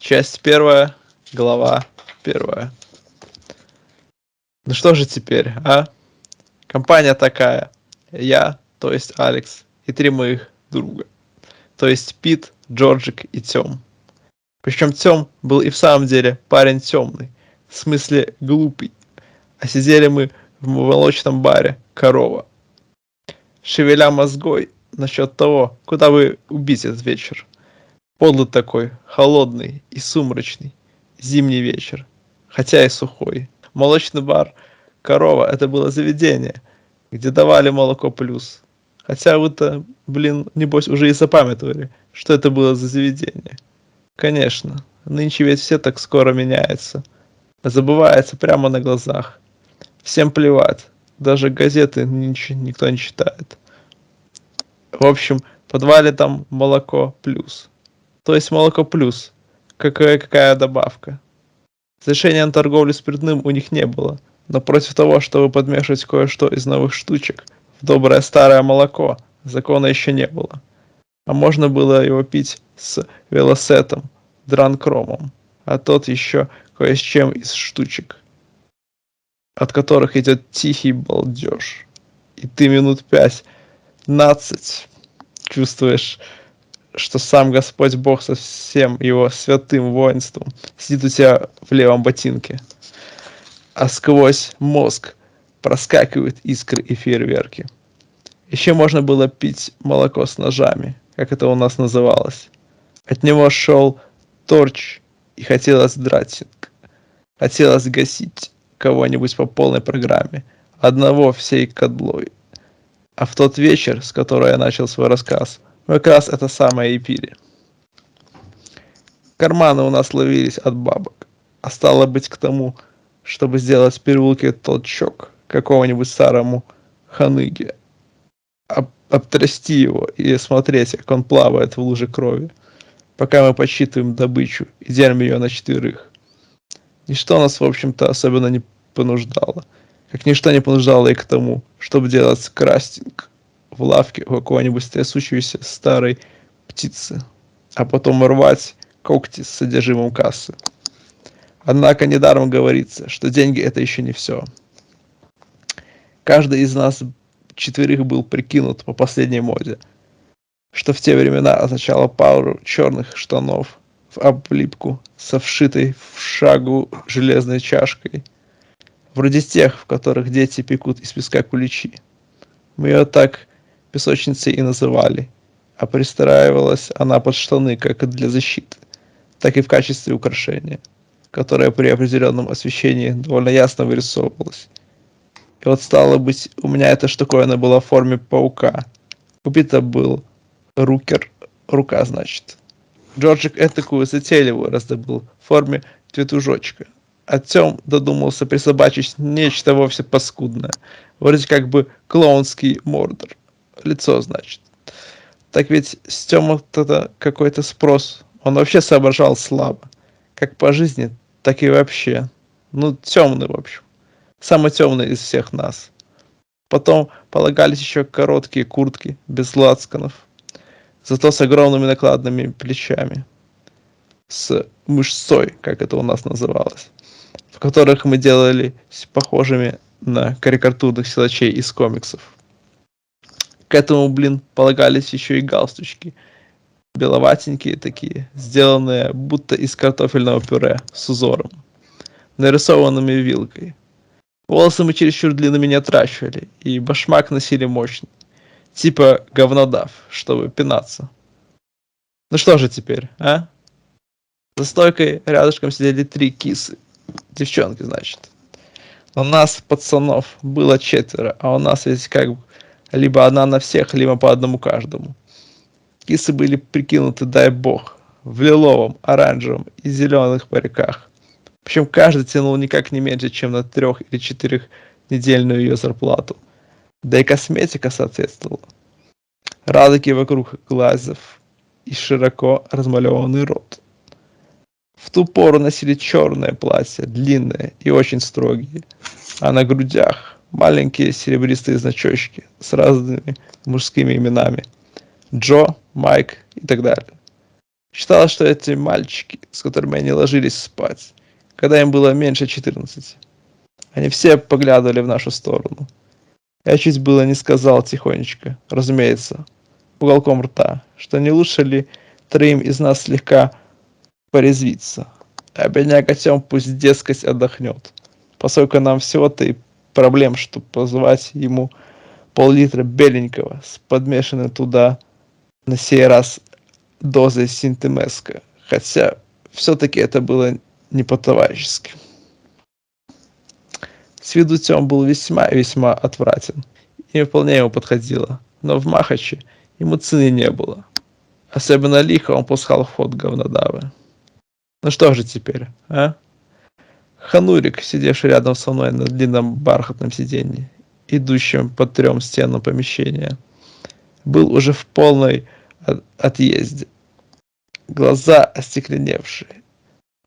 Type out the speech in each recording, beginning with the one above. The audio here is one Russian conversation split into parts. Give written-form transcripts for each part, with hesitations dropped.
Часть первая, глава первая. Ну что же теперь, а? Компания такая. Я, то есть Алекс, и три моих друга. То есть Пит, Джорджик и Тём. Причем Тём был и в самом деле парень темный, в смысле глупый. А сидели мы в молочном баре «Корова», шевеля мозгой насчет того, куда бы убить этот вечер. Подлый такой, холодный и сумрачный зимний вечер, хотя и сухой. Молочный бар «Корова» — это было заведение, где давали молоко плюс. Хотя вы-то, небось, уже и запамятовали, что это было за заведение. Конечно, нынче ведь все так скоро меняется. Забывается прямо на глазах. Всем плевать, даже газеты нынче никто не читает. В общем, в подвале там молоко плюс. То есть молоко плюс. Какая добавка. Разрешения на торговлю спиртным у них не было, но против того, чтобы подмешивать кое-что из новых штучек в доброе старое молоко, закона еще не было. А можно было его пить с велосетом, дранкромом, а тот еще кое с чем из штучек, от которых идет тихий балдеж. И ты минут 15 чувствуешь, что сам Господь Бог со всем его святым воинством сидит у тебя в левом ботинке, а сквозь мозг проскакивают искры и фейерверки. Еще можно было пить молоко с ножами, как это у нас называлось. От него шел торч, и хотелось дратинг. Хотелось гасить кого-нибудь по полной программе, одного всей кодлой. А в тот вечер, с которого я начал свой рассказ, мы как раз это самое и пили. Карманы у нас ловились от бабок, а стало быть к тому, чтобы сделать в переулке толчок какому-нибудь старому ханыге, обтрясти его и смотреть, как он плавает в луже крови, пока мы подсчитываем добычу и делим ее на четверых. Ничто нас, в общем-то, особенно не понуждало, как ничто не понуждало и к тому, чтобы делать крастинг в лавке у какой-нибудь трясущейся старой птицы, а потом рвать когти с содержимым кассы. Однако недаром говорится, что деньги — это еще не все. Каждый из нас четверых был прикинут по последней моде, что в те времена означало пару черных штанов в облипку со вшитой в шагу железной чашкой, вроде тех, в которых дети пекут из песка куличи. Мы ее так песочницей и называли, а пристраивалась она под штаны как и для защиты, так и в качестве украшения, которое при определенном освещении довольно ясно вырисовывалось. И вот стало быть, у меня эта штуковина была в форме паука. У Пита был рукер, рука, значит. Джорджик этакую затейливую раздобыл в форме тетужочка. А Тём додумался присобачить нечто вовсе паскудное, вроде как бы клоунский мордор. Лицо, значит. Так ведь с Тёма-то какой-то спрос. Он вообще соображал слабо. Как по жизни, так и вообще. Ну, темный, в общем. Самый темный из всех нас. Потом полагались еще короткие куртки, без лацканов, зато с огромными накладными плечами. С мышцой, как это у нас называлось. В которых мы делались похожими на карикатурных силачей из комиксов. К этому, полагались еще и галстучки. Беловатенькие такие, сделанные будто из картофельного пюре с узором, нарисованными вилкой. Волосы мы чересчур длинными не отращивали, и башмак носили мощный, типа говнодав, чтобы пинаться. Ну что же теперь, а? За стойкой рядышком сидели 3 кисы, девчонки, значит. Но нас, пацанов, было 4, а у нас ведь как бы либо одна на всех, либо по одному каждому. Кисы были прикинуты, дай бог, в лиловом, оранжевом и зеленых париках. Причем каждый тянул никак не меньше, чем на 3 или 4 недельную ее зарплату. Да и косметика соответствовала. Радуги вокруг глазов и широко размалеванный рот. В ту пору носили черное платье, длинное и очень строгие, а на грудях маленькие серебристые значочки с разными мужскими именами. Джо, Майк и так далее. Считалось, что эти мальчики, с которыми они ложились спать, когда им было меньше 14, они все поглядывали в нашу сторону. Я чуть было не сказал тихонечко, разумеется, уголком рта, что не лучше ли троим из нас слегка порезвиться. А бедняга Тём пусть, дескать, отдохнет, поскольку нам всего-то и проблем, что позвать ему пол-литра беленького с подмешанной туда на сей раз дозой синтемеска, хотя все-таки это было не по-товарищески. С виду Тём был весьма и весьма отвратен, и вполне ему подходило, но в Махаче ему цены не было. Особенно лихо он пускал в ход говнодавы. Ну что же теперь, а? Ханурик, сидевший рядом со мной на длинном бархатном сиденье, идущем по 3 стенам помещения, был уже в полной отъезде. Глаза остекленевшие.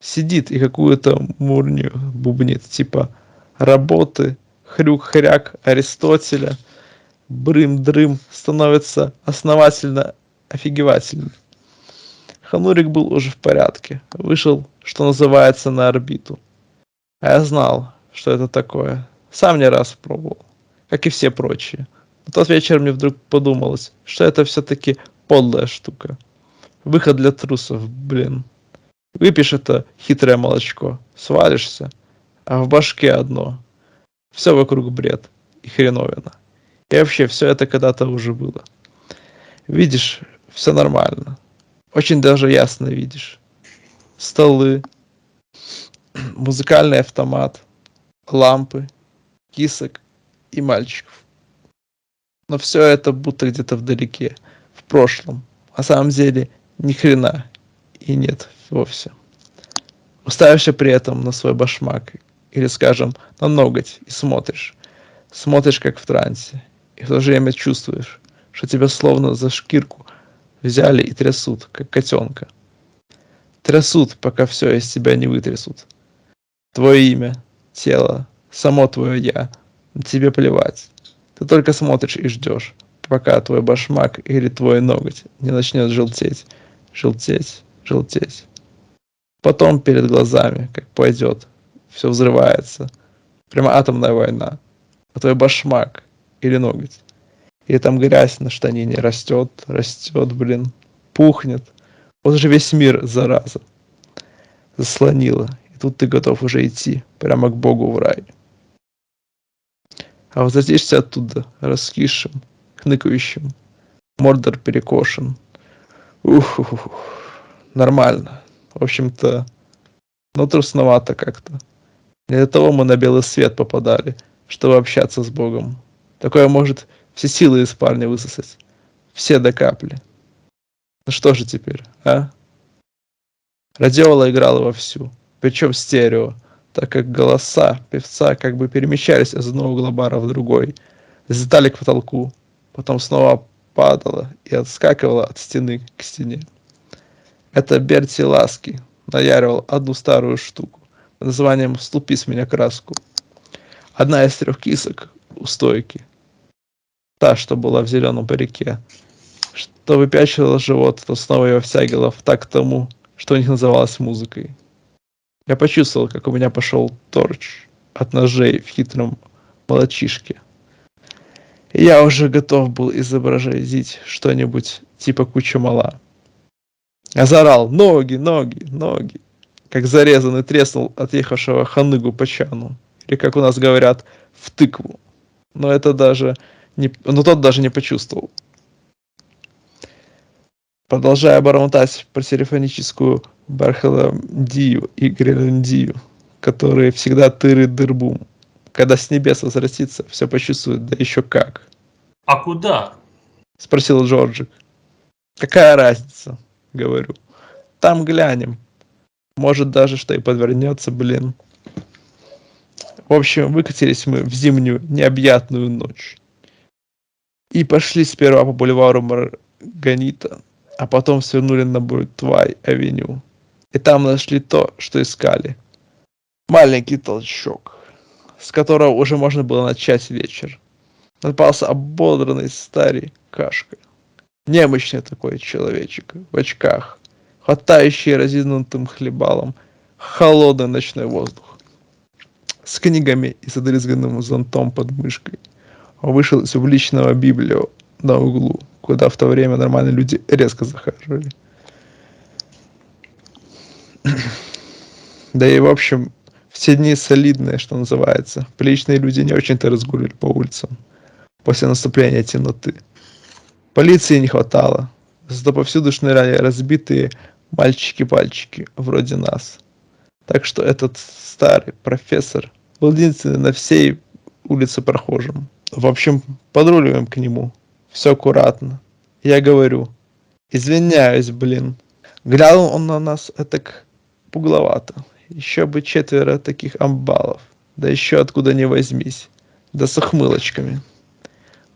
Сидит и какую-то мурню бубнит, типа работы, хрюк-хряк Аристотеля, брым-дрым становится основательно офигевательным. Ханурик был уже в порядке, вышел, что называется, на орбиту. А я знал, что это такое. Сам не раз пробовал, как и все прочие. Но тот вечер мне вдруг подумалось, что это все-таки подлая штука. Выход для трусов, блин. Выпьешь это хитрое молочко, свалишься, а в башке одно. Все вокруг бред и хреновина. И вообще, все это когда-то уже было. Видишь, все нормально. Очень даже ясно видишь. Столы, музыкальный автомат, лампы, кисок и мальчиков. Но все это будто где-то вдалеке, в прошлом. А на самом деле ни хрена и нет вовсе. Уставишься при этом на свой башмак или, скажем, на ноготь и смотришь. Смотришь как в трансе. И в то же время чувствуешь, что тебя словно за шкирку взяли и трясут, как котенка. Трясут, пока все из тебя не вытрясут. Твое имя, тело, само твое я. На тебе плевать. Ты только смотришь и ждешь, пока твой башмак или твой ноготь не начнет желтеть, желтеть, желтеть. Потом перед глазами, как пойдет, все взрывается. Прямо атомная война. А твой башмак или ноготь. И там грязь на штанине растет, растет, блин, пухнет. Вот же весь мир, зараза, заслонила. И тут ты готов уже идти прямо к Богу в рай. А возвратишься оттуда раскисшим, хныкающим, мордор перекошен. Ух, нормально. В общем-то, но трусновато как-то. Не для того мы на белый свет попадали, чтобы общаться с Богом. Такое может все силы из парня высосать. Все до капли. Ну что же теперь, а? Радиола играла вовсю, причем стерео, так как голоса певца как бы перемещались из одного угла бара в другой, взлетали к потолку, потом снова падала и отскакивала от стены к стене. Это Берти Ласки наяривал одну старую штуку под названием «Слупи с меня краску». Одна из 3 кисок у стойки, та, что была в зеленом парике, что выпячивала живот, то снова его втягивала в такт тому, что у них называлось музыкой. Я почувствовал, как у меня пошел торч от ножей в хитром молочишке. И я уже готов был изобразить что-нибудь типа куча мала. Я заорал «Ноги, ноги, ноги!», как зарезанный треснул отъехавшего ханыгу по чану. Или, как у нас говорят, в тыкву. Но тот даже не почувствовал. Продолжая бормотать про симфоническую Бархоландию и Гренландию, которые всегда тыры-дырбум. Когда с небес возвратится, все почувствует, да еще как. А куда? Спросил Джорджик. Какая разница, говорю. Там глянем. Может даже что и подвернется, блин. В общем, выкатились мы в зимнюю необъятную ночь. И пошли сперва по бульвару Марганита, а потом свернули на Бродвей-авеню. И там нашли то, что искали. Маленький толчок, с которого уже можно было начать вечер. Напался ободранный старикашка. Немощный такой человечек, в очках, хватающий разинутым хлебалом холодный ночной воздух. С книгами и задрызганным зонтом под мышкой. Он вышел из увлеченного библио на углу, куда в то время нормальные люди резко захаживали. Да и в общем, все дни солидные, что называется. Приличные люди не очень-то разгуливали по улицам после наступления темноты. Полиции не хватало, зато повсюду шныряли разбитые мальчики-пальчики, вроде нас. Так что этот старый профессор был единственный на всей улице прохожим. В общем, подруливаем к нему. Все аккуратно. Я говорю, извиняюсь, блин. Глянул он на нас этак пугловато. Еще бы 4 таких амбалов. Да еще откуда ни возьмись. Да с ухмылочками.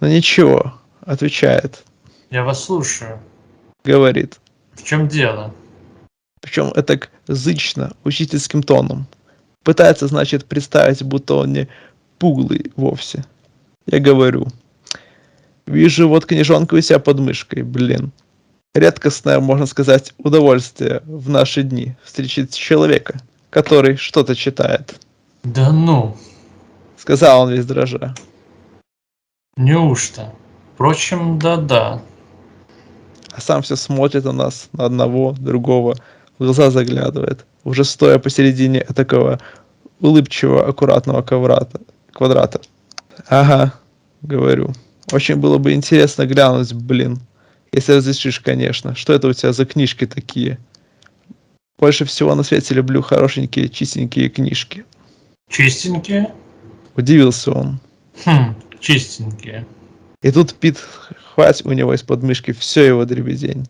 Но ничего, отвечает. Я вас слушаю. Говорит. В чем дело? Причем этак зычно, учительским тоном. Пытается, значит, представить, будто он не пуглый вовсе. Я говорю. Вижу, вот книжонка у себя под мышкой, блин. Редкостное, можно сказать, удовольствие в наши дни встречать человека, который что-то читает. Да ну, Сказал он весь дрожа. неужто? Впрочем, да-да. А сам все смотрит на нас, на одного, другого, в глаза заглядывает, уже стоя посередине такого улыбчивого, аккуратного квадрата. Ага, говорю. Очень было бы интересно глянуть, блин. Если разрешишь, конечно. Что это у тебя за книжки такие? Больше всего на свете люблю хорошенькие, чистенькие книжки. Чистенькие? Удивился он. Чистенькие. И тут Пит хватит у него из-под мышки все его дребедень.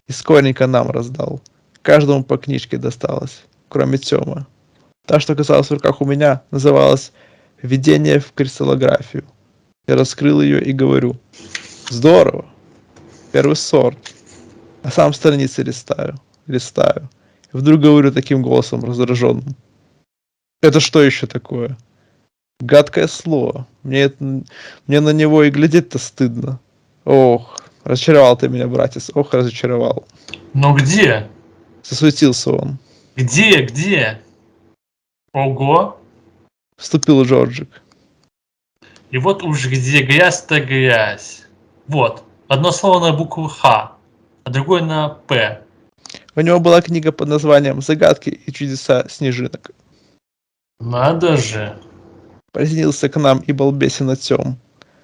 И скоренько нам раздал. Каждому по книжке досталось, кроме Тёмы. Та, что оказалась в руках у меня, называлась «Введение в кристаллографию». Я раскрыл ее и говорю: здорово, первый сорт. А сам страницы листаю. И вдруг говорю таким голосом раздраженным: это что еще такое? Гадкое слово. Мне на него и глядеть-то стыдно. Ох, разочаровал ты меня, братец. Ох, разочаровал. Но где? Засуетился он. Где? Ого! Вступил Джорджик. И вот уж где грязь-то грязь. Вот, одно слово на букву Х, а другое на П. У него была книга под названием «Загадки и чудеса снежинок». Надо же. Присоединился к нам и балбесен Тём,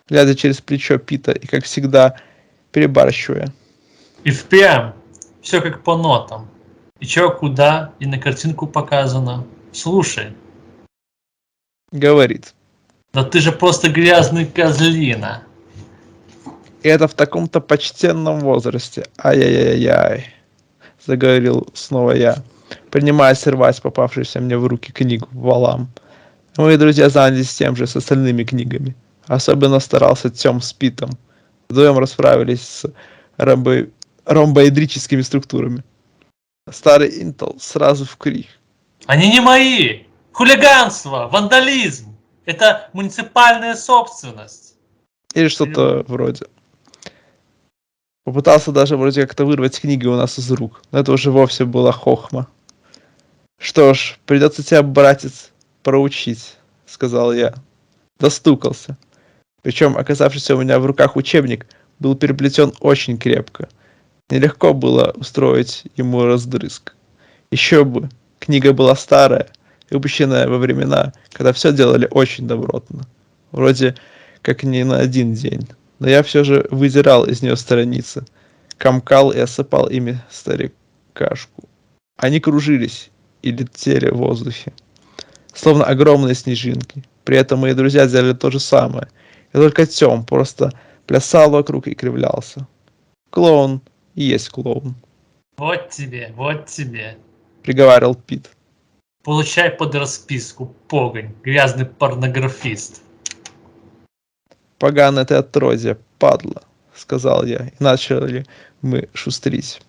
глядя через плечо Пита и, как всегда, перебарщивая. И впрямь. Все как по нотам. И чё, куда, и на картинку показано. Слушай, Говорит. да ты же просто грязный козлина. И это в таком-то почтенном возрасте. Ай-яй-яй-яй. Заговорил снова я, принимаясь рвать попавшуюся мне в руки книгу валам. Мои друзья занялись тем же с остальными книгами. Особенно старался Тём с Питом. Вдвоем расправились с ромбоэдрическими структурами. Старый Интел сразу в крик. Они не мои. Хулиганство, вандализм. Это муниципальная собственность. Или что-то вроде. Попытался даже вроде как-то вырвать книги у нас из рук, но это уже вовсе была хохма. Что ж, придется тебя, братец, проучить, сказал я. Достукался. Причем оказавшийся у меня в руках учебник был переплетен очень крепко. Нелегко было устроить ему раздрызг. Еще бы, книга была старая, выпущенная во времена, когда все делали очень добротно. Вроде как не на один день. Но я все же выдирал из нее страницы, комкал и осыпал ими старикашку. Они кружились и летели в воздухе, словно огромные снежинки. При этом мои друзья делали то же самое. И только Тём просто плясал вокруг и кривлялся. Клоун и есть клоун, Вот тебе. приговаривал Пит. Получай под расписку, погонь, грязный порнографист. Поганое ты отродье, падла, сказал я, и начали мы шустрить.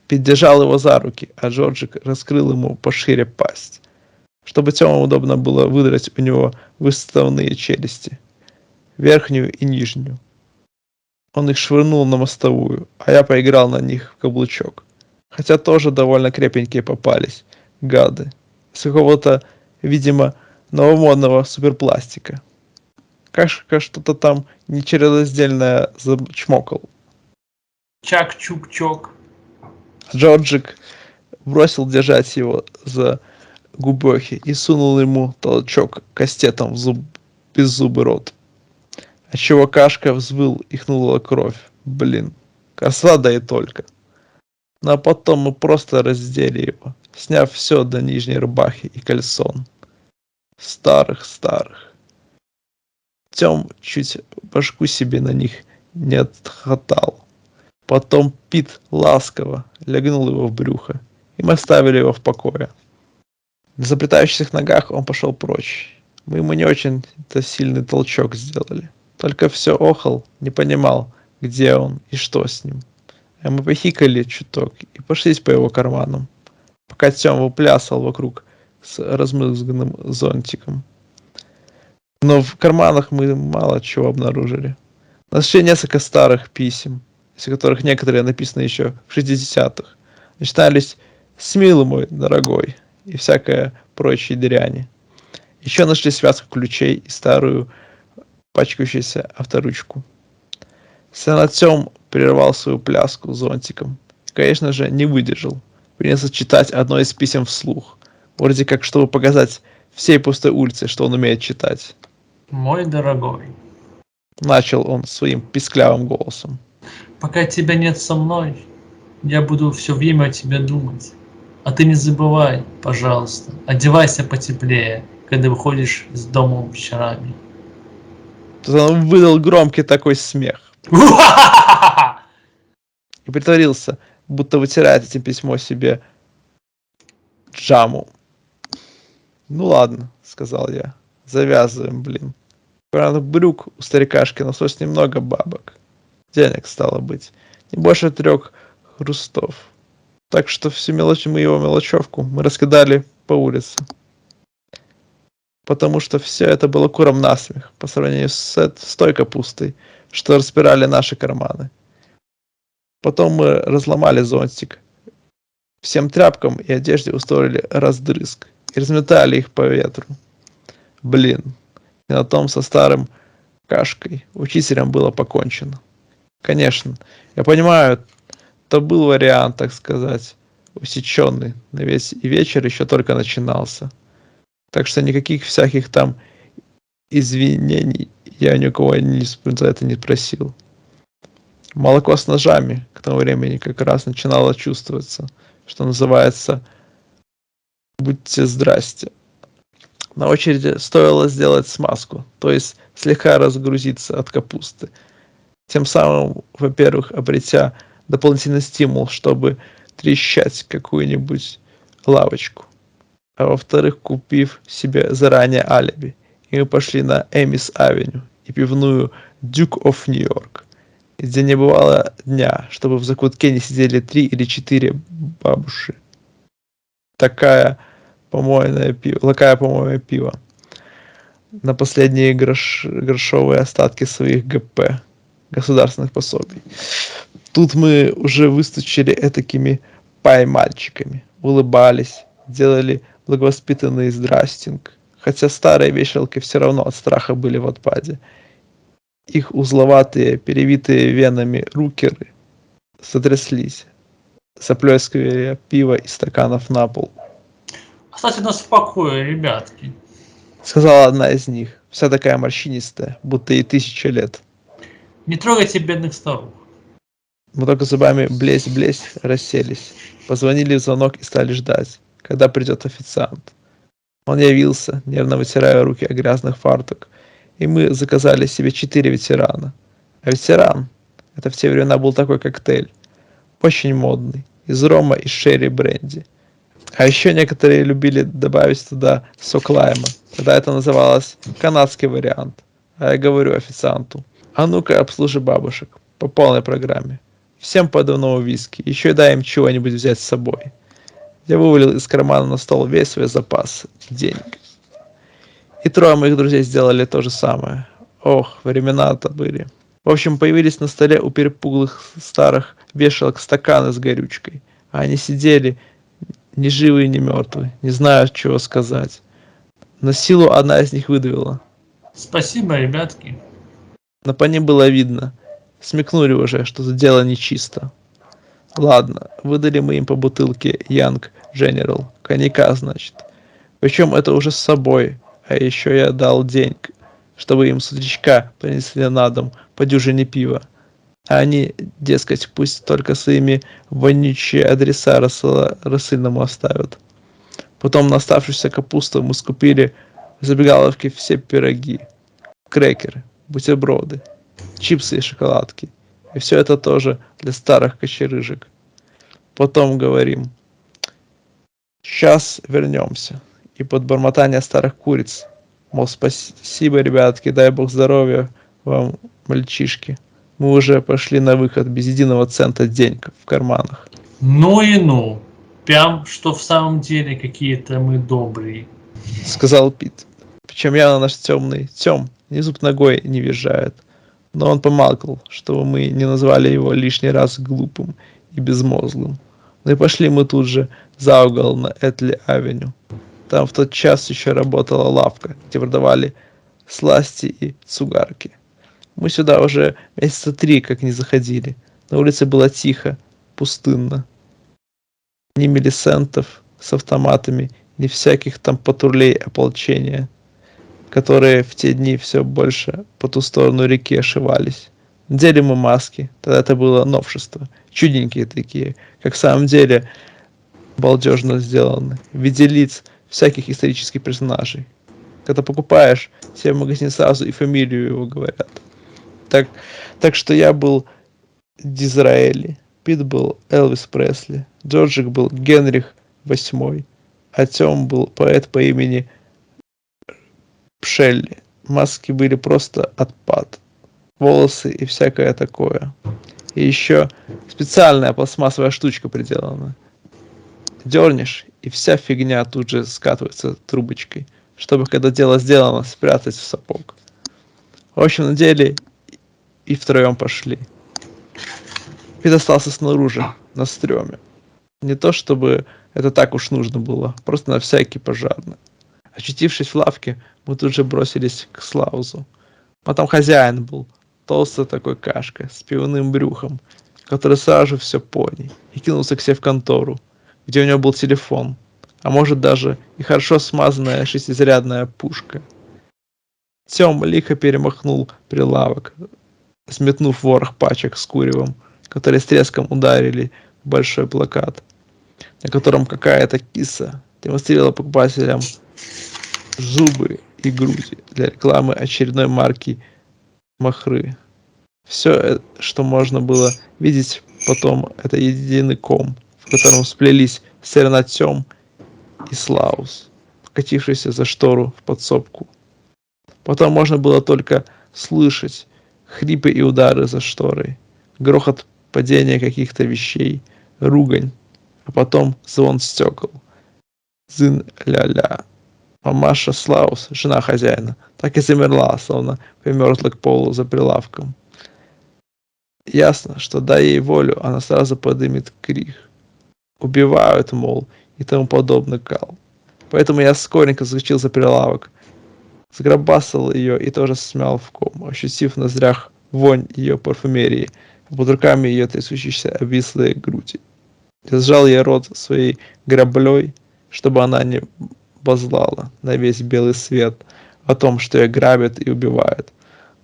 Пит держал его за руки, а Джорджик раскрыл ему пошире пасть, чтобы Тёме удобно было выдрать у него выставные челюсти, верхнюю и нижнюю. Он их швырнул на мостовую, а я поиграл на них в каблучок. хотя тоже довольно крепенькие попались, гады. С какого-то, видимо, новомодного суперпластика. Кашка что-то там нечленораздельное зачмокал. Чак-чук-чок. Джорджик бросил держать его за губехи и сунул ему толчок кастетом в беззубый рот. Отчего Кашка взвыл и хнула кровь. Блин, коса да и только. Ну а потом мы просто раздели его, сняв все до нижней рубахи и кальсон. Старых. Тем чуть башку себе на них не отхватал. Потом Пит ласково лягнул его в брюхо, и мы оставили его в покое. На заплетающихся ногах он пошел прочь. Мы ему не очень-то сильный толчок сделали. Только все охал, не понимал, где он и что с ним. А мы похикали чуток и пошлись по его карманам, пока Тём выплясал вокруг с размызганным зонтиком. Но в карманах мы мало чего обнаружили. Нашли несколько старых писем, из которых некоторые написаны еще в 60-х. Начинались с «Милый мой дорогой» и всякое прочее дряни. Еще нашли связку ключей и старую пачкающуюся авторучку. Сенатём прервал свою пляску зонтиком. Конечно же, не выдержал. Принялся читать одно из писем вслух. Вроде как, чтобы показать всей пустой улице, что он умеет читать. Мой дорогой. Начал он своим писклявым голосом. Пока тебя нет со мной, я буду все время о тебе думать. А ты не забывай, пожалуйста, одевайся потеплее, когда выходишь из дома вечерами. Тут он выдал громкий такой смех. И притворился, будто вытирает этим письмо себе джаму. Ну ладно, сказал я. Завязываем, блин. Правда, брюк у старикашки нашлось немного бабок. Денег стало быть. Не больше 3 хрустов. Так что всю его мелочевку мы раскидали по улице. Потому что все это было куром насмех по сравнению с той капустой, что распирали наши карманы. Потом мы разломали зонтик. Всем тряпкам и одежде устроили раздрызг и разметали их по ветру. Блин, и на том со старым Кашкой учителем было покончено. Конечно, я понимаю, это был вариант, так сказать, усеченный, но весь и вечер еще только начинался. Так что никаких всяких там извинений я ни у кого за это не просил. Молоко с ножами к тому времени как раз начинало чувствоваться, что называется «будьте здрасте». На очереди стоило сделать смазку, то есть слегка разгрузиться от капусты. Тем самым, во-первых, обретя дополнительный стимул, чтобы трещать какую-нибудь лавочку. А во-вторых, купив себе заранее алиби. И мы пошли на Эмис-авеню и пивную Duke of New York, где не бывало дня, чтобы в закутке не сидели 3 или 4 бабуши. Лакая помойное пиво. На последние грошовые остатки своих ГП, государственных пособий. Тут мы уже выстучили этакими пай-мальчиками, улыбались, делали благовоспитанный здрастинг, хотя старые вешалки все равно от страха были в отпаде. Их узловатые, перевитые венами рукеры сотряслись, заплескивая пиво из стаканов на пол. Оставьте нас в покое, ребятки. Сказала одна из них, вся такая морщинистая, будто ей 1000 лет. Не трогайте бедных старух. Мы только зубами блесь-блесь расселись. Позвонили в звонок и стали ждать, когда придет официант. Он явился, нервно вытирая руки о грязных фартук, и мы заказали себе 4 ветерана. А ветеран — это в те времена был такой коктейль, очень модный, из рома и шерри бренди. А еще некоторые любили добавить туда сок лайма. Тогда это называлось канадский вариант. А я говорю официанту: а ну-ка обслужи бабушек по полной программе. Всем по одному виски, еще и дай им чего-нибудь взять с собой. Я вывалил из кармана на стол весь свой запас денег. И 3 моих друзей сделали то же самое. Ох, времена-то были. В общем, появились на столе у перепуглых старых вешалок стаканы с горючкой. А они сидели, ни живые, ни мертвые, не зная, чего сказать. На силу одна из них выдавила. Спасибо, ребятки. Но по ним было видно. Смекнули уже, что это дело нечисто. Ладно, выдали мы им по бутылке Young General. Коньяка, значит. Причем это уже с собой. А еще я дал денег, чтобы им с утречка принесли на дом по дюжине пива. А они, дескать, пусть только своими вонючие адреса рассыльному оставят. Потом на оставшуюся капусту мы скупили в забегаловке все пироги, крекеры, бутерброды, чипсы и шоколадки. И все это тоже для старых кочерыжек. Потом говорим, сейчас вернемся. И под бормотание старых куриц, мол, спасибо, ребятки, дай бог здоровья вам, мальчишки. Мы уже пошли на выход без единого цента денег в карманах. Ну и ну. Прям, что в самом деле какие-то мы добрые. Сказал Пит. Причем явно наш темный Тем ни зуб ногой не въезжает. Но он помалкал, чтобы мы не назвали его лишний раз глупым и безмозглым. Ну и пошли мы тут же за угол на Этли-авеню. Там в тот час еще работала лавка, где продавали сласти и цугарки. Мы сюда уже месяца 3 как не заходили. На улице было тихо, пустынно. Ни милисентов с автоматами, ни всяких там патрулей ополчения, которые в те дни все больше по ту сторону реки ошивались. Надели мы маски, тогда это было новшество. Чудненькие такие, как в самом деле балдежно сделаны, в виде лиц всяких исторических персонажей. Когда покупаешь, все в магазине сразу и фамилию его говорят. Так что я был Дизраэли, Пит был Элвис Пресли, Джорджик был Генрих VIII, а Тем был поэт по имени Пшелли. Маски были просто отпад. Волосы и всякое такое. И еще специальная пластмассовая штучка приделана. Дернешь, и вся фигня тут же скатывается трубочкой, чтобы, когда дело сделано, спрятать в сапог. В общем, на деле и втроем пошли. Пит остался снаружи, на стреме. Не то чтобы это так уж нужно было, просто на всякий пожарный. Очутившись в лавке, мы тут же бросились к Слаузу. А там хозяин был, толстый такой кашка, с пивным брюхом, который сразу же все понял и кинулся к себе в контору, где у него был телефон, а может даже и хорошо смазанная шестизарядная пушка. Тем лихо перемахнул прилавок, сметнув ворох пачек с куревом, которые с треском ударили в большой плакат, на котором какая-то киса демонстрировала покупателям зубы и груди для рекламы очередной марки махры. Все, что можно было видеть потом, это единый ком, в котором сплелись Серна Тем и Слаус, покатившийся за штору в подсобку. Потом можно было только слышать хрипы и удары за шторой, грохот падения каких-то вещей, ругань, а потом звон стекол. Зын-ля-ля. Мамаша Слаус, жена хозяина, так и замерла, словно примерзла к полу за прилавком. Ясно, что дай ей волю, она сразу подымет крик. Убивают, мол, и тому подобный кал. Поэтому я скоренько заскочил за прилавок, сгробасал ее и тоже смял в ком, ощутив в ноздрях вонь ее парфюмерии, а под руками ее трясущиеся обвислые груди. Я сжал ей рот своей граблей, чтобы она не базлала на весь белый свет о том, что ее грабят и убивают.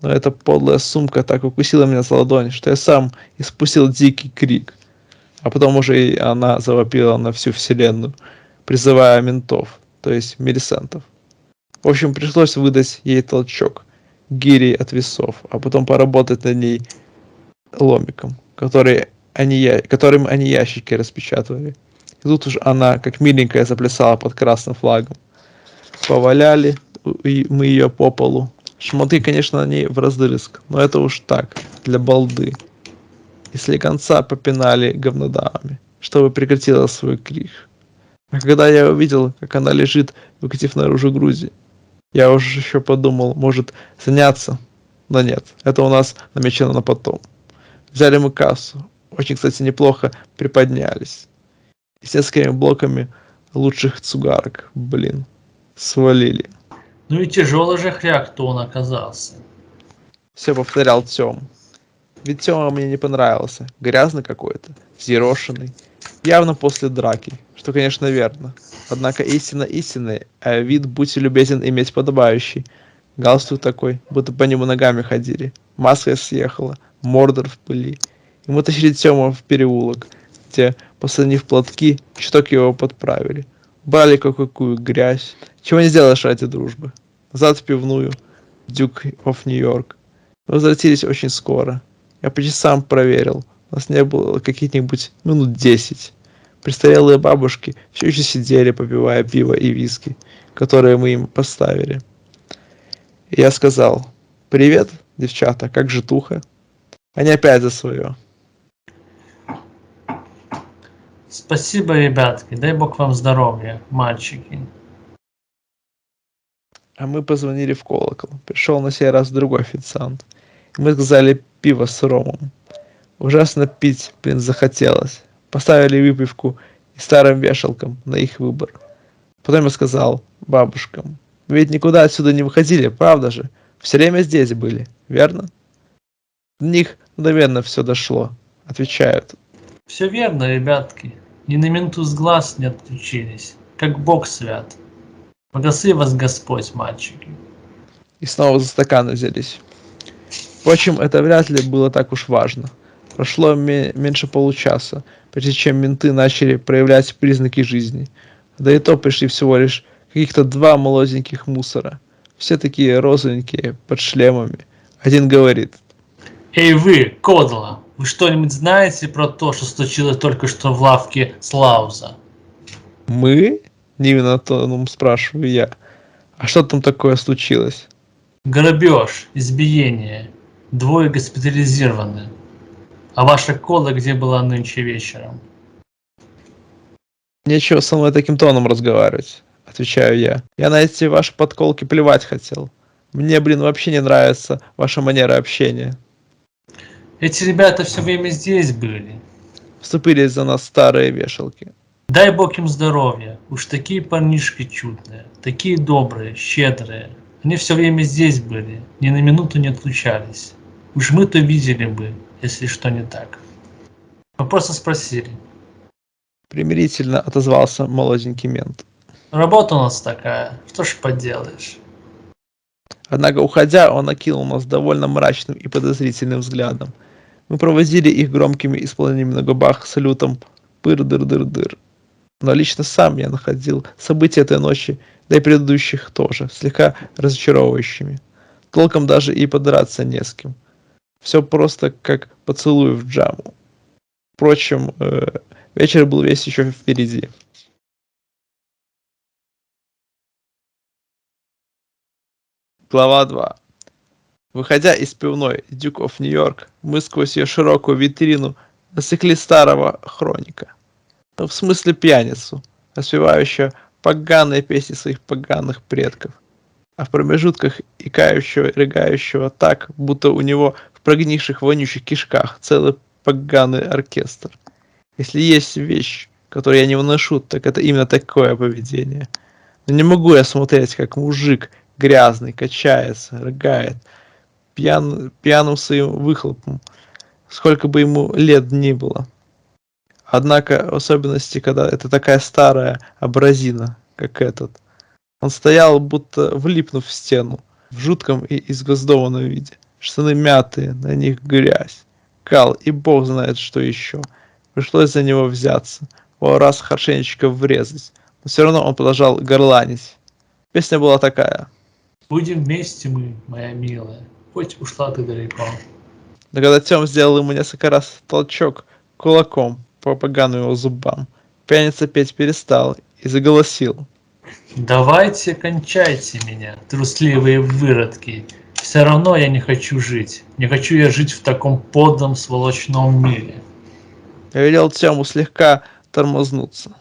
Но эта подлая сумка так укусила меня за ладонь, что я сам испустил дикий крик. А потом уже и она завопила на всю вселенную, призывая ментов, то есть милисентов. В общем, пришлось выдать ей толчок гирей от весов, а потом поработать над ней ломиком, которым они ящики распечатывали. И тут уж она, как миленькая, заплясала под красным флагом. Поваляли мы ее по полу. Шмоты, конечно, на ней враздрызг, но это уж так, для балды. И слегонца попинали говнодавами, чтобы прекратила свой крик. А когда я увидел, как она лежит, выкатив наружу груди, я уже еще подумал, может заняться, но нет, это у нас намечено на потом. Взяли мы кассу, очень, кстати, неплохо приподнялись. И с несколькими блоками лучших цугарок. Блин. Свалили. Ну и тяжелый же хряк-то он оказался. Все повторял Тём. Ведь Тёма мне не понравился. Грязный какой-то, взъерошенный. Явно после драки, что, конечно, верно. Однако истина истинная, а вид, будь любезен, иметь подобающий. Галстук такой, будто по нему ногами ходили. Маска съехала, мордор в пыли. И мы тащили Тёму в переулок, где, посадив платки, чуток его подправили. Брали кое-какую грязь. Чего не сделаешь ради дружбы. Назад в пивную. Дюк оф Нью-Йорк. Возвратились очень скоро. Я почти сам проверил. У нас не было каких-нибудь минут 10. Престарелые бабушки все еще сидели, попивая пиво и виски, которые мы им поставили. И я сказал: «Привет, девчата, как житуха?» Они опять за свое. Спасибо, ребятки, дай бог вам здоровья, мальчики. А мы позвонили в колокол. Пришел на сей раз другой официант. И мы заказали пиво с ромом. Ужасно пить, блин, захотелось. Поставили выпивку и старым вешалкам на их выбор. Потом я сказал бабушкам: «Вы ведь никуда отсюда не выходили, правда же? Все время здесь были, верно?» До них мгновенно все дошло. Отвечают: Все верно, ребятки. Ни на минуту с глаз не отключились. Как Бог свят. Благослови вас Господь, мальчики. и снова за стаканы взялись. Впрочем, это вряд ли было так уж важно. Прошло меньше получаса, прежде чем менты начали проявлять признаки жизни. Да и то пришли всего лишь каких-то два молоденьких мусора. Все такие розовенькие, под шлемами. Один говорит: Эй вы, Кодла, вы что-нибудь знаете про то, что случилось только что в лавке Слауза? «Мы?» — невинно тоном спрашиваю я. «А что там такое случилось?» Грабеж, избиение. Двое госпитализированы. А ваша Кола где была нынче вечером? «Нечего со мной таким тоном разговаривать», — отвечаю я. «Я на эти ваши подколки плевать хотел. Мне, блин, вообще не нравится ваша манера общения». Эти ребята все время здесь были. Вступились за нас старые вешалки. Дай бог им здоровья. Уж такие парнишки чудные, такие добрые, щедрые. Они все время здесь были, ни на минуту не отлучались. Уж мы-то видели бы, если что не так. Мы просто спросили. Примирительно отозвался молоденький мент. Работа у нас такая, что ж поделаешь. Однако, уходя, он окинул нас довольно мрачным и подозрительным взглядом. Мы проводили их громкими исполнениями на губах салютом «пыр-дыр-дыр-дыр». Но лично сам я находил события этой ночи, да и предыдущих тоже, слегка разочаровывающими. Толком даже и подраться не с кем. Все просто как поцелуй в джаму. Впрочем, вечер был весь еще впереди. Глава 2. Выходя из пивной Duke of New York, мы сквозь ее широкую витрину насекли старого хроника. Ну, в смысле пьяницу, распевающего поганые песни своих поганых предков. А в промежутках икающего, рыгающего так, будто у него в прогнивших вонючих кишках целый поганый оркестр. Если есть вещь, которую я не выношу, так это именно такое поведение. Но не могу я смотреть, как мужик грязный качается, рыгает, пьяным своим выхлопом, сколько бы ему лет ни было. Однако, в особенности, когда это такая старая абразина, как этот. Он стоял, будто влипнув в стену, в жутком и изгвоздованном виде. Штаны мятые, на них грязь, кал и бог знает что еще. Пришлось за него взяться, раз хорошенечко врезать, но все равно он продолжал горланить. Песня была такая. Будем вместе мы, моя милая, хоть ушла ты далеко. Но когда Тём сделал ему несколько раз толчок кулаком по поганым его зубам, пьяница петь перестал и заголосил. Давайте кончайте меня, трусливые выродки. Все равно я не хочу жить. Не хочу я жить в таком подлом сволочном мире. Я велел Тёму слегка тормознуться,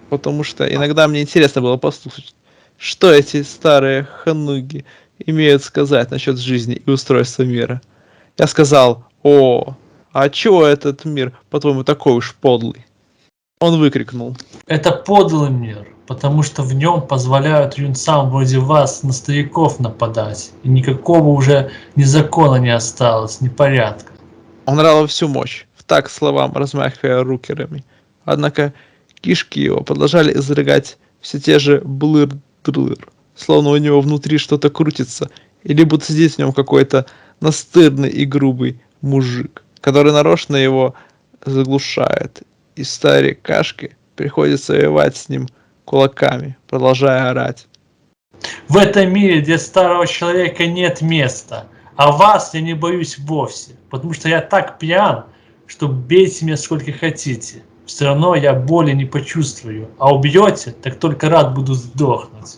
потому что иногда мне интересно было послушать, что эти старые хануги имеют сказать насчет жизни и устройства мира. Я сказал: «О, а чего этот мир, по-твоему, такой уж подлый?» Он выкрикнул. Это подлый мир, потому что в нем позволяют юнцам вроде вас на стариков нападать, и никакого уже ни закона не осталось, ни порядка. Он орал во всю мощь, в такт словам, размахивая рукерами. Однако кишки его продолжали изрыгать все те же блыр-дрыр, словно у него внутри что-то крутится, или будто сидит в нем какой-то настырный и грубый мужик, который нарочно его заглушает, и старикашке приходится воевать с ним кулаками, продолжая орать. В этом мире для старого человека нет места, а вас я не боюсь вовсе, потому что я так пьян, что бейте меня сколько хотите. Все равно я боли не почувствую, а убьете, так только рад буду сдохнуть.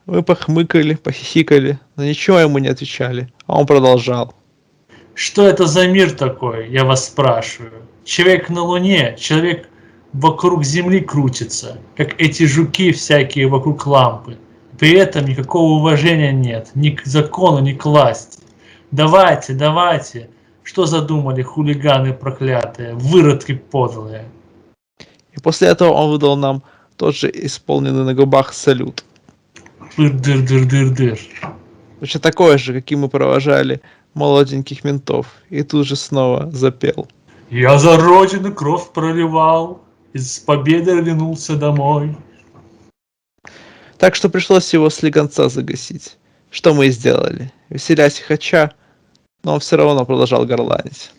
Мы похмыкали, похихикали, но ничего ему не отвечали, а он продолжал. Что это за мир такой, я вас спрашиваю? Человек на Луне, человек вокруг Земли крутится, как эти жуки всякие вокруг лампы. При этом никакого уважения нет, ни к закону, ни к власти. Давайте, давайте, что задумали хулиганы проклятые, выродки подлые. И после этого он выдал нам тот же исполненный на губах салют. Дыр-дыр-дыр-дыр-дыр. Точно такое же, каким мы провожали молоденьких ментов. И тут же снова запел. Я за родину кровь проливал, и с победой вернулся домой. Так что пришлось его слегонца загасить. Что мы и сделали. Веселясь и хача, но он все равно продолжал горланить.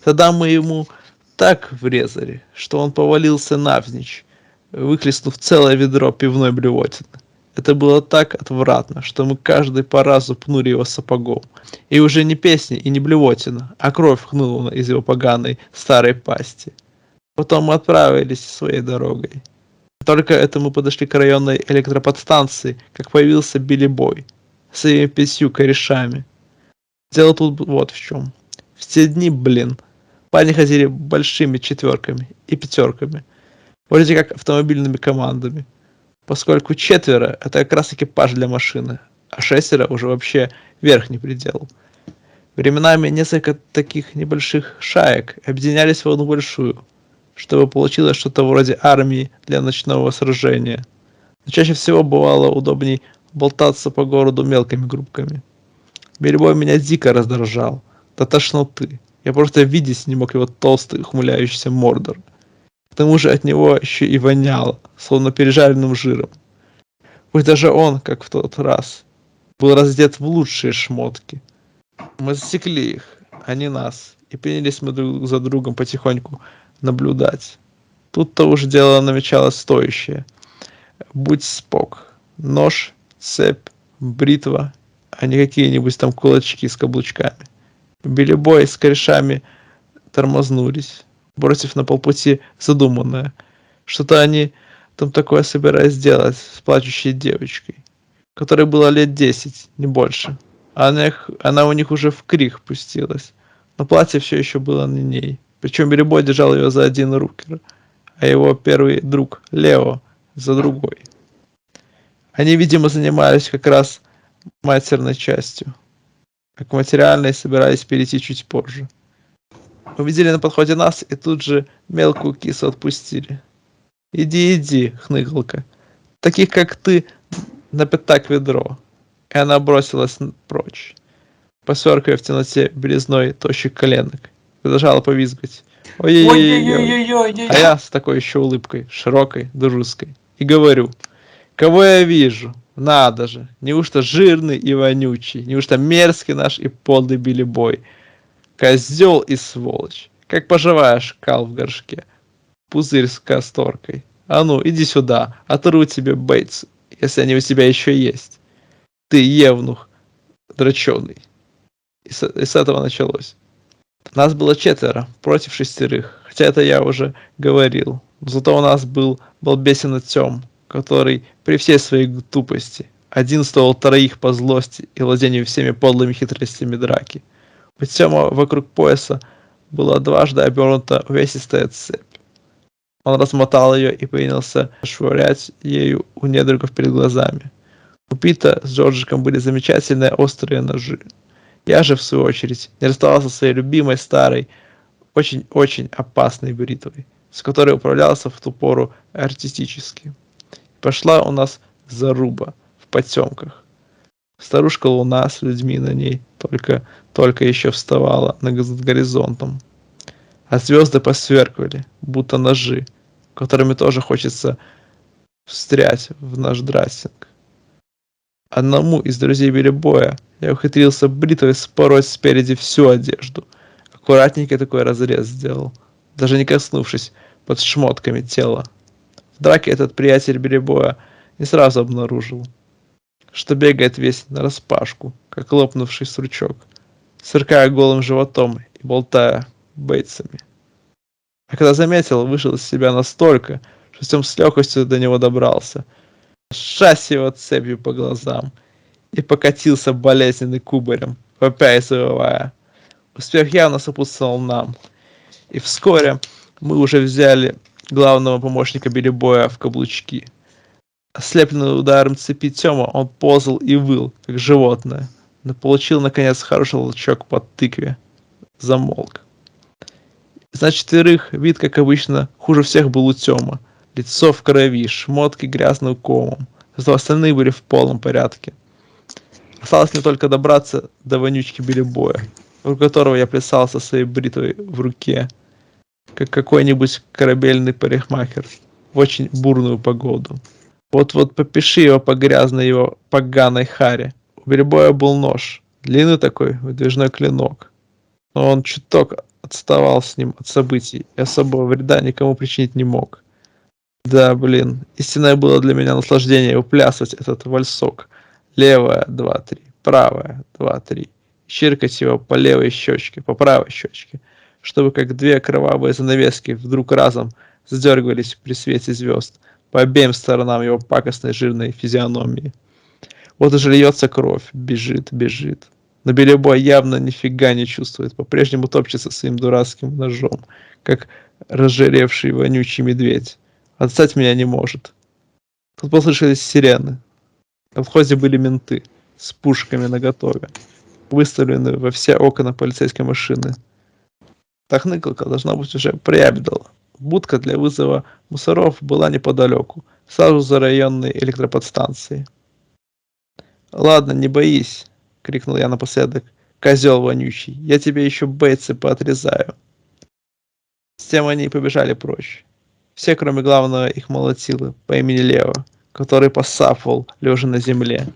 Тогда мы ему так врезали, что он повалился навзничь, выхлестнув целое ведро пивной блевотины. Это было так отвратно, что мы каждый по разу пнули его сапогом. И уже не песни и не блевотина, а кровь хнула из его поганой старой пасти. Потом мы отправились своей дорогой. Только это мы подошли к районной электроподстанции, как появился Билли Бой с своими 5 корешами. Дело тут вот в чем. В те дни, парни ходили большими 4 и 5, вроде как автомобильными командами, поскольку 4 это как раз экипаж для машины, а 6 уже вообще верхний предел. Временами несколько таких небольших шаек объединялись в одну большую, чтобы получилось что-то вроде армии для ночного сражения. Но чаще всего бывало удобней болтаться по городу мелкими группками. Бельбой меня дико раздражал, до тошноты. Я просто видеть не мог его толстый, ухмыляющийся мордор. К тому же от него еще и воняло, словно пережаренным жиром. Пусть даже он, как в тот раз, был раздет в лучшие шмотки. Мы засекли их, а не нас, и принялись мы друг за другом потихоньку наблюдать. Тут-то уж дело намечалось стоящее. Будь спок. Нож, цепь, бритва, а не какие-нибудь там кулачки с каблучками. Билли Бой с корешами тормознулись, бросив на полпути задуманное. Что-то они там такое собирались сделать с плачущей девочкой, которой было лет 10, не больше. Она у них уже в крик пустилась, но платье все еще было на ней. Причем Билли Бой держал ее за один рукер, а его первый друг Лео за другой. Они, видимо, занимались как раз матерной частью, а к материальной собирались перейти чуть позже. Увидели на подходе нас и тут же мелкую кису отпустили. «Иди, хныкалка, таких как ты на пятак ведро». И она бросилась прочь, посверкивая в темноте белизной тощих коленок. Продолжала повизгать. Ой-ой-ой. А я с такой еще улыбкой, широкой, дружеской. И говорю, кого я вижу? Надо же, неужто жирный и вонючий, неужто мерзкий наш и подлый Билли Бой. Козел и сволочь. Как поживаешь, кал в горшке? Пузырь с касторкой. А ну, иди сюда, оторву тебе бейтс, если они у тебя еще есть. Ты евнух дроченый. И с этого началось. Нас было 4 против 6, хотя это я уже говорил. Но зато у нас был балбесин Артем, который при всей своей тупости один стоил 3 по злости и владению всеми подлыми хитростями драки. У Тёма вокруг пояса была дважды обернута увесистая цепь. Он размотал ее и принялся швырять ею у недругов перед глазами. У Пита с Джорджиком были замечательные острые ножи. Я же, в свою очередь, не расставался со своей любимой старой очень-очень опасной бритвой, с которой управлялся в ту пору артистически. Пошла у нас заруба в потемках. Старушка Луна с людьми на ней только еще вставала над горизонтом. А звезды посверкивали, будто ножи, которыми тоже хочется встрять в наш драссинг. Одному из друзей Билли-Боя я ухитрился бритвой спороть спереди всю одежду. Аккуратненький такой разрез сделал, даже не коснувшись под шмотками тела. В драке этот приятель Билли-Боя не сразу обнаружил, что бегает весь нараспашку, как лопнувший стручок, сверкая голым животом и болтая бейтсами. А когда заметил, вышел из себя настолько, что Тём с легкостью до него добрался, сшась его цепью по глазам, и покатился болезненный кубарем, вопя и завывая. Успех явно сопутствовал нам, и вскоре мы уже взяли главного помощника Билли-Боя в каблучки. Ослепленный ударом цепи Тёма, он ползал и выл, как животное, но получил, наконец, хороший толчок под тыкве. Замолк. Из нас четверых вид, как обычно, хуже всех был у Тёма. Лицо в крови, шмотки грязным комом. Зато остальные были в полном порядке. Осталось мне только добраться до вонючки Билли-Боя, у которого я плясал со своей бритвой в руке, как какой-нибудь корабельный парикмахер в очень бурную погоду. Вот-вот попиши его по грязной его поганой харе. У Билли-Боя был нож, длинный такой, выдвижной клинок. Но он чуток отставал с ним от событий и особого вреда никому причинить не мог. Да, блин, истинное было для меня наслаждение выплясывать этот вальсок. Левая, 2-3, правая, 2-3. Чиркать его по левой щечке, по правой щечке, чтобы как две кровавые занавески вдруг разом задергивались при свете звезд по обеим сторонам его пакостной жирной физиономии. Вот уже льется кровь, бежит, бежит. Но Билли-Бой явно нифига не чувствует, по-прежнему топчется своим дурацким ножом, как разжиревший вонючий медведь. Отстать меня не может. Тут послышались сирены. На входе были менты с пушками наготове, выставлены во все окна полицейской машины. Тахныкалка, должна быть, уже приобедала. Будка для вызова мусоров была неподалеку, сразу за районной электроподстанцией. «Ладно, не боись», — крикнул я напоследок. «Козел вонючий, я тебе еще бейтсы поотрезаю». С тем они и побежали прочь. Все, кроме главного их молотилы по имени Лео, который посапывал, лежа на земле.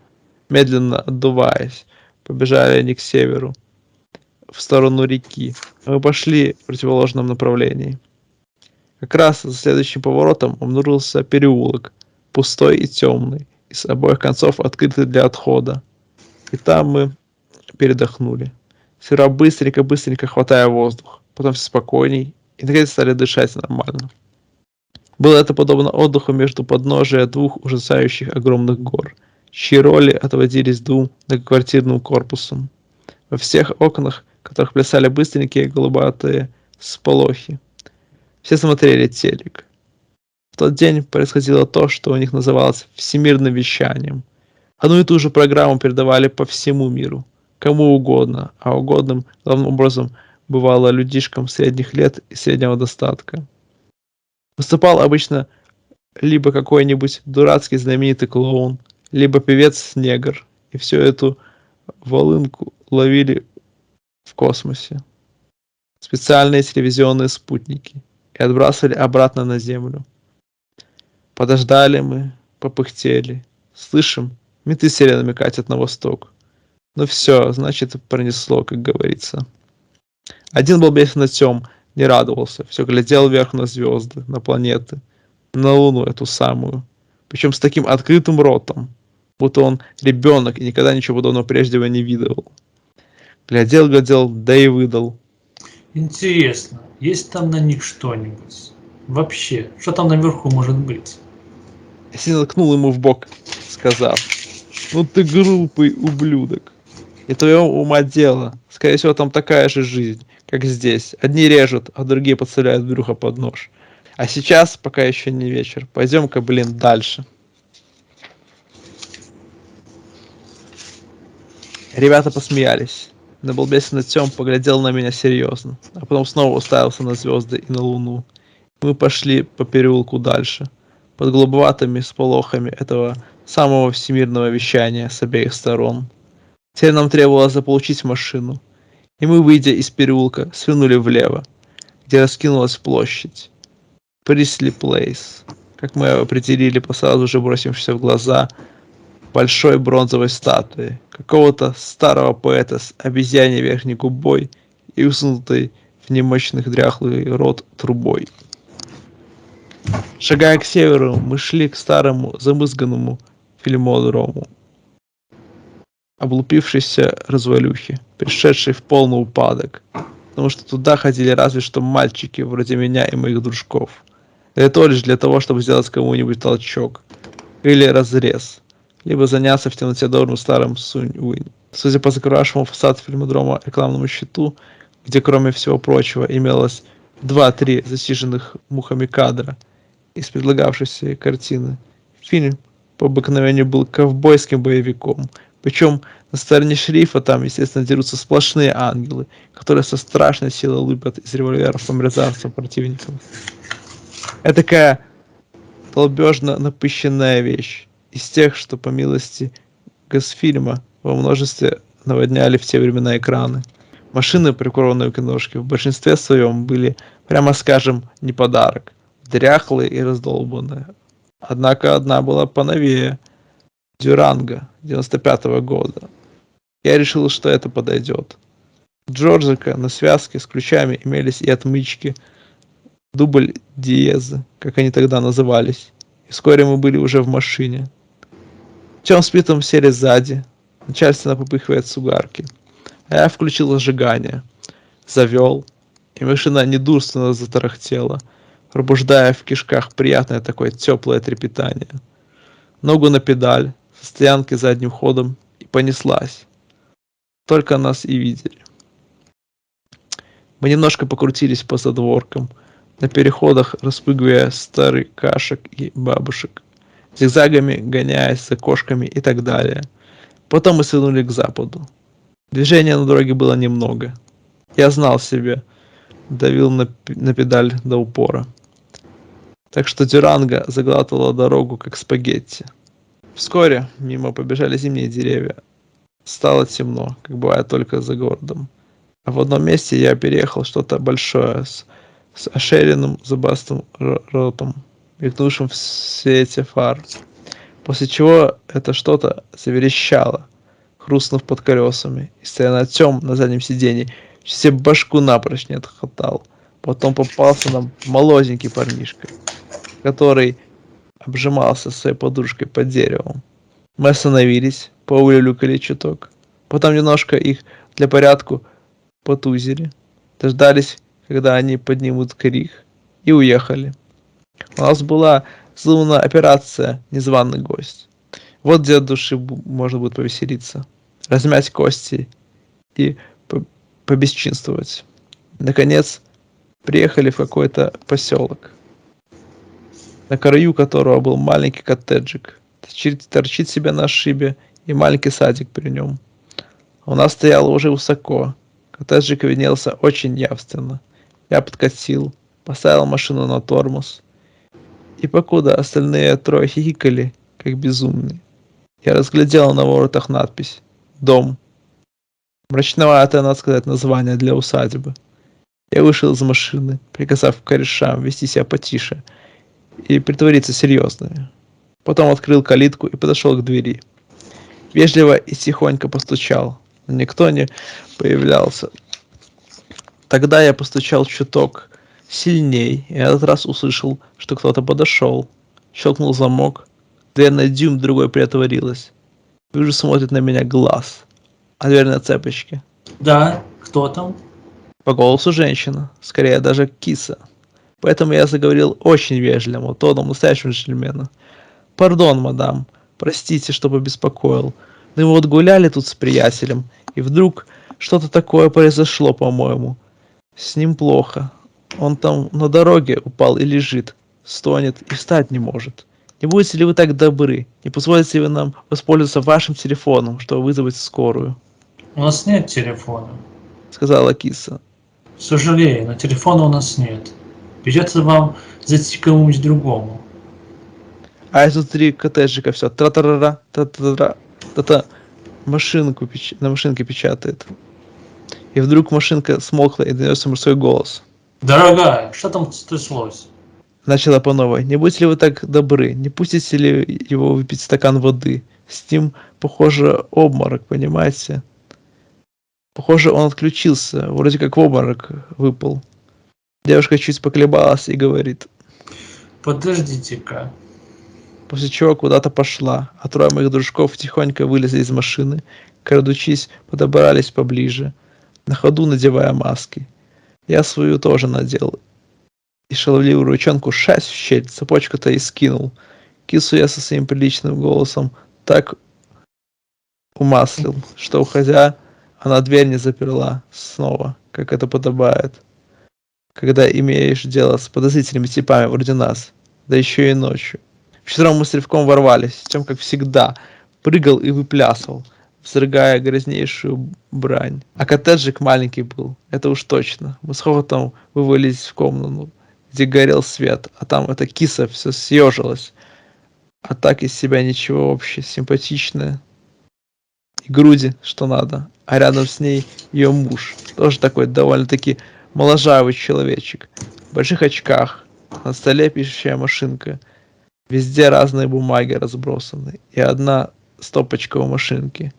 Медленно отдуваясь, побежали они к северу, в сторону реки. Мы пошли в противоположном направлении. Как раз за следующим поворотом обнаружился переулок, пустой и темный, и с обоих концов открытый для отхода. И там мы передохнули. Сперва быстренько хватая воздух, потом все спокойней, и наконец стали дышать нормально. Было это подобно отдыху между подножия двух ужасающих огромных гор, чьи роли отводились двум многоквартирным корпусам. Во всех окнах, в которых плясали быстренькие голубатые сполохи. Все смотрели телек. В тот день происходило то, что у них называлось всемирным вещанием. Одну и ту же программу передавали по всему миру, кому угодно, а угодным, главным образом, бывало людишкам средних лет и среднего достатка. Выступал обычно либо какой-нибудь дурацкий знаменитый клоун, либо певец-негр, и всю эту волынку ловили в космосе специальные телевизионные спутники и отбрасывали обратно на Землю. Подождали мы, попыхтели. Слышим, менты сиренами катят на восток. Ну все, значит, пронесло, как говорится. Один балбесный Тём не радовался, все глядел вверх на звезды, на планеты, на Луну эту самую. Причем с таким открытым ротом, будто он ребенок и никогда ничего подобного прежде его не видывал. Глядел, да и выдал. Интересно, есть там на них что-нибудь? Вообще, что там наверху может быть? Я сильно ткнул ему в бок, сказав: «Ну ты глупый ублюдок. И твоего ума дело. Скорее всего, там такая же жизнь, как здесь. Одни режут, а другие подставляют брюхо под нож. А сейчас, пока еще не вечер, пойдем-ка, дальше». Ребята посмеялись. На балбесе Артем поглядел на меня серьезно, а потом снова уставился на звезды и на луну. Мы пошли по переулку дальше, под голубоватыми сполохами этого самого всемирного вещания с обеих сторон. Теперь нам требовалось заполучить машину, и мы, выйдя из переулка, свернули влево, где раскинулась площадь. Присли Плейс, как мы определили по сразу же бросившейся в глаза большой бронзовой статуи какого-то старого поэта с обезьяньей верхней губой и высунутой в немощных дряхлый рот трубой. Шагая к северу, мы шли к старому замызганному фильмодрому, облупившейся развалюхе, пришедшей в полный упадок, потому что туда ходили разве что мальчики вроде меня и моих дружков. Это то лишь для того, чтобы сделать кому-нибудь толчок или разрез, либо заняться в темноте добрым старым Сунь-Уинь. Судя по закрывавшему фасад фильмодрома рекламному щиту, где кроме всего прочего имелось 2-3 засиженных мухами кадра из предлагавшейся картины, фильм по обыкновению был ковбойским боевиком, причем на стороне шерифа там, естественно, дерутся сплошные ангелы, которые со страшной силой лупят из револьверов по мерзавцам противникам. Это такая толбежно напыщенная вещь, из тех, что по милости Госфильма во множестве наводняли в те времена экраны. Машины, прикованные у киношки, в большинстве своем были, прямо скажем, не подарок, дряхлые и раздолбанные. Однако одна была поновее, Дюранго 95-го года. Я решил, что это подойдет. У Джорджика на связке с ключами имелись и отмычки, дубль диезы, как они тогда назывались. И вскоре мы были уже в машине. Тем с Питом сели сзади, начальственно попыхивая сугарки. А я включил зажигание, завел, и машина недурственно затарахтела, пробуждая в кишках приятное такое теплое трепетание. Ногу на педаль, со стоянки задним ходом, и понеслась. Только нас и видели. Мы немножко покрутились по задворкам, на переходах распугивая старикашек и бабушек, зигзагами гоняясь за кошками и так далее. Потом мы свернули к западу. Движения на дороге было немного. Я знал себе, давил на педаль до упора. Так что Дюранго заглатывала дорогу, как спагетти. Вскоре мимо побежали зимние деревья. Стало темно, как бывает только за городом. А в одном месте я переехал что-то большое с ошеренным зубастым ротом, мелькнувшим в свете фар. После чего это что-то заверещало, хрустнув под колесами, и стоя на тем на заднем сиденье, все башку напрочь не отхватал. Потом попался нам молоденький парнишка, который обжимался своей подружкой под деревом. Мы остановились, поулюлюкали чуток, потом немножко их для порядку потузили, дождались, когда они поднимут крик, и уехали. У нас была задумана операция «Незваный гость». Вот где от души можно будет повеселиться, размять кости и побесчинствовать. Наконец, приехали в какой-то поселок, на краю которого был маленький коттеджик. Торчит себе на шибе и маленький садик при нем. У нас стояло уже высоко. Коттеджик виднелся очень явственно. Я подкатил, поставил машину на тормоз. И покуда остальные трое хихикали, как безумные, я разглядел на воротах надпись «Дом». Мрачноватое, надо сказать, название для усадьбы. Я вышел из машины, приказав корешам вести себя потише и притвориться серьезными. Потом открыл калитку и подошел к двери. Вежливо и тихонько постучал, но никто не появлялся. Тогда я постучал чуток сильней, и этот раз услышал, что кто-то подошел. Щелкнул замок, дверь на дюйм другой приотворилась. Вижу, смотрит на меня глаз, а дверь на цепочке. Да, кто там? По голосу женщина, скорее даже киса. Поэтому я заговорил очень вежливо, тоном настоящего джентльмена. «Пардон, мадам, простите, что побеспокоил. Мы вот гуляли тут с приятелем, и вдруг что-то такое произошло, по-моему. С ним плохо. Он там на дороге упал и лежит, стонет и встать не может. Не будете ли вы так добры? Не позволите ли вы нам воспользоваться вашим телефоном, чтобы вызвать скорую?» У нас нет телефона. сказала киса. Сожалею, но телефона у нас нет. Придется вам зайти к кому-нибудь другому. А изнутри коттеджика все тра-та-ра-ра, та-та-ра, та-та. На машинке печатает. И вдруг машинка смолкла и донесся мужской голос. Дорогая, что там стряслось? Начала по новой. Не будете ли вы так добры? Не пустите ли его выпить стакан воды? С ним, похоже, обморок, понимаете? Похоже, он отключился. Вроде как в обморок выпал. Девушка чуть поколебалась и говорит. Подождите-ка. После чего куда-то пошла, а трое моих дружков тихонько вылезли из машины, крадучись, подобрались поближе, на ходу надевая маски. Я свою тоже надел. И шаловливую ручонку шась в щель, цепочку-то и скинул. Кису я со своим приличным голосом так умаслил, что, уходя, она дверь не заперла снова, как это подобает, когда имеешь дело с подозрительными типами вроде нас, да еще и ночью. Вчетвером мы с Ревком ворвались, тем, как всегда, прыгал и выплясывал, взрыгая грязнейшую брань. А коттеджик маленький был, это уж точно. Мы с хохотом вывалились в комнату, где горел свет, а там эта киса все съежилась. А так из себя ничего вообще, симпатичная. И груди, что надо. А рядом с ней ее муж, тоже такой довольно-таки моложавый человечек. В больших очках, на столе пишущая машинка. Везде разные бумаги разбросаны. И одна стопочка у машинки.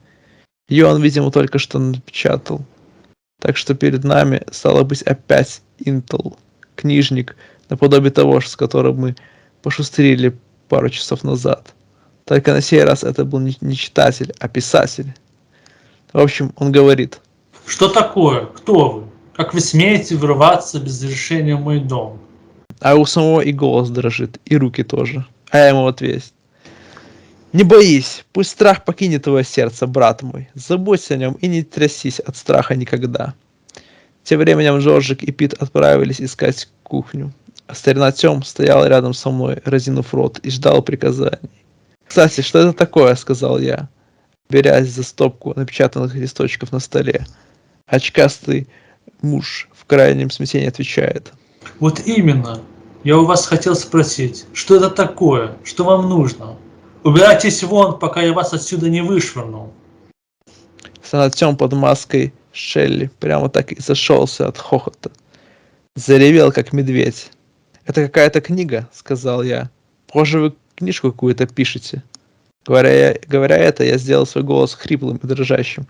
Ее он, видимо, только что напечатал. Так что перед нами стало быть опять Intel. Книжник, наподобие того, с которым мы пошустрили пару часов назад. Только на сей раз это был не читатель, а писатель. В общем, он говорит. Что такое? Кто вы? Как вы смеете врываться без разрешения в мой дом? А у самого и голос дрожит, и руки тоже. А я ему в ответ. Не боись, пусть страх покинет твое сердце, брат мой. Заботься о нем и не трясись от страха никогда. Тем временем Джорджик и Пит отправились искать кухню. А старина Тём стоял рядом со мной, разинув рот, и ждал приказаний. «Кстати, что это такое?» — сказал я, берясь за стопку напечатанных листочков на столе. Очкастый муж в крайнем смятении отвечает. Вот именно. Я у вас хотел спросить, что это такое? Что вам нужно? Убирайтесь вон, пока я вас отсюда не вышвырнул. Санатём под маской Шелли прямо так и зашелся от хохота. Заревел, как медведь. «Это какая-то книга», — сказал я. «Похоже, вы книжку какую-то пишете». Говоря это, я сделал свой голос хриплым и дрожащим.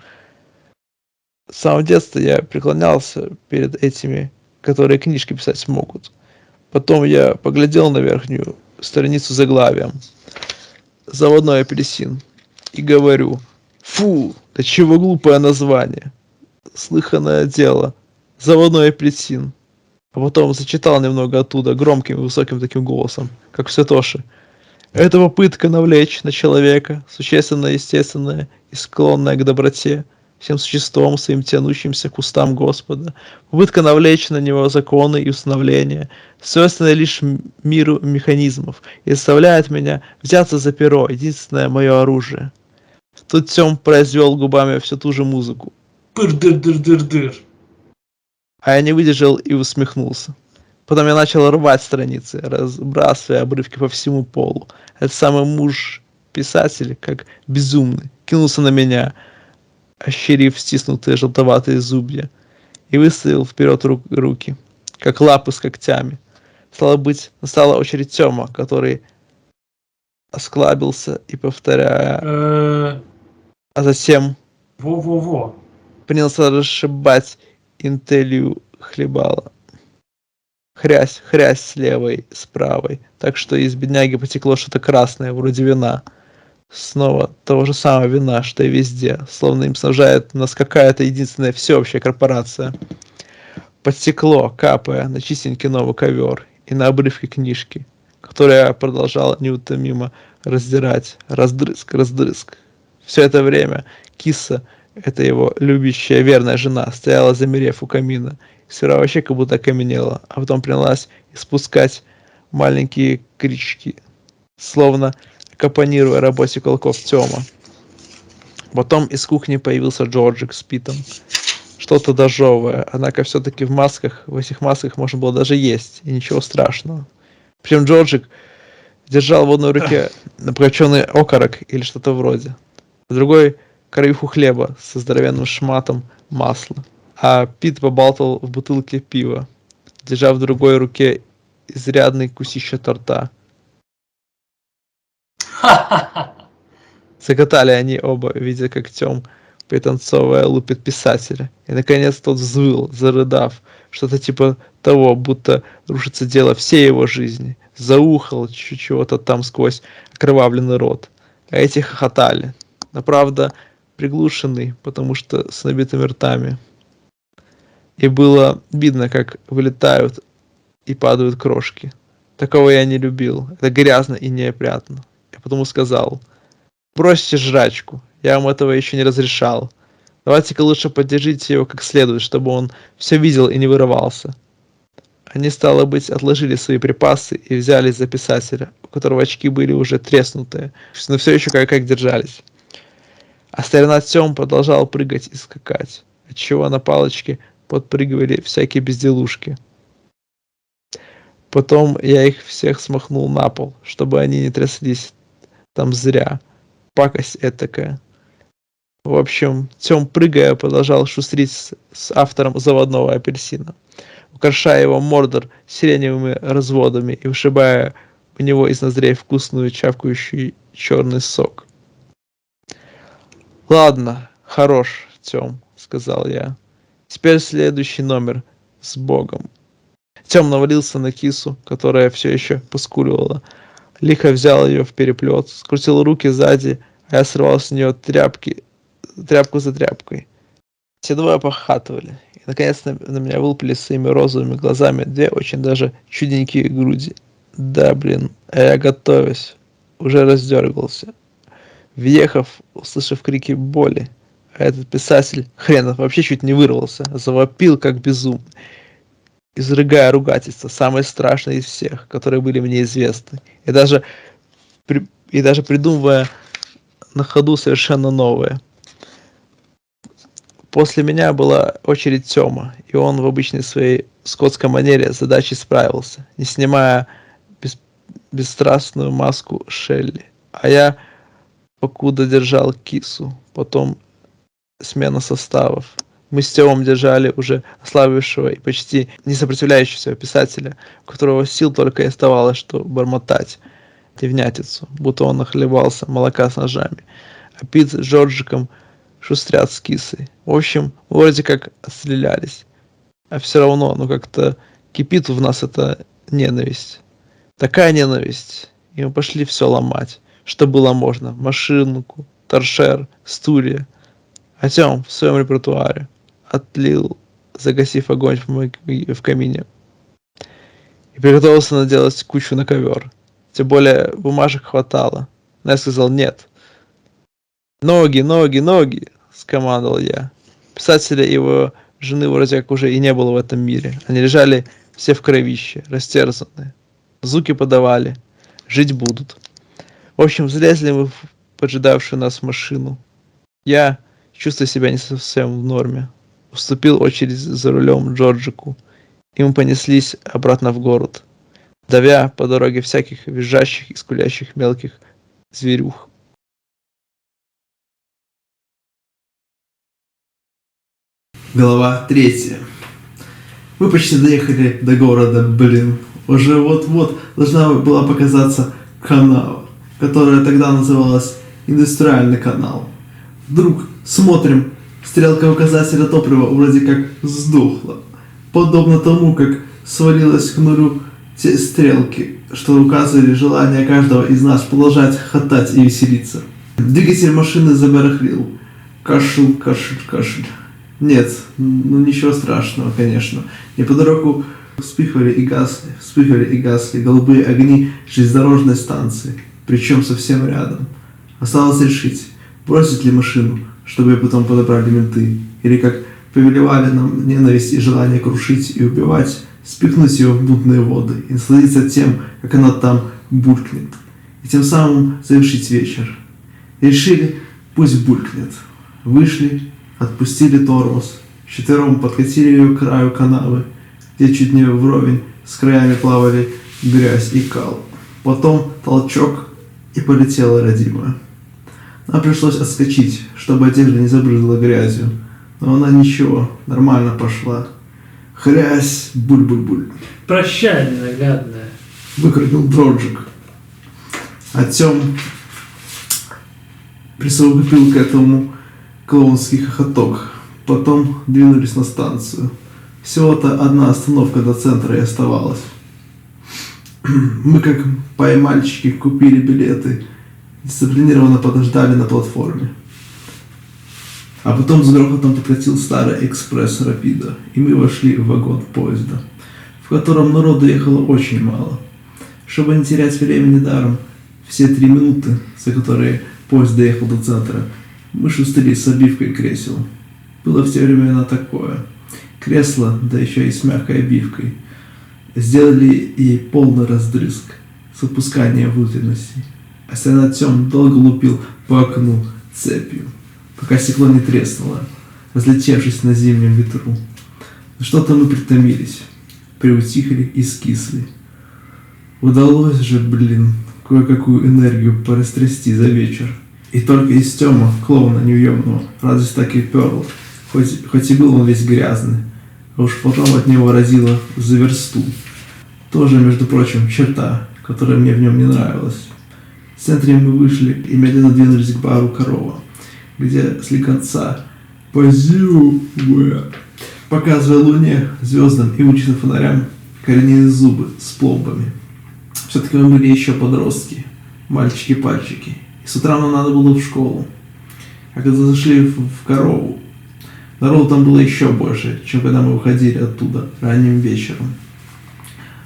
С самого детства я преклонялся перед этими, которые книжки писать могут. Потом я поглядел на верхнюю страницу заглавием. «Заводной апельсин». И говорю: «Фу, да чего глупое название. Слыханное дело. Заводной апельсин». А потом зачитал немного оттуда громким и высоким таким голосом, как в Святоши. «Это попытка навлечь на человека существенное, естественное и склонное к доброте, всем существом своим тянущимся к устам Господа. Попытка навлечь на него законы и установления, свойственные лишь миру механизмов, и заставляет меня взяться за перо, единственное мое оружие». Тут Тём произвел губами всю ту же музыку. Пыр-дыр-дыр-дыр-дыр. А я не выдержал и усмехнулся. Потом я начал рвать страницы, разбрасывая обрывки по всему полу. Этот самый муж-писатель, как безумный, кинулся на меня, ощерив стиснутые желтоватые зубья, и выставил вперед руки, как лапы с когтями. Стало быть, настала очередь Тёма, который осклабился и, повторяя, а затем Во-во-во. принялся расшибать интелью хлебала. Хрясь, хрясь с левой, с правой, так что из бедняги потекло что-то красное, вроде вина. Снова того же самого вина, что и везде, словно им снабжает нас какая-то единственная всеобщая корпорация. Подтекло, капая на чистенький новый ковер и на обрывки книжки, которая продолжала неутомимо раздирать, раздрызг. Все это время киса, эта его любящая верная жена, стояла замерев у камина, сперва вообще как будто окаменела, а потом принялась испускать маленькие крички, словно аккомпанируя работе кулаков Тёма. Потом из кухни появился Джорджик с Питом. Что-то дожевывая, однако все-таки в этих масках можно было даже есть, и ничего страшного. Причем Джорджик держал в одной руке прокопченный окорок или что-то вроде, в другой краюху хлеба со здоровенным шматом масла, а Пит побалтывал в бутылке пива, держа в другой руке изрядный кусище торта. Закатали они оба, видя, как Тём, пританцовывая, лупит писателя. И, наконец, тот взвыл, зарыдав, что-то типа того, будто рушится дело всей его жизни. Заухал чего-то там сквозь окровавленный рот. А эти хохотали. Но, правда, приглушенный, потому что с набитыми ртами. И было видно, как вылетают и падают крошки. Такого я не любил. Это грязно и неопрятно. Я потому сказал: бросьте жрачку, я вам этого еще не разрешал. Давайте-ка лучше поддержите его как следует, чтобы он все видел и не вырывался. Они, стало быть, отложили свои припасы и взялись за писателя, у которого очки были уже треснутые, но все еще как держались. А старина Тём продолжал прыгать и скакать, отчего на палочке подпрыгивали всякие безделушки. Потом я их всех смахнул на пол, чтобы они не тряслись там зря. Пакость этакая. В общем, Тём, прыгая, продолжал шустрить с автором заводного апельсина, украшая его мордор сиреневыми разводами и вышибая у него из ноздрей вкусную чавкающий черный сок. «Ладно, хорош, Тём», — сказал я. «Теперь следующий номер. С Богом». Тём навалился на кису, которая все еще поскуливала. Лихо взял ее в переплет, скрутил руки сзади, а я срывал с нее тряпку за тряпкой. Все двое похатывали, и наконец на меня вылупили своими розовыми глазами две очень даже чудненькие груди. Да, блин, а я готовясь, уже раздергался. Въехав, услышав крики боли, а этот писатель, хренов, вообще чуть не вырвался, завопил как безумный, изрыгая ругательства, самые страшные из всех, которые были мне известны, и даже придумывая на ходу совершенно новые. После меня была очередь Тёма, и он в обычной своей скотской манере с задачей справился, не снимая бесстрастную маску Шелли. А я покуда держал кису, потом смена составов. Мы с Тёмом держали уже ослабевшего и почти не сопротивляющегося писателя, у которого сил только и оставалось, что бормотать невнятицу, будто он нахлебался молока с ножами, а Пит с Джорджиком шустрят с кисой. В общем, вроде как отстрелялись, а все равно, как-то кипит в нас эта ненависть. Такая ненависть, и мы пошли все ломать, что было можно: машинку, торшер, стулья. А Тём в своем репертуаре отлил, загасив огонь в камине, и приготовился наделать кучу на ковер. Тем более бумажек хватало. Но я сказал нет. «Ноги, ноги, ноги!» — скомандовал я. Писателя и его жены вроде как уже и не было в этом мире. Они лежали все в кровище, растерзанные. Звуки подавали. Жить будут. В общем, залезли мы в поджидавшую нас машину. Я, чувствуя себя не совсем в норме, уступил очередь за рулем Джорджику, и мы понеслись обратно в город, давя по дороге всяких визжащих и скулящих мелких зверюх. Глава 3. Мы почти доехали до города, Уже вот-вот должна была показаться канава, которая тогда называлась Индустриальный канал. Вдруг смотрим, стрелка указателя топлива вроде как сдохла, подобно тому, как свалилась к нулю те стрелки, что указывали желание каждого из нас продолжать хохотать и веселиться. Двигатель машины забарахлил. Кашель, кашель, кашель. Нет, ничего страшного, конечно. Неподалеку вспыхивали и гасли голубые огни железнодорожной станции, причем совсем рядом. Осталось решить, бросить ли машину, чтобы ее потом подобрали менты, или, как повелевали нам ненависть и желание крушить и убивать, спихнуть ее в мутные воды и насладиться тем, как она там булькнет, и тем самым завершить вечер. Решили Пусть булькнет. Вышли, отпустили тормоз, вчетвером подкатили ее к краю канавы, где чуть не вровень с краями плавали грязь и кал. Потом толчок, и полетела родимая. Нам пришлось отскочить, чтобы одежда не забрызгала грязью, но она ничего, нормально пошла. Хрясь, буль-буль-буль. Прощай, ненаглядная. Выкрикнул Дроджик. Артем присовокупил к этому клоунский хохоток. Потом двинулись на станцию. Всего-то одна остановка до центра и оставалась. Мы, как поймальчики, купили билеты, дисциплинированно подождали на платформе. А потом с грохотом подкатил старый экспресс Рапида, и мы вошли в вагон поезда, в котором народу ехало очень мало. Чтобы не терять времени даром, все 3 минуты, за которые поезд доехал до центра, мы шустрили с обивкой кресел. Было в те времена такое. Кресло, да еще и с мягкой обивкой. Сделали ей полный раздрызг с опусканием внутренностей. А Сен Артем долго лупил по окну цепью, пока стекло не треснуло, разлетевшись на зимнем ветру. Что-то мы притомились, приутихли и скисли. Удалось же, кое-какую энергию порастрясти за вечер. И только из Тёма, клоуна неуемного, радость так и перла, хоть и был он весь грязный, а уж потом от него разило за версту. Тоже, между прочим, черта, которая мне в нем не нравилась. В центре мы вышли и медленно двинулись к бару «Корова», где слегонца позируя, показывая луне, звездам и уличным фонарям коренные зубы с пломбами. Все-таки мы были еще подростки, мальчики-пальчики, и с утра нам надо было в школу. А когда зашли в «Корову», народу там было еще больше, чем когда мы выходили оттуда ранним вечером.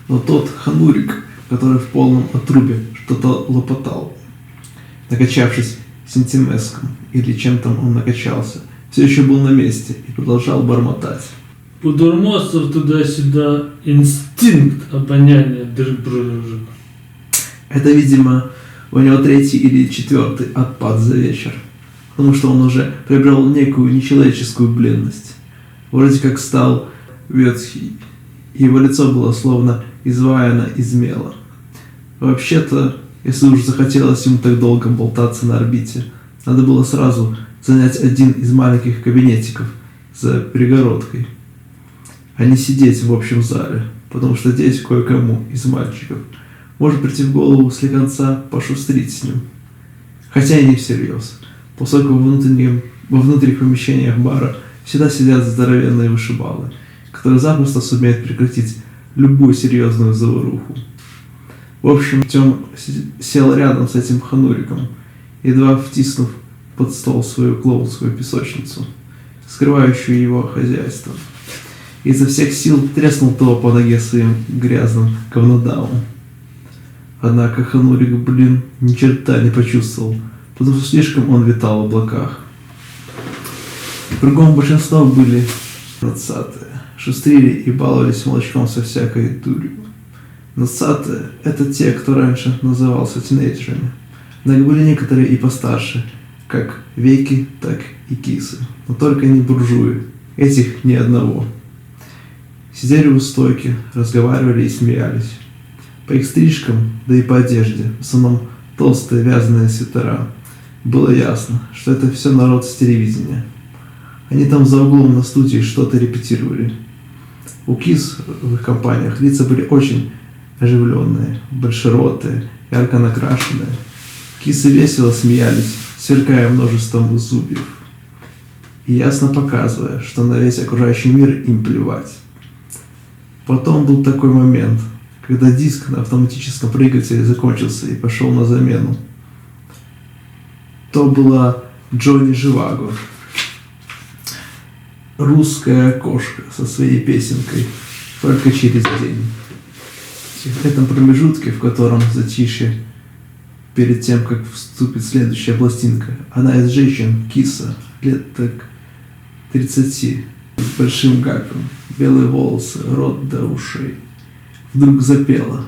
Но тот ханурик, который в полном отрубе что-то лопотал, накачавшись сентимеском, или чем там он накачался, все еще был на месте и продолжал бормотать. У дурмосов туда-сюда инстинкт обоняния дрыжек. Это, видимо, у него 3-й или 4-й отпад за вечер, потому что он уже приобрел некую нечеловеческую бледность. Вроде как стал ветхий, и его лицо было словно изваяно из мела. Вообще-то, если уж захотелось ему так долго болтаться на орбите, надо было сразу занять один из маленьких кабинетиков за перегородкой, а не сидеть в общем зале, потому что здесь кое-кому из мальчиков может прийти в голову слегонца пошустрить с ним. Хотя и не всерьез, поскольку во внутренних помещениях бара всегда сидят здоровенные вышибалы, которые запросто сумеют прекратить любую серьезную заваруху. В общем, Тём сел рядом с этим хануриком, едва втиснув под стол свою клоунскую песочницу, скрывающую его хозяйство. И изо всех сил треснул того по ноге своим грязным говнодавом. Однако ханурик, ни черта не почувствовал, потому что слишком он витал в облаках. Кругом большинство были 20-е, шустрили и баловались молочком со всякой дурью. 20-е – это те, кто раньше назывался тинейджерами. Но были некоторые и постарше, как веки, так и кисы. Но только не буржуи, этих ни одного. Сидели у стойки, разговаривали и смеялись. По их стрижкам, да и по одежде, в основном толстые вязаные свитера, было ясно, что это все народ с телевидения. Они там за углом на студии что-то репетировали. У кис в их компаниях лица были очень оживленные, большеротые, ярко накрашенные. Кисы весело смеялись, сверкая множеством зубьев, и ясно показывая, что на весь окружающий мир им плевать. Потом был такой момент, когда диск на автоматическом проигрывателе закончился и пошел на замену. То была Джонни Живаго, русская кошка со своей песенкой «Только через день». В этом промежутке, в котором затишье перед тем, как вступит следующая пластинка, одна из женщин, киса, лет так 30, с большим гаком, белые волосы, рот до ушей, вдруг запела.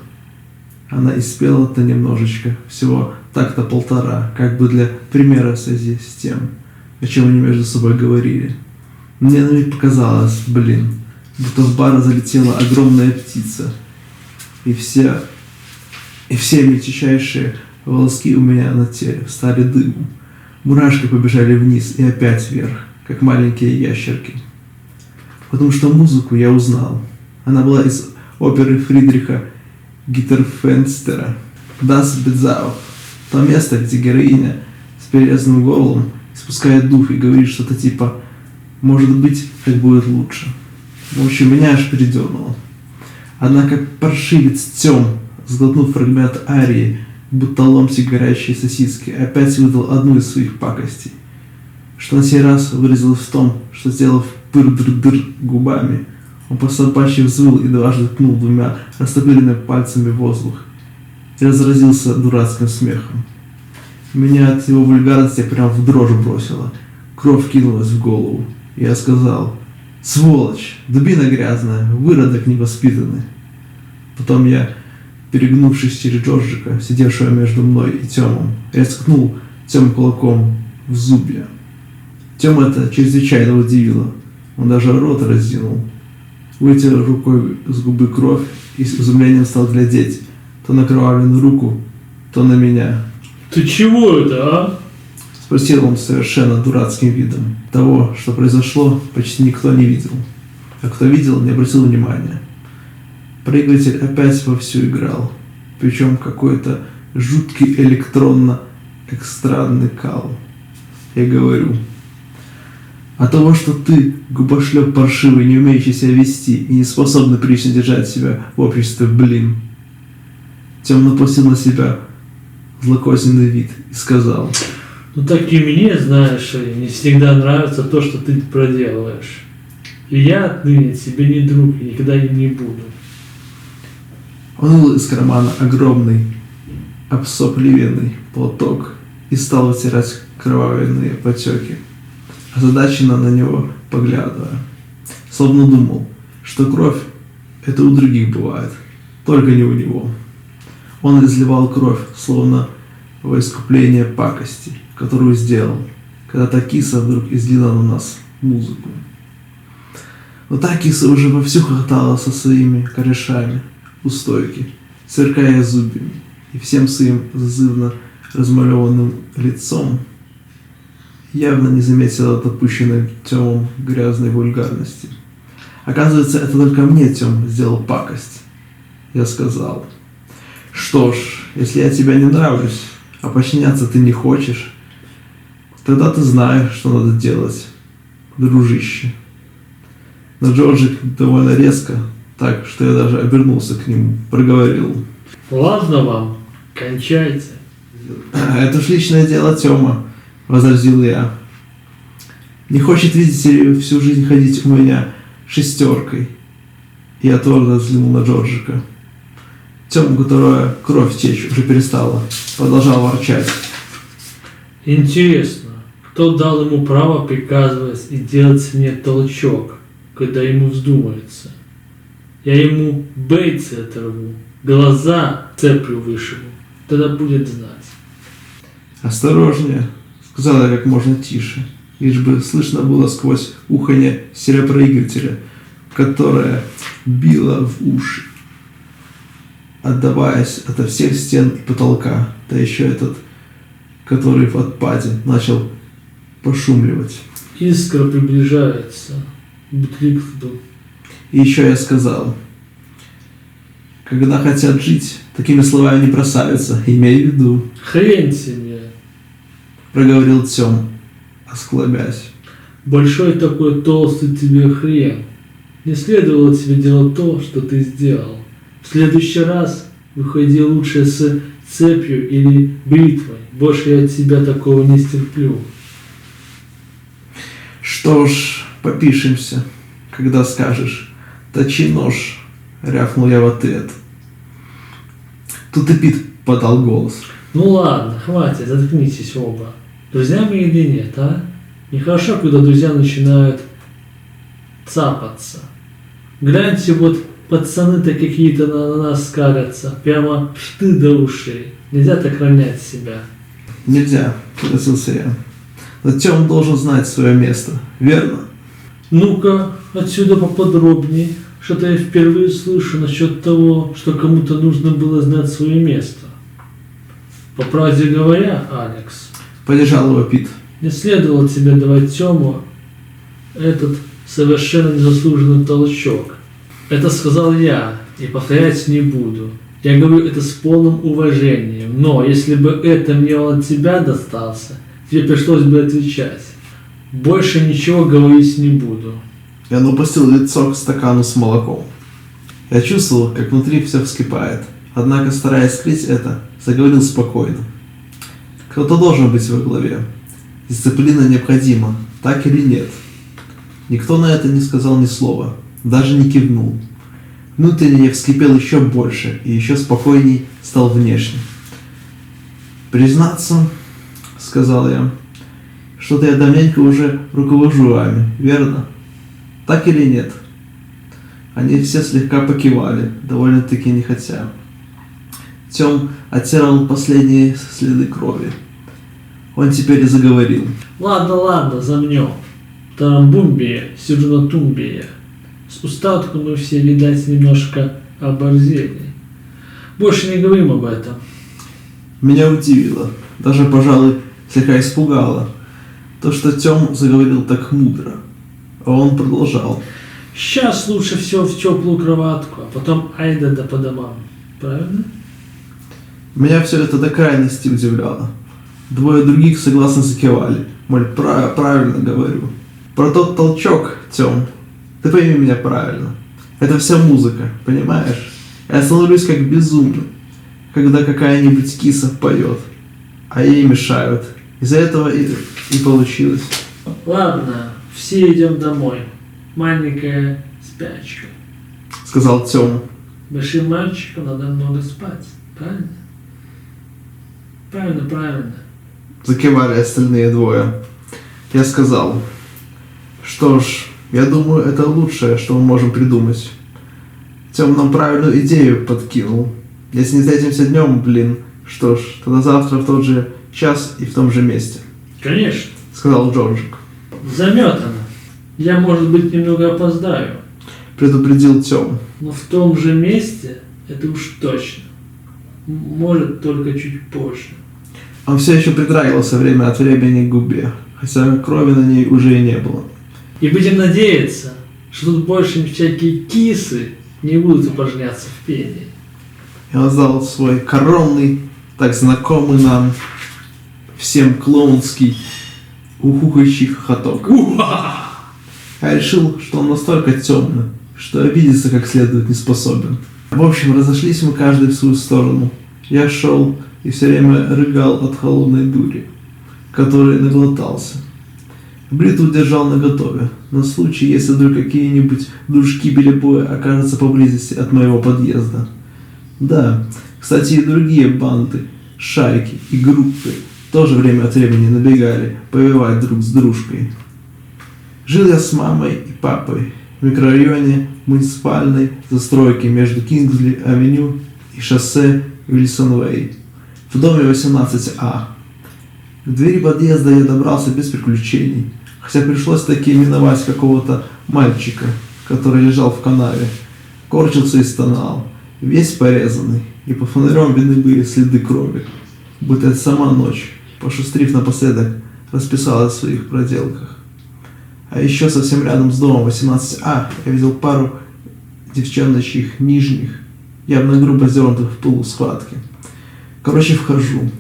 Она испела-то немножечко, всего так-то полтора, как бы для примера в связи с тем, о чем они между собой говорили. Мне на миг показалось, будто в бар залетела огромная птица, и все мельчайшие волоски у меня на теле стали дымом. Мурашки побежали вниз и опять вверх, как маленькие ящерки. Потому что музыку я узнал. Она была из оперы Фридриха Гиттерфенстера «Das Bezauch». То место, где героиня с перерезанным горлом испускает дух и говорит что-то типа «может быть, так будет лучше». В общем, меня аж передернуло. Однако паршивец Тём, сглотнув фрагмент арии, будто ломтик горячей сосиски, опять выдал одну из своих пакостей, что на сей раз выразилось в том, что, сделав пыр-дыр-дыр губами, он по-собачьи взвыл и дважды ткнул двумя растопыренными пальцами в воздух и разразился дурацким смехом. Меня от его вульгарности прям в дрожь бросило, кровь кинулась в голову, и я сказал: «Сволочь, дубина грязная, выродок невоспитанный». Потом я, перегнувшись через Джорджика, сидевшего между мной и Тёмом, я ткнул Тёму кулаком в зубья. Тёма это чрезвычайно удивило. Он даже рот раздвинул, вытер рукой с губы кровь и с изумлением стал глядеть то на кровавленную руку, то на меня. «Ты чего это, а?» — спросил он совершенно дурацким видом. Того, что произошло, почти никто не видел. А кто видел, не обратил внимания. Проигрыватель опять вовсю играл, причем какой-то жуткий электронно-экстранный кал. Я говорю: «От того, что ты, губошлеп паршивый, не умеющий себя вести и не способный прилично держать себя в обществе, Тём напустил на себя злокозненный вид и сказал: «Ну так и мне, знаешь ли, не всегда нравится то, что ты проделываешь. И я отныне тебе не друг и никогда им не буду». Он вынул из кармана огромный обсопливенный платок и стал вытирать кровавленные потеки, озадаченно на него поглядывая, словно думал, что кровь это у других бывает, только не у него. Он изливал кровь, словно во искупление пакости, которую сделал, когда та киса вдруг излила на нас музыку. Но та киса уже вовсю хохотала со своими корешами у стойки, сверкая зубьями, и всем своим зазывно размалеванным лицом явно не заметила допущенной Тёмом грязной вульгарности. Оказывается, это только мне Тём сделал пакость. Я сказал: «Что ж, если я тебе не нравлюсь, а подчиняться ты не хочешь, тогда ты знаешь, что надо делать, дружище». Но Джорджик довольно резко, так, что я даже обернулся к нему, проговорил: «Ладно вам, кончайте». «Это ж личное дело Тёма», — возразил я. «Не хочет, видите ли, всю жизнь ходить у меня шестеркой». Я твердо взглянул на Джорджика. Тёма, у которого кровь течь уже перестала, продолжал ворчать: «Интересно, кто дал ему право приказывать и делать мне толчок, когда ему вздумается? Я ему бейцы оторву, глаза цеплю вышибу, тогда будет знать». «Осторожнее», — сказал я как можно тише, лишь бы слышно было сквозь уханье стереопроигрывателя, которое било в уши, отдаваясь ото всех стен и потолка, да еще этот, который в отпаде начал пошумливать. Искра приближается. Бутликсду. И еще я сказал: «Когда хотят жить, такими словами не бросаются, имей в виду», — Хрень себе. проговорил Тём, осклабясь. Большой такой толстый тебе хрен. Не следовало тебе делать то, что ты сделал. В следующий раз выходи лучше с цепью или бритвой. Больше я от тебя такого не стерплю. «Что ж, попишемся, когда скажешь. Точи нож», — рявкнул я в ответ. Тут и Пит подал голос. Ну ладно, хватит, заткнитесь оба. Друзья мы или нет, а? Нехорошо, когда друзья начинают цапаться. Гляньте вот Пацаны-то какие-то на нас скалятся. Прямо шты до ушей. Нельзя так ронять себя. Нельзя, согласился я. Но Тём должен знать свое место, верно? Ну-ка, отсюда поподробнее. Что-то я впервые слышу насчет того, что кому-то нужно было знать свое место. По правде говоря, Алекс, Поддержал его Пит. не следовало тебе давать Тему этот совершенно незаслуженный толчок. Это сказал я, и повторять не буду. Я говорю это с полным уважением, но если бы это мне от тебя достался, тебе пришлось бы отвечать. Больше ничего говорить не буду. И он опустил лицо к стакану с молоком. Я чувствовал, как внутри все вскипает. Однако, стараясь скрыть это, заговорил спокойно. Кто-то должен быть во главе. Дисциплина необходима, так или нет. Никто на это не сказал ни слова, даже не кивнул. Внутренне я вскипел еще больше и еще спокойней стал внешне. «Признаться, — сказал я, — что-то я давненько уже руковожу вами, верно? Так или нет?» Они все слегка покивали, довольно-таки нехотя. Тём оттирал последние следы крови. Он теперь и заговорил. Ладно, замнем. Тарамбумбия, сюрнатумбия. С устатку мы все, видать, немножко оборзели. Больше не говорим об этом. Меня удивило, даже, пожалуй, слегка испугало, то, что Тём заговорил так мудро. А он продолжал. Сейчас лучше все в теплую кроватку, а потом айда да по домам. Правильно? Меня все это до крайности удивляло. Двое других согласно закивали. Мол, правильно говорю. Про тот толчок, Тём, ты пойми меня правильно. Это вся музыка, понимаешь? Я становлюсь как безумный, когда какая-нибудь киса поет, а ей мешают. Из-за этого и получилось. Ладно, все идем домой. Маленькая спячка. Сказал Тём. Большим мальчикам надо много спать. Правильно? Правильно. Закивали остальные двое. Я сказал, что ж, я думаю, это лучшее, что мы можем придумать. Тём нам правильную идею подкинул. Если не встретимся днем, что ж, тогда завтра в тот же час и в том же месте. Конечно. Сказал Джорджик. Заметано. Я, может быть, немного опоздаю. Предупредил Тём. Но в том же месте это уж точно. Может, только чуть позже. Он все еще притрагивался время от времени к губе, хотя крови на ней уже и не было. И будем надеяться, что тут больше всякие кисы не будут упражняться в пении. И он сдал свой коронный, так знакомый нам всем клоунский ухухающий хохоток. Я решил, что он настолько темный, что обидеться как следует не способен. В общем, разошлись мы каждый в свою сторону. Я шел и все время рыгал от холодной дури, которой наглотался. Бритву держал наготове, на случай, если вдруг какие-нибудь дружки-белебои окажутся поблизости от моего подъезда. Да, кстати, и другие банды, шайки и группы тоже время от времени набегали повивать друг с дружкой. Жил я с мамой и папой в микрорайоне муниципальной застройки между Кингсли-авеню и шоссе Вильсон-Вэй в доме 18А. К двери подъезда я добрался без приключений, хотя пришлось таки миновать какого-то мальчика, который лежал в канаве, корчился и стонал, весь порезанный, и по фонарям видны были следы крови, будто это сама ночь, пошустрив напоследок, расписалась в своих проделках. А еще совсем рядом с домом 18А я видел пару девчоночьих нижних, явно грубо сдернутых в пылу схватки. Короче, вхожу.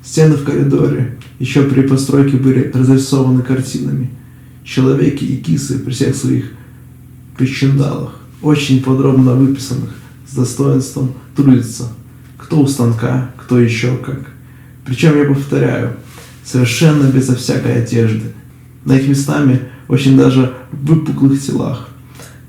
Стены в коридоре еще при постройке были разрисованы картинами. Человеки и кисы при всех своих причиндалах, очень подробно выписанных, с достоинством трудятся. Кто у станка, кто еще как. Причем, я повторяю, совершенно безо всякой одежды. На их местами очень даже в выпуклых телах.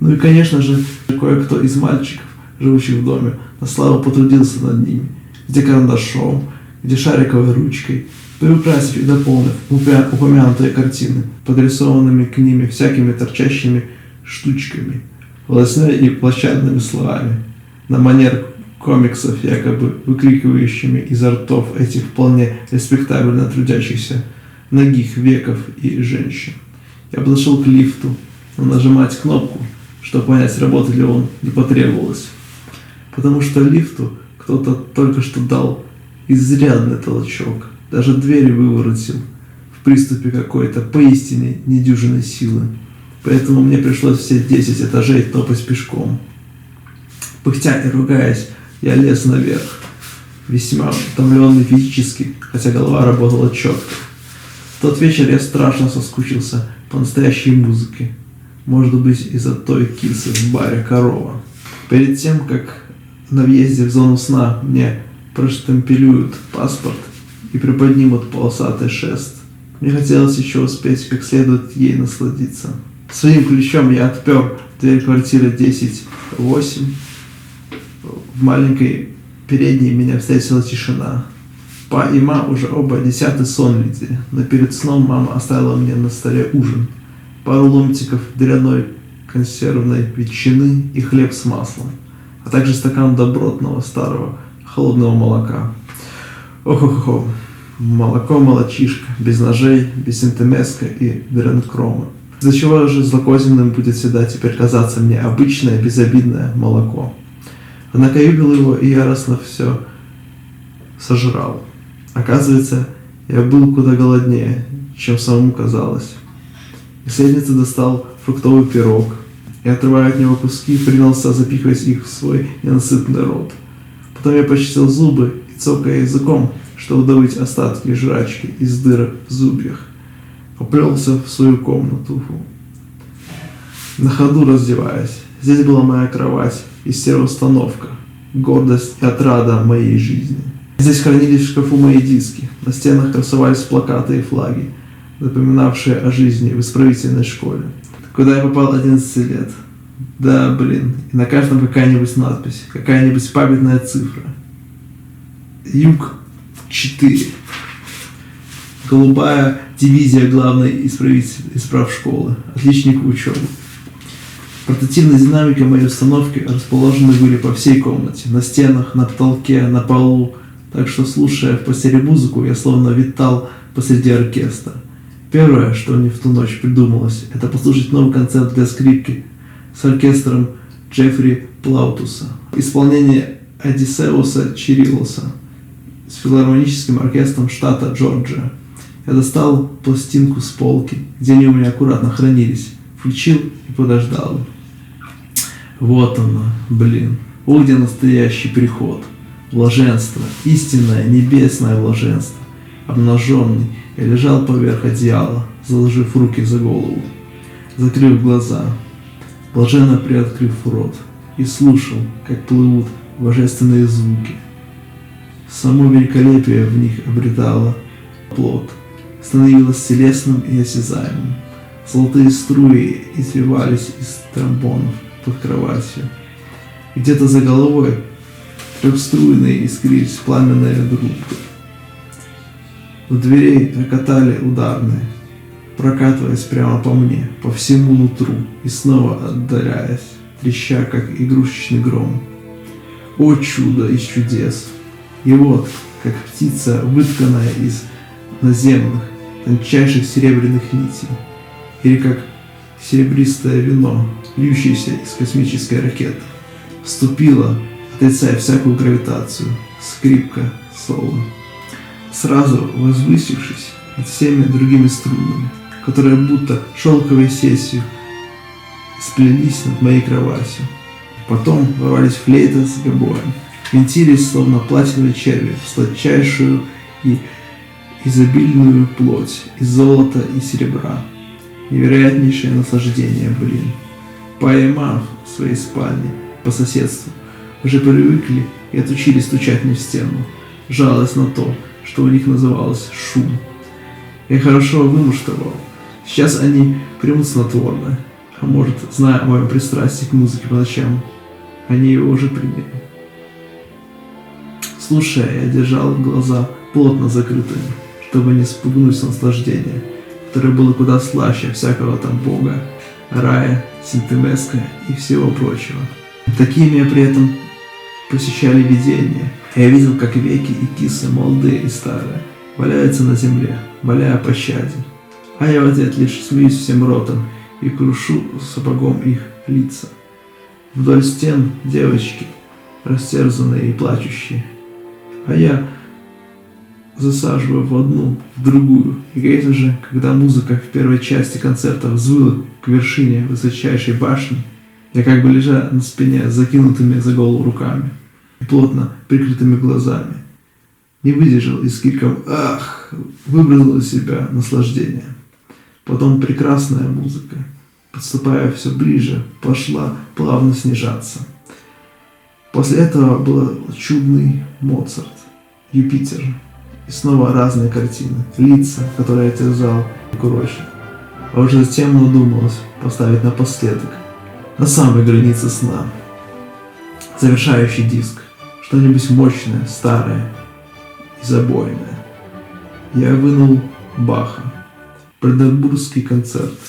Ну и, конечно же, кое-кто из мальчиков, живущих в доме, на славу потрудился над ними, где карандашом, где шариковой ручкой, приукрасив и дополнив упомянутые картины, подрисованными к ними всякими торчащими штучками. волосной и площадными словами, на манер комиксов, якобы выкрикивающими изо ртов этих вполне респектабельно трудящихся нагих веков и женщин. Я подошел к лифту, но нажимать кнопку, чтобы понять, работает ли он, не потребовалось, потому что лифту кто-то только что дал изрядный толчок, даже двери выворотил в приступе какой-то поистине недюжинной силы. Поэтому мне пришлось все 10 этажей топать пешком. Пыхтя и ругаясь, я лез наверх, весьма утомленный физически, хотя голова работала четко. В тот вечер я страшно соскучился по настоящей музыке, может быть, из-за той кисы в баре «Корова». Перед тем, как на въезде в зону сна мне проштемпелюют паспорт и приподнимут полосатый шест, мне хотелось еще успеть как следует ей насладиться. Своим ключом я отпер дверь квартиры 10-8. В маленькой передней меня встретила тишина. Па и ма уже оба 10-й сон видели, но перед сном мама оставила мне на столе ужин. Пару ломтиков дряной консервной ветчины и хлеб с маслом, а также стакан добротного старого холодного молока. Ох-ох-ох, молоко-молочишко, без ножей, без синтемеска и дренкрома. Из-за чего же злокозненным будет всегда теперь казаться мне обычное безобидное молоко. Однако я любил его и яростно все сожрал. Оказывается, я был куда голоднее, чем самому казалось. Исследователь достал фруктовый пирог и, отрывая от него куски, принялся запихивать их в свой ненасытный рот. Потом я почистил зубы и, цокая языком, чтобы добыть остатки жрачки из дырок в зубьях, поплелся в свою комнату, на ходу раздеваясь. Здесь была моя кровать и стереоустановка, гордость и отрада моей жизни. Здесь хранились в шкафу мои диски, на стенах красовались плакаты и флаги, напоминавшие о жизни в исправительной школе, куда я попал 11 лет. Да, блин, и на каждом какая-нибудь надпись, какая-нибудь памятная цифра. Юг 4. Голубая дивизия главной исправшколы, отличник учебы. Портативные динамики моей установки расположены были по всей комнате, на стенах, на потолке, на полу, так что, слушая в постели музыку, я словно витал посреди оркестра. Первое, что мне в ту ночь придумалось, это послушать новый концерт для скрипки с оркестром Джеффри Плаутуса, исполнение Одиссеуса Чириллоса с филармоническим оркестром штата Джорджия. Я достал пластинку с полки, где они у меня аккуратно хранились, включил и подождал. Вот оно, блин, вот где настоящий приход. Блаженство, истинное небесное блаженство. Обнаженный, я лежал поверх одеяла, заложив руки за голову, закрыв глаза, блаженно приоткрыв рот, и слушал, как плывут божественные звуки. Само великолепие в них обретало плод, становилось телесным и осязаемым. Золотые струи извивались из тромбонов под кроватью. Где-то за головой трехструйные искрились пламенные трубы. У дверей рокотали ударные, прокатываясь прямо по мне, по всему нутру, и снова отдаляясь, треща, как игрушечный гром. О чудо из чудес! И вот, как птица, вытканная из наземных, тончайших серебряных нитей, или как серебристое вино, льющееся из космической ракеты, вступила, отрицая всякую гравитацию, скрипка соло, сразу возвысившись над всеми другими струнами, которые будто шелковой сетью сплелись над моей кроватью. Потом ворвались флейта с гобоем, винтились, словно платиновые черви, в сладчайшую и изобильную плоть из золота и серебра. Невероятнейшее наслаждение, блин. Поймав в своей спальне по соседству, уже привыкли и отучились стучать мне в стену, жалуясь на то, что у них называлось шум. Я хорошо вымуштровал. Сейчас они примут снотворное, а может, зная о моем пристрастии к музыке по ночам, они его уже приняли. Слушая, я держал глаза плотно закрытыми, чтобы не спугнуть наслаждение, которое было куда слаще всякого там бога рая, Синтемеска и всего прочего. Такие меня при этом посещали видения. Я видел, как веки и кисы, молодые и старые, валяются на земле, моля о пощаде. А я в ответ лишь смеюсь всем ротом и крушу сапогом их лица. Вдоль стен девочки, растерзанные и плачущие. А я засаживаю в одну, в другую. И конечно же, когда музыка в первой части концерта взвыла к вершине высочайшей башни, я как бы лежа на спине с закинутыми за голову руками и плотно прикрытыми глазами, не выдержал и с криком «Ах!» выбросил из себя наслаждение. Потом прекрасная музыка, подступая все ближе, пошла плавно снижаться. После этого был чудный Моцарт, Юпитер, и снова разные картины, лица, которые я терзал и курочил. А уже затем надумалось поставить напоследок, на самой границе сна, завершающий диск, что-нибудь мощное, старое и забойное. Я вынул Баха, Бранденбургский концерт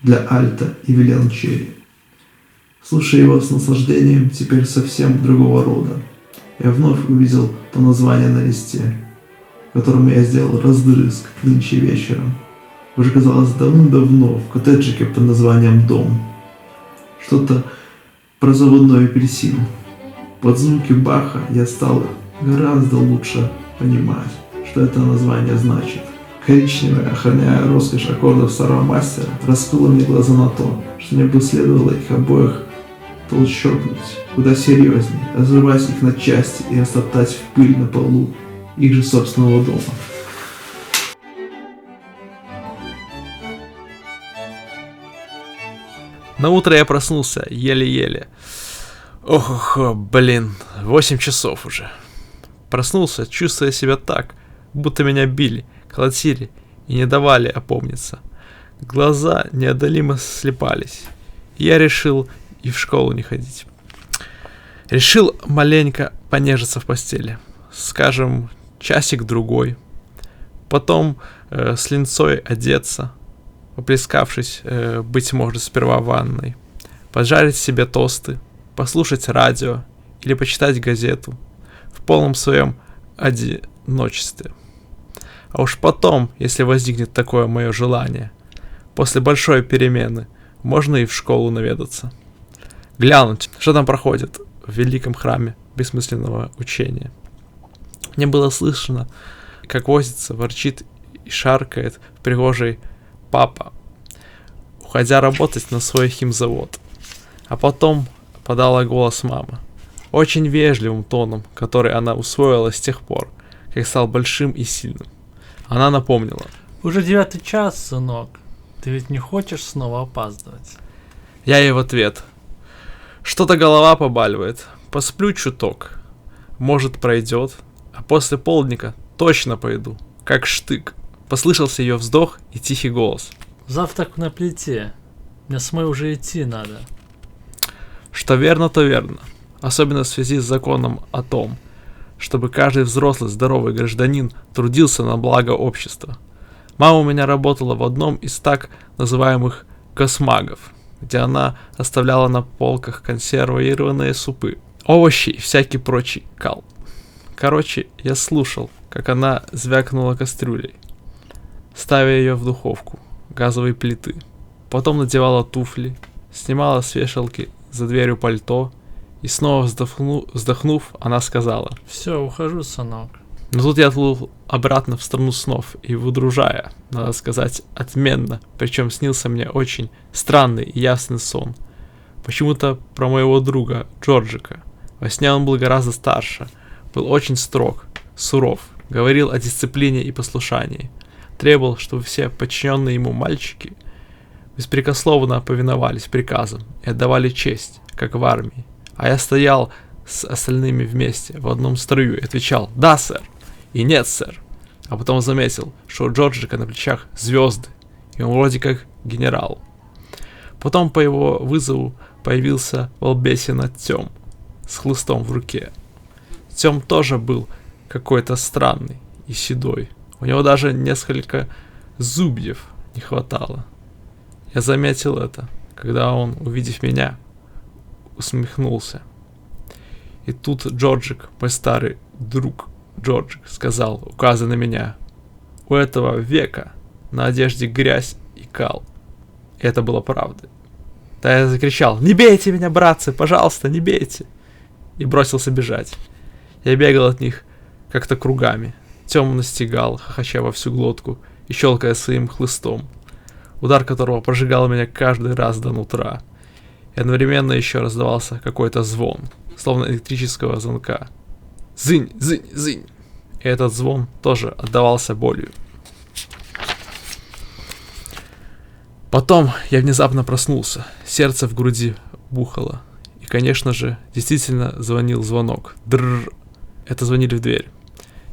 для альта и виолончели. Слушая его с наслаждением, теперь совсем другого рода, я вновь увидел то название на листе, которому я сделал раздрызг нынче вечером. Уже казалось давным-давно в коттеджике под названием «Дом». Что-то про заводной апельсин. Под звуки Баха я стал гораздо лучше понимать, что это название значит. Коричневая, охраняя роскошь аккордов старого мастера, раскрыла мне глаза на то, что мне бы следовало их обоих толщёкнуть куда серьезнее, разрывать их на части и растоптать в пыль на полу их же собственного дома. На утро я проснулся еле-еле. Ох, блин, 8 часов уже. Проснулся, чувствуя себя так, будто меня били, колотили и не давали опомниться. Глаза неодолимо слепались. Я решил и в школу не ходить. Решил маленько понежиться в постели. Скажем, часик-другой. Потом с линцой одеться, поплескавшись, быть может, сперва в ванной. Поджарить себе тосты, послушать радио или почитать газету в полном своем одиночестве. А уж потом, если возникнет такое мое желание, после большой перемены, можно и в школу наведаться. Глянуть, что там проходит в великом храме бессмысленного учения. Мне было слышно, как возится, ворчит и шаркает в прихожей папа, уходя работать на свой химзавод. А потом подала голос мама, очень вежливым тоном, который она усвоила с тех пор, как стал большим и сильным. Она напомнила: Уже 9 час, сынок. Ты ведь не хочешь снова опаздывать? Я ей в ответ: что-то голова побаливает, посплю чуток. Может, пройдет, а после полдника точно пойду, как штык. Послышался ее вздох и тихий голос: Завтрак на плите. Мне с мой уже идти надо. Что верно, то верно. Особенно в связи с законом о том, чтобы каждый взрослый здоровый гражданин трудился на благо общества. Мама у меня работала в одном из так называемых космагов, где она оставляла на полках консервированные супы, овощи и всякий прочий кал. Короче, я слушал, как она звякнула кастрюлей, ставя ее в духовку газовой плиты. Потом надевала туфли, снимала с вешалки за дверью пальто, и снова вздохнув, она сказала: Все, ухожу, сынок. Но тут я отплыл обратно в страну снов и, выдружая, надо сказать, отменно, причем снился мне очень странный и ясный сон. Почему-то про моего друга Джорджика. Во сне он был гораздо старше, был очень строг, суров, говорил о дисциплине и послушании, требовал, чтобы все подчиненные ему мальчики беспрекословно повиновались приказам и отдавали честь, как в армии. А я стоял с остальными вместе в одном строю и отвечал: «Да, сэр» и «Нет, сэр». А потом заметил, что у Джорджика на плечах звезды, и он вроде как генерал. Потом по его вызову появился Волбесина Тём с хлыстом в руке. Тём тоже был какой-то странный и седой. У него даже несколько зубьев не хватало. Я заметил это, когда он, увидев меня, усмехнулся. И тут Джорджик, мой старый друг Джорджик, сказал, указывая на меня: у этого века на одежде грязь и кал. И это было правдой. Да я закричал: не бейте меня, братцы, пожалуйста, не бейте. И бросился бежать. Я бегал от них как-то кругами. Тём настигал, хохоча во всю глотку и щелкая своим хлыстом, удар которого прожигал меня каждый раз до нутра. И одновременно еще раздавался какой-то звон, словно электрического звонка. Зынь, зынь, зынь. И этот звон тоже отдавался болью. Потом я внезапно проснулся, сердце в груди бухало. И, конечно же, действительно звонил звонок. Дрррр. Это звонили в дверь.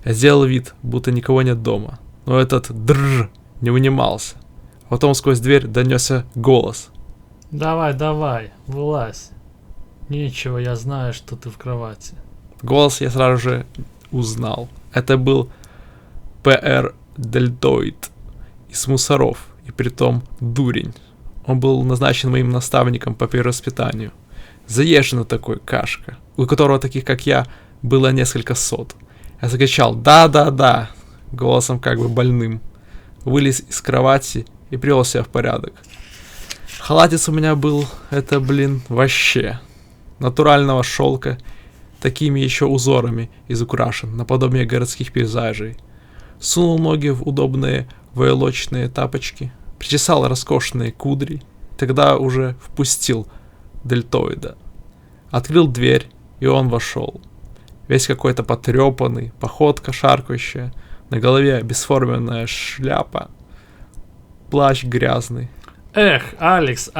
Я сделал вид, будто никого нет дома. Но этот дрррр не унимался. А потом сквозь дверь донесся голос. Давай, давай, вылазь. Нечего, я знаю, что ты в кровати. Голос я сразу же узнал. Это был П.Р. Дельтоид из мусоров, и притом дурень. Он был назначен моим наставником по перевоспитанию. Заезженный такой кашка, у которого таких, как я, было несколько сот. Я закричал «да-да-да», голосом как бы больным. Вылез из кровати и привел себя в порядок. Халатец у меня был, это, вообще. Натурального шелка, такими еще узорами изукрашен, наподобие городских пейзажей. Сунул ноги в удобные войлочные тапочки, причесал роскошные кудри, тогда уже впустил дельтоида. Открыл дверь, и он вошел. Весь какой-то потрепанный, походка шаркающая, на голове бесформенная шляпа, плащ грязный. Эх, Алекс,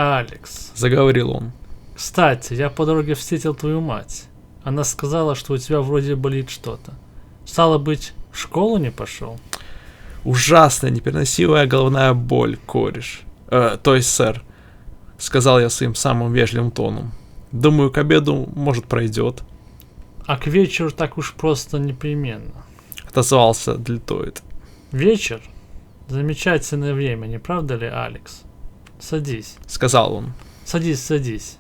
Заговорил он. кстати, я по дороге встретил твою мать. Она сказала, что у тебя вроде болит что-то. Стало быть, в школу не пошел? Ужасная, непереносимая головная боль, кореш. То есть, сэр, сказал я своим самым вежливым тоном. Думаю, к обеду, может, пройдет. А к вечеру так уж просто непременно. Отозвался дельтоид. Вечер? Замечательное время, не правда ли, Алекс? Садись. Сказал он. Садись.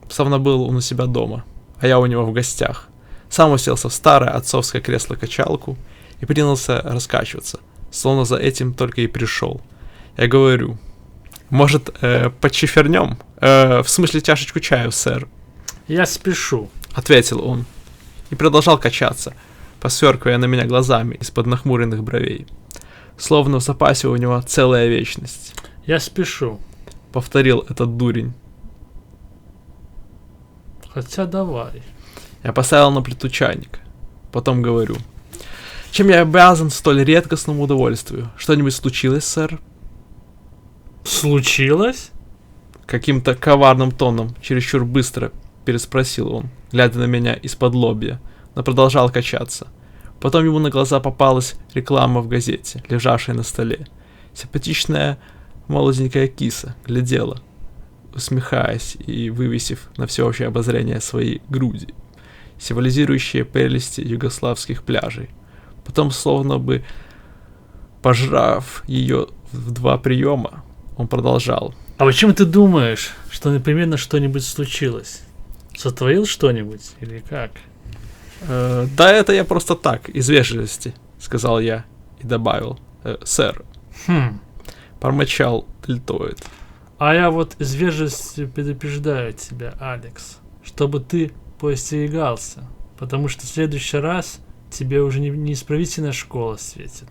Словно был он у себя дома, а я у него в гостях. Сам уселся в старое отцовское кресло-качалку и принялся раскачиваться, словно за этим только и пришел. Я говорю: может, почифернем? В смысле, чашечку чаю, сэр. Я спешу. Ответил он и продолжал качаться, посверкивая на меня глазами из-под нахмуренных бровей. Словно в запасе у него целая вечность. Я спешу. Повторил этот дурень. Хотя давай. Я поставил на плиту чайник. Потом говорю: чем я обязан столь редкостному удовольствию? Что-нибудь случилось, сэр? Случилось? Каким-то коварным тоном, чересчур быстро переспросил он, глядя на меня из-под лобья, но продолжал качаться. Потом ему на глаза попалась реклама в газете, лежавшая на столе. Симпатичная молоденькая киса глядела, усмехаясь и вывесив на всеобщее обозрение свои груди, символизирующие прелести югославских пляжей. Потом, словно бы пожрав ее в 2 приема, он продолжал. А почему ты думаешь, что непременно что-нибудь случилось? Сотворил что-нибудь или как? Да это я просто так, из вежливости, сказал я и добавил: сэр. Промычал дельтоид. А я вот из вежливости предупреждаю тебя, Алекс, чтобы ты поостерегался, потому что в следующий раз тебе уже неисправительная школа светит.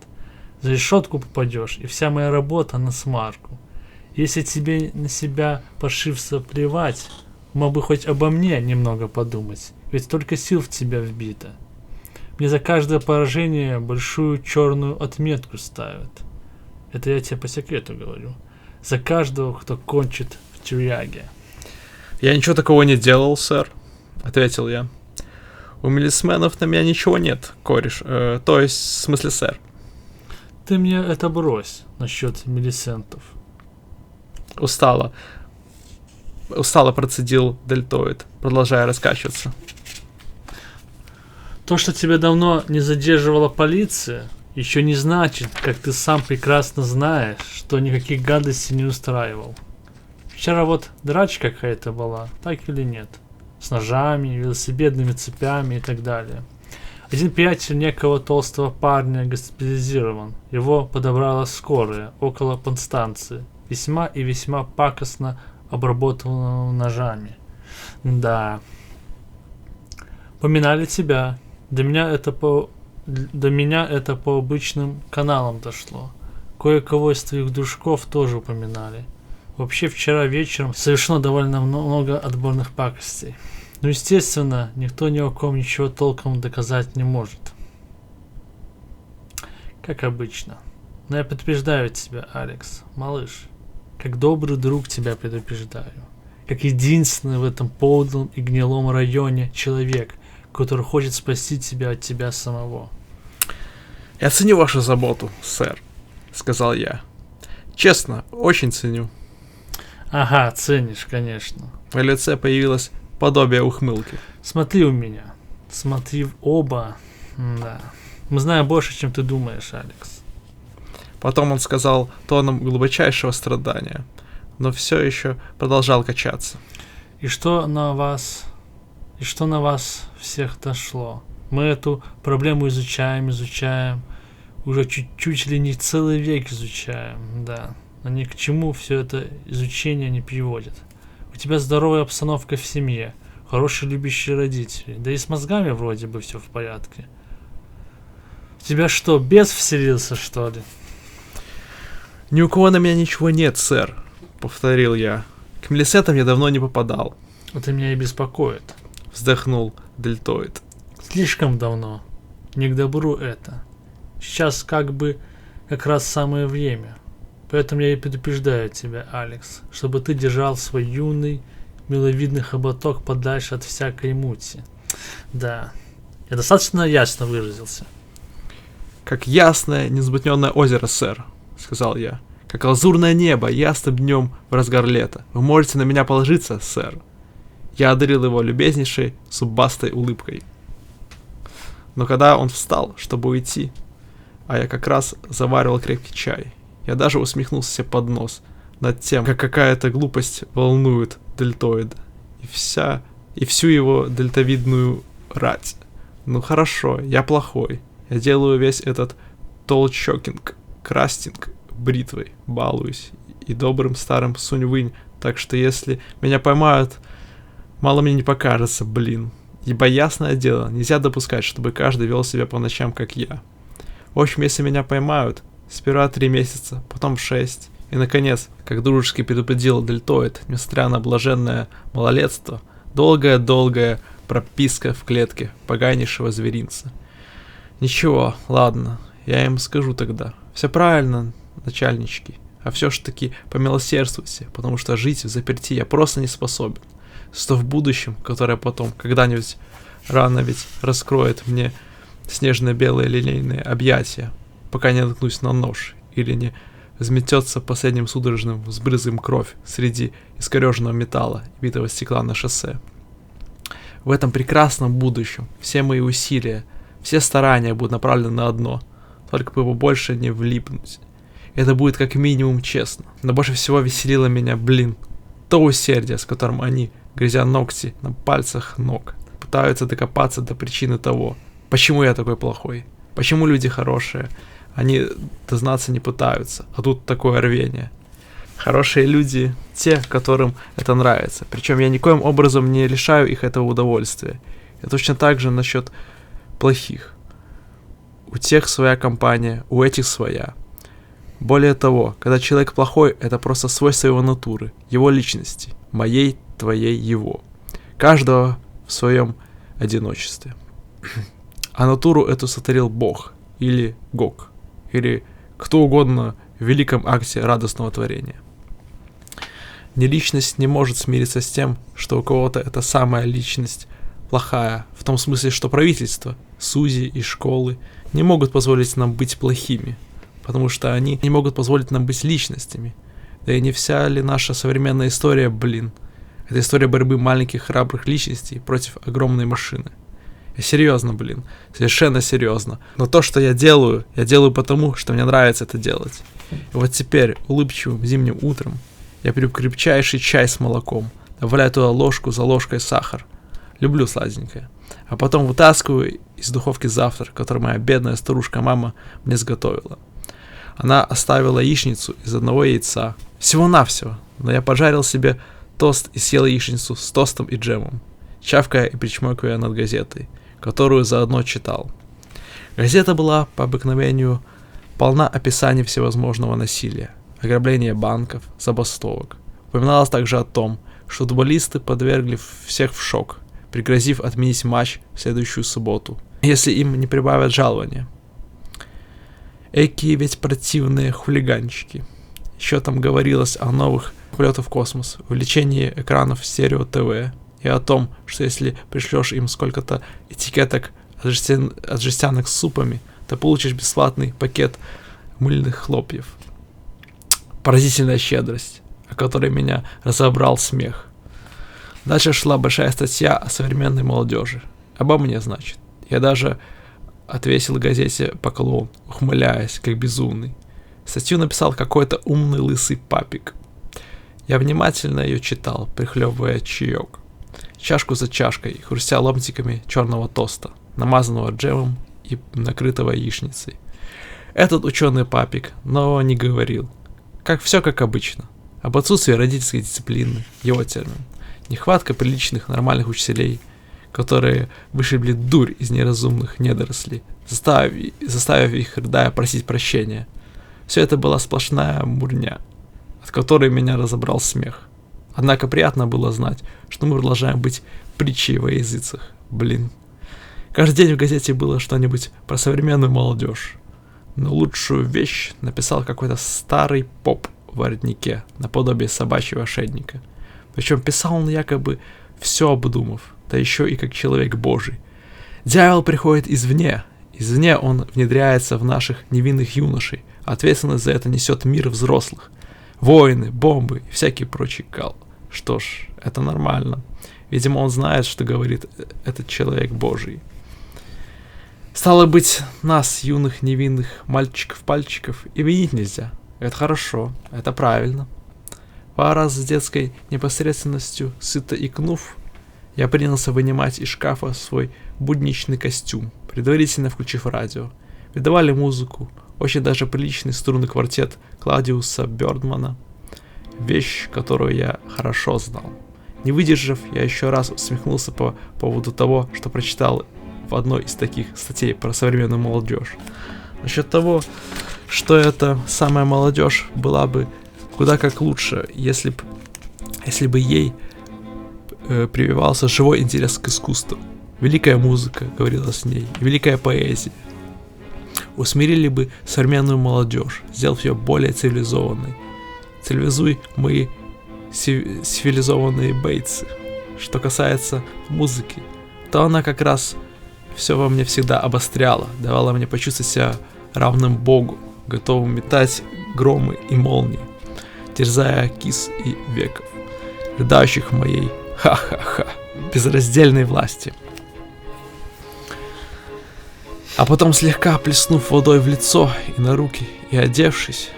За решетку попадешь, и вся моя работа на смарку. Если тебе на себя, паршивца, плевать, мог бы хоть обо мне немного подумать, ведь столько сил в тебя вбито. Мне за каждое поражение большую черную отметку ставят. Это я тебе по секрету говорю. За каждого, кто кончит в тюряге. Я ничего такого не делал, сэр, ответил я. У милисменов на меня ничего нет, кореш. То есть, в смысле, сэр. Ты мне это брось насчет милисентов. Устало процедил дельтоид, продолжая раскачиваться. То, что тебя давно не задерживала полиция, еще не значит, как ты сам прекрасно знаешь, что никаких гадостей не устраивал. Вчера вот драчка какая-то была, так или нет? С ножами, велосипедными цепями и так далее. Один приятель некого толстого парня госпитализирован. Его подобрала скорая около подстанции. Весьма и весьма пакостно обработанного ножами. Да. Поминали тебя. До меня это по обычным каналам дошло. Кое-кого из твоих дружков тоже упоминали. Вообще вчера вечером совершено довольно много отборных пакостей. Но естественно, никто ни о ком ничего толком доказать не может. Как обычно. Но я предупреждаю тебя, Алекс, малыш. Как добрый друг тебя предупреждаю. Как единственный в этом подлом и гнилом районе человек, который хочет спасти тебя от тебя самого. «Я ценю вашу заботу, сэр», — сказал я. «Честно, очень ценю». Ага, ценишь, конечно. В лице появилось подобие ухмылки. Смотри у меня. Смотри в оба. Да. Мы знаем больше, чем ты думаешь, Алекс. Потом он сказал тоном глубочайшего страдания, но все еще продолжал качаться. И что на вас всех дошло? Мы эту проблему изучаем, уже чуть ли не целый век изучаем, да. Но ни к чему все это изучение не приводит. У тебя здоровая обстановка в семье, хорошие любящие родители, да и с мозгами вроде бы все в порядке. У тебя что, бес вселился, что ли? «Ни у кого на меня ничего нет, сэр», — повторил я. «К Мелисентам я давно не попадал». Это меня и беспокоит. Вздохнул Дельтоид. Слишком давно. Не к добру это. Сейчас как раз самое время. Поэтому я и предупреждаю тебя, Алекс, чтобы ты держал свой юный, миловидный хоботок подальше от всякой мути. Да, я достаточно ясно выразился. «Как ясное, незамутненное озеро, сэр», — сказал я. «Как лазурное небо ясным днем в разгар лета. Вы можете на меня положиться, сэр». Я одарил его любезнейшей, зубастой улыбкой. Но когда он встал, чтобы уйти, а я как раз заваривал крепкий чай, я даже усмехнулся себе под нос над тем, как какая-то глупость волнует Дельтоида и всю его дельтовидную рать. Ну хорошо, я плохой. Я делаю весь этот толчокинг, крастинг бритвой, балуюсь и добрым старым Сунь-Вынь, так что если меня поймают, мало мне не покажется, блин. Ибо ясное дело, нельзя допускать, чтобы каждый вел себя по ночам, как я. В общем, если меня поймают, сперва 3 месяца, потом 6. И, наконец, как дружески предупредил Дельтоид, несмотря на блаженное малолетство, долгая-долгая прописка в клетке поганейшего зверинца. Ничего, ладно, я им скажу тогда. Все правильно, начальнички. А все ж таки помилосердствуйте, потому что жить в заперти я просто не способен. Что в будущем, которое потом когда-нибудь рано ведь раскроет мне снежно-белые линейные объятия, пока не наткнусь на нож, или не взметется последним судорожным взбрызгом кровь среди искореженного металла и битого стекла на шоссе. В этом прекрасном будущем все мои усилия, все старания будут направлены на одно, только бы больше не влипнуть. Это будет как минимум честно, но больше всего веселило меня, то усердие, с которым они, грызя ногти на пальцах ног, пытаются докопаться до причины того, почему я такой плохой, почему люди хорошие, они дознаться не пытаются, а тут такое рвение. Хорошие люди — те, которым это нравится, причем я никоим образом не лишаю их этого удовольствия. И точно так же насчет плохих. У тех своя компания, у этих своя. Более того, когда человек плохой, это просто свойство его натуры, его личности, моей, твоей, его. Каждого в своем одиночестве. А натуру эту сотворил Бог, или Гог, или кто угодно в великом акте радостного творения. Ни личность не может смириться с тем, что у кого-то эта самая личность плохая, в том смысле, что правительство, судьи и школы не могут позволить нам быть плохими, потому что они не могут позволить нам быть личностями. Да и не вся ли наша современная история, это история борьбы маленьких храбрых личностей против огромной машины. Я серьезно, блин. Совершенно серьезно. Но то, что я делаю потому, что мне нравится это делать. И вот теперь, улыбчивым зимним утром, я пью крепчайший чай с молоком, добавляю туда ложку за ложкой сахар. Люблю сладенькое. А потом вытаскиваю из духовки завтрак, который моя бедная старушка-мама мне сготовила. Она оставила яичницу из одного яйца. Всего-навсего. Но я пожарил себе тост и съел яичницу с тостом и джемом, чавкая и причмокивая над газетой, которую заодно читал. Газета была по обыкновению полна описаний всевозможного насилия, ограбления банков, забастовок. Упоминалось также о том, что футболисты подвергли всех в шок, пригрозив отменить матч в следующую субботу, если им не прибавят жалования. Эки ведь противные хулиганчики. Еще там говорилось о новых полетах в космос, увеличении экранов стерео-ТВ и о том, что если пришлешь им сколько-то этикеток от жестянок с супами, то получишь бесплатный пакет мыльных хлопьев. Поразительная щедрость, о которой меня разобрал смех. Дальше шла большая статья о современной молодежи. Обо мне, значит. Я даже отвесил газете поклон, ухмыляясь, как безумный. Статью написал какой-то умный лысый папик. Я внимательно ее читал, прихлебывая чаек. Чашку за чашкой, хрустя ломтиками черного тоста, намазанного джемом и накрытого яичницей. Этот ученый папик, но не говорил. Все как обычно. Об отсутствии родительской дисциплины, его термин. Нехватка приличных, нормальных учителей, которые вышибли дурь из неразумных недорослей, заставив их, рыдая, просить прощения. Все это была сплошная мурня, от которой меня разобрал смех. Однако приятно было знать, что мы продолжаем быть притчей во языцах. Блин. Каждый день в газете было что-нибудь про современную молодежь. Но лучшую вещь написал какой-то старый поп в воротнике, наподобие собачьего ошейника. Причем писал он якобы все обдумав, да еще и как человек божий. Дьявол приходит извне. Извне он внедряется в наших невинных юношей. Ответственность за это несет мир взрослых. Войны, бомбы и всякий прочий кал. Что ж, это нормально. Видимо, он знает, что говорит этот человек божий. Стало быть, нас, юных невинных мальчиков-пальчиков, и винить нельзя. Это хорошо, это правильно. Пару раз с детской непосредственностью, сыто икнув, я принялся вынимать из шкафа свой будничный костюм, предварительно включив радио. Передавали музыку, очень даже приличный струнный квартет Клаудиуса Бёрдмана, вещь, которую я хорошо знал. Не выдержав, я еще раз усмехнулся по поводу того, что прочитал в одной из таких статей про современную молодежь. Насчет того, что эта самая молодежь была бы куда как лучше, если бы ей прививался живой интерес к искусству. Великая музыка, говорила с ней, великая поэзия. Усмирили бы современную молодежь, сделав ее более цивилизованной. Цивилизуй мои цивилизованные бейтсы. Что касается музыки, то она как раз все во мне всегда обостряла, давала мне почувствовать себя равным Богу, готовым метать громы и молнии, терзая кис и веков, рыдающих моей ха-ха-ха безраздельной власти. А потом, слегка плеснув водой в лицо и на руки, и одевшись,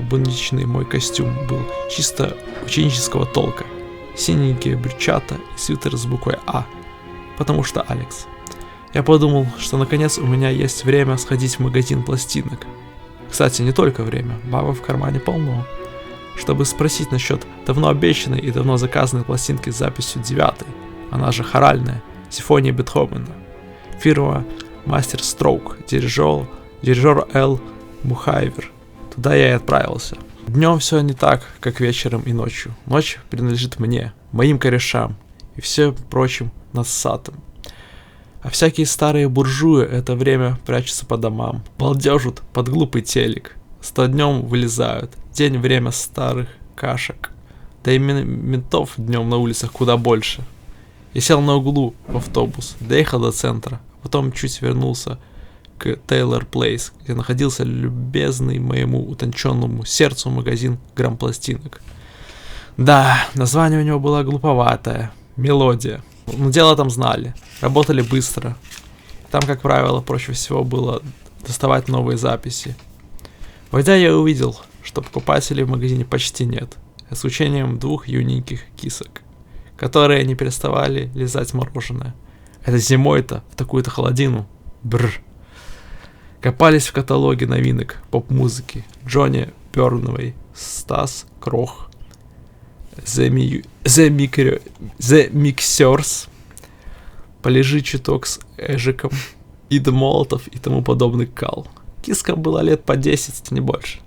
будничный мой костюм был чисто ученического толка. Синенькие брючата и свитер с буквой А, потому что Алекс. Я подумал, что наконец у меня есть время сходить в магазин пластинок. Кстати, не только время, баба в кармане полно. Чтобы спросить насчет давно обещанной и давно заказанной пластинки с записью 9-й, она же хоральная, симфония Бетховена. Фирма Мастер Строук, дирижер Эл Мухайвер. Туда я и отправился. Днем все не так, как вечером и ночью. Ночь принадлежит мне, моим корешам и всем прочим нассатым. А всякие старые буржуи это время прячутся по домам, балдежут под глупый телек. 100 днем вылезают, день время старых кашек. Да и ментов днем на улицах куда больше. Я сел на углу в автобус, доехал до центра, потом чуть вернулся к Тейлор Плейс, где находился любезный моему утонченному сердцу магазин грампластинок. Да, название у него было глуповатое, мелодия. Но дело там знали, работали быстро, Там, как правило, проще всего было доставать новые записи. Войдя, я увидел, что покупателей в магазине почти нет, за исключением 2 юненьких кисок, которые не переставали лизать мороженое. Это зимой-то, в такую-то холодину. Бррр. Копались в каталоге новинок поп-музыки. Джонни Бёрнвей, Стас Крох, The Mixers, Полежи чуток с Эжиком, Ида Молотов и тому подобный кал. Кискам было лет по 10, не больше.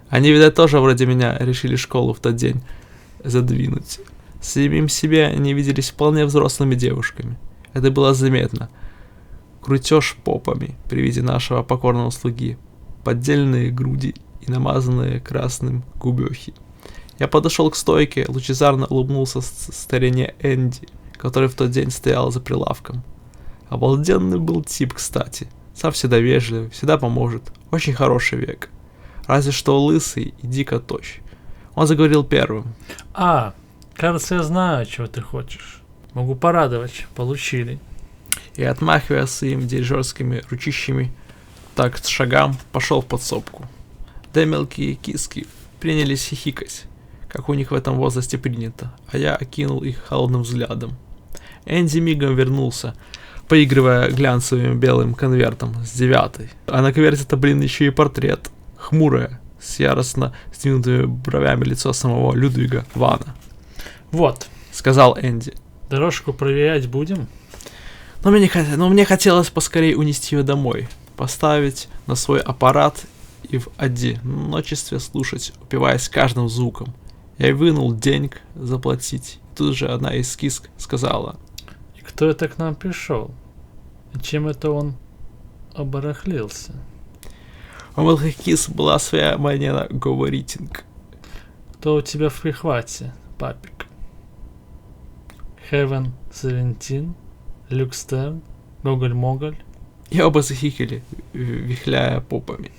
Они, видать, тоже вроде меня решили школу в тот день задвинуть. Самим себе они виделись вполне взрослыми девушками. Это было заметно. Крутеж попами при виде нашего покорного слуги, поддельные груди и намазанные красным губехи. Я подошел к стойке, лучезарно улыбнулся старине Энди, который в тот день стоял за прилавком. Обалденный был тип, кстати. Сам всегда вежливый, всегда поможет. Очень хороший век. Разве что лысый и дико тощ. Он заговорил первым. Кажется, я знаю, чего ты хочешь. Могу порадовать. Получили. И, отмахивая своими дирижерскими ручищами, так с шагам пошел в подсобку. Да мелкие киски принялись хихикать, как у них в этом возрасте принято, а я окинул их холодным взглядом. Энди мигом вернулся, поигрывая глянцевым белым конвертом с 9. А на конверте-то, еще и портрет. Хмурое, с яростно сдвинутыми бровями лицо самого Людвига Вана. Вот, сказал Энди. Дорожку проверять будем? Но мне хотелось поскорее унести ее домой, поставить на свой аппарат и в одиночестве слушать, упиваясь каждым звуком. Я вынул денег заплатить. Тут же одна из киск сказала. И кто это к нам пришел? И чем это он оборахлился? У мелких кис была своя манера говоритинг. Кто у тебя в прихвате, папик? Heaven 17, Люкстерн, Гоголь-Моголь? И оба захихали, вихляя попами.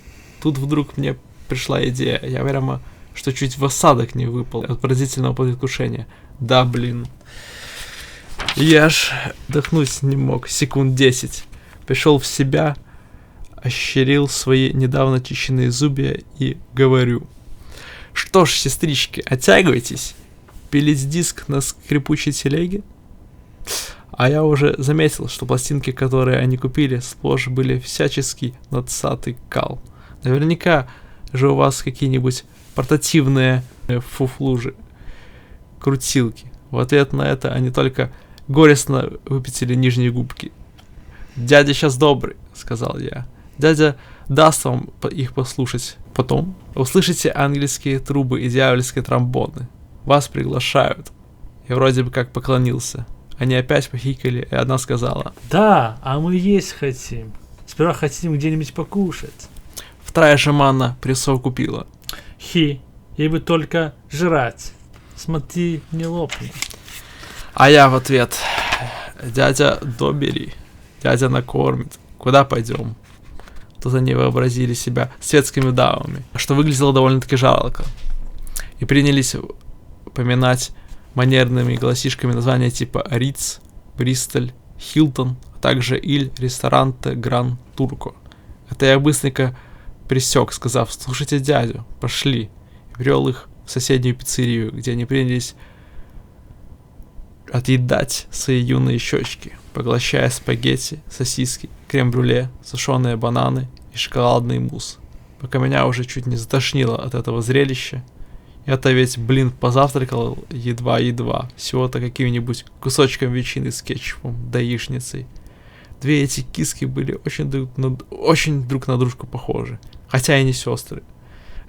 Тут вдруг мне пришла идея. Я прямо, что чуть в осадок не выпал от поразительного предвкушения. Да, блин. Я аж вдохнуть не мог. Секунд 10. Пришел в себя, ощерил свои недавно чищенные зубья и говорю. Что ж, сестрички, оттягивайтесь. Пилить диск на скрипучей телеге? А я уже заметил, что пластинки, которые они купили, сплошь были всячески надсатый кал. Наверняка же у вас какие-нибудь портативные фуфлужи, крутилки. В ответ на это они только горестно выпятили нижние губки. «Дядя сейчас добрый», — сказал я. «Дядя даст вам их послушать. Потом услышите ангельские трубы и дьявольские тромбоны. Вас приглашают». Я вроде бы как поклонился. Они опять похикали, и одна сказала. «Да, а мы есть хотим. Сперва хотим где-нибудь покушать». Вторая же манна присовокупила. «Хи, ей бы только жрать. Смотри, не лопни». А я в ответ. «Дядя добери, дядя накормит. Куда пойдем?» Тут они вообразили себя светскими дамами, что выглядело довольно-таки жалко. И принялись поминать манерными голосишками названия типа Риц, Бристоль, Хилтон, а также Иль, Ресторанте, Гран Турко. Это я быстренько пресек, сказав: «Слушайте дядю, пошли», и привел их в соседнюю пиццерию, где они принялись отъедать свои юные щечки, поглощая спагетти, сосиски, крем-брюле, сушеные бананы и шоколадный мусс, пока меня уже чуть не затошнило от этого зрелища. Я-то ведь, позавтракал едва-едва, всего-то каким-нибудь кусочком ветчины с кетчупом, да яичницей. Две эти киски были очень друг на дружку похожи, хотя и не сестры.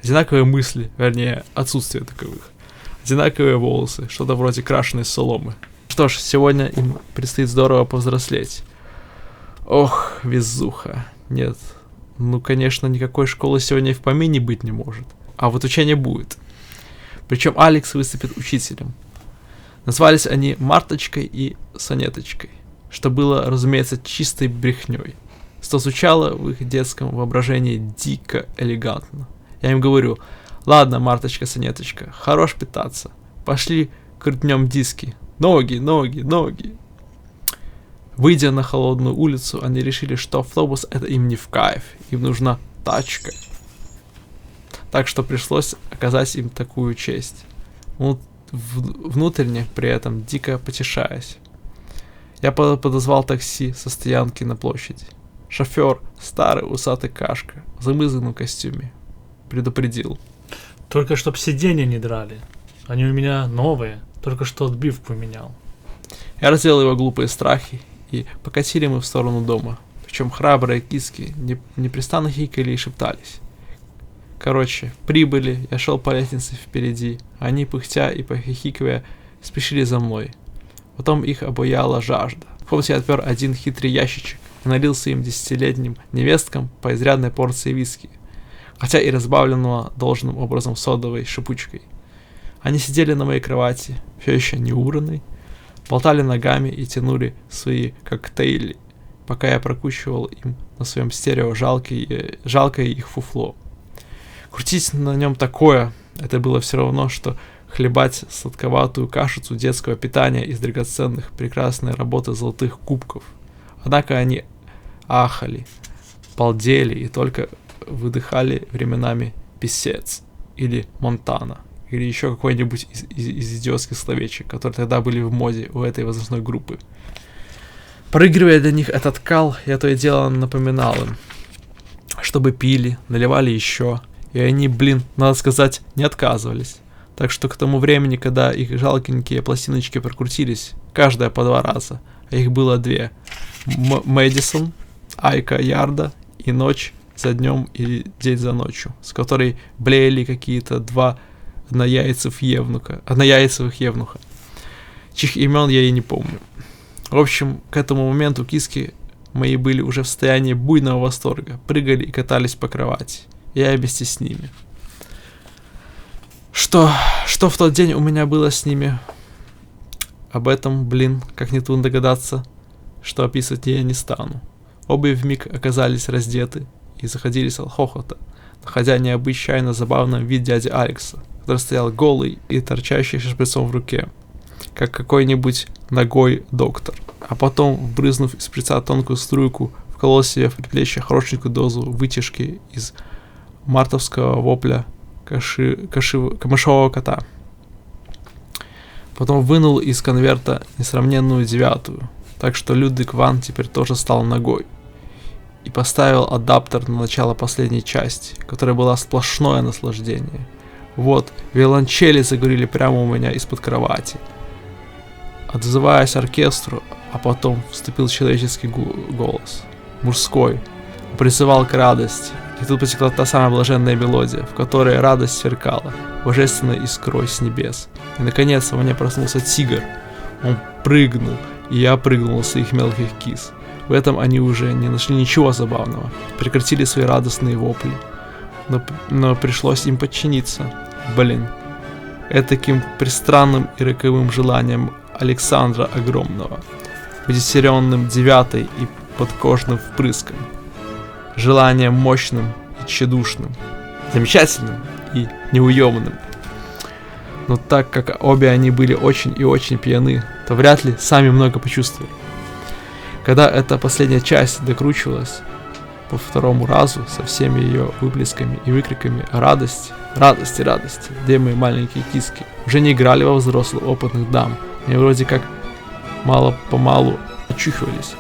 Одинаковые мысли, вернее, отсутствие таковых. Одинаковые волосы, что-то вроде крашеной соломы. Что ж, сегодня им предстоит здорово повзрослеть. Ох, везуха. Нет, конечно, никакой школы сегодня и в помине быть не может. А вот учение будет. Причем Алекс выступит учителем. Назвались они Марточкой и Сонеточкой, что было, разумеется, чистой брехней. Что звучало в их детском воображении дико элегантно. Я им говорю: «Ладно, Марточка, Сонеточка, хорош питаться. Пошли крутнем диски. Ноги, ноги, ноги». Выйдя на холодную улицу, они решили, что автобус это им не в кайф, им нужна тачка. Так что пришлось оказать им такую честь. Внутренне при этом дико потешаясь. Я подозвал такси со стоянки на площади. Шофер, старый усатый кашка, в замызганном костюме, предупредил. Только чтоб сиденья не драли. Они у меня новые, только что отбивку менял. Я развеял его глупые страхи, и покатили мы в сторону дома. Причем храбрые киски непрестанно хикали и шептались. Короче, прибыли, я шел по лестнице впереди, они, пыхтя и похихикивая, спешили за мной. Потом их обуяла жажда. В комнате я отпер один хитрый ящичек и налил своим 10-летним невесткам по изрядной порции виски, хотя и разбавленного должным образом содовой шипучкой. Они сидели на моей кровати, все еще не убранной, болтали ногами и тянули свои коктейли, пока я прокручивал им на своем стерео жалкое их фуфло. Крутить на нем такое, это было все равно, что хлебать сладковатую кашицу детского питания из драгоценных прекрасной работы золотых кубков. Однако они ахали, балдели и только выдыхали временами «писец» или «монтана», или еще какой-нибудь из идиотских словечек, которые тогда были в моде у этой возрастной группы. Проигрывая для них этот кал, я то и дело напоминал им, чтобы пили, наливали еще, и они, надо сказать, не отказывались. Так что к тому времени, когда их жалкенькие пластиночки прокрутились, каждая по 2 раза, а их было 2, Мэдисон, Айка Ярда и Ночь за днем и День за ночью, с которой блеяли какие-то 2 однояйцевых евнуха, чьих имен я и не помню. В общем, к этому моменту киски мои были уже в состоянии буйного восторга, прыгали и катались по кровати. Я вместе с ними. Что в тот день у меня было с ними? Об этом, как не трудно догадаться, что описывать я не стану. Обе вмиг оказались раздеты и заходились от хохота, находя необычайно забавным вид дяди Алекса, который стоял голый и торчащий шприцом в руке, как какой-нибудь ногой доктор, а потом, вбрызнув из шприца тонкую струйку, вколол себе в предплечье хорошенькую дозу вытяжки из мартовского вопля камышового кота. Потом вынул из конверта несравненную 9, так что Людвиг Ван теперь тоже стал ногой, и поставил адаптер на начало последней части, которая была сплошное наслаждение. Вот, виолончели загорели прямо у меня из-под кровати. Отзываясь оркестру, а потом вступил человеческий голос, мужской, призывал к радости. И тут потекла та самая блаженная мелодия, в которой радость сверкала, божественной искрой с небес. И наконец во мне проснулся тигр. Он прыгнул, и я прыгнул с их мелких кис. В этом они уже не нашли ничего забавного, прекратили свои радостные вопли. Но пришлось им подчиниться. Этаким пристранным и роковым желанием Александра Огромного, удесеренным 9 и подкожным впрыском. Желанием мощным и тщедушным, замечательным и неуемным. Но так как обе они были очень и очень пьяны, то вряд ли сами много почувствовали. Когда эта последняя часть докручивалась по 2-му разу со всеми ее выплесками и выкриками о радости, две мои маленькие киски уже не играли во взрослых опытных дам, они вроде как мало-помалу очухивались,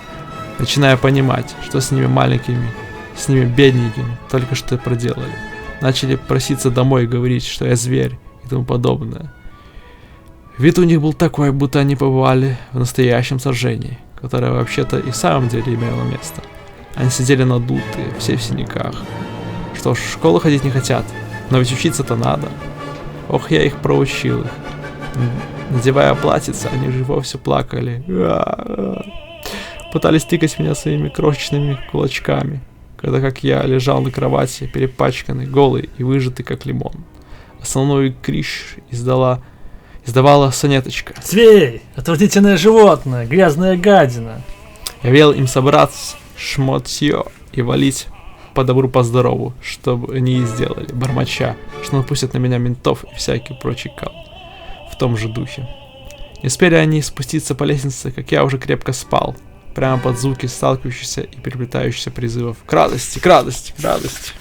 начиная понимать, что с ними маленькими, с ними бедненькими только что проделали. Начали проситься домой и говорить, что я зверь и тому подобное. Вид у них был такой, будто они побывали в настоящем сражении, которое вообще-то и в самом деле имело место. Они сидели надутые, все в синяках. Что ж, в школу ходить не хотят, но ведь учиться-то надо. Ох, я их проучил их. Надевая платьица, они же вовсе плакали. Пытались тыкать меня своими крошечными кулачками, когда как я лежал на кровати, перепачканный, голый и выжатый как лимон. Основной крик издавала сонеточка. Зверь! Отвратительное животное! Грязная гадина! Я велел им собраться, шмотье и валить по добру по здорову, чтобы они и сделали, бормоча, что напустят на меня ментов и всякий прочий кал. В том же духе. Не успели они спуститься по лестнице, как я уже крепко спал. прямо под звуки сталкивающихся и переплетающихся призывов к радости, к радости, к радости.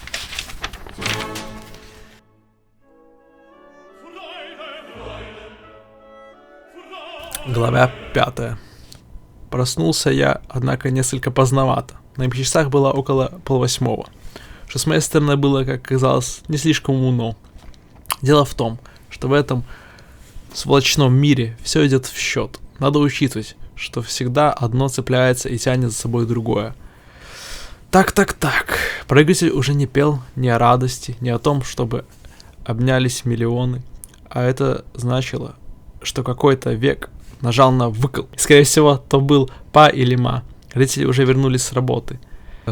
Глава 5. Проснулся я, однако, несколько поздновато. На моих часах было около 7:30, что с моей стороны было, как казалось, не слишком умно. Дело в том, что в этом сволочном мире все идет в счет. Надо учитывать, что всегда одно цепляется и тянет за собой другое. Так. Проигрыватель уже не пел ни о радости, ни о том, чтобы обнялись миллионы. А это значило, что какой-то век нажал на выкл. Скорее всего, то был па или ма. Родители уже вернулись с работы.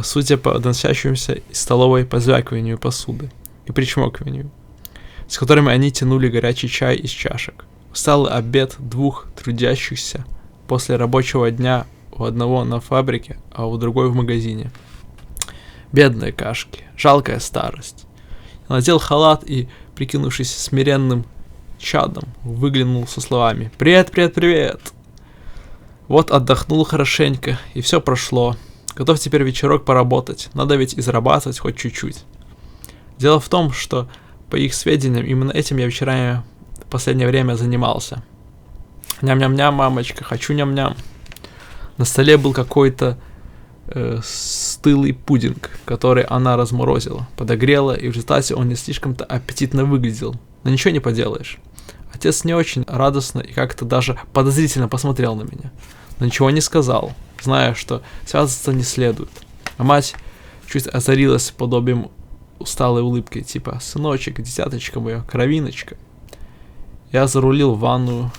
Судя по доносящемуся из столовой позвякиванию посуды и причмокиванию, с которыми они тянули горячий чай из чашек. Усталый обед двух трудящихся после рабочего дня, у одного на фабрике, а у другой в магазине. Бедные кашки, жалкая старость. Я надел халат и, прикинувшись смиренным чадом, выглянул со словами: «Привет, привет, привет!» Вот отдохнул хорошенько, и все прошло. Готов теперь вечерок поработать, надо ведь и зарабатывать хоть чуть-чуть. Дело в том, что, по их сведениям, именно этим я вечерами в последнее время занимался. Ням-ням-ням, мамочка, хочу ням-ням. На столе был какой-то стылый пудинг, который она разморозила, подогрела, и в результате он не слишком-то аппетитно выглядел. Но ничего не поделаешь. Отец не очень радостно и как-то даже подозрительно посмотрел на меня, но ничего не сказал, зная, что связываться не следует. А мать чуть озарилась подобием усталой улыбки, типа: «Сыночек, дитяточка моя, кровиночка». Я зарулил в ванную,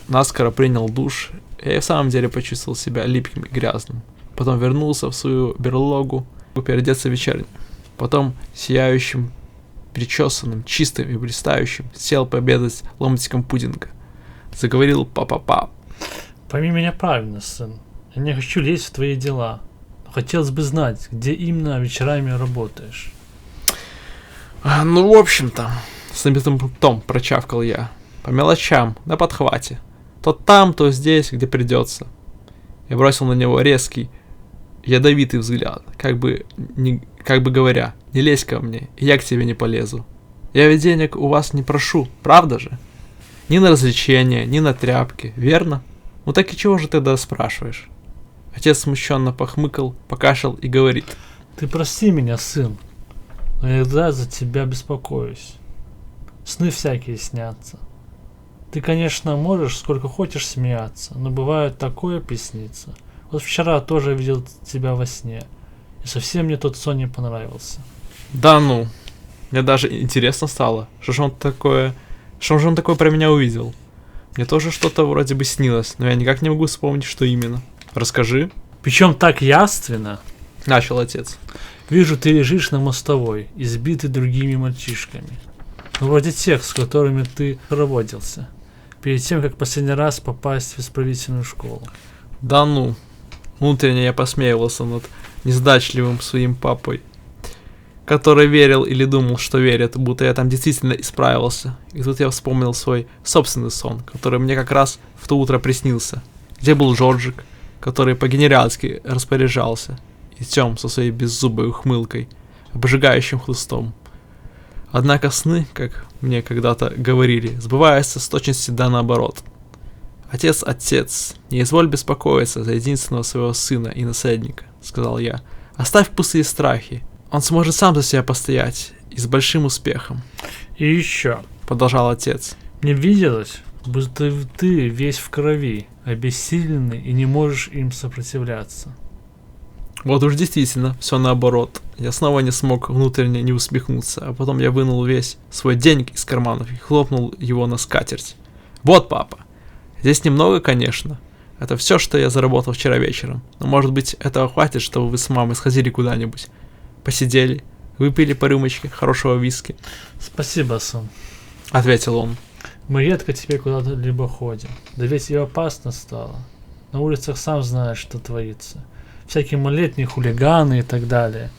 наскоро принял душ, и я в самом деле почувствовал себя липким и грязным. Потом вернулся в свою берлогу, переодеться в вечернюю. Потом сияющим, причесанным, чистым и блистающим сел пообедать ломтиком пудинга. Заговорил па-па-па. Пойми меня правильно, сын. Я не хочу лезть в твои дела. Но хотелось бы знать, где именно вечерами работаешь. Ну, в общем-то, с набитым ртом прочавкал я. По мелочам, на подхвате. То там, то здесь, где придется. Я бросил на него резкий, ядовитый взгляд, как бы говоря: «Не лезь ко мне, и я к тебе не полезу. Я ведь денег у вас не прошу, правда же? Ни на развлечения, ни на тряпки, верно? Ну так и чего же тогда спрашиваешь?» Отец смущенно похмыкал, покашлял и говорит: «Ты прости меня, сын, но я иногда за тебя беспокоюсь. Сны всякие снятся. Ты, конечно, можешь сколько хочешь смеяться, но бывает такое приснится. Вот вчера тоже видел тебя во сне, и совсем мне тот сон не понравился». «Да ну, мне даже интересно стало, что же он такое про меня увидел. Мне тоже что-то вроде бы снилось, но я никак не могу вспомнить, что именно. Расскажи». «Причем так явственно», — начал отец. «Вижу, ты лежишь на мостовой, избитый другими мальчишками. Ну, вроде тех, с которыми ты проводился, перед тем, как последний раз попасть в исправительную школу». «Да ну». Внутренне я посмеивался над несдачливым своим папой, который верил или думал, что верит, будто я там действительно исправился. И тут я вспомнил свой собственный сон, который мне как раз в то утро приснился, где был Джорджик, который по-генеральски распоряжался, и Тём со своей беззубой ухмылкой, обжигающим хлыстом. Однако сны, как мне когда-то говорили, сбываются с точностью да наоборот. «Отец, не изволь беспокоиться за единственного своего сына и наследника», — сказал я. «Оставь пустые страхи. Он сможет сам за себя постоять, и с большим успехом». «И еще», — продолжал отец, — «мне виделось, будто ты весь в крови, обессиленный и не можешь им сопротивляться». Вот уж действительно, все наоборот. Я снова не смог внутренне не усмехнуться, а потом я вынул весь свой денег из карманов и хлопнул его на скатерть. «Вот, папа. Здесь немного, конечно. Это все, что я заработал вчера вечером. Но, может быть, этого хватит, чтобы вы с мамой сходили куда-нибудь. Посидели, выпили по рюмочке хорошего виски». «Спасибо, сын», — ответил он. «Мы редко теперь куда-то либо ходим. Да ведь и опасно стало. На улицах сам знаешь, что творится. Всякие малолетние хулиганы и так далее.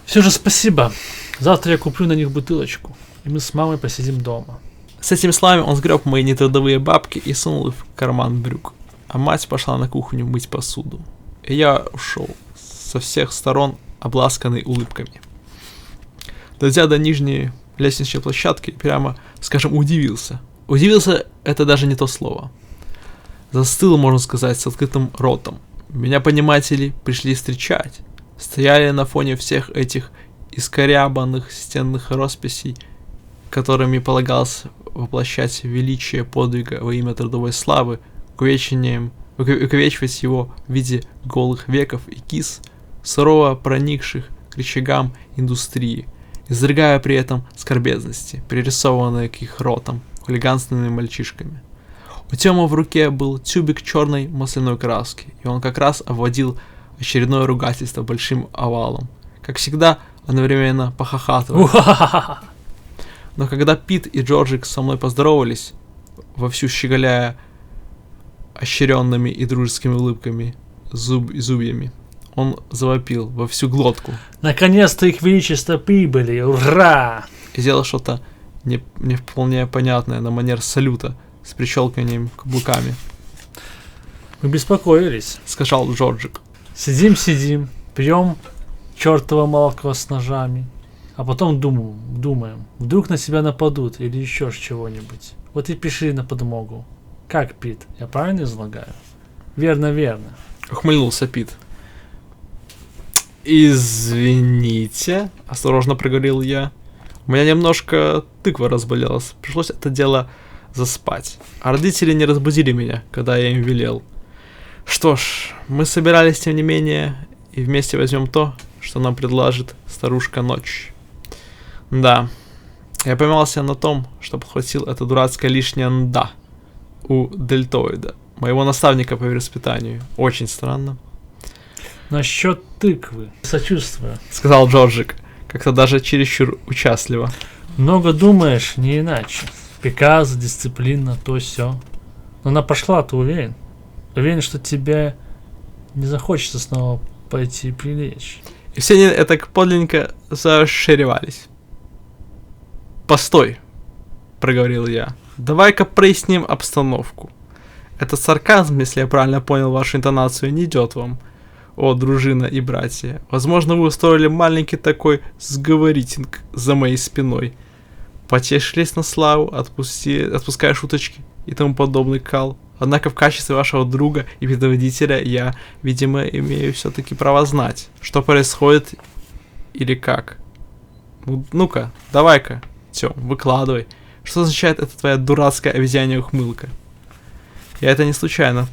Все же спасибо. Завтра я куплю на них бутылочку, и мы с мамой посидим дома». С этими словами он сгреб мои нетрудовые бабки и сунул их в карман брюк. а мать пошла на кухню мыть посуду. И я ушел, со всех сторон обласканный улыбками. Дойдя до нижней лестничной площадки, прямо, скажем, удивился. Удивился — это даже не то слово. Застыл, можно сказать, с открытым ротом. Меня пониматели пришли встречать. Стояли на фоне всех этих искорябанных стенных росписей, которыми полагалось воплощать величие подвига во имя трудовой славы, увековечивать его в виде голых веков и кис, сурово проникших к рычагам индустрии, изрыгая при этом скорбезности, пририсованные к их ротам хулиганственными мальчишками. У Тёмы в руке был тюбик черной масляной краски, и он как раз обводил очередное ругательство большим овалом. Как всегда, одновременно похохатывая. Но когда Пит и Джорджик со мной поздоровались, вовсю щеголяя ощеренными и дружескими улыбками зубьями, он завопил во всю глотку. Наконец-то их величество прибыли! Ура! И сделал что-то не вполне понятное на манер салюта с прищелканием каблуками. Мы беспокоились. Сказал Джорджик. Сидим, пьем чертово молоко с ножами, а потом думаем, вдруг на себя нападут или еще чего-нибудь. Вот и пришли на подмогу. Как, Пит, я правильно излагаю? Верно. Ухмыльнулся Пит. «Извините», — осторожно проговорил я. «У меня немножко тыква разболелась. Пришлось это дело заспать. А родители не разбудили меня, когда я им велел. Что ж, мы собирались, тем не менее, и вместе возьмем то, что нам предложит старушка Ночь. Да, я поймался на том, что подхватил это дурацкое лишнее «да» у Дельтоида, моего наставника по вероиспытанию. Очень странно». «Насчет тыквы. Сочувствую», — сказал Джорджик, как-то даже чересчур участливо. «Много думаешь, не иначе. Приказ, дисциплина, то сё. Но она пошла, ты уверен? Уверен, что тебе не захочется снова пойти прилечь». И все они это подлинненько зашеревались. «Постой», — проговорил я. «Давай-ка проясним обстановку. Этот сарказм, если я правильно понял вашу интонацию, не идет вам. О, дружина и братья, возможно, вы устроили маленький такой сговоритинг за моей спиной. Потешились на славу, отпуская шуточки и тому подобный кал. Однако в качестве вашего друга и предводителя я, видимо, имею все-таки право знать, что происходит или как. Ну-ка, давай-ка, Тём, выкладывай. Что означает эта твоя дурацкая обезьянья ухмылка?» Я это не случайно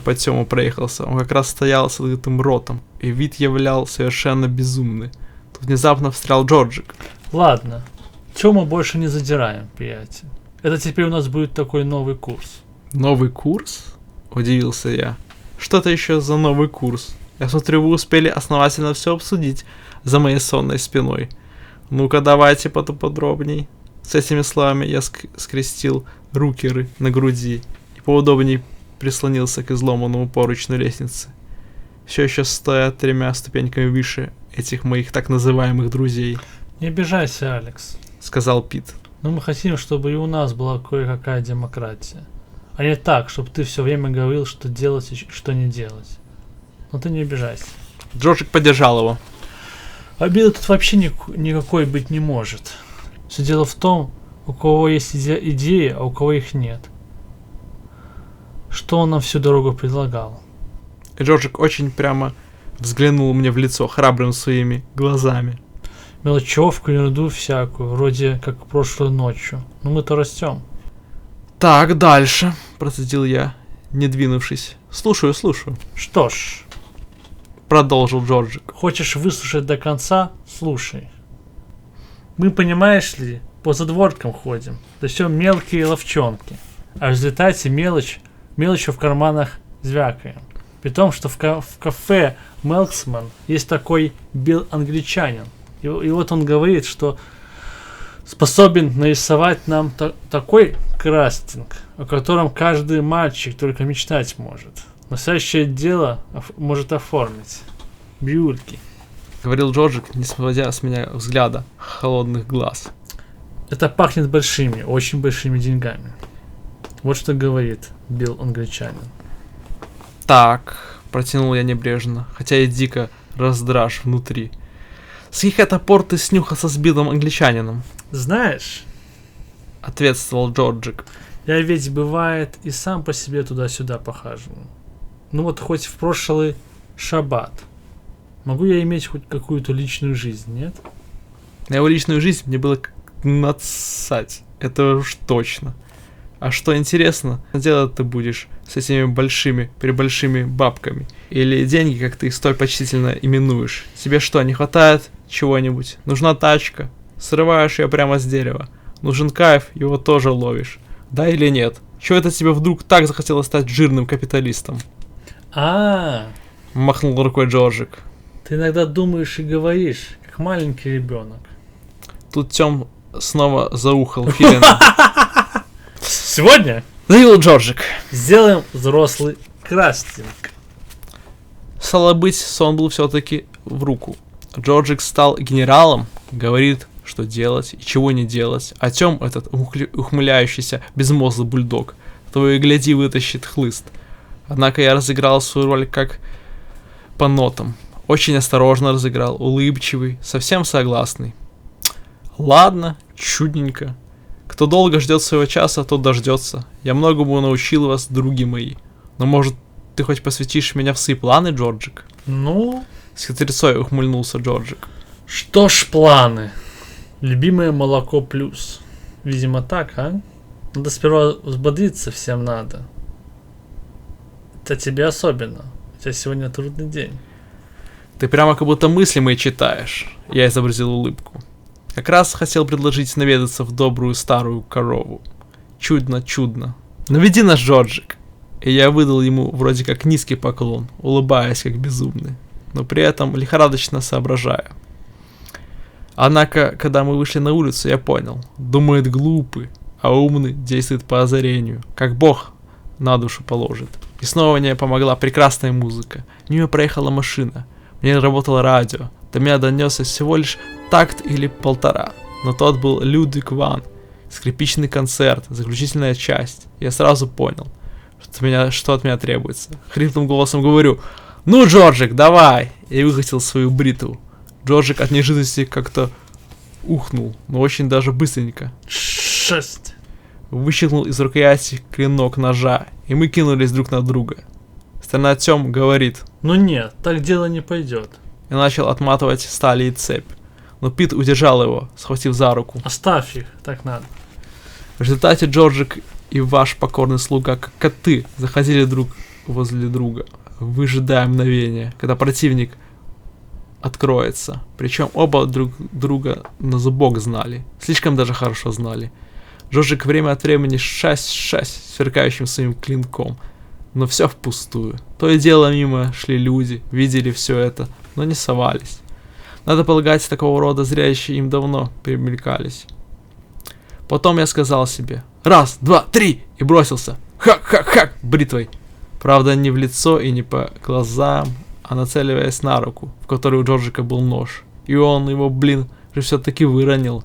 по Тёму проехался. Он как раз стоял с открытым ротом, и вид являл совершенно безумный. Тут внезапно встрял Джорджик. «Ладно, Тёму больше не задираем, приятель. Это теперь у нас будет такой новый курс». «Новый курс?» — удивился я. «Что это еще за новый курс? Я смотрю, вы успели основательно все обсудить за моей сонной спиной. Ну-ка, давайте поподробней». С этими словами я скрестил руки на груди и поудобнее прислонился к изломанному поручню лестницы, все еще стоя 3 ступеньками выше этих моих так называемых друзей. «Не обижайся, Алекс», — сказал Пит. «но мы хотим, чтобы и у нас была кое-какая демократия. А не так, чтобы ты все время говорил, что делать и что не делать. Но ты не обижайся». Джорджик поддержал его. «Обиды тут вообще никакой быть не может. Все дело в том, у кого есть идеи, а у кого их нет. Что он нам всю дорогу предлагал?» И Джорджик очень прямо взглянул мне в лицо храбрым своими глазами. «Мелочевку, ерунду всякую, вроде как прошлой ночью. Но мы-то растем». «Так, дальше», — процедил я, не двинувшись. «Слушаю». «Что ж», — продолжил Джорджик. «хочешь выслушать до конца? Слушай. Мы, понимаешь ли, по задворкам ходим, да все мелкие ловчонки, а в результате мелочью в карманах звякаем. При том, что в кафе Мелксман есть такой англичанин, и вот он говорит, что способен нарисовать нам такой крастинг, о котором каждый мальчик только мечтать может. Настоящее дело может оформить. Бирюльки», — говорил Джорджик, не сводя с меня взгляда холодных глаз. «Это пахнет очень большими деньгами. Вот что говорит англичанин». Так, протянул я небрежно, хотя и дико раздраж внутри. С каких это пор ты снюхался с белым англичанином? Знаешь, Ответствовал Джорджик. я ведь бывает и сам по себе туда-сюда похаживаю. Ну вот хоть в прошлый шаббат. Могу я иметь хоть какую-то личную жизнь, нет? На его личную жизнь мне было насать. Это уж точно. А что интересно, делать ты будешь с этими большими бабками? Или деньги, как ты их столь почтительно именуешь? Тебе что, не хватает чего-нибудь? Нужна тачка? Срываешь ее прямо с дерева. Нужен кайф, его тоже ловишь. Да или нет? Чего это тебе вдруг так захотелось стать жирным капиталистом? Махнул рукой Джорджик. Ты иногда думаешь и говоришь, как маленький ребенок. Тут Тём снова заухал филином. Сегодня Заявил Джорджик. сделаем взрослый крастинг. Стало быть, сон был все-таки в руку. Джорджик стал генералом, говорит, что делать и чего не делать. А Тём, этот ухмыляющийся безмозглый бульдог, того и гляди вытащит хлыст. Однако я разыграл свою роль как по нотам. Очень осторожно разыграл, улыбчивый, совсем согласный. Ладно, чудненько. Кто долго ждет своего часа, тот дождется. Я многому научил вас, други мои. Но может, ты хоть посвятишь меня в свои планы, Джорджик? Ну, С хитрецой ухмыльнулся Джорджик. что ж планы? Любимое молоко плюс. Видимо так, а? Надо сперва взбодриться, всем надо. Это тебе особенно. У тебя сегодня трудный день. Ты прямо как будто мысли мои читаешь. Я изобразил улыбку. Как раз хотел предложить наведаться в добрую старую корову. Чудно, чудно. Наведи нас, Джорджик. И я выдал ему вроде как низкий поклон, улыбаясь как безумный, но при этом лихорадочно соображая. Однако, когда мы вышли на улицу, я понял. Думает глупый, а умный действует по озарению, как Бог на душу положит. И снова мне помогла прекрасная музыка. Мимо проехала машина. Мне работало радио. До меня донесся всего лишь такт или полтора. Но тот был Людвиг ван. Скрипичный концерт, заключительная часть. Я сразу понял, что от меня требуется. Хриплым голосом говорю: «Ну, Джорджик, давай!» И выхватил свою бритву. Джорджик от неожиданности как-то ухнул, но очень даже быстренько. 6. Выщелкнул из рукояти клинок ножа, и мы кинулись друг на друга. Старина Тём говорит: Ну нет, так дело не пойдет. И начал отматывать стали и цепь. Но Пит удержал его, схватив за руку. Оставь их, так надо. В результате Джорджик и ваш покорный слуга, как коты, заходили друг возле друга, выжидая мгновения, когда противник откроется. Причем оба друг друга на зубок знали. Слишком даже хорошо знали. Джорджик время от времени шась сверкающим своим клинком. Но все впустую. То и дело мимо шли люди, видели все это, но не совались. Надо полагать, такого рода зрелища им давно примелькались. Потом я сказал себе: раз, два, три! И бросился. Хак-хак-хак! Бритвой. Правда, не в лицо и не по глазам, а нацеливаясь на руку, в которой у Джорджика был нож. И он его, же все-таки выронил.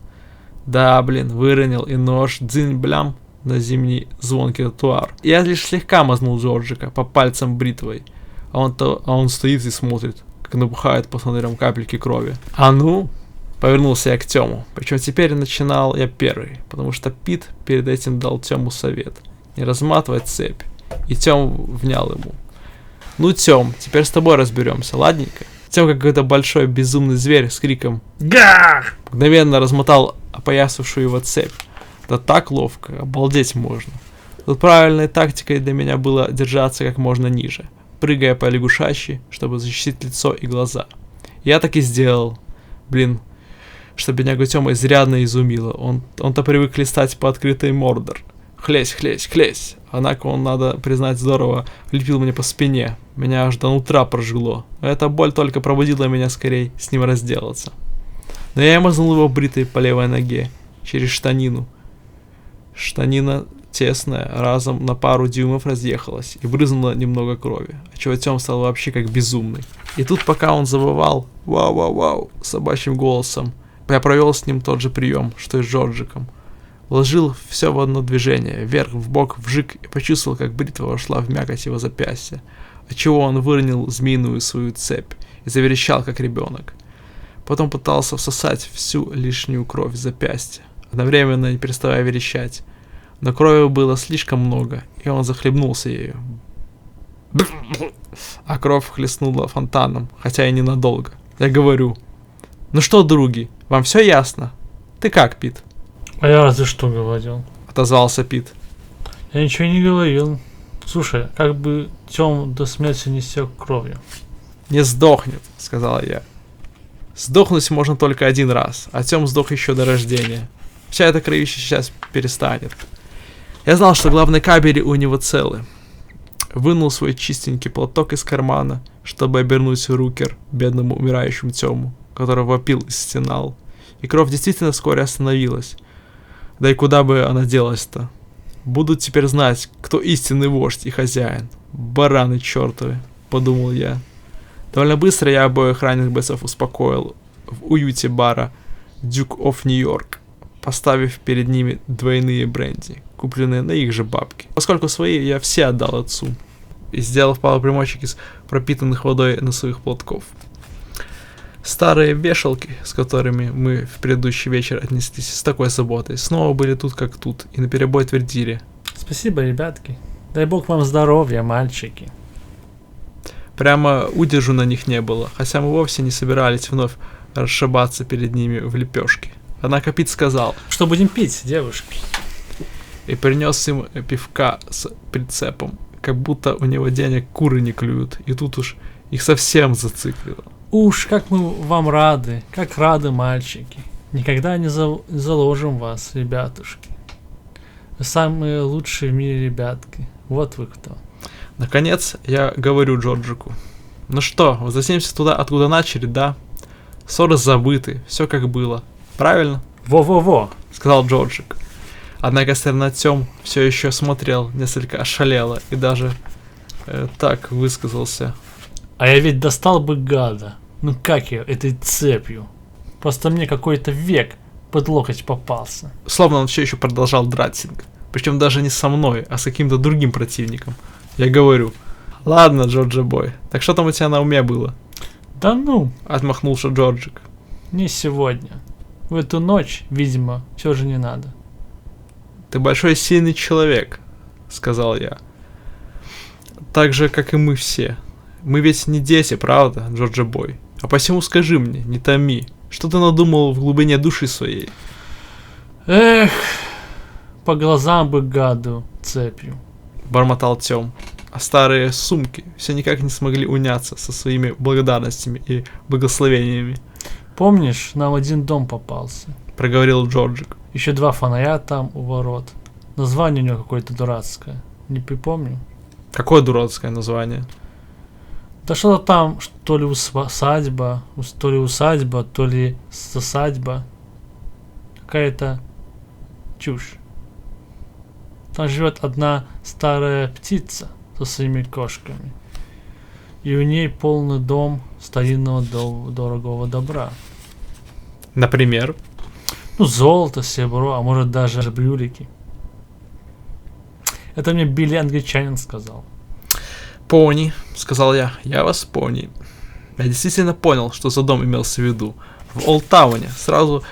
Да, выронил, и нож, дзынь-блям, на зимний звонкий тротуар. Я лишь слегка мазнул Джорджика по пальцам бритвой, а он стоит и смотрит, как набухает по фонарям капельки крови. А ну, повернулся я к Тему. Причем теперь начинал я первый, потому что Пит перед этим дал Тему совет не разматывать цепь, и Тем внял ему. Ну, Тем, теперь с тобой разберемся, ладненько? Тем, как какой-то большой безумный зверь с криком «Гах!» мгновенно размотал опоясавшую его цепь. Да так ловко, обалдеть можно. Тут правильной тактикой для меня было держаться как можно ниже, прыгая по лягушачьи, чтобы защитить лицо и глаза. Я так и сделал. Что беднягу Тёма изрядно изумило. Он-то привык листать по открытой Мордор. Хлесь. Однако он, надо признать, здорово лепил мне по спине. Меня аж до нутра прожгло. Эта боль только пробудила меня скорей с ним разделаться. Но я мазнул его бритой по левой ноге, через штанину. Штанина тесная, разом на пару дюймов разъехалась и брызнула немного крови, отчего Тём стал вообще как безумный. И тут, пока он завывал «Вау-вау-вау» собачьим голосом, я провел с ним тот же прием, что и с Джорджиком. Вложил все в одно движение, вверх, вбок, вжик, и почувствовал, как бритва вошла в мякоть его запястья, отчего он выронил змеиную свою цепь и заверещал, как ребенок. Потом пытался всосать всю лишнюю кровь в запястье, одновременно не переставая верещать. Но крови было слишком много, и он захлебнулся ею. А кровь хлестнула фонтаном, хотя и ненадолго. Я говорю: «Ну что, други, вам все ясно? Ты как, Пит?» А я разве что говорил? Отозвался Пит. Я ничего не говорил. Слушай, как бы Тём до смерти не стек кровью. «Не сдохнет», — сказала я. «Сдохнуть можно только один раз, а Тём сдох еще до рождения. Вся эта кровища сейчас перестанет». Я знал, что главные кабели у него целы. Вынул свой чистенький платок из кармана, чтобы обернуть рукер бедному умирающему Тёму, который вопил и стенал. И кровь действительно вскоре остановилась. Да и куда бы она делась-то? Будут теперь знать, кто истинный вождь и хозяин. Бараны чертовы, подумал я. Довольно быстро я обоих раненых бойцов успокоил в уюте бара Duke of New York, поставив перед ними двойные бренди, купленные на их же бабки. Поскольку свои я все отдал отцу. И сделав пару примочек из пропитанных водой носовых платков. Старые вешалки, с которыми мы в предыдущий вечер отнеслись с такой заботой, снова были тут как тут и наперебой твердили: Спасибо, ребятки. Дай бог вам здоровья, мальчики. Прямо удержу на них не было, хотя мы вовсе не собирались вновь расшибаться перед ними в лепешки. Однако Пит сказал: Что будем пить, девушки? И принес им пивка с прицепом, как будто у него денег куры не клюют, и тут уж их совсем зациклило. Уж как мы вам рады, как рады, мальчики. Никогда не заложим вас, ребятушки. Вы самые лучшие в мире ребятки. Вот вы кто. Наконец, я говорю Джорджику: ну что, возвратимся туда, откуда начали, да? Ссоры забыты, все как было. Правильно? Во-во-во, Сказал Джорджик. Однако Стернатем все еще смотрел несколько ошалело и даже так высказался. А я ведь достал бы гада. Ну как я этой цепью? Просто мне какой-то век под локоть попался. Словно он все еще продолжал дратсинг. Причем даже не со мной, а с каким-то другим противником. Я говорю: ладно, Джорджи бой, так что там у тебя на уме было? Да ну, Отмахнулся Джорджик. не сегодня. В эту ночь, видимо, все же не надо. Ты большой сильный человек, сказал я. Так же, как и мы все. Мы ведь не дети, правда, Джорджи бой? А посему скажи мне, не томи, что ты надумал в глубине души своей? Эх, по глазам бы гаду цепью. Бормотал Тём. А старые сумки все никак не смогли уняться со своими благодарностями и благословениями. Помнишь, нам один дом попался? Проговорил Джорджик. Еще 2 фонаря там у ворот. Название у него какое-то дурацкое. Не припомню. Какое дурацкое название? Да что-то там, то ли усадьба, то ли засадьба. Какая-то чушь. Там живет одна старая птица со своими кошками. И у ней полный дом старинного дорогого добра. Например? Ну, золото, серебро, а может даже брюлики. Это мне Билли англичанин сказал. Пони, сказал я вас пони. Я действительно понял, что за дом имелся в виду. В Олдтауне, сразу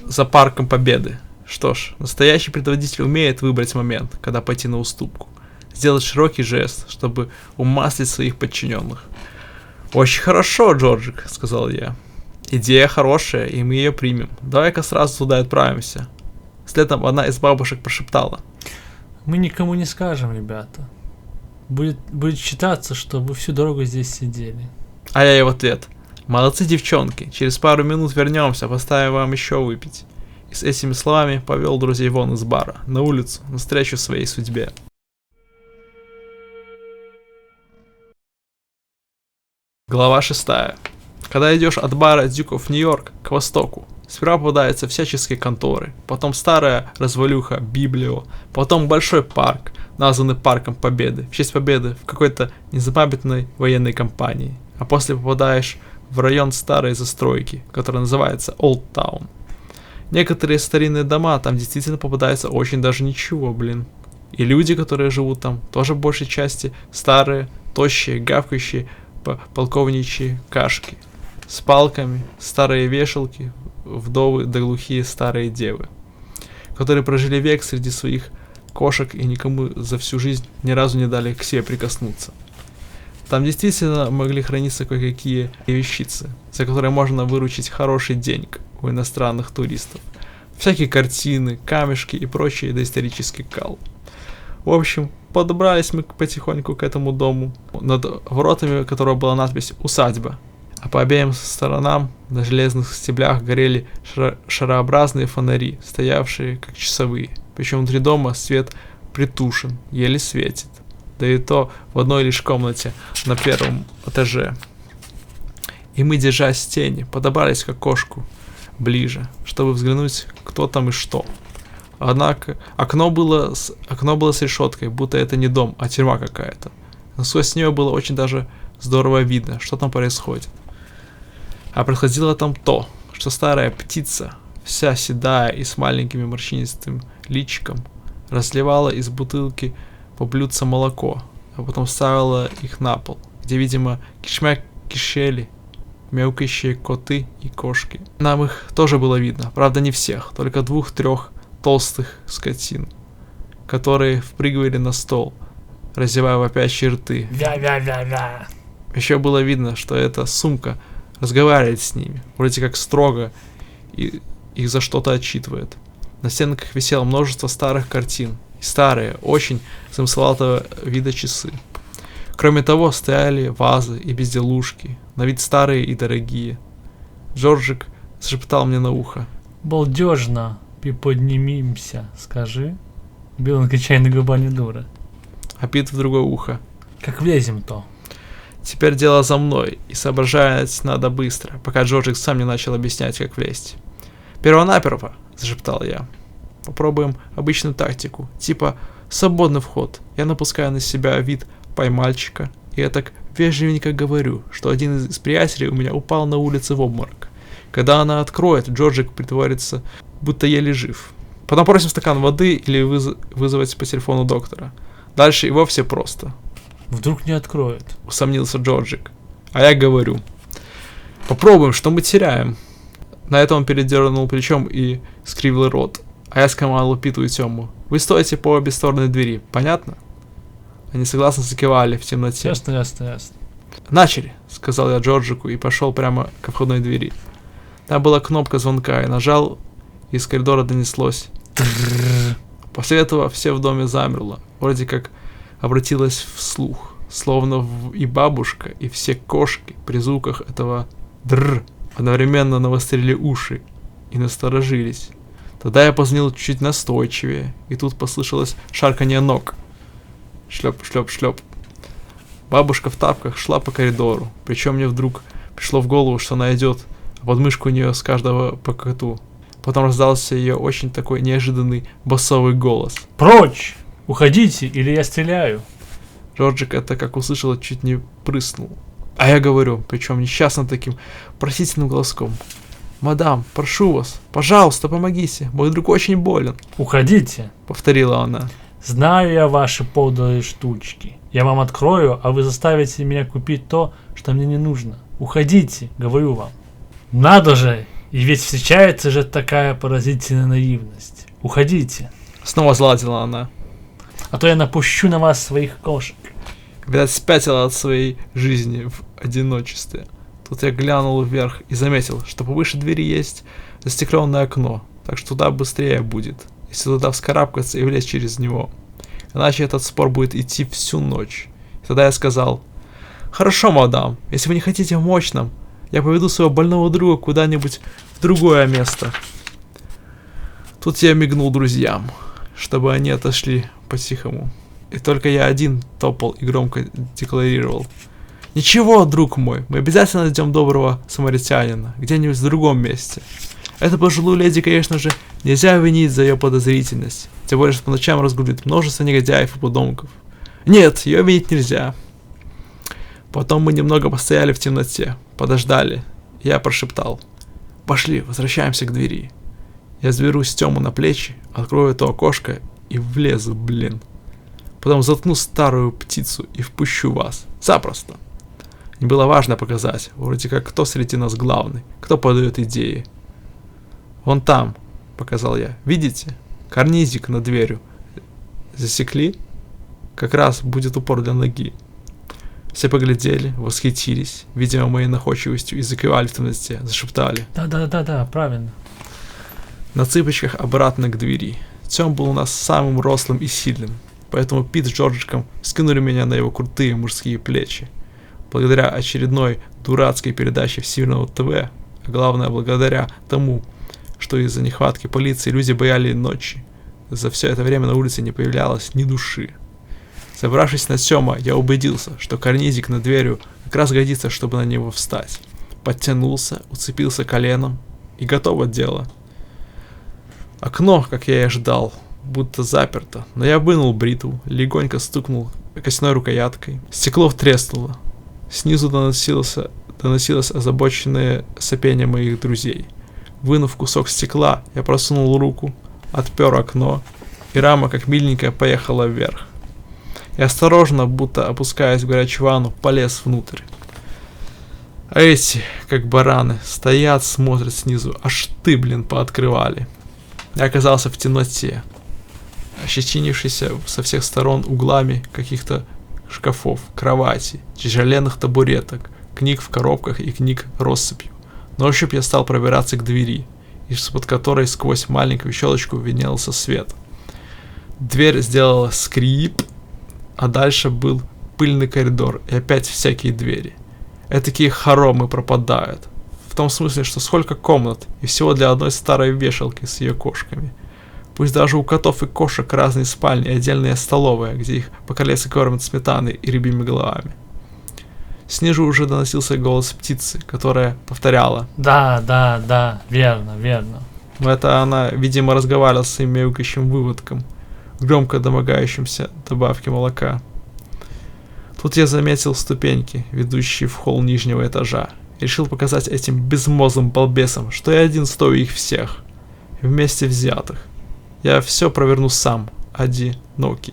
за парком Победы. Что ж, настоящий предводитель умеет выбрать момент, когда пойти на уступку. Сделать широкий жест, чтобы умаслить своих подчиненных. Очень хорошо, Джорджик, сказал я. Идея хорошая, и мы ее примем. Давай-ка сразу туда отправимся. Следом одна из бабушек прошептала: Мы никому не скажем, ребята. Будет считаться, что вы всю дорогу здесь сидели. А я ей в ответ: молодцы, девчонки, через пару минут вернемся, поставим вам еще выпить. И с этими словами повел друзей вон из бара, на улицу, навстречу своей судьбе. Глава 6. Когда идешь от бара Duke of New York к востоку, сперва попадаются всяческие конторы, потом старая развалюха Библио, потом большой парк, названный Парком Победы, в честь победы в какой-то незапамятной военной кампании, а после попадаешь в район старой застройки, который называется Олдтаун. Некоторые старинные дома там действительно попадаются очень даже ничего, блин. И люди, которые живут там, тоже в большей части старые, тощие, гавкающие полковничьи кашки. С палками, старые вешалки, вдовы да глухие старые девы, которые прожили век среди своих кошек и никому за всю жизнь ни разу не дали к себе прикоснуться. Там действительно могли храниться кое-какие вещицы, за которые можно выручить хороший денег у иностранных туристов. Всякие картины, камешки и прочий доисторический кал. В общем, подобрались мы потихоньку к этому дому, над воротами которого была надпись «Усадьба», а по обеим сторонам на железных стеблях горели шарообразные фонари, стоявшие как часовые. Причем внутри дома свет притушен, еле светит. Да и то в одной лишь комнате на первом этаже. И мы, держась в тени, подобрались к окошку ближе, чтобы взглянуть, кто там и что. Однако окно было с решеткой, будто это не дом, а тюрьма какая-то. Но сквозь нее было очень даже здорово видно, что там происходит. А происходило там то, что старая птица, вся седая и с маленьким морщинистым личиком, разливала из бутылки по блюдцу молоко, а потом ставила их на пол, где, видимо, кишмя кишели мяукающие коты и кошки. Нам их тоже было видно, правда не всех, только 2-3 толстых скотин, которые впрыгивали на стол, разевая вопящие рты. Вя-вя-вя-вя. Еще было видно, что эта сумка разговаривает с ними, вроде как строго, и их за что-то отчитывает. На стенках висело множество старых картин, и старые, очень замысловатого вида часы. Кроме того, стояли вазы и безделушки, на вид старые и дорогие. Джорджик зашептал мне на ухо. Балдежно, приподнимемся, скажи. Беленькая чайная губа не дура. А Пит в другое ухо. Как влезем-то? Теперь дело за мной, и соображать надо быстро, пока Джорджик сам не начал объяснять, как влезть. Первонаперво, зашептал я. Попробуем обычную тактику, типа свободный вход. Я напускаю на себя вид поймальчика, и я так вежливенько говорю, что один из приятелей у меня упал на улице в обморок. Когда она откроет, Джорджик притворится, будто еле жив. Потом просим стакан воды или вызвать по телефону доктора. Дальше и вовсе просто. Вдруг не откроет. Усомнился Джорджик. А я говорю. Попробуем, что мы теряем. На это он передернул плечом и скривил рот. А я скомандовал Питу и Тему. Вы стоите по обе стороны двери, понятно? Они согласно закивали в темноте. Ясно. Начали, сказал я Джорджику и пошел прямо ко входной двери. Там была кнопка звонка, и нажал, и из коридора донеслось. После этого все в доме замерло, вроде как обратилось вслух, словно и бабушка, и все кошки при звуках этого «дррр» одновременно навострили уши и насторожились. Тогда я позвонил чуть настойчивее, и тут послышалось шарканье ног. Шлеп. Бабушка в тапках шла по коридору, причем мне вдруг пришло в голову, что она идет, а под мышку у нее с каждого по коту. Потом раздался ее очень такой неожиданный басовый голос. Прочь! Уходите, или я стреляю. Джорджик это как услышал, чуть не прыснул. А я говорю, причем несчастным таким просительным голоском. «Мадам, прошу вас, пожалуйста, помогите, мой друг очень болен». Уходите. Повторила она. Знаю я ваши подлые штучки. Я вам открою, а вы заставите меня купить то, что мне не нужно. Уходите, говорю вам. Надо же, и ведь встречается же такая поразительная наивность. Уходите. Снова заладила она. А то я напущу на вас своих кошек. Видать, спятила от своей жизни в одиночестве. Тут я глянул вверх и заметил, что повыше двери есть застекленное окно, так что туда быстрее будет, если туда вскарабкаться и влезть через него. Иначе этот спор будет идти всю ночь. И тогда я сказал: «Хорошо, мадам, если вы не хотите помочь нам, я поведу своего больного друга куда-нибудь в другое место». Тут я мигнул друзьям, чтобы они отошли по-тихому. И только я один топал и громко декларировал: «Ничего, друг мой, мы обязательно найдем доброго самаритянина где-нибудь в другом месте. Эту пожилую леди, конечно же, нельзя винить за ее подозрительность, тем более, что по ночам разгуливает множество негодяев и подонков. Нет, ее винить нельзя». Потом мы немного постояли в темноте, подождали, и я прошептал: «Пошли, возвращаемся к двери. Я заберусь Тему на плечи, открою это окошко и влезу, блин». Потом заткну старую птицу и впущу вас. Запросто. Мне было важно показать, вроде как, кто среди нас главный, кто подает идеи. Вон там, показал я. Видите? Карнизик над дверью. Засекли? Как раз будет упор для ноги. Все поглядели, восхитились, видимо, моей находчивостью, и закивали в темноте, зашептали. Да, правильно. На цыпочках обратно к двери. Тём был у нас самым рослым и сильным, поэтому Пит с Джорджиком скинули меня на его крутые мужские плечи. Благодаря очередной дурацкой передаче Всемирного ТВ, а главное благодаря тому, что из-за нехватки полиции люди боялись ночи, за все это время на улице не появлялось ни души. Забравшись на Тёма, я убедился, что карнизик над дверью как раз годится, чтобы на него встать. Подтянулся, уцепился коленом, и готово дело. Окно, как я и ожидал, будто заперто, но я вынул бритву, легонько стукнул костяной рукояткой. Стекло треснуло. Снизу доносилось озабоченное сопение моих друзей. Вынув кусок стекла, я просунул руку, отпер окно, и рама, как миленькая, поехала вверх. И осторожно, будто опускаясь в горячую ванну, полез внутрь. А эти, как бараны, стоят, смотрят снизу, аж ты, пооткрывали. Я оказался в темноте, ощетинившийся со всех сторон углами каких-то шкафов, кроватей, тяжеленных табуреток, книг в коробках и книг россыпью. На ощупь я стал пробираться к двери, из-под которой сквозь маленькую щелочку виднелся свет. Дверь сделала скрип, а дальше был пыльный коридор и опять всякие двери. Этакие хоромы пропадают. В том смысле, что сколько комнат, и всего для одной старой вешалки с ее кошками. Пусть даже у котов и кошек разные спальни и отдельная столовая, где их по-королевски кормят сметаной и рыбьими головами. Снизу уже доносился голос птицы, которая повторяла. Да, верно. Но это она, видимо, разговаривала с своим мяукающим выводком, громко домогающимся добавки молока. Тут я заметил ступеньки, ведущие в холл нижнего этажа, и решил показать этим безмозглым балбесам, что я один стою их всех, вместе взятых. Я все проверну сам, одинокий.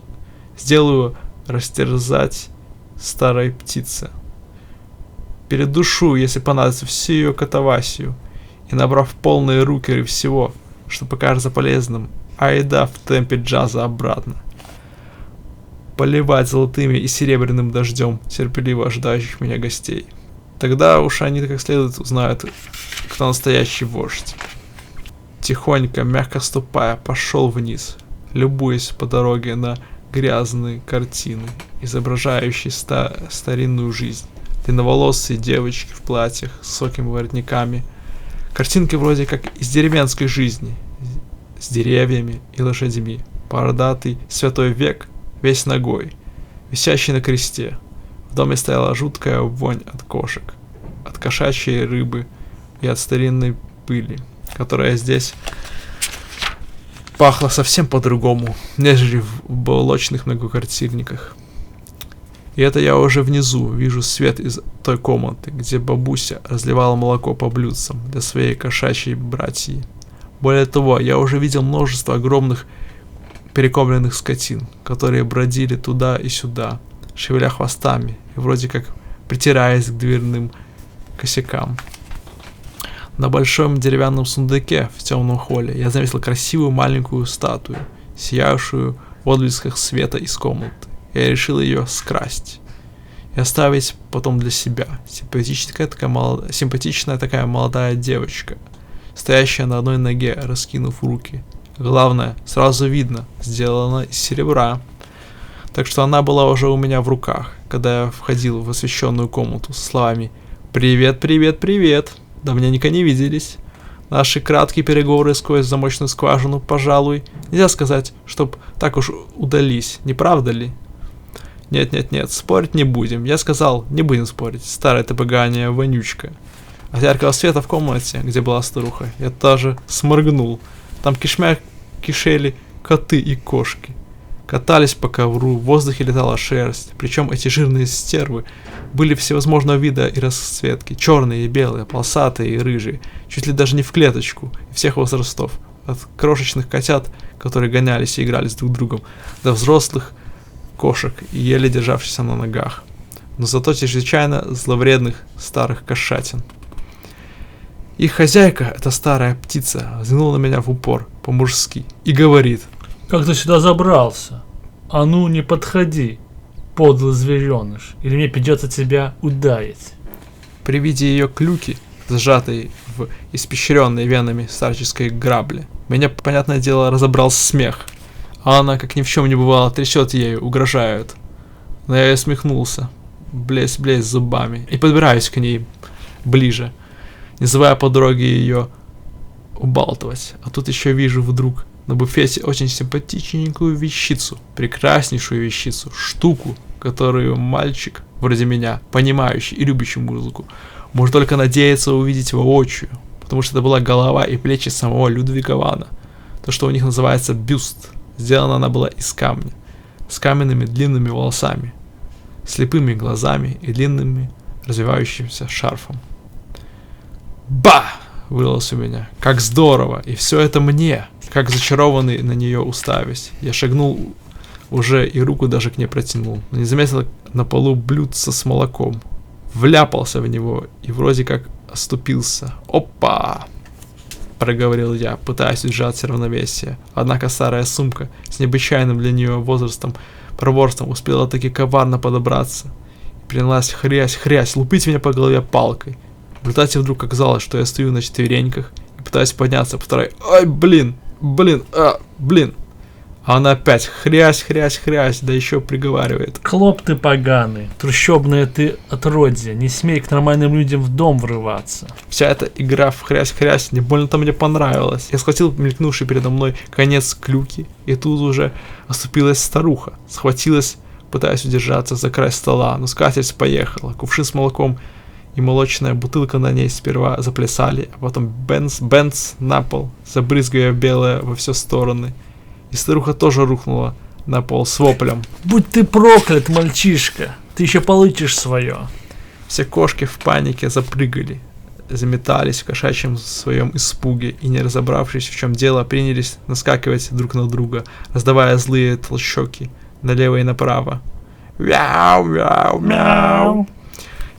Сделаю растерзать старой птице. Передушу, если понадобится, всю ее катавасию, и, набрав полные руки всего, что покажется полезным, айда в темпе джаза обратно. Поливать золотыми и серебряным дождем терпеливо ожидающих меня гостей. Тогда уж они как следует узнают, кто настоящий вождь. Тихонько, мягко ступая, пошел вниз, любуясь по дороге на грязные картины, изображающие старинную жизнь. Длинноволосые девочки в платьях с высокими воротниками. Картинки вроде как из деревенской жизни, с деревьями и лошадьми. Бородатый святой век, весь ногой, висящий на кресте. В доме стояла жуткая вонь от кошек, от кошачьей рыбы и от старинной пыли, которая здесь пахла совсем по-другому, нежели в балочных многоквартирниках. И это я уже внизу вижу свет из той комнаты, где бабуся разливала молоко по блюдцам для своей кошачьей братьи. Более того, я уже видел множество огромных перекормленных скотин, которые бродили туда и сюда, шевеля хвостами и вроде как притираясь к дверным косякам. На большом деревянном сундуке в темном холле я заметил красивую маленькую статую, сиявшую в отблесках света из комнаты. Я решил ее скрасть и оставить потом для себя. Симпатичная такая молодая девочка, стоящая на одной ноге, раскинув руки. Главное, сразу видно, сделана из серебра. Так что она была уже у меня в руках, когда я входил в освещенную комнату со словами «Привет, привет, привет! Давненько не виделись. Наши краткие переговоры сквозь замочную скважину, пожалуй, нельзя сказать, чтоб так уж удались, не правда ли?» Нет, спорить не будем. Я сказал, не будем спорить, старая ты поганая вонючка. От яркого света в комнате, где была старуха, я даже сморгнул. Там кишмя кишели коты и кошки. Катались по ковру, в воздухе летала шерсть. Причем эти жирные стервы были всевозможного вида и расцветки. Черные и белые, полосатые и рыжие. Чуть ли даже не в клеточку. И всех возрастов. От крошечных котят, которые гонялись и играли с друг другом, до взрослых кошек и еле державшихся на ногах, но зато чрезвычайно зловредных старых кошатин. Их хозяйка, эта старая птица, взглянула на меня в упор, по-мужски, и говорит: Как ты сюда забрался? А ну не подходи, подлый звереныш, или мне придется тебя ударить. При виде ее клюки, сжатой в испещренной венами старческой грабли, меня, понятное дело, разобрал смех, а она, как ни в чем не бывало, трясет ею, угрожает. Но я и усмехнулся, блесь-блесь зубами, и подбираюсь к ней ближе, не забывая по дороге ее убалтывать. А тут еще вижу вдруг на буфете очень симпатичненькую вещицу, прекраснейшую вещицу, штуку, которую мальчик, вроде меня, понимающий и любящий музыку, может только надеяться увидеть воочию, потому что это была голова и плечи самого Людвига Вана, то, что у них называется бюст. Сделана она была из камня, с каменными длинными волосами, слепыми глазами и длинными развивающимся шарфом. Ба! Вырвалось у меня. Как здорово! И все это мне! Как зачарованный на нее уставясь. Я шагнул уже и руку даже к ней протянул, но не заметил на полу блюдца с молоком. Вляпался в него и вроде как оступился. Опа! Проговорил я, пытаясь удержать равновесие. Однако старая сумка с необычайным для нее возрастом, проворством успела таки коварно подобраться и принялась хрясь, лупить меня по голове палкой. В результате вдруг оказалось, что я стою на четвереньках и пытаюсь подняться, повторяю: ай, блин. А она опять хрясь, да еще приговаривает: Клоп ты поганый, трущобное ты отродье, не смей к нормальным людям в дом врываться. Вся эта игра в хрясь, не больно-то мне понравилась. Я схватил мелькнувший передо мной конец клюки, и тут уже оступилась старуха, схватилась, пытаясь удержаться за край стола, но скатерть поехала, кувшин с молоком и молочная бутылка на ней сперва заплясали, а потом бенц на пол, забрызгивая белое во все стороны. И старуха тоже рухнула на пол с воплем: Будь ты проклят, мальчишка, ты еще получишь свое. Все кошки в панике запрыгали, заметались в кошачьем своем испуге и, не разобравшись, в чем дело, принялись наскакивать друг на друга, раздавая злые толчоки налево и направо. Мяу, мяу, мяу.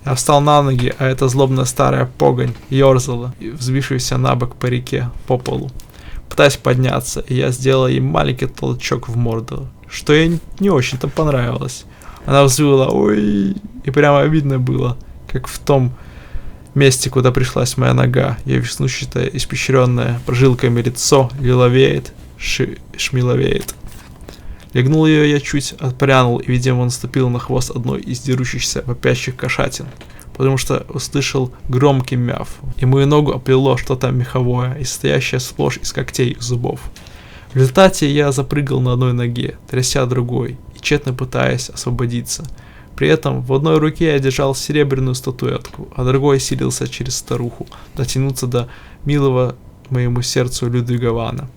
Я встал на ноги, а эта злобная старая погонь ерзала, взбившаяся на бок по реке, по полу, пытаясь подняться, и я сделал ей маленький толчок в морду, что ей не очень-то понравилось. Она взвыла: ой, и прямо видно было, как в том месте, куда пришлась моя нога, ее веснущатое, испещренное прожилками лицо лиловеет, шмеловеет. Легнул ее я чуть, отпрянул, и, видимо, наступил на хвост одной из дерущихся вопящих кошатин, потому что услышал громкий мяв, и мою ногу оплело что-то меховое и состоящее сплошь из когтей и зубов. В результате я запрыгал на одной ноге, тряся другой, и тщетно пытаясь освободиться. При этом в одной руке я держал серебряную статуэтку, а другой силился через старуху дотянуться до милого моему сердцу Людвига Вана,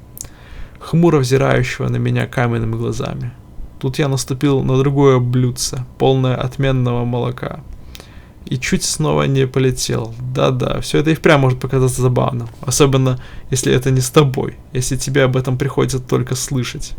хмуро взирающего на меня каменными глазами. Тут я наступил на другое блюдце, полное отменного молока, и чуть снова не полетел. Да-да, все это и впрямь может показаться забавным, особенно если это не с тобой, если тебе об этом приходится только слышать.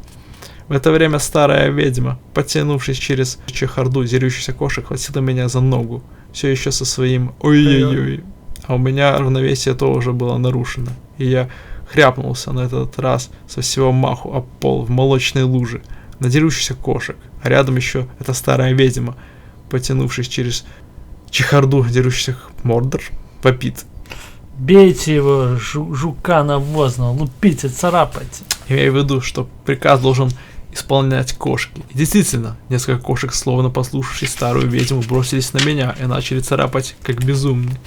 В это время старая ведьма, подтянувшись через чехарду дерущихся кошек, хватила меня за ногу, все еще со своим ой-ой-ой, а у меня равновесие тоже было нарушено, и я хряпнулся на этот раз со всего маху об пол в молочной луже на дерущихся кошек, а рядом еще эта старая ведьма, потянувшись через чехарду дерущихся мордор, вопит: Бейте его, жука навозного, лупите, царапайте. Имея в виду, что приказ должен исполнять кошки. И действительно, несколько кошек, словно послушавшись старую ведьму, бросились на меня и начали царапать как безумные.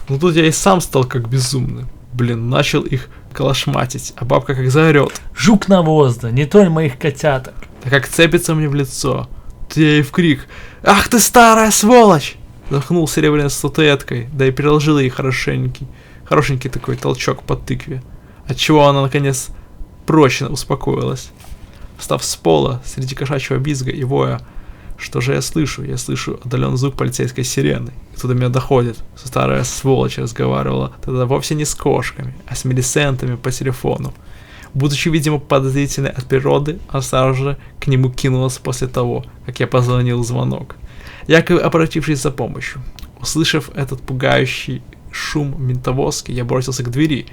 Но тут я и сам стал как безумный. Начал их колошматить, а бабка как заорет: Жук навозда, не тронь моих котяток. Да как цепится мне в лицо. Тут я ей в крик: ах ты старая сволочь! Захнул серебряной статуэткой, да и приложил ей хорошенький такой толчок по тыкве, отчего она наконец прочно успокоилась. Встав с пола среди кошачьего визга и воя, что же я слышу? Я слышу отдаленный звук полицейской сирены. И тут до меня доходит, что старая сволочь разговаривала тогда вовсе не с кошками, а с милисентами по телефону. Будучи, видимо, подозрительной от природы, она сразу же к нему кинулась после того, как я позвонил в звонок, якобы обратившись за помощью. Услышав этот пугающий шум ментовозки, я бросился к двери,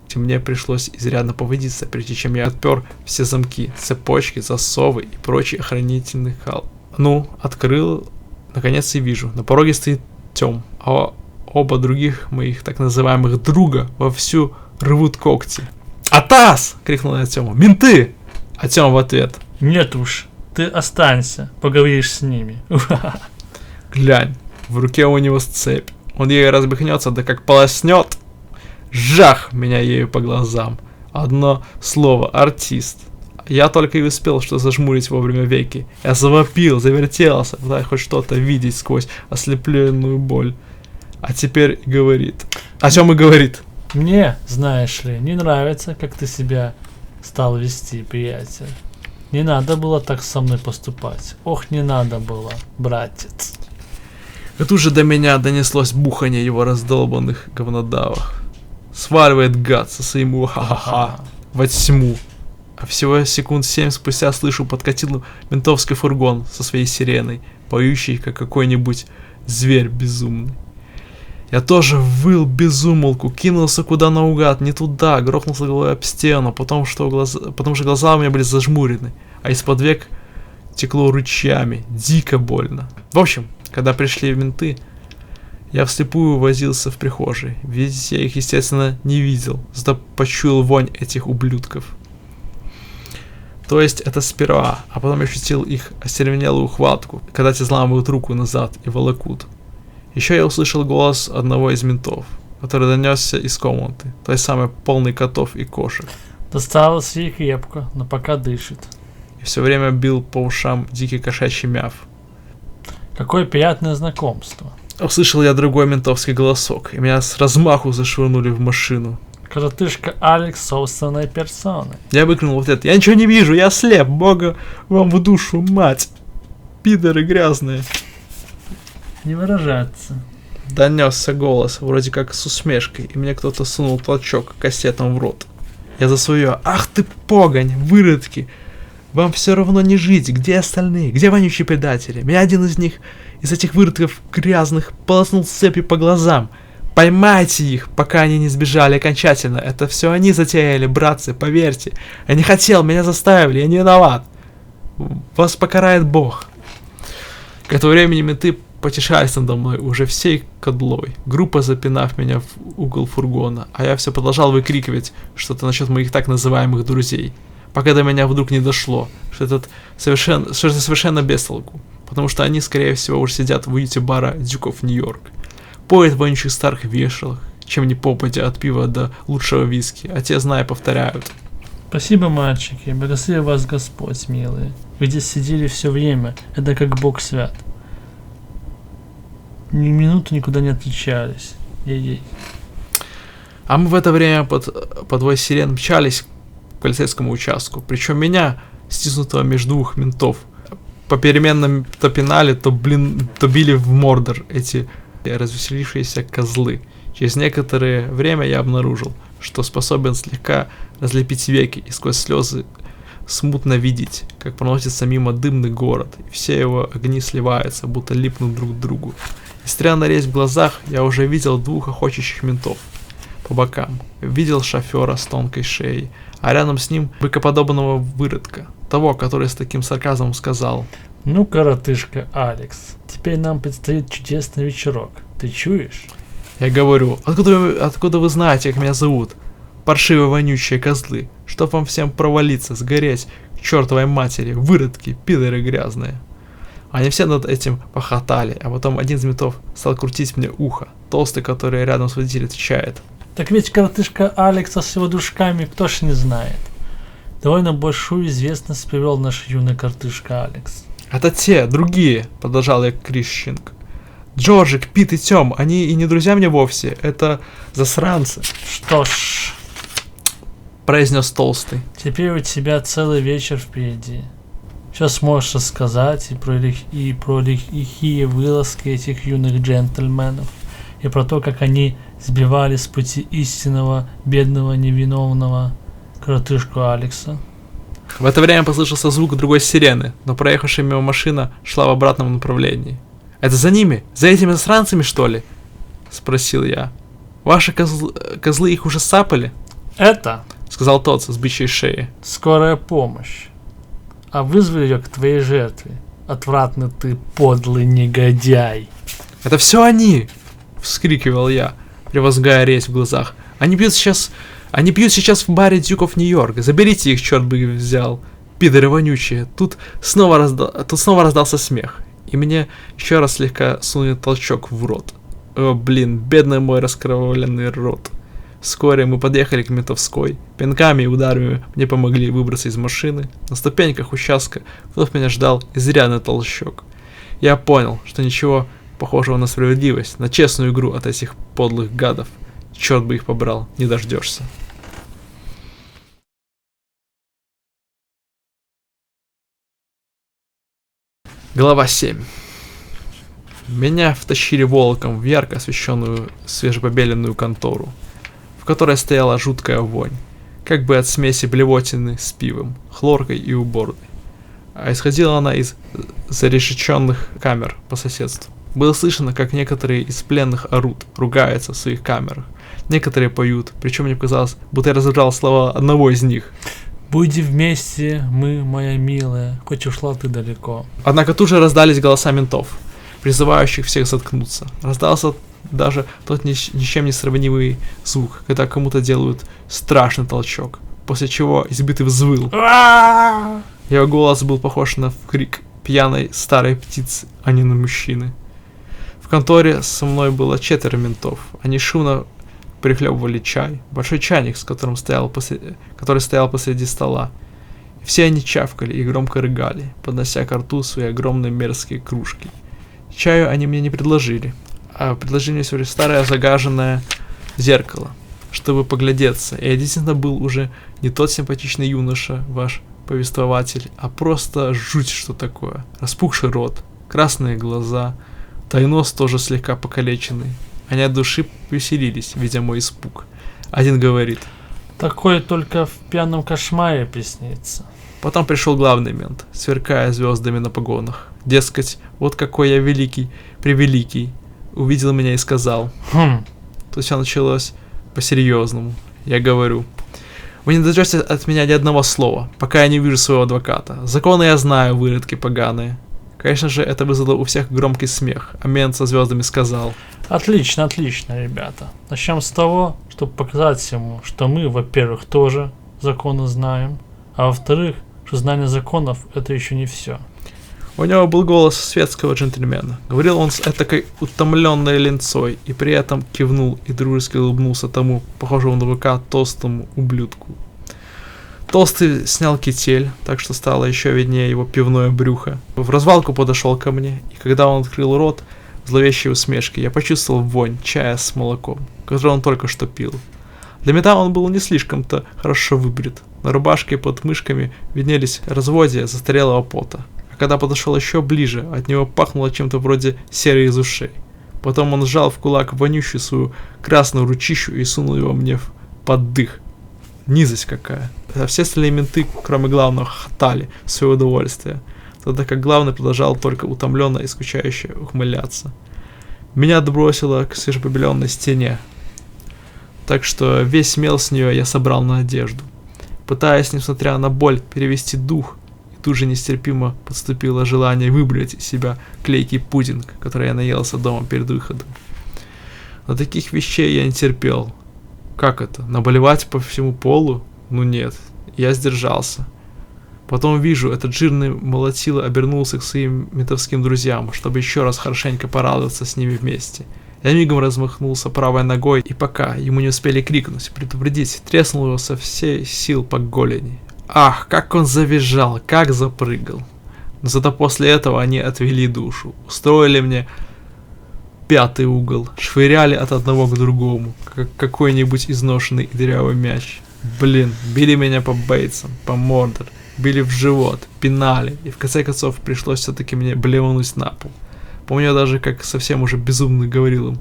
где мне пришлось изрядно поводиться, прежде чем я отпер все замки, цепочки, засовы и прочий охранительный хал. Ну, открыл, наконец и вижу, на пороге стоит Тём, а оба других моих так называемых друга вовсю рвут когти. «Атас!» — крикнул я Тёму. «Менты!» А Тёма в ответ: Нет уж, ты останься, поговоришь с ними. «Глянь, в руке у него цепь. Он ею разбегнется, да как полоснет. Жах меня ею по глазам. Одно слово — артист. Я только и успел что зажмурить вовремя веки. Я завопил, завертелся, пытаясь хоть что-то видеть сквозь ослепленную боль. А теперь говорит. О чем и говорит. Мне, знаешь ли, не нравится, как ты себя стал вести, приятель. Не надо было так со мной поступать. Ох, не надо было, братец. И тут же до меня донеслось бухание его раздолбанных говнодавах. Сваливает гад со своим ха-ха-ха во тьму. А всего секунд 7 спустя слышу, подкатил ментовский фургон со своей сиреной, поющий, как какой-нибудь зверь безумный. Я тоже выл без умолку, кинулся куда наугад, не туда, грохнулся головой об стену, потому что глаза у меня были зажмурены, а из-под век текло ручьями, дико больно. В общем, когда пришли менты, я вслепую возился в прихожей. Видеть я их, естественно, не видел, зато почуял вонь этих ублюдков. То есть это сперва, а потом я ощутил их остервенелую хватку, когда те взламывают руку назад и волокут. Еще я услышал голос одного из ментов, который донесся из комнаты, той самой полной котов и кошек. Досталось ей крепко, но пока дышит. И все время бил по ушам дикий кошачий мяв. Какое приятное знакомство. Услышал я другой ментовский голосок, и меня с размаху зашвырнули в машину. Коротышка Алекс собственной персоной. Я выкрикнул в ответ: «Я ничего не вижу, я слеп, бога вам в душу, мать! Пидоры грязные!» Не выражаться. Донесся голос, вроде как с усмешкой, и мне кто-то сунул толчок кассетом в рот. Я за свое: «Ах ты погонь, выродки! Вам все равно не жить, где остальные? Где вонючие предатели? Меня один из них, из этих выродков грязных, полоснул цепью по глазам. Поймайте их, пока они не сбежали окончательно. Это все они затеяли, братцы, поверьте. Я не хотел, меня заставили, я не виноват. Вас покарает Бог». К этому времени менты потешались надо мной уже всей кодлой, группа запинав меня в угол фургона, а я все продолжал выкрикивать что-то насчет моих так называемых друзей, пока до меня вдруг не дошло, что это совершенно без толку, потому что они, скорее всего, уже сидят в уюте бара Дюков Нью-Йорк, поют в вонючих старых вешалах, чем не попадя от пива до лучшего виски, а те, зная, повторяют. Спасибо, мальчики, благослови вас Господь, милые. Вы здесь сидели все время, это как Бог свят. Ни минуту никуда не отличались. Ей-ей. А мы в это время под вой сирен мчались к полицейскому участку. Причем меня, стиснутого между двух ментов, попеременно то пинали, то били в мордор эти развеселившиеся козлы. Через некоторое время я обнаружил, что способен слегка разлепить веки и сквозь слезы смутно видеть, как проносится мимо дымный город, и все его огни сливаются, будто липнут друг к другу. Несмотря на резь в глазах, я уже видел двух охотящих ментов по бокам. Видел шофера с тонкой шеей, а рядом с ним быкоподобного выродка, того, который с таким сарказмом сказал: «Ну, коротышка Алекс, теперь нам предстоит чудесный вечерок. Ты чуешь?» Я говорю: откуда вы знаете, как меня зовут? Паршивые вонючие козлы. Чтоб вам всем провалиться, сгореть к чертовой матери, выродки, пидоры грязные. Они все над этим похотали, а потом один из ментов стал крутить мне ухо. Толстый, который рядом с водителем, отвечает: Так ведь коротышка Алекса с его дружками кто ж не знает. Довольно большую известность привел наш юный коротышка Алекс. Это те, другие, продолжал я Крищенко. Джорджик, Пит и Тём, они и не друзья мне вовсе, это засранцы. Что ж, произнес Толстый. Теперь у тебя целый вечер впереди. Что сможешь рассказать и про лихие вылазки этих юных джентльменов, и про то, как они сбивали с пути истинного, бедного, невиновного коротышку Алекса. В это время послышался звук другой сирены, но проехавшая мимо машина шла в обратном направлении. «Это за ними? За этими засранцами, что ли?» — спросил я. «Ваши козлы их уже сапали?» Это — сказал тот с бычьей шеей. скорая помощь. А вызвали ее к твоей жертве. Отвратный ты, подлый негодяй. «Это все они!» — вскрикивал я, превозгая резь в глазах. Они пьют сейчас в баре Дюков Нью-Йорк. Заберите их, черт бы их взял. Пидоры вонючие». Тут снова раздался смех, и мне еще раз слегка сунули толчок в рот. О, блин, бедный мой раскровавленный рот. Вскоре мы подъехали к ментовской. Пинками и ударами мне помогли выбраться из машины. На ступеньках участка вновь меня ждал изрядный толчок. Я понял, что ничего похожего на справедливость, на честную игру от этих подлых гадов, черт бы их побрал, не дождешься. Глава 7. Меня втащили волоком в ярко освещенную свежепобеленную контору, в которой стояла жуткая вонь, как бы от смеси блевотины с пивом, хлоркой и уборной. А исходила она из зарешеченных камер по соседству. Было слышно, как некоторые из пленных орут, ругаются в своих камерах. Некоторые поют, причем мне показалось, будто я разобрал слова одного из них. Будем вместе, мы, моя милая, хоть ушла ты далеко. Однако тут же раздались голоса ментов, призывающих всех заткнуться. Раздался даже тот ни с чем не сравнимый звук, когда кому-то делают страшный толчок, после чего избитый взвыл. Его голос был похож на крик пьяной старой птицы, а не на мужчины. В конторе со мной было 4 ментов. Они шумно прихлебывали чай, большой чайник, который стоял посреди стола. Все они чавкали и громко рыгали, поднося ко рту свои огромные мерзкие кружки. Чаю они мне не предложили, а предложили мне всего лишь старое загаженное зеркало, чтобы поглядеться. И я действительно был уже не тот симпатичный юноша, ваш повествователь, а просто жуть что такое. Распухший рот, красные глаза, да и нос тоже слегка покалеченный. Они от души веселились, видя мой испуг. Один говорит: Такое только в пьяном кошмаре приснится. Потом пришел главный мент, сверкая звездами на погонах. Дескать, вот какой я великий, превеликий. Увидел меня и сказал. То все началось по-серьезному. Я говорю: вы не дождетесь от меня ни одного слова, пока я не увижу своего адвоката. Законы я знаю, выродки поганые. Конечно же, это вызвало у всех громкий смех, а мент со звездами сказал: Отлично, отлично, ребята. Начнем с того, чтобы показать всему, что мы, во-первых, тоже законы знаем, а во-вторых, что знание законов — это еще не все. У него был голос светского джентльмена. Говорил он с этакой утомленной ленцой и при этом кивнул и дружески улыбнулся тому, похожему на быка, толстому ублюдку. Толстый снял китель, так что стало еще виднее его пивное брюхо. В развалку подошел ко мне, и когда он открыл рот, в зловещей усмешке, я почувствовал вонь чая с молоком, который он только что пил. Для мента он был не слишком-то хорошо выбрит. На рубашке под мышками виднелись разводья застарелого пота. А когда подошел еще ближе, от него пахнуло чем-то вроде серы из ушей. Потом он сжал в кулак вонючую свою красную ручищу и сунул его мне под дых. Низость какая. А все остальные менты, кроме главного, хохотали в свое удовольствие, тогда как главный продолжал только утомленно и скучающе ухмыляться. Меня отбросило к свежепобеленной стене, так что весь мел с нее я собрал на одежду, пытаясь, несмотря на боль, перевести дух, и тут же нестерпимо подступило желание выбрать из себя клейкий пудинг, который я наелся дома перед выходом. Но таких вещей я не терпел. Как это? Наболевать по всему полу? Ну нет, я сдержался. Потом вижу, этот жирный молотило обернулся к своим ментовским друзьям, чтобы еще раз хорошенько порадоваться с ними вместе. Я мигом размахнулся правой ногой, и пока ему не успели крикнуть, предупредить, треснул его со всей сил по голени. Ах, как он завизжал, как запрыгал. Но зато после этого они отвели душу, устроили мне пятый угол, швыряли от одного к другому, как какой-нибудь изношенный и дырявый мяч. Блин, били меня по бейтсам, по мордор, били в живот, пинали, и в конце концов пришлось все-таки мне блевануть на пол. Помню даже, как совсем уже безумно говорил им: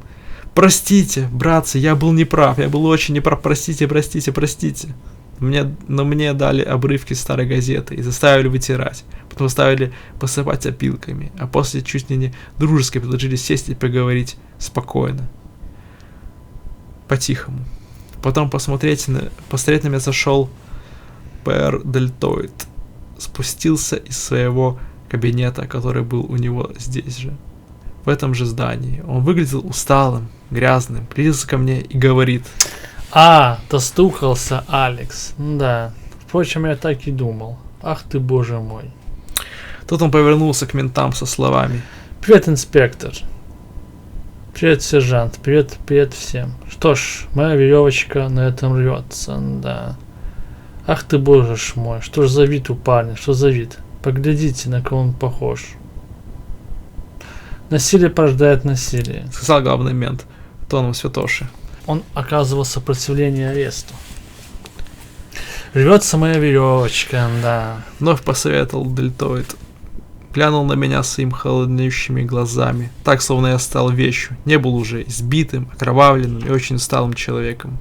простите, братцы, я был неправ, я был очень неправ, простите, простите, простите. Но мне дали обрывки старой газеты и заставили вытирать. Потом заставили посыпать опилками. А после чуть ли не дружески предложили сесть и поговорить спокойно. По-тихому. Потом посмотреть на меня зашел П.Р. Дельтоид. Спустился из своего кабинета, который был у него здесь же. В этом же здании. Он выглядел усталым, грязным, приблизился ко мне и говорит: достукался, Алекс. Да. Впрочем, я так и думал. Ах ты, боже мой. Тут он повернулся к ментам со словами: Привет, инспектор. Привет, сержант. Привет всем. Что ж, моя веревочка на этом рвется, да. Ах ты, боже ж мой. Что ж за вид у парня, что за вид? Поглядите, на кого он похож. Насилие порождает насилие. Сказал главный мент тоном святоши. Он оказывал сопротивление аресту. Рвется моя веревочка, да. Вновь посоветовал Дельтоид. Глянул на меня своими холоднющими глазами, так, словно я стал вещью, не был уже избитым, окровавленным и очень усталым человеком.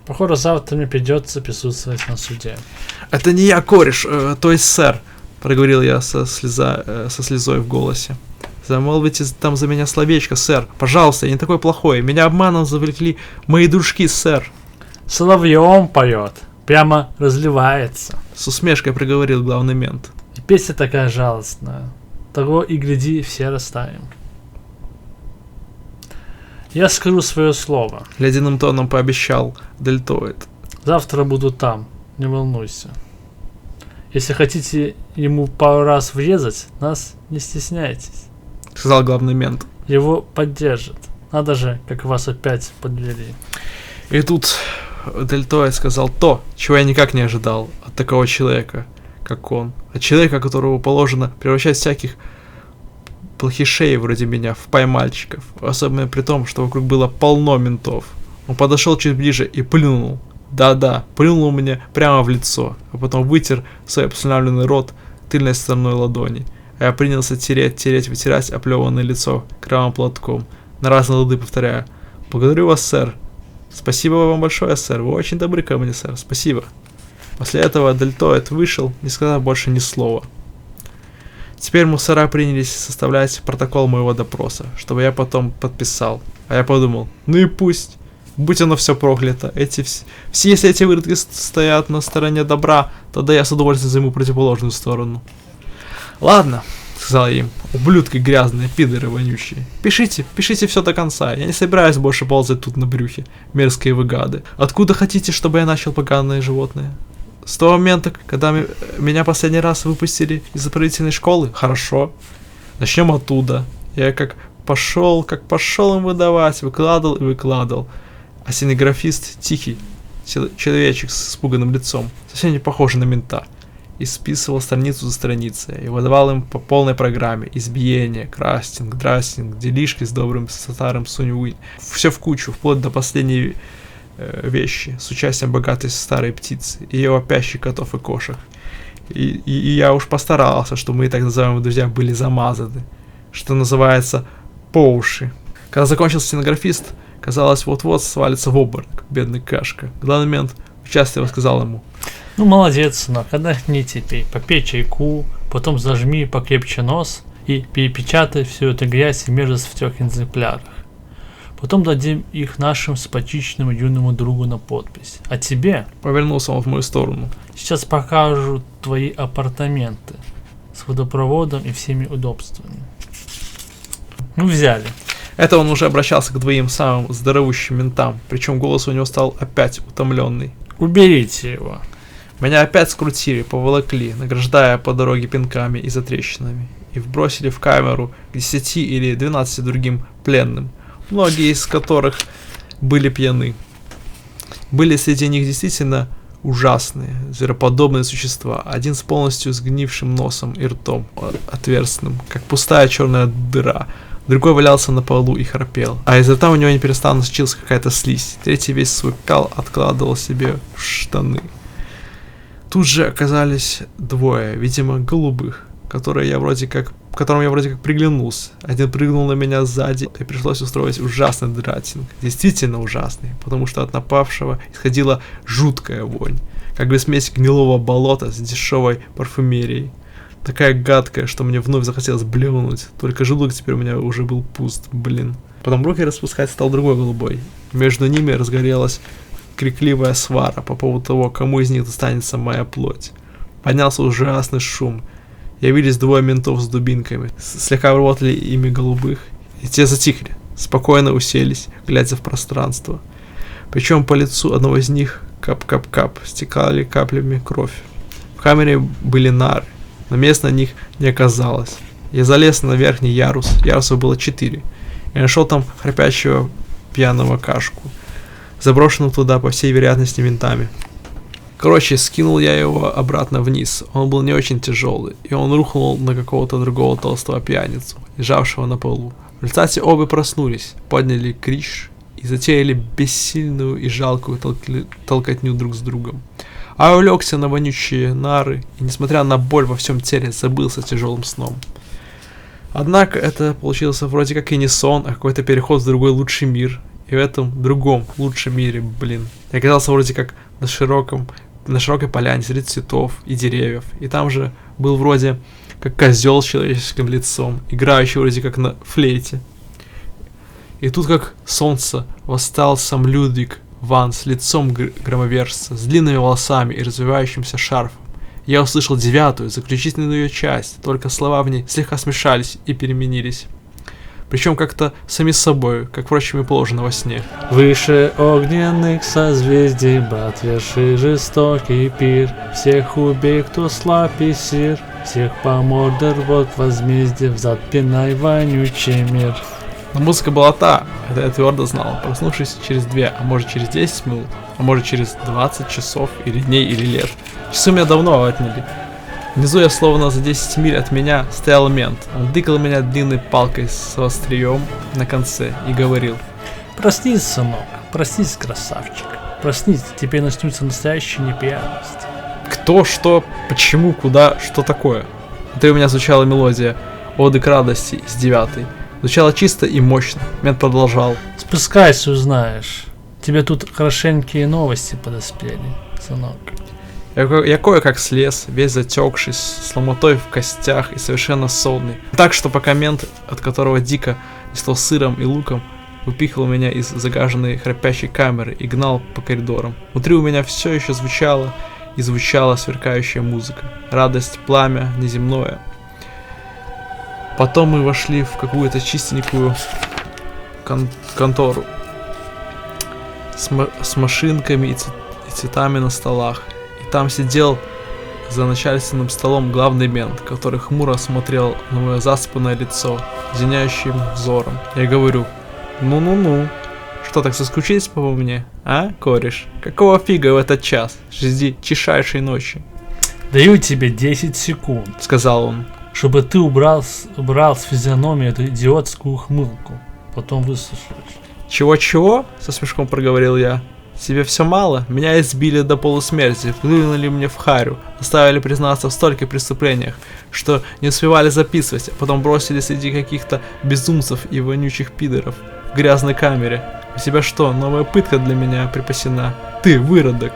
Похоже, завтра мне придется присутствовать на суде. Это не я, кореш, то есть сэр, проговорил я со слезой в голосе. Замолвите там за меня словечко, сэр. Пожалуйста, я не такой плохой. Меня обманом завлекли мои дружки, сэр. Соловьем поет. Прямо разливается. С усмешкой проговорил главный мент. И песня такая жалостная. Того и гляди, все растаем. Я скажу свое слово. Ледяным тоном пообещал Дельтоид. Завтра буду там, не волнуйся. Если хотите ему пару раз врезать, нас не стесняйтесь. Сказал главный мент. Его поддержат. Надо же, как вас опять подвели. И тут Дельтоид сказал то, чего я никак не ожидал от такого человека, как он. От человека, которого положено превращать всяких плохишей вроде меня в поймальчиков. Особенно при том, что вокруг было полно ментов. Он подошел чуть ближе и плюнул. Да-да, плюнул мне прямо в лицо, а потом вытер свой обслюнявленный рот тыльной стороной ладони. А я принялся вытирать оплеванное лицо кровавым платком, на разные лады повторяя: «Благодарю вас, сэр. Спасибо вам большое, сэр. Вы очень добры ко мне, сэр. Спасибо». После этого Дельтоид вышел, не сказав больше ни слова. Теперь мусора принялись составлять протокол моего допроса, чтобы я потом подписал. А я подумал: ну и пусть. Будь оно все проклято. Если эти выродки стоят на стороне добра, тогда я с удовольствием займу противоположную сторону. Ладно, сказал я им, ублюдки грязные, пидоры вонючие. Пишите все до конца. Я не собираюсь больше ползать тут на брюхе. Мерзкие вы гады. Откуда хотите, чтобы я начал, поганые животные? С того момента, когда меня последний раз выпустили из исправительной школы? Хорошо. Начнем оттуда. Я как пошел им выдавать, выкладывал. А стенографист, тихий человечек с испуганным лицом, совсем не похожий на мента, исписывал страницу за страницей и выдавал им по полной программе: избиение, крастинг, драстинг, делишки с добрым старым Сунь-Уинь. Все в кучу, вплоть до последней вещи, с участием богатой старой птицы, ее вопящих котов и кошек. И я уж постарался, чтобы мои так называемые друзья были замазаны, что называется, по уши. Когда закончился стенографист, казалось, вот-вот свалится в обморок, бедный Кашка. Главный мент участливо сказал ему: ну молодец, сынок, отдохни теперь, попей чайку, потом зажми покрепче нос и перепечатай всю эту грязь и мерзость в 3 экземплярах. Потом дадим их нашим симпатичному юному другу на подпись. А тебе, повернулся он в мою сторону, сейчас покажу твои апартаменты с водопроводом и всеми удобствами. Ну, взяли. Это он уже обращался к двоим самым здоровущим ментам, причем голос у него стал опять утомленный. Уберите его. Меня опять скрутили, поволокли, награждая по дороге пинками и затрещинами, и вбросили в камеру к 10 или 12 другим пленным, многие из которых были пьяны. Были среди них действительно ужасные, звероподобные существа, один с полностью сгнившим носом и ртом, отверстным, как пустая черная дыра. Другой валялся на полу и храпел, а из рта у него не перестанно сочилась какая-то слизь. Третий весь свой кал откладывал себе в штаны. Тут же оказались двое, видимо, голубых, которые я вроде как которым я вроде как приглянулся. Один прыгнул на меня сзади, и пришлось устроить ужасный дратинг. Действительно ужасный, потому что от напавшего исходила жуткая вонь, как бы смесь гнилого болота с дешевой парфюмерией. Такая гадкая, что мне вновь захотелось блевнуть, только желудок теперь у меня уже был пуст, блин. Потом руки распускать стал другой голубой. Между ними разгорелась крикливая свара по поводу того, кому из них достанется моя плоть. Поднялся ужасный шум. Явились двое ментов с дубинками, слегка обработали ими голубых, и те затихли, спокойно уселись, глядя в пространство. Причем по лицу одного из них кап-кап-кап стекали каплями кровь. В камере были нары, но мест на них не оказалось. Я залез на верхний ярус, ярусов было 4, и нашел там храпящего пьяного кашку, заброшенного туда, по всей вероятности, ментами. Короче, скинул я его обратно вниз, он был не очень тяжелый, и он рухнул на какого-то другого толстого пьяницу, лежавшего на полу. В результате оба проснулись, подняли крич и затеяли бессильную и жалкую толкотню друг с другом. А я улегся на вонючие нары и, несмотря на боль во всем теле, забылся тяжелым сном. Однако это получился вроде как и не сон, а какой-то переход в другой лучший мир. И в этом другом лучшем мире, блин, я оказался вроде как на широкой поляне среди цветов и деревьев. И там же был вроде как козел с человеческим лицом, играющий вроде как на флейте. И тут как солнце восстал сам Людвиг Ван с лицом громовержца, с длинными волосами и развивающимся шарфом. Я услышал 9-ю, заключительную ее часть, только слова в ней слегка смешались и переменились. Причем как-то сами собой, как, впрочем, и положено во сне. Выше огненных созвездий, брат, верши жестокий пир. Всех убей, кто слаб и сир, всех по морде рвот возмездие, взад пинай вонючий мир. Но музыка была та, это я твердо знал, проснувшись через 2, а может через 10 минут, а может через 20 часов, или дней, или лет. Часы меня давно отняли. Внизу я словно за 10 миль от меня стоял мент. Он тыкал меня длинной палкой с острием на конце и говорил: Проснись, сынок, проснись, красавчик. Проснись, теперь начнутся настоящие неприятности. Кто, что, почему, куда, что такое? Это у меня звучала мелодия «Оды к радости» из 9-й. Звучало чисто и мощно. Мент продолжал: Спускайся, узнаешь. Тебе тут хорошенькие новости подоспели, сынок. Я кое-как слез, весь затекшись, с ломотой в костях и совершенно сонный. Так что пока мент, от которого дико несло сыром и луком, выпихивал меня из загаженной храпящей камеры и гнал по коридорам, внутри у меня все еще звучала и звучала сверкающая музыка. Радость, пламя, неземное. Потом мы вошли в какую-то чистенькую контору с машинками и цветами на столах. И там сидел за начальственным столом главный мент, который хмуро смотрел на мое заспанное лицо зеняющим взором. Я говорю: ну-ну-ну, что так соскучились по мне, а, кореш? Какого фига в этот час, среди тишайшей ночи? Даю тебе 10 секунд, сказал он, чтобы ты убрал с физиономии эту идиотскую ухмылку. Потом выслушаешь. Чего-чего? Со смешком проговорил я. Тебе все мало? Меня избили до полусмерти, вдвинули мне в харю, заставили признаться в стольких преступлениях, что не успевали записывать, а потом бросили среди каких-то безумцев и вонючих пидоров в грязной камере. У тебя что, новая пытка для меня припасена? Ты выродок.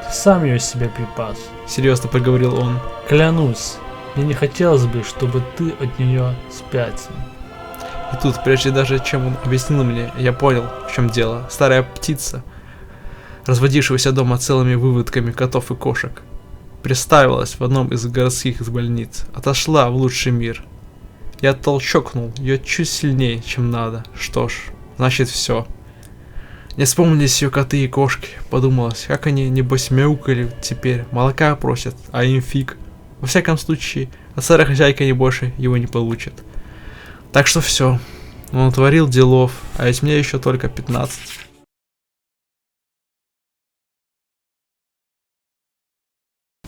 Ты сам ее себе припас. Серьезно проговорил он. Клянусь, мне не хотелось бы, чтобы ты от нее спятил. И тут, прежде даже чем он объяснил мне, я понял, в чем дело. Старая птица, разводившегося дома целыми выводками котов и кошек, приставилась в одном из городских больниц, отошла в лучший мир. Я толчокнул ее чуть сильнее, чем надо. Что ж, значит все. Не вспомнились ее коты и кошки. Подумалось, как они, небось, мяукали теперь, молока просят, а им фиг. Во всяком случае, от старой хозяйки они больше его не получат. Так что все. Он натворил делов, а ведь мне еще только 15.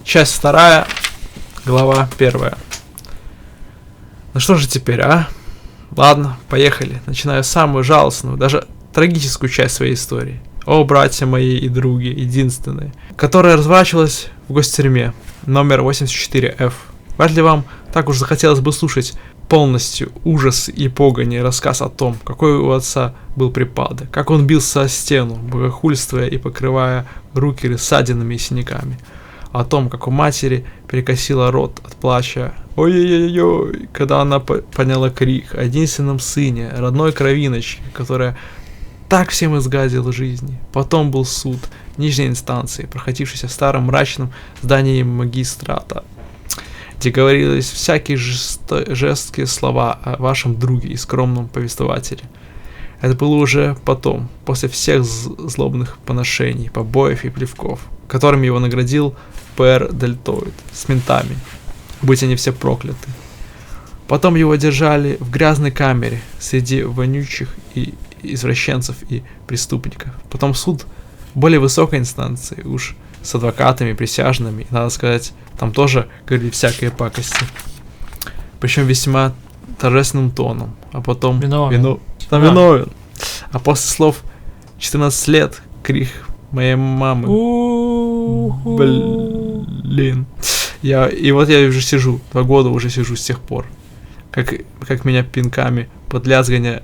Часть 2, глава 1. Ну что же теперь, а? Ладно, поехали. Начинаю самую жалостную, даже трагическую часть своей истории. О, братья мои и други, единственные, которая разворачивалась в гостюрьме, номер 84F. Вряд ли вам так уж захотелось бы слушать полностью ужас и погони, рассказ о том, какой у отца был припадок, как он бился о стену, богохульствуя и покрывая руки ссадинами и синяками, о том, как у матери перекосила рот от плача, ой-ой-ой, когда она поняла крик о единственном сыне, родной кровиночке, которая так всем изгадила жизни. Потом был суд нижней инстанции, проходившийся в старом мрачном здании магистрата, где говорились всякие жесткие слова о вашем друге и скромном повествователе. Это было уже потом, после всех злобных поношений, побоев и плевков, которыми его наградил П.Р. Дельтоид с ментами, будь они все прокляты. Потом его держали в грязной камере среди вонючих и извращенцев и преступников. Потом суд более высокой инстанции, уж с адвокатами, присяжными, и, надо сказать, там тоже говорили всякие пакости. Причем весьма торжественным тоном. А потом... Виновен. А после слов 14 лет, крик моей мамы. Блин. И вот я уже сижу, 2 года уже сижу с тех пор. Как меня пинками под лязгание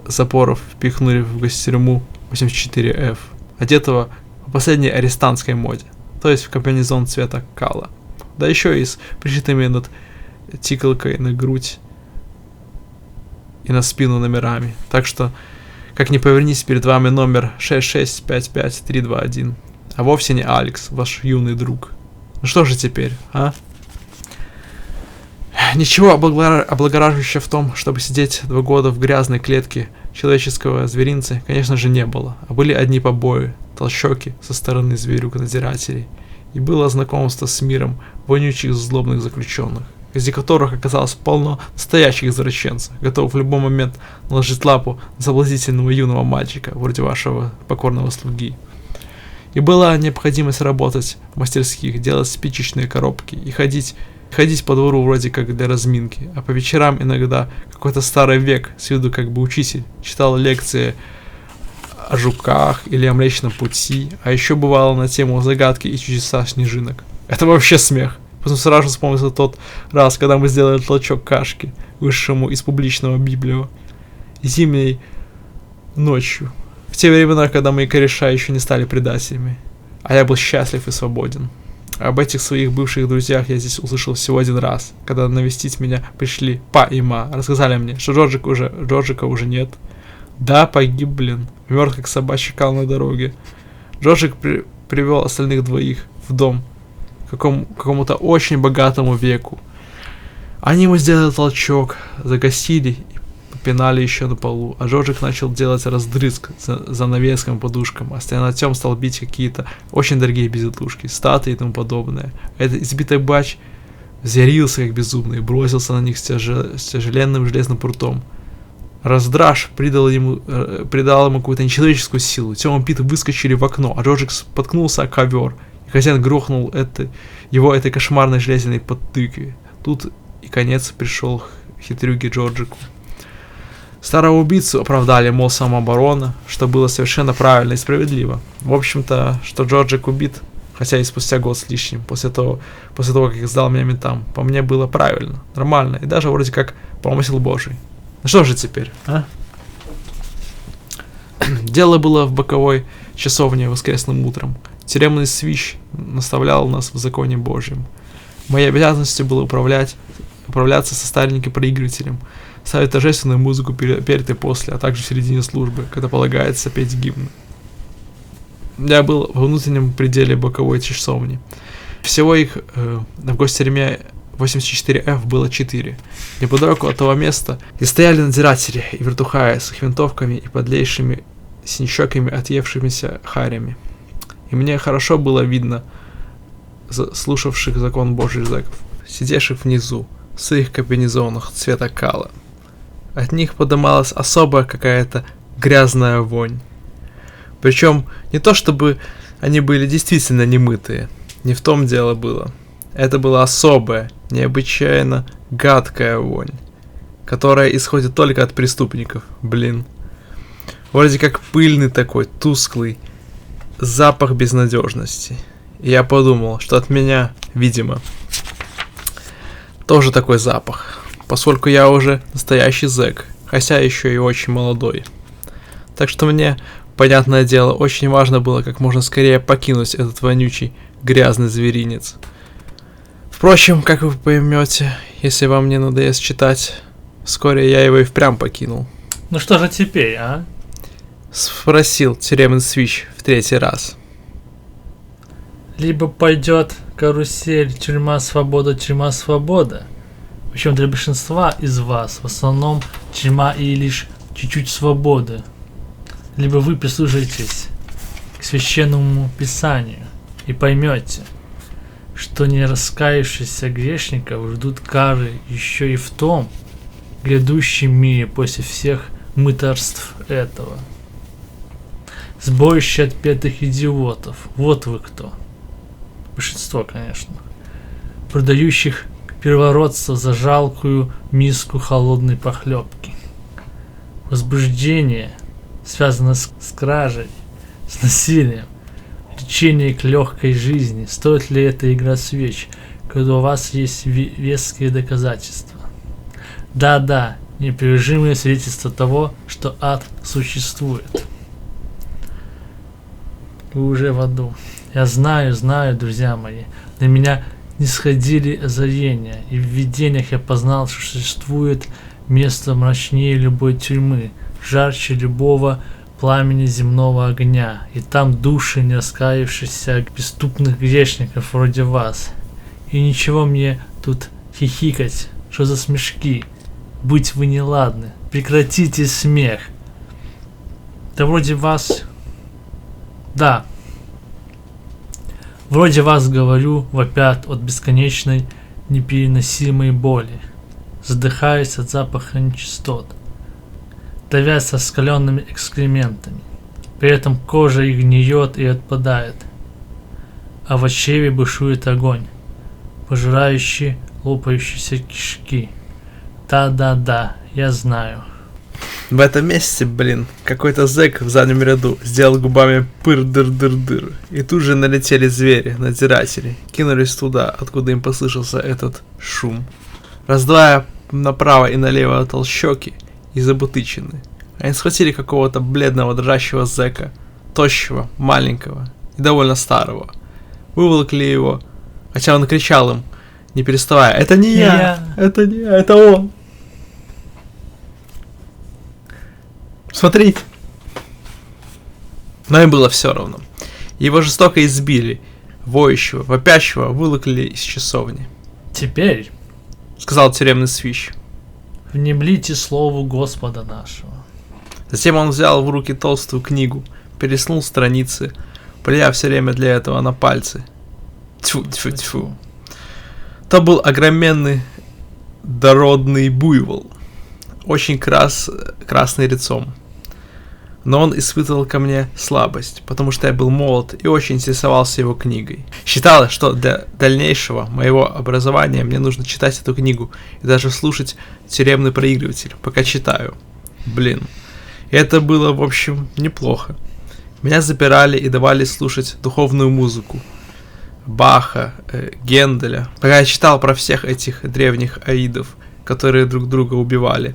запоров впихнули в гостетюрьму 84F, одетого по последней арестантской моде, то есть в комбинезон цвета кала, да еще и с пришитыми над тикалкой на грудь и на спину номерами, так что, как ни повернись, перед вами номер 6655321, а вовсе не Алекс, ваш юный друг. Ну что же теперь, а? Ничего облагораживающего в том, чтобы сидеть 2 года в грязной клетке человеческого зверинца, конечно же, не было, а были одни побои, толчоки со стороны зверюк-надзирателей, и было знакомство с миром вонючих злобных заключенных, среди которых оказалось полно настоящих извращенцев, готовых в любой момент наложить лапу на соблазнительного юного мальчика, вроде вашего покорного слуги. И была необходимость работать в мастерских, делать спичечные коробки и ходить по двору вроде как для разминки, а по вечерам иногда какой-то старый век, с виду как бы учитель, читал лекции о жуках или о Млечном Пути, а еще бывало на тему загадки и чудеса снежинок. Это вообще смех. Потом сразу вспомнился тот раз, когда мы сделали толчок кашки, высшему из публичного библио, зимней ночью, в те времена, когда мои кореша еще не стали предателями, а я был счастлив и свободен. Об этих своих бывших друзьях я здесь услышал всего 1 раз, когда навестить меня пришли Па и Ма. Рассказали мне, что Джорджика уже нет. Да, погиб, блин. Мертв как собачий кал на дороге. Джорджик привел остальных 2 в дом к какому-то очень богатому веку. Они ему сделали толчок, загасили и попинали еще на полу, а Джорджик начал делать раздрызг занавеском, подушкам, а Стенатем стал бить какие-то очень дорогие безделушки, статуи и тому подобное. Этот избитый бач взъярился как безумный и бросился на них с тяжеленным железным прутом. Раздраж придал ему какую-то нечеловеческую силу. Тём и Пит выскочили в окно, а Джорджик споткнулся о ковер, и хозяин грохнул его этой кошмарной железной подтыкой. Тут и конец пришел хитрюге Джорджику. Старого убийцу оправдали, мол, самооборона, что было совершенно правильно и справедливо. В общем-то, что Джорджик убит, хотя и спустя год с лишним, после того, как их сдал меня ментам, по мне было правильно, нормально и даже вроде как промысел Божий. Ну что же теперь, а? Дело было в боковой часовне воскресным утром. Тюремный свищ наставлял нас в законе Божьем. Моей обязанностью было управляться со стареньким проигрывателем, ставить торжественную музыку перед и после, а также в середине службы, когда полагается петь гимн. Я был во внутреннем пределе боковой часовни. Всего их в гостетюрьме 84F было 4. Неподалеку от того места, где стояли надзиратели и вертухаи с их винтовками и подлейшими синячоками отъевшимися харями. И мне хорошо было видно слушавших закон Божий зэков, сидевших внизу, в своих комбинезонах цвета кала. От них подымалась особая какая-то грязная вонь. Причем не то чтобы они были действительно немытые, не в том дело было. Это была особая, необычайно гадкая вонь, которая исходит только от преступников, блин. Вроде как пыльный такой, тусклый запах безнадежности. И я подумал, что от меня, видимо, тоже такой запах. поскольку я уже настоящий зэк, хотя еще и очень молодой. Так что мне, понятное дело, очень важно было как можно скорее покинуть этот вонючий, грязный зверинец. Впрочем, как вы поймете, если вам не надоест читать, вскоре я его и впрямь покинул. Ну что же теперь, а? Спросил тюремный свич в 3-й раз. Либо пойдет карусель тюрьма, свобода. Причем для большинства из вас в основном тюрьма и лишь чуть-чуть свободы. Либо вы прислушаетесь к священному писанию и поймете, что не раскаявшихся грешников ждут кары еще и в том грядущем мире после всех мытарств этого. Сборище отпетых идиотов. Вот вы кто. Большинство, конечно. Продающих первородцев за жалкую миску холодной похлебки. Возбуждение связано с кражей, с насилием, лечение к легкой жизни. Стоит ли эта игра свеч, когда у вас есть веские доказательства? Да, непрерывное свидетельство того, что ад существует. Вы уже в аду. Я знаю, друзья мои. До меня не сходили озарения, и в видениях я познал, что существует место мрачнее любой тюрьмы, жарче любого пламени земного огня, и там души не раскаявшихся преступных грешников вроде вас. И ничего мне тут хихикать, что за смешки, будь вы неладны, прекратите смех. Да вроде вас... Да. Вроде вас, говорю, вопят от бесконечной непереносимой боли, задыхаясь от запаха нечистот, давясь со скаленными экскрементами. При этом кожа их гниет и отпадает, а в чреве бушует огонь, пожирающий лопающиеся кишки. Да, я знаю. В этом месте, какой-то зэк в заднем ряду сделал губами пыр-дыр-дыр-дыр. И тут же налетели звери, надзиратели, кинулись туда, откуда им послышался этот шум. Раздвая направо и налево толщеки и забутычины. Они схватили какого-то бледного дрожащего зэка, тощего, маленького и довольно старого. Выволокли его, хотя он кричал им, не переставая: «Это не я! Это не я, это он!» Смотрите. Но им было все равно. Его жестоко избили, воющего, вопящего вылокли из часовни. Теперь, сказал тюремный свищ, внемлите слову Господа нашего. Затем он взял в руки толстую книгу, переснул страницы, плюя все время для этого на пальцы. Тьфу. То был огроменный дородный буйвол, очень красный лицом. Но он испытывал ко мне слабость, потому что я был молод и очень интересовался его книгой. Считалось, что для дальнейшего моего образования мне нужно читать эту книгу и даже слушать тюремный проигрыватель, пока читаю. И это было, в общем, неплохо. Меня запирали и давали слушать духовную музыку. Баха, Генделя. Пока я читал про всех этих древних аидов, которые друг друга убивали,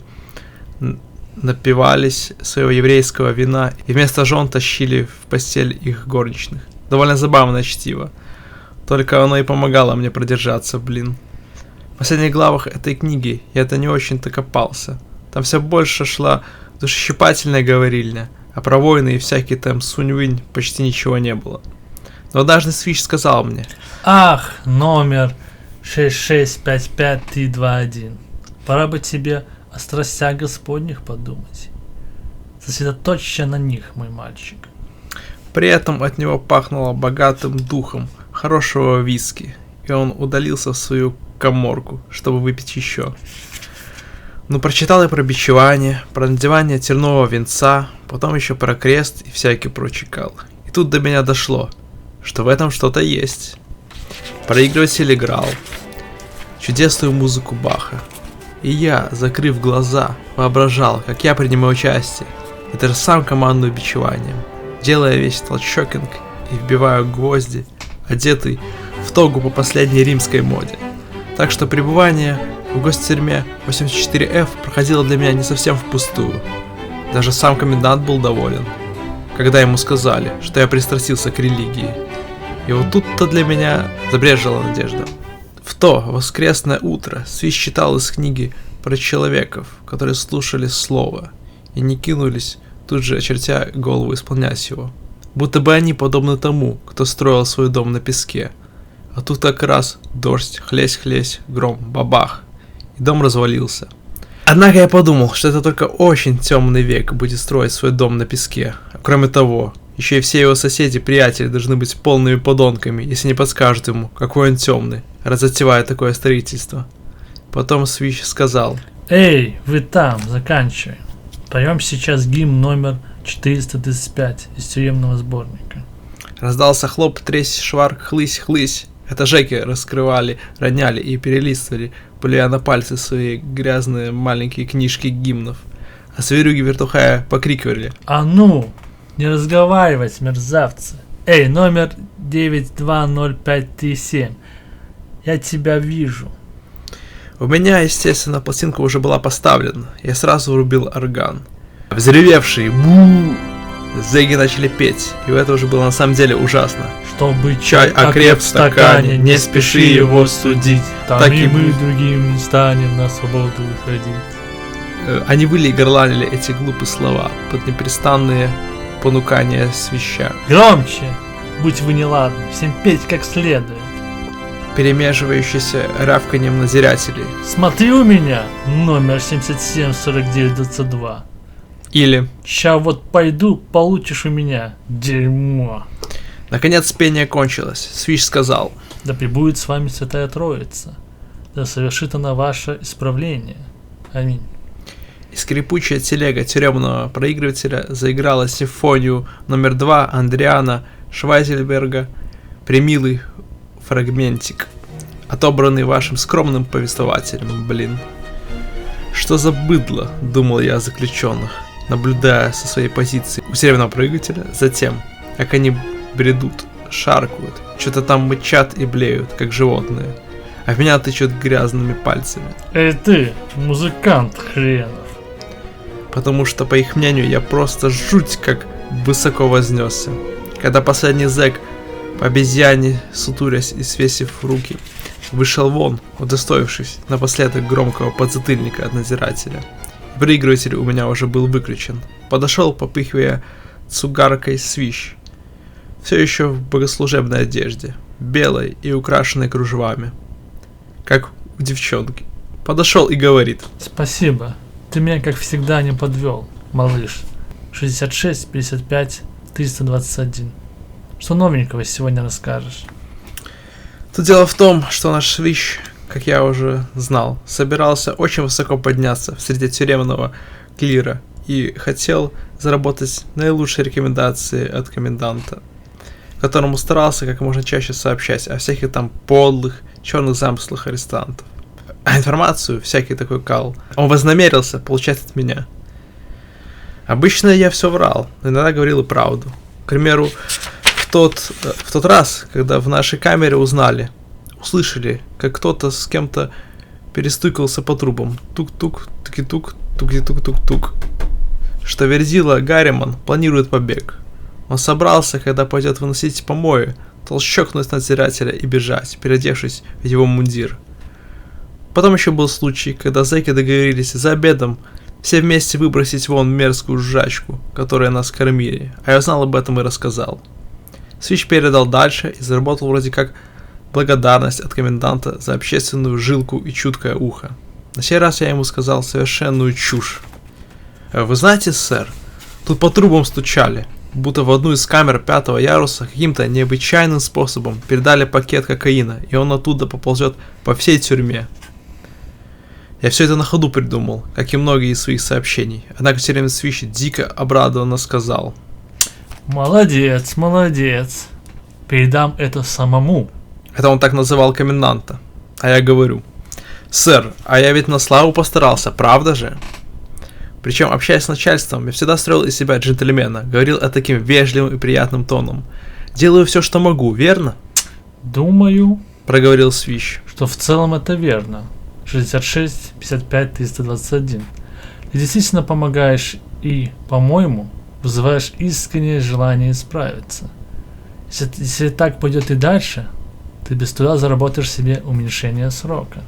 напивались своего еврейского вина и вместо жен тащили в постель их горничных. Довольно забавное чтиво. Только оно и помогало мне продержаться, В последних главах этой книги я-то не очень-то копался. Там все больше шла душещипательная говорильня, а про войны и всякие там сунь-вынь почти ничего не было. Но однажды свищ сказал мне: «Ах, номер 6655321, пора бы тебе о страстях Господних подумать. Сосредоточься на них, мой мальчик». При этом от него пахнуло богатым духом хорошего виски, и он удалился в свою каморку, чтобы выпить еще. Прочитал я про бичевание, про надевание тернового венца, потом еще про крест и всякий прочий кал. И тут до меня дошло, что в этом что-то есть. Проигрыватель играл чудесную музыку Баха. И я, закрыв глаза, воображал, как я принимаю участие, и даже сам командую бичеванием, делая весь толчокинг и вбиваю гвозди, одетый в тогу по последней римской моде. Так что пребывание В гостюрьме 84F проходила для меня не совсем впустую. Даже сам комендант был доволен, когда ему сказали, что я пристрастился к религии. И вот тут-то для меня забрежила надежда. В то воскресное утро Свищ читал из книги про человеков, которые слушали слово и не кинулись, тут же очертя голову, исполнять его. Будто бы они подобны тому, кто строил свой дом на песке. А тут как раз дождь, хлесь-хлесь, гром, бабах, и дом развалился. Однако я подумал, что это только очень темный век будет строить свой дом на песке. А кроме того, еще и все его соседи-приятели должны быть полными подонками, если не подскажут ему, какой он темный, разотевая такое строительство. Потом Свищ сказал: Эй, вы там, заканчивай. Поем сейчас гимн номер 435 из тюремного сборника. Раздался хлоп, тресь, шварк, хлысь, хлысь. Это жеки раскрывали, роняли и перелистывали, плюя на пальцы свои грязные маленькие книжки гимнов. А зверюги вертухая покрикивали: А ну, не разговаривать, мерзавцы. Эй, номер 920537. Я тебя вижу. У меня, естественно, пластинка уже была поставлена. Я сразу врубил орган. Взревевшие бу! Зэги начали петь, и это уже было на самом деле ужасно. Чтобы Чай окреп в стакане, не спеши его судить. Там так и и мы будет. другим не станем на свободу выходить. Они выли и горланили эти глупые слова под непрестанные понукания Свища, Громче! Будь вы неладны, всем петь как следует. перемеживающиеся рявканьем надзирателей. Смотри у меня, номер 774922. Или, Ща вот пойду, получишь у меня. Дерьмо. наконец, пение кончилось. Свищ сказал: Да пребудет с вами Святая Троица. Да совершит она ваше исправление. Аминь. И скрипучая телега тюремного проигрывателя заиграла симфонию номер 2 Андриана Швайзельберга «Премилый фрагментик», отобранный вашим скромным повествователем, блин. Что за быдло, думал я о заключенных, наблюдая со своей позиции у тюремного проигрывателя за тем, как они бредут, шаркают, что-то там мычат и блеют, как животные, а в меня тычут грязными пальцами. Эй ты, музыкант хренов. Потому что, по их мнению, я просто жуть как высоко вознесся. Когда последний зэк, по обезьяне сутурясь и свесив руки, вышел вон, удостоившись напоследок громкого подзатыльника от надзирателя. Проигрыватель у меня уже был выключен. Подошел, попыхивая цугаркой Свищ, все еще в богослужебной одежде, белой и украшенной кружевами, как у девчонки. Подошел и говорит: Спасибо. Ты меня, как всегда, не подвел, малыш. 66 55 321. Что новенького сегодня расскажешь? Тут дело в том, что наш Свищ, как я уже знал, собирался очень высоко подняться в среде тюремного клира и хотел заработать наилучшие рекомендации от коменданта, которому старался как можно чаще сообщать о всяких там подлых, черных замыслах арестантов. А информацию, всякий такой кал, он вознамерился получать от меня. Обычно я все врал, но иногда говорил и правду. К примеру, в тот раз, когда в нашей камере услышали, как кто-то с кем-то перестукался по трубам. Тук-тук, туки-тук, туки-тук-тук-тук. Что Верзила Гарриман планирует побег. Он собрался, когда пойдет выносить помои, толщокнуть надзирателя и бежать, переодевшись в его мундир. Потом еще был случай, когда зэки договорились за обедом все вместе выбросить вон мерзкую жрачку, которой нас кормили, а я узнал об этом и рассказал. Свищ передал дальше и заработал вроде как благодарность от коменданта за общественную жилку и чуткое ухо. На сей раз я ему сказал совершенную чушь. Вы знаете, сэр, тут по трубам стучали, будто в одну из камер 5-го яруса каким-то необычайным способом передали пакет кокаина, и он оттуда поползет по всей тюрьме. Я все это на ходу придумал, как и многие из своих сообщений, однако тюремный Свищ дико обрадованно сказал: Молодец, молодец. Передам это самому. Это он так называл коменданта. А я говорю: сэр, а я ведь на славу постарался, правда же? Причем, общаясь с начальством, я всегда строил из себя джентльмена, говорил таким вежливым и приятным тоном. Делаю все, что могу, верно? Думаю, Проговорил Свищ. что в целом это верно. 66 55 321. Ты действительно помогаешь и, по-моему, вызываешь искреннее желание исправиться. Если так пойдет и дальше, ты без труда заработаешь себе уменьшение срока.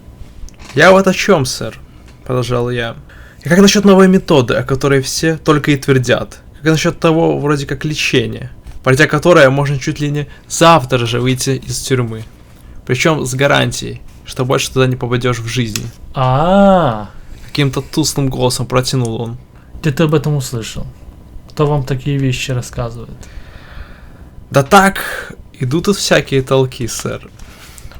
«Я вот о чем, сэр», — продолжал я. «И как насчет новой методы, о которой все только и твердят? Как насчет того, вроде как лечения, пройдя которое можно чуть ли не завтра же выйти из тюрьмы? Причем с гарантией, что больше туда не попадешь в жизни». Каким-то тусклым голосом протянул он. Где ты об этом услышал? Кто вам такие вещи рассказывает? «Да так, идут тут всякие толки, сэр.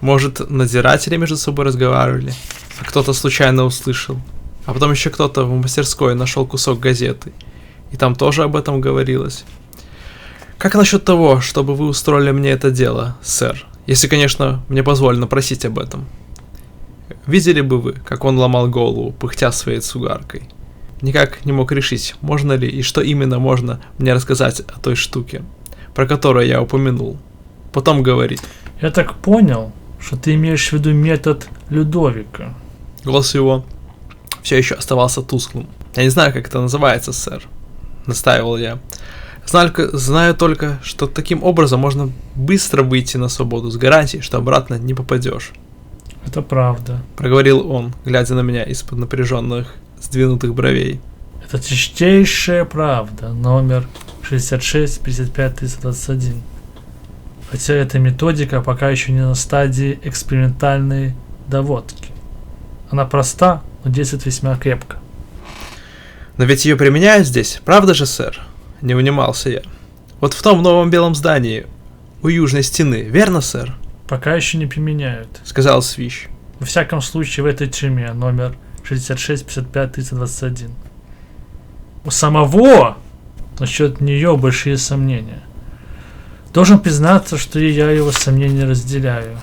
Может, надзиратели между собой разговаривали, а кто-то случайно услышал. А потом еще кто-то в мастерской нашел кусок газеты, и там тоже об этом говорилось. Как насчет того, чтобы вы устроили мне это дело, сэр? Если, конечно, мне позволено просить об этом. Видели бы вы, как он ломал голову, пыхтя своей цигаркой? Никак не мог решить, можно ли и что именно можно мне рассказать о той штуке, про которую я упомянул. Потом говорит: Я так понял, что ты имеешь в виду метод Людовика. Голос его все еще оставался тусклым. «Я не знаю, как это называется, сэр», — настаивал я. Знаю только, что таким образом можно быстро выйти на свободу с гарантией, что обратно не попадешь. Это правда. Проговорил он, глядя на меня из-под напряженных, сдвинутых бровей. Это чистейшая правда. Номер 66 55 321. Хотя эта методика пока еще не на стадии экспериментальной доводки. Она проста, но действует весьма крепко. «Но ведь ее применяют здесь, правда же, сэр?» Не унимался я. «Вот в том новом белом здании, у южной стены, верно, сэр?» Пока еще не применяют. Сказал Свищ. Во всяком случае, в этой тюрьме, номер 66 55 321. У самого насчет нее большие сомнения. Должен признаться, что и я его сомнения разделяю.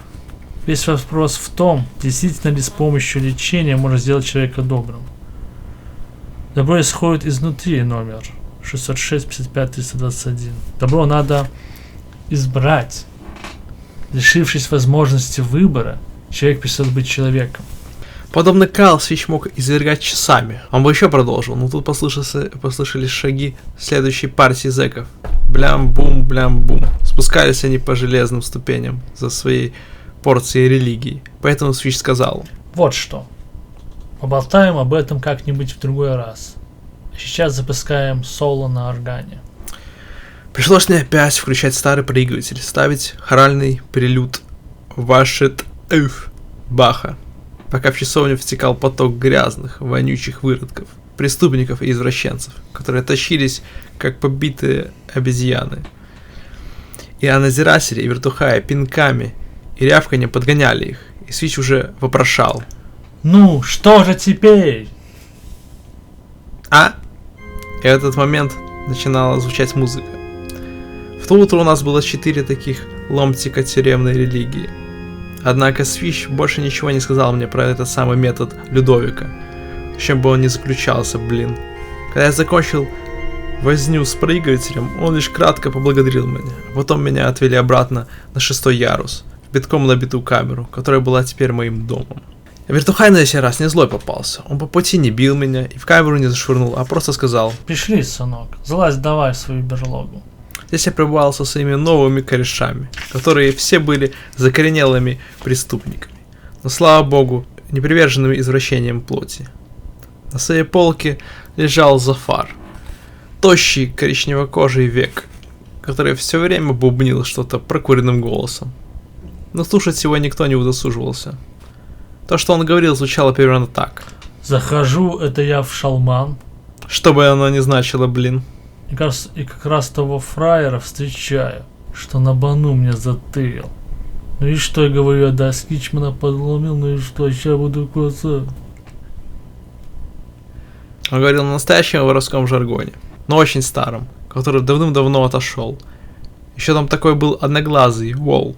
Весь вопрос в том, действительно ли с помощью лечения можно сделать человека добрым. Добро исходит изнутри, номер 606 55 321. Добро надо избрать. Лишившись возможности выбора, человек перестает быть человеком. Подобный кал Свищ мог извергать часами. Он бы еще продолжил, но тут послышались шаги следующей партии зэков. Блям-бум, блям-бум. Спускались они по железным ступеням за своей порцией религии. Поэтому Свищ сказал: Вот что. Поболтаем об этом как-нибудь в другой раз. А сейчас запускаем соло на органе. Пришлось мне опять включать старый проигрыватель, ставить хоральный прелюд Вашет Баха, пока в часовню втекал поток грязных, вонючих выродков, преступников и извращенцев, которые тащились, как побитые обезьяны. И надзиратели и вертухаи пинками и рявканьем подгоняли их, и Свищ уже вопрошал: Ну, что же теперь? И в этот момент начинала звучать музыка. В то утро у нас было 4 таких ломтика тюремной религии. Однако Свищ больше ничего не сказал мне про этот самый метод Людовика, в чем бы он ни заключался, блин. Когда я закончил возню с проигрывателем, он лишь кратко поблагодарил меня, а потом меня отвели обратно на 6-й ярус, в битком набитую камеру, которая была теперь моим домом. Вертухай на сей раз не злой попался, он по пути не бил меня и в камеру не зашвырнул, а просто сказал: Пришли, сынок, залазь давай в свою берлогу. Здесь я пребывал со своими новыми корешами, которые все были закоренелыми преступниками, но, слава богу, не приверженными извращениям плоти. На своей полке лежал Зафар, тощий коричневокожий век, который все время бубнил что-то прокуренным голосом. Но слушать его никто не удосуживался. То, что он говорил, звучало примерно так. Захожу, это я в шалман. Что бы оно ни значило, блин. И как раз того фраера встречаю, что на бану мне затырил. Ну и что, я говорю, я до Скичмана подломил, ну и что, сейчас буду кусать. Он говорил на настоящем воровском жаргоне, но очень старом, который давным-давно отошел. Еще там такой был одноглазый, Вол.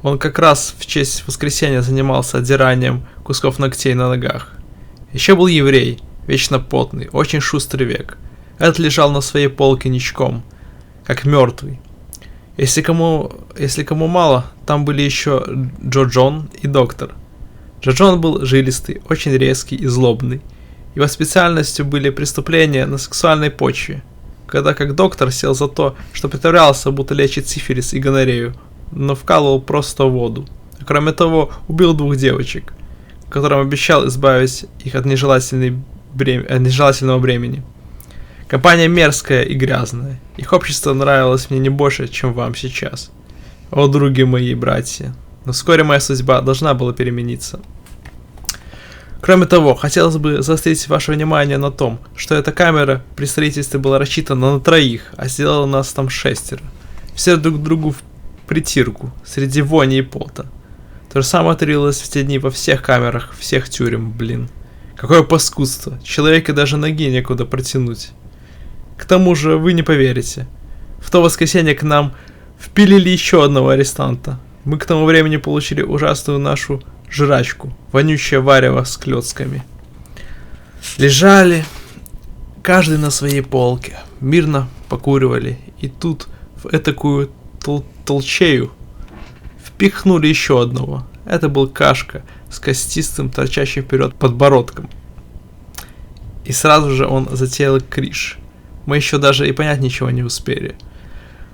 Он как раз в честь воскресенья занимался отдиранием кусков ногтей на ногах. Еще был еврей, вечно потный, очень шустрый век. Этот лежал на своей полке ничком, как мертвый. Если кому мало, там были еще Джо Джон и доктор. Джаджон был жилистый, очень резкий и злобный. Его специальностью были преступления на сексуальной почве, когда как доктор сел за то, что притворялся, будто лечит сифилис и гонорею, но вкалывал просто воду. А кроме того, убил 2 девочек, которым обещал избавить их от нежелательного бремени. Компания мерзкая и грязная. Их общество нравилось мне не больше, чем вам сейчас. О, други мои братья. Но вскоре моя судьба должна была перемениться. Кроме того, хотелось бы заострить ваше внимание на том, что эта камера при строительстве была рассчитана на 3, а сделала нас там 6. Все друг к другу в притирку, среди вони и пота. То же самое творилось в те дни во всех камерах, всех тюрем, блин. Какое паскудство, человеку даже ноги некуда протянуть. К тому же, вы не поверите. В то воскресенье к нам впилили еще одного арестанта. Мы к тому времени получили ужасную нашу жрачку, вонючее варево с клёцками. Лежали, каждый на своей полке, мирно покуривали, и тут в этакую толчею впихнули еще одного. Это был Кашка с костистым, торчащим вперед подбородком. И сразу же он затеял криш. Мы еще даже и понять ничего не успели.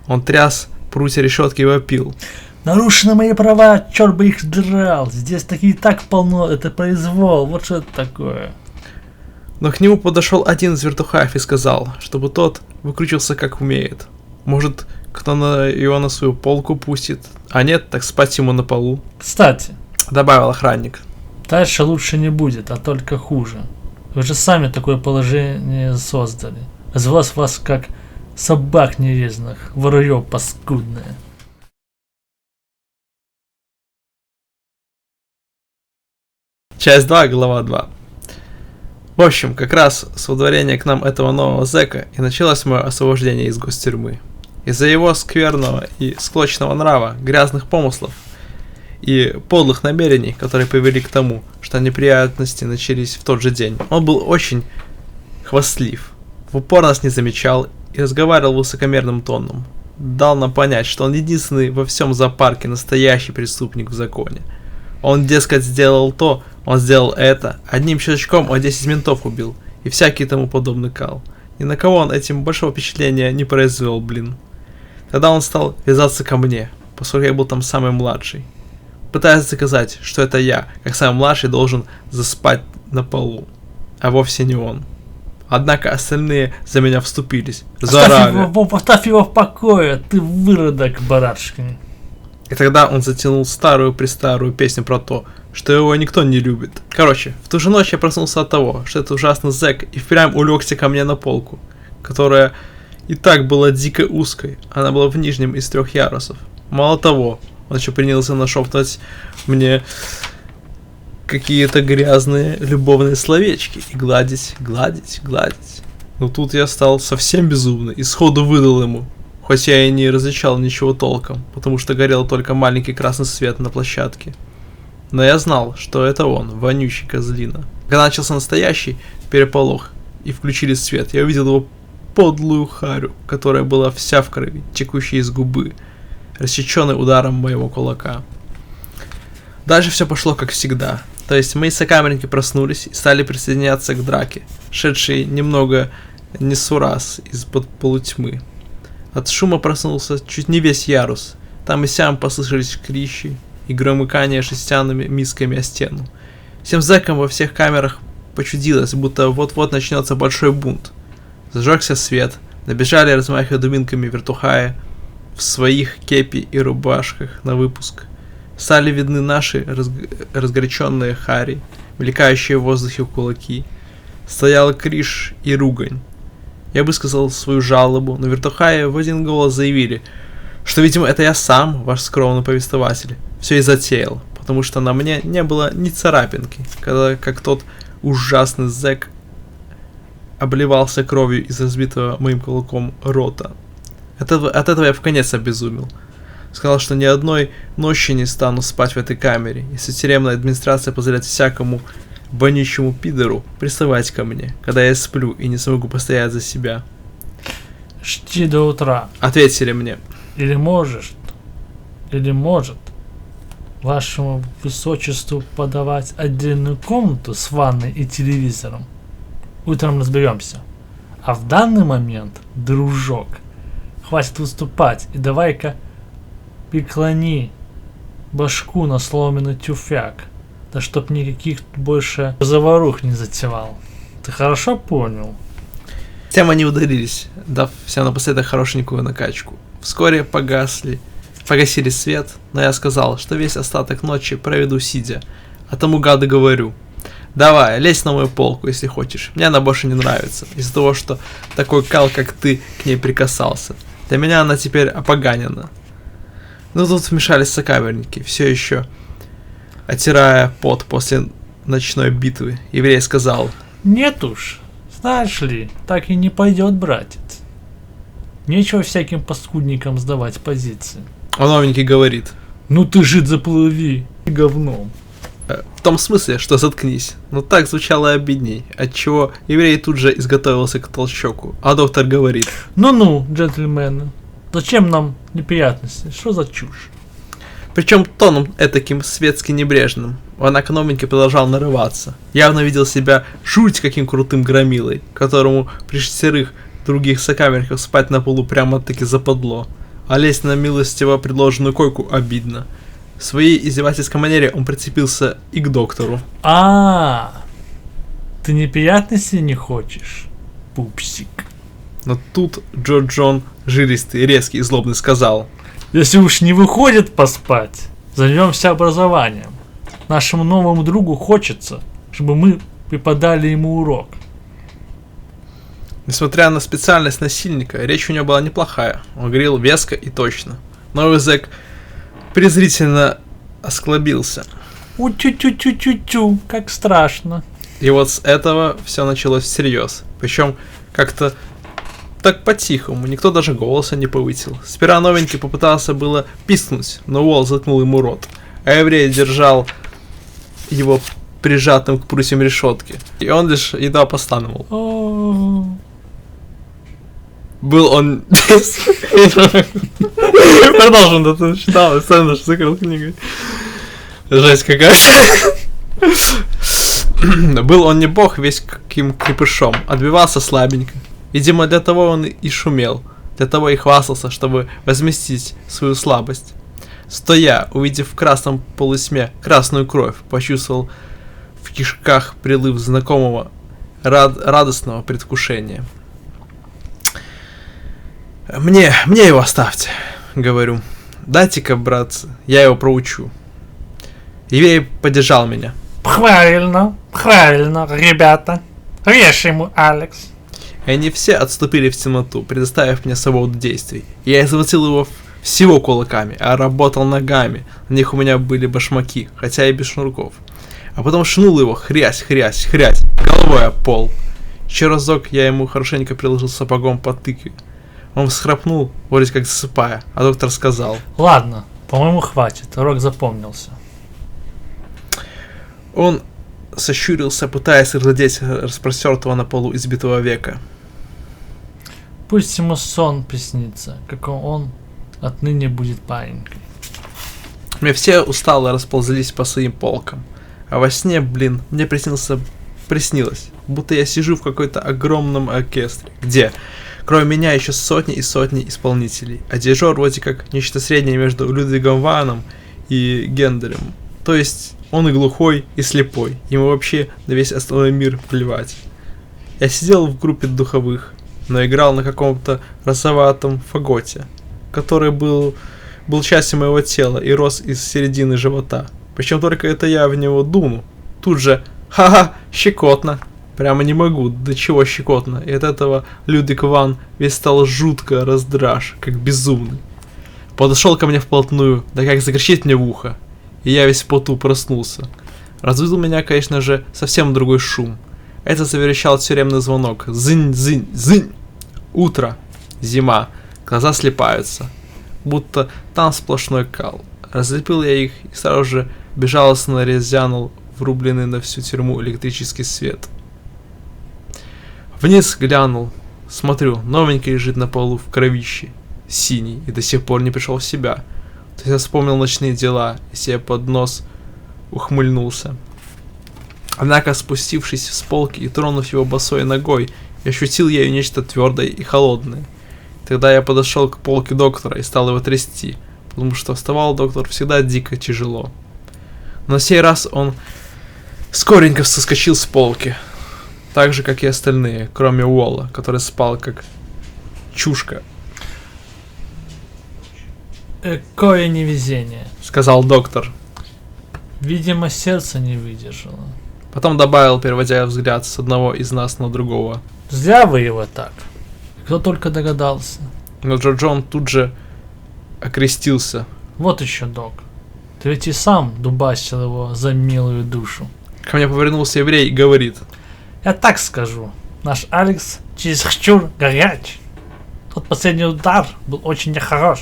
Он тряс прутья решетки и вопил. Нарушены мои права, черт бы их драл. Здесь такие так полно, это произвол. Вот что это такое. Но к нему подошел один из вертухаев и сказал, чтобы тот выкрутился как умеет. Может, кто его на свою полку пустит, а нет, так спать ему на полу. Кстати, Добавил охранник. дальше лучше не будет, а только хуже. Вы же сами такое положение создали. Звал вас как собак нерезанных, воруё паскудное. Часть 2, глава 2. В общем, как раз с удворения к нам этого нового зэка и началось мое освобождение из гостюрьмы. Из-за его скверного и склочного нрава, грязных помыслов и подлых намерений, которые привели к тому, что неприятности начались в тот же день, он был очень хвастлив, в упор нас не замечал и разговаривал высокомерным тоном. Дал нам понять, что он единственный во всем зоопарке настоящий преступник в законе. Он, дескать, сделал то, он сделал это, одним щелчком он 10 ментов убил, и всякий тому подобный кал. Ни на кого он этим большого впечатления не произвел, блин. Тогда он стал вязаться ко мне, поскольку я был там самый младший. Пытаясь доказать, что это я, как самый младший, должен заспать на полу, а вовсе не он. Однако остальные за меня вступились, заорали. Оставь его в покое, ты выродок, барашкин. И тогда он затянул старую-престарую песню про то, что его никто не любит. Короче, в ту же ночь я проснулся от того, что этот ужасный зэк и впрямь улегся ко мне на полку, которая и так была дико узкой, она была в нижнем из 3 ярусов. Мало того, он еще принялся нашептывать мне какие-то грязные любовные словечки и гладить. Но тут я стал совсем безумный и сходу выдал ему. Хоть я и не различал ничего толком, потому что горел только маленький красный свет на площадке. Но я знал, что это он, вонючий козлина. Когда начался настоящий переполох и включили свет, я увидел его подлую харю, которая была вся в крови, текущей из губы, рассеченной ударом моего кулака. Дальше все пошло как всегда. То есть мои сокамерники проснулись и стали присоединяться к драке, шедшей немного несураз из-под полутьмы. От шума проснулся чуть не весь ярус. Там и сям послышались крищи и громыкание жестяными мисками о стену. Всем зэкам во всех камерах почудилось, будто вот-вот начнется большой бунт. Зажегся свет, набежали, размахивая дубинками вертухаи в своих кепи и рубашках на выпуск. Стали видны наши разгоряченные хари, мелькающие в воздухе кулаки. Стоял криш и ругань. Я высказал свою жалобу, но вертухаи в один голос заявили, что, видимо, это я сам, ваш скромный повествователь, все и затеял, потому что на мне не было ни царапинки, когда как тот ужасный зэк обливался кровью из разбитого моим кулаком рота. От этого я вконец обезумел. Сказал, что ни одной ночи не стану спать в этой камере, если тюремная администрация позволяет всякому вонючему пидору приставать ко мне, когда я сплю и не смогу постоять за себя. Жди до утра. Ответили мне. Или может. вашему высочеству подавать отдельную комнату с ванной и телевизором? Утром разберемся. А в данный момент, дружок, хватит выступать и давай-ка преклони башку на сломанный тюфяк, да чтоб никаких больше заварух не затевал. Ты хорошо понял? Тем они удалились, дав всем напоследок хорошенькую накачку. Вскоре погасили свет, но я сказал, что весь остаток ночи проведу сидя, а тому гады говорю: давай, лезь на мою полку, если хочешь, мне она больше не нравится, из-за того, что такой кал, как ты, к ней прикасался. Для меня она теперь опоганена. Но тут вмешались сокамерники, все еще оттирая пот после ночной битвы. Еврей сказал: Нет уж, знаешь ли, так и не пойдет, братец. Нечего всяким паскудникам сдавать позиции. А новенький говорит: Ну ты жид заплыви говном. в том смысле, что заткнись. Но так звучало обидней, отчего еврей тут же изготовился к толчоку. А доктор говорит: Ну-ну, джентльмены, зачем нам неприятности? Что за чушь? причем тоном этаким светски небрежным. Однако новенький продолжал нарываться. Явно видел себя жуть каким крутым громилой, которому при 6 других сокамерниках спать на полу прямо-таки западло. А лезть на милостиво предложенную койку обидно. В своей издевательской манере он прицепился и к доктору. Ты неприятностей не хочешь, пупсик? Но тут Джон, жилистый, резкий и злобный, сказал: Если уж не выходит поспать, займемся образованием. Нашему новому другу хочется, чтобы мы преподали ему урок. Несмотря на специальность насильника, речь у него была неплохая. Он говорил веско и точно. Новый зэк презрительно осклабился. У-тю-тю-тю-тю-тю, как страшно. И вот с этого все началось всерьез. Причем как-то так по-тихому, никто даже голоса не повысил. Сперва новенький попытался было пискнуть, но Уолл заткнул ему рот. А еврей держал его прижатым к прутьям решетки. И он лишь едва постановал. Был он... Продолжим, да ты читал, сам даже закрыл книгу. Жесть какая-то. Был он не бог, весь каким крепышом, отбивался слабенько. Видимо, для того он и шумел, для того и хвастался, чтобы возместить свою слабость. Стоя, увидев в красном полутьме красную кровь, почувствовал в кишках прилив знакомого радостного предвкушения. Мне его оставьте, говорю. Дайте-ка, братцы, я его проучу. Еврей поддержал меня. Правильно, ребята. Режь ему, Алекс. И они все отступили в темноту, предоставив мне свободу действий. Я извратил его всего кулаками, а работал ногами. На них у меня были башмаки, хотя и без шнурков. А потом шнул его, хрясь, головой о пол. Еще разок я ему хорошенько приложил сапогом по тыкве. Он всхрапнул, вроде как засыпая, а доктор сказал: Ладно, по-моему, хватит, урок запомнился. Он сощурился, пытаясь разглядеть распростертого на полу избитого века. Пусть ему сон приснится, как он отныне будет паинькой. Мне все устало расползлись по своим полкам. А во сне, мне приснилось, будто я сижу в какой-то огромном оркестре, где, кроме меня, еще сотни и сотни исполнителей, а дирижер вроде как нечто среднее между Людвигом Ваном и Генделем. То есть он и глухой, и слепой, ему вообще на весь остальной мир плевать. Я сидел в группе духовых, но играл на каком-то розоватом фаготе, который был частью моего тела и рос из середины живота. Причем только это я в него дуну. Тут же, щекотно. Прямо не могу, до чего щекотно. И от этого Людвиг Ван весь стал жутко раздраж, как безумный. Подошел ко мне вплотную, да как закричит мне в ухо. И я весь в поту проснулся. Разбудил меня, конечно же, совсем другой шум. Это заверещал тюремный звонок. Зынь, зынь, зынь. Утро. Зима. Глаза слипаются. Будто там сплошной кал. Разлепил я их и сразу же безжалостно резянул врубленный на всю тюрьму электрический свет. Вниз глянул. Смотрю, новенький лежит на полу в кровище. Синий и до сих пор не пришел в себя. Я вспомнил ночные дела и себе под нос ухмыльнулся. Однако, спустившись с полки и тронув его босой ногой, я ощутил ею нечто твердое и холодное. Тогда я подошел к полке доктора и стал его трясти, потому что вставал доктор всегда дико тяжело. Но на сей раз он скоренько соскочил с полки, так же, как и остальные, кроме Уолла, который спал как чушка, Какое невезение. сказал доктор. Видимо, сердце не выдержало. Потом добавил, переводя взгляд с одного из нас на другого. Зря вы его так. Кто только догадался. Но Джон тут же окрестился. Вот еще, док. Ты ведь и сам дубасил его за милую душу. Ко мне повернулся еврей и говорит: Я так скажу. Наш Алекс чересчур горяч. Тот последний удар был очень нехорош.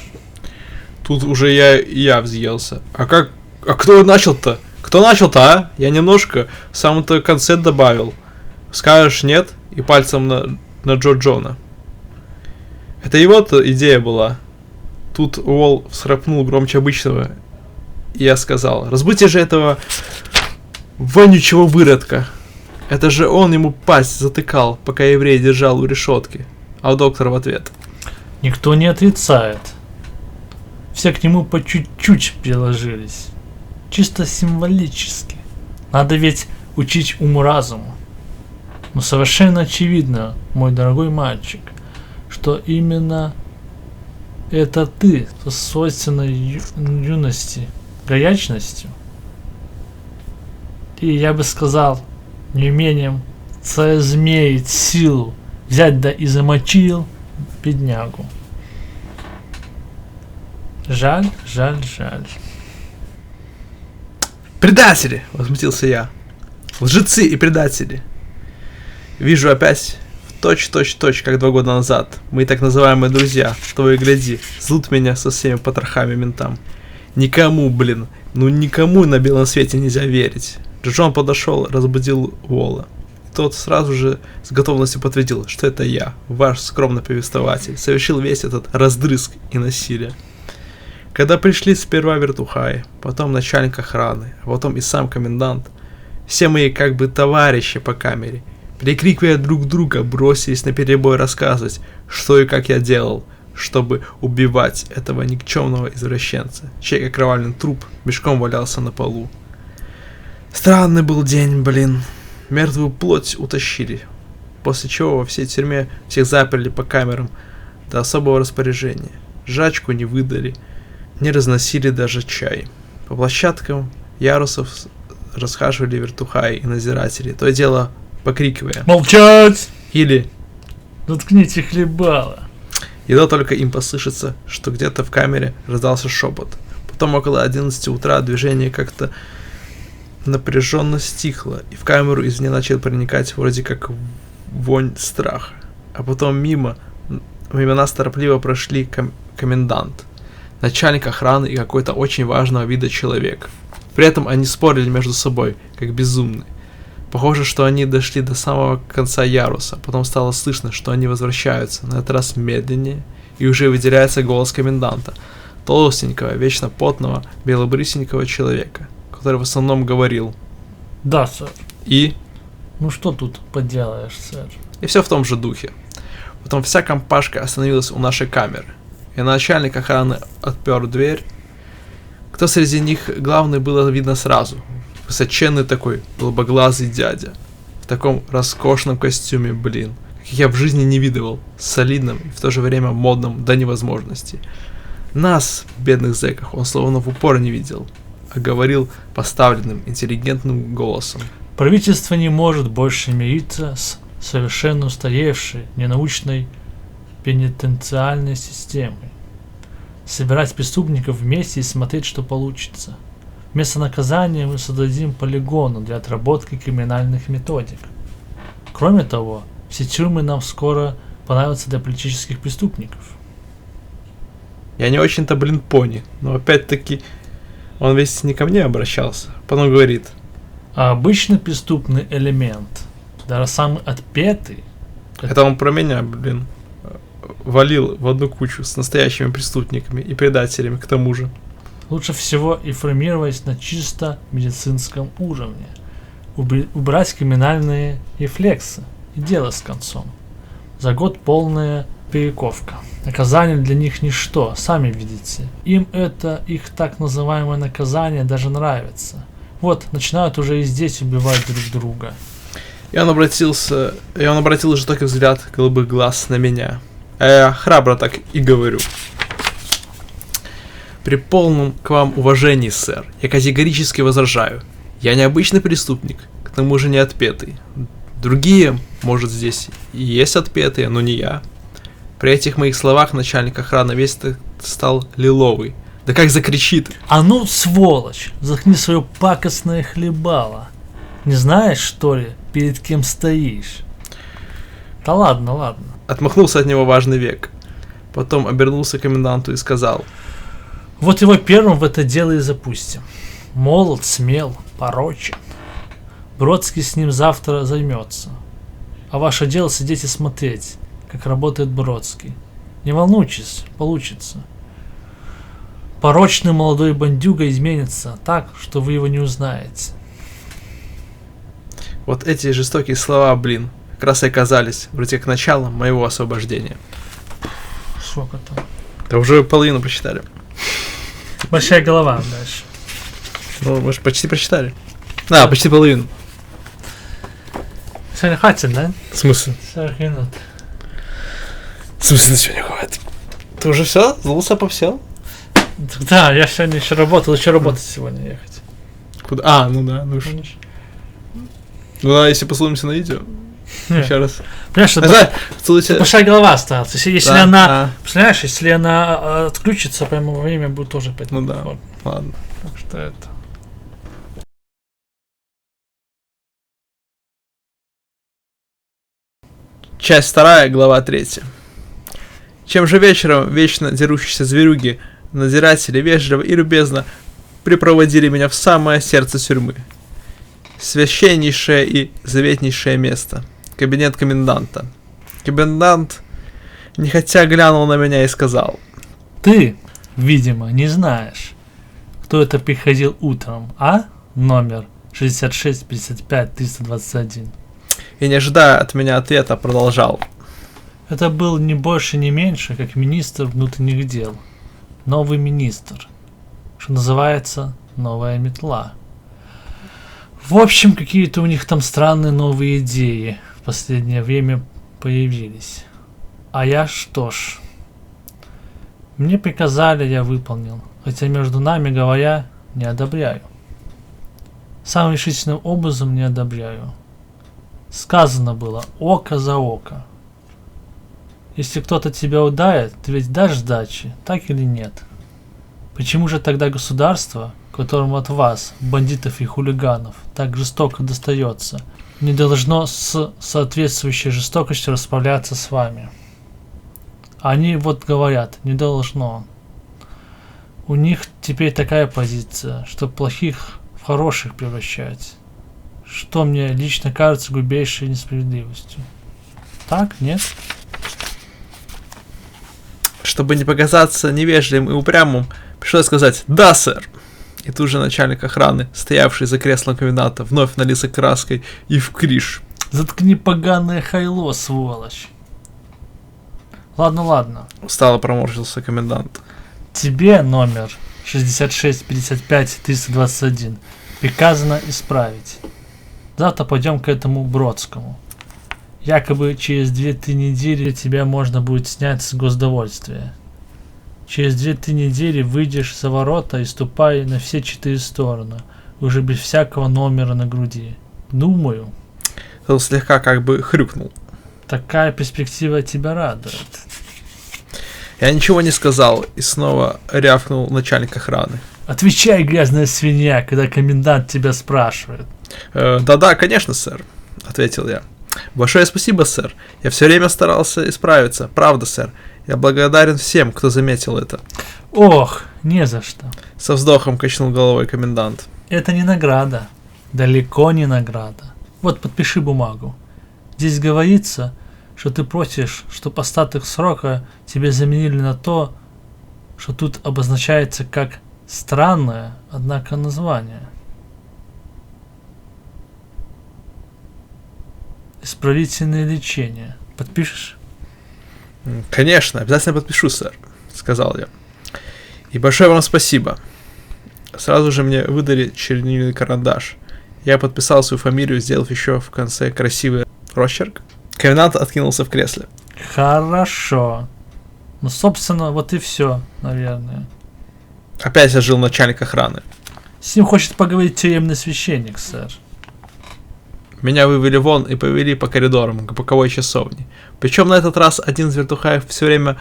тут уже я взъелся. А кто начал-то? Кто начал-то, а? Я немножко в самом-то конце добавил. Скажешь нет? И пальцем на Джона. Это его-то идея была. Тут Уолл всхрапнул громче обычного. И я сказал: разбудите же этого вонючего выродка. Это же он ему пасть затыкал, пока еврей держал у решетки. А доктор в ответ: Никто не отрицает. Все к нему по чуть-чуть приложились. Чисто символически. Надо ведь учить уму-разуму. Но совершенно очевидно, мой дорогой мальчик, что именно это ты со свойственной юности, горячностью, и я бы сказал, неумением соизмерить силу, взять да и замочил беднягу. Жаль, жаль, жаль. «Предатели!» — возмутился я. «Лжецы и предатели!» Вижу опять в точь-точь-точь, как 2 года назад. Мои так называемые друзья, того и гляди, злут меня со всеми потрохами ментам. Никому, блин, никому на белом свете нельзя верить. Джон подошел, разбудил Уолла. Тот сразу же с готовностью подтвердил, что это я, ваш скромный повествователь, совершил весь этот раздрызг и насилие. Когда пришли сперва вертухаи, потом начальник охраны, а потом и сам комендант, все мои как бы товарищи по камере, перекрикивая друг друга, бросились наперебой рассказывать, что и как я делал, чтобы убивать этого никчемного извращенца, чей окровавленный труп мешком валялся на полу. Странный был день, блин. Мертвую плоть утащили, после чего во всей тюрьме всех заперли по камерам до особого распоряжения. Жачку не выдали, не разносили даже чай. По площадкам ярусов расхаживали вертухаи и надзиратели, то и дело покрикивая: Молчать! или Заткните хлебало. едва только им послышится, что где-то в камере раздался шепот. Потом около 11 утра движение как-то напряженно стихло, и в камеру извне начал проникать вроде как вонь страха. А потом мимо нас торопливо прошли комендант, начальник охраны и какой-то очень важного вида человек. При этом они спорили между собой, как безумные. Похоже, что они дошли до самого конца яруса, потом стало слышно, что они возвращаются, на этот раз медленнее, и уже выделяется голос коменданта, толстенького, вечно потного, белобрысенького человека, который в основном говорил: Да, сэр. И Ну что тут поделаешь, сэр? И все в том же духе. Потом вся компашка остановилась у нашей камеры, и начальник охраны отпер дверь. Кто среди них главный, было видно сразу. Высоченный такой, голубоглазый дядя. В таком роскошном костюме, блин. Каких я в жизни не видывал. Солидным и в то же время модным до невозможности. Нас, бедных зэков, он словно в упор не видел, а говорил поставленным, интеллигентным голосом. Правительство не может больше мириться с совершенно устаревшей, ненаучной пенитенциальной системой. Собирать преступников вместе и смотреть, что получится. Вместо наказания мы создадим полигоны для отработки криминальных методик. Кроме того, все тюрьмы нам скоро понадобятся для политических преступников. Я не очень-то, блин, пони, но опять-таки он весь не ко мне обращался. Потом говорит: А обычный преступный элемент, даже самый отпетый, это он про меня, блин, валил в одну кучу с настоящими преступниками и предателями к тому же. Лучше всего информировать на чисто медицинском уровне. Убрать криминальные рефлексы и дело с концом. За год полная перековка. Наказание для них ничто, сами видите. Им это, их так называемое наказание даже нравится. Вот, начинают уже и здесь убивать друг друга. И он обратил жестокий взгляд голубых глаз на меня. А я храбро так и говорю. При полном к вам уважении, сэр, я категорически возражаю. Я не обычный преступник, к тому же не отпетый. Другие, может, здесь и есть отпетые, но не я. При этих моих словах начальник охраны весь стал лиловый. Да как закричит. А ну, сволочь, заткни свое пакостное хлебало. Не знаешь, что ли, перед кем стоишь? Да ладно, ладно. Отмахнулся от него важный век. Потом обернулся к коменданту и сказал: Вот его первым в это дело и запустим. Молод, смел, порочен. Бродский с ним завтра займется. А ваше дело сидеть и смотреть, как работает Бродский. Не волнуйтесь, получится. Порочный молодой бандюга изменится так, что вы его не узнаете. Вот эти жестокие слова, блин, как раз и оказались вроде как началом моего освобождения. Сколько там? Да уже половину прочитали. Большая голова дальше. Ну, мы же почти прочитали. Да, почти половину. Сегодня хватит, да? В смысле? 40 минут. В смысле на сегодня хватит? Ты уже все? Злился по всем? Да, я сегодня еще работал, еще работать сегодня ехать. Куда? А, ну да, ну что. Ну да, если послушаемся на видео. Еще раз. Понимаешь, что целуйте. большая голова осталась. Если Да, она, представляешь, если она отключится прямо во время, будет тоже опять. Ну да, ладно. Так что это. Часть 2, глава 3. Чем же вечером вечно дерущиеся зверюги, надзиратели вежливо и любезно припроводили меня в самое сердце тюрьмы. Священнейшее и заветнейшее место. Кабинет коменданта. Комендант, нехотя глянул на меня и сказал: Ты, видимо, не знаешь, кто это приходил утром, а? Номер 66 55 321. И не ожидая от меня ответа, продолжал: Это был не больше, не меньше, как министр внутренних дел. Новый министр. Что называется, новая метла. В общем, какие-то у них там странные новые идеи в последнее время появились. А я что ж. Мне приказали, я выполнил. Хотя между нами говоря, не одобряю. Самым решительным образом не одобряю. Сказано было око за око. Если кто-то тебя ударит, ты ведь дашь сдачи, так или нет? Почему же тогда государство, которому от вас, бандитов и хулиганов, так жестоко достается, не должно с соответствующей жестокостью расправляться с вами? Они вот говорят, не должно. У них теперь такая позиция, что плохих в хороших превращать. Что мне лично кажется грубейшей несправедливостью. Так, нет? Чтобы не показаться невежливым и упрямым, пришлось сказать: «Да, сэр». И тут же начальник охраны, стоявший за креслом коменданта, вновь налился краской и вкриш. Заткни поганое хайло, сволочь. Ладно, ладно. Устало проморщился комендант. Тебе номер 66 55 321 приказано исправить. Завтра пойдем к этому Бродскому. Якобы через 2-3 недели тебя можно будет снять с госдовольствия. Через 2-3 недели выйдешь за ворота и ступай на все 4 стороны, уже без всякого номера на груди. Думаю. Он слегка как бы хрюкнул. Такая перспектива тебя радует. Я ничего не сказал и снова рявкнул начальник охраны. Отвечай, грязная свинья, когда комендант тебя спрашивает. Да-да, конечно, сэр, ответил я. Большое спасибо, сэр. Я все время старался исправиться. Правда, сэр. Я благодарен всем, кто заметил это. Ох, не за что. Со вздохом качнул головой комендант. Это не награда. Далеко не награда. Вот, подпиши бумагу. Здесь говорится, что ты просишь, чтобы остаток срока тебе заменили на то, что тут обозначается как Странное, однако, название. Исправительное лечение. Подпишешь? Конечно, обязательно подпишу, сэр, сказал я. И большое вам спасибо. Сразу же мне выдали чернильный карандаш. Я подписал свою фамилию, сделав еще в конце красивый росчерк. Комендант откинулся в кресле. Хорошо. Ну, собственно, вот и все, наверное. Опять ожил начальник охраны. С ним хочет поговорить тюремный священник, сэр. Меня вывели вон и повели по коридорам к боковой часовне. Причем на этот раз один из вертухаев все время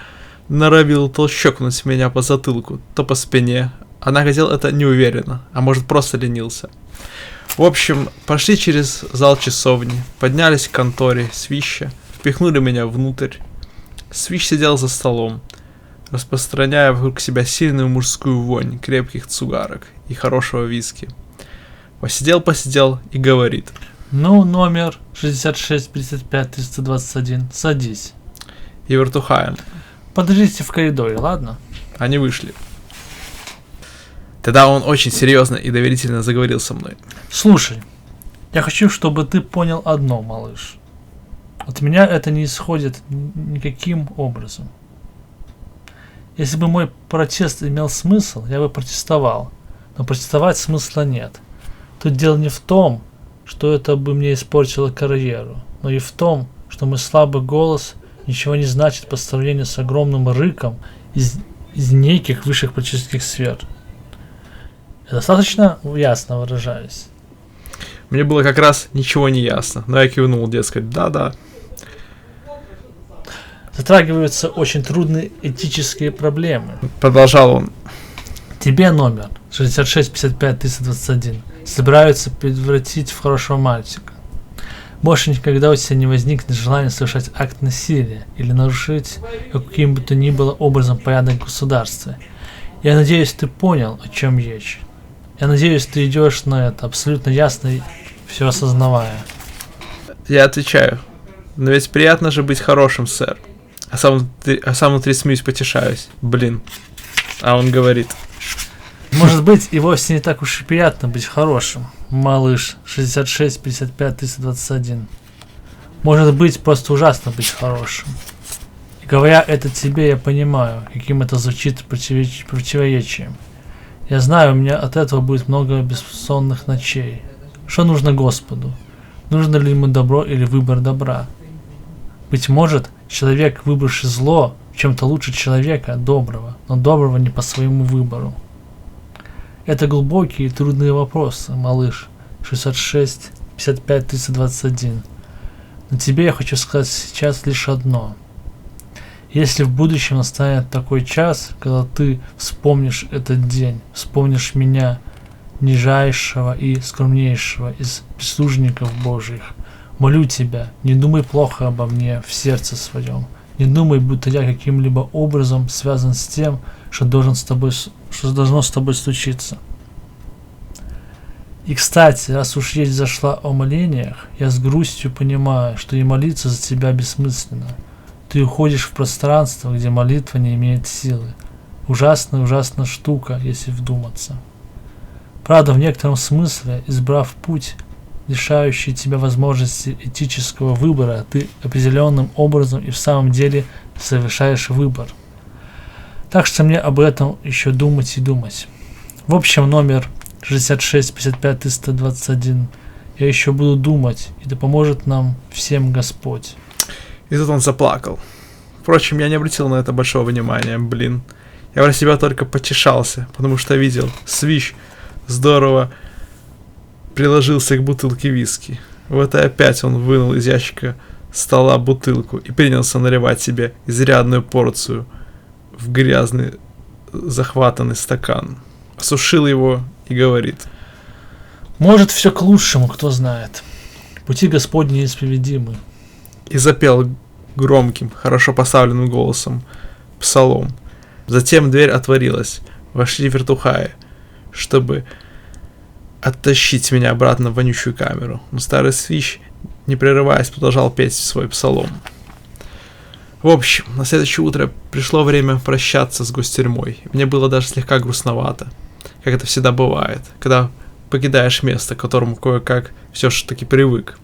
норовил то щелкнуть меня по затылку, то по спине. Однако делал это неуверенно, а может просто ленился. В общем, пошли через зал часовни, поднялись к конторе Свища, впихнули меня внутрь. Свищ сидел за столом, распространяя вокруг себя сильную мужскую вонь крепких цугарок и хорошего виски. Посидел и говорит. Ну, номер 66-55-321, садись. И вертухаем. Подождите в коридоре, ладно? Они вышли. Тогда он очень серьезно и доверительно заговорил со мной. Слушай, я хочу, чтобы ты понял одно, малыш. От меня это не исходит никаким образом. Если бы мой протест имел смысл, я бы протестовал. Но протестовать смысла нет. Тут дело не в том, что это бы мне испортило карьеру, но и в том, что мой слабый голос ничего не значит по сравнению с огромным рыком из неких высших политических сфер. Я достаточно ясно выражаюсь. Мне было как раз ничего не ясно, но я кивнул, дескать, да. Затрагиваются очень трудные этические проблемы. Продолжал он. Тебе номер 66-55-321 собираются превратить в хорошего мальчика. Больше никогда у тебя не возникнет желания совершать акт насилия или нарушить каким бы то ни было образом порядок в государстве. Я надеюсь, ты понял, о чем речь. Я надеюсь, ты идешь на это абсолютно ясно и все осознавая. Я отвечаю. Но ведь приятно же быть хорошим, сэр. А сам внутри смеюсь, потешаюсь. Блин. А он говорит. Может быть, и вовсе не так уж и приятно быть хорошим, малыш 66-55-321. Может быть, просто ужасно быть хорошим. И говоря это тебе, я понимаю, каким это звучит противоречием. Я знаю, у меня от этого будет много бессонных ночей. Что нужно Господу? Нужно ли ему добро или выбор добра? Быть может, человек, выбравший зло, в чем-то лучше человека доброго, но доброго не по своему выбору. Это глубокие и трудные вопросы, малыш 66-55-321. Но тебе я хочу сказать сейчас лишь одно. Если в будущем настанет такой час, когда ты вспомнишь этот день, вспомнишь меня, нижайшего и скромнейшего из прислужников Божьих, молю тебя, не думай плохо обо мне в сердце своем. Не думай, будто я каким-либо образом связан с тем, что должно с тобой случиться. И, кстати, раз уж речь зашла о молениях, я с грустью понимаю, что и молиться за тебя бессмысленно. Ты уходишь в пространство, где молитва не имеет силы. Ужасная штука, если вдуматься. Правда, в некотором смысле, избрав путь, лишающий тебя возможности этического выбора, ты определенным образом и в самом деле совершаешь выбор. Так что мне об этом еще думать и думать. В общем, номер 66-55-321. Я еще буду думать, и да поможет нам всем Господь. И тут он заплакал. Впрочем, я не обратил на это большого внимания, блин. Я про себя только потешался, потому что видел, Свищ здорово приложился к бутылке виски. Вот и опять он вынул из ящика стола бутылку и принялся наливать себе изрядную порцию в грязный захватанный стакан. Осушил его и говорит. Может, все к лучшему, кто знает. Пути Господни неисповедимы. И запел громким, хорошо поставленным голосом псалом. Затем дверь отворилась. Вошли вертухаи, чтобы оттащить меня обратно в вонючую камеру. Но старый Свищ, не прерываясь, продолжал петь свой псалом. В общем, на следующее утро пришло время прощаться с гостюрьмой. Мне было даже слегка грустновато. как это всегда бывает, когда покидаешь место, к которому кое-как все ж таки привык.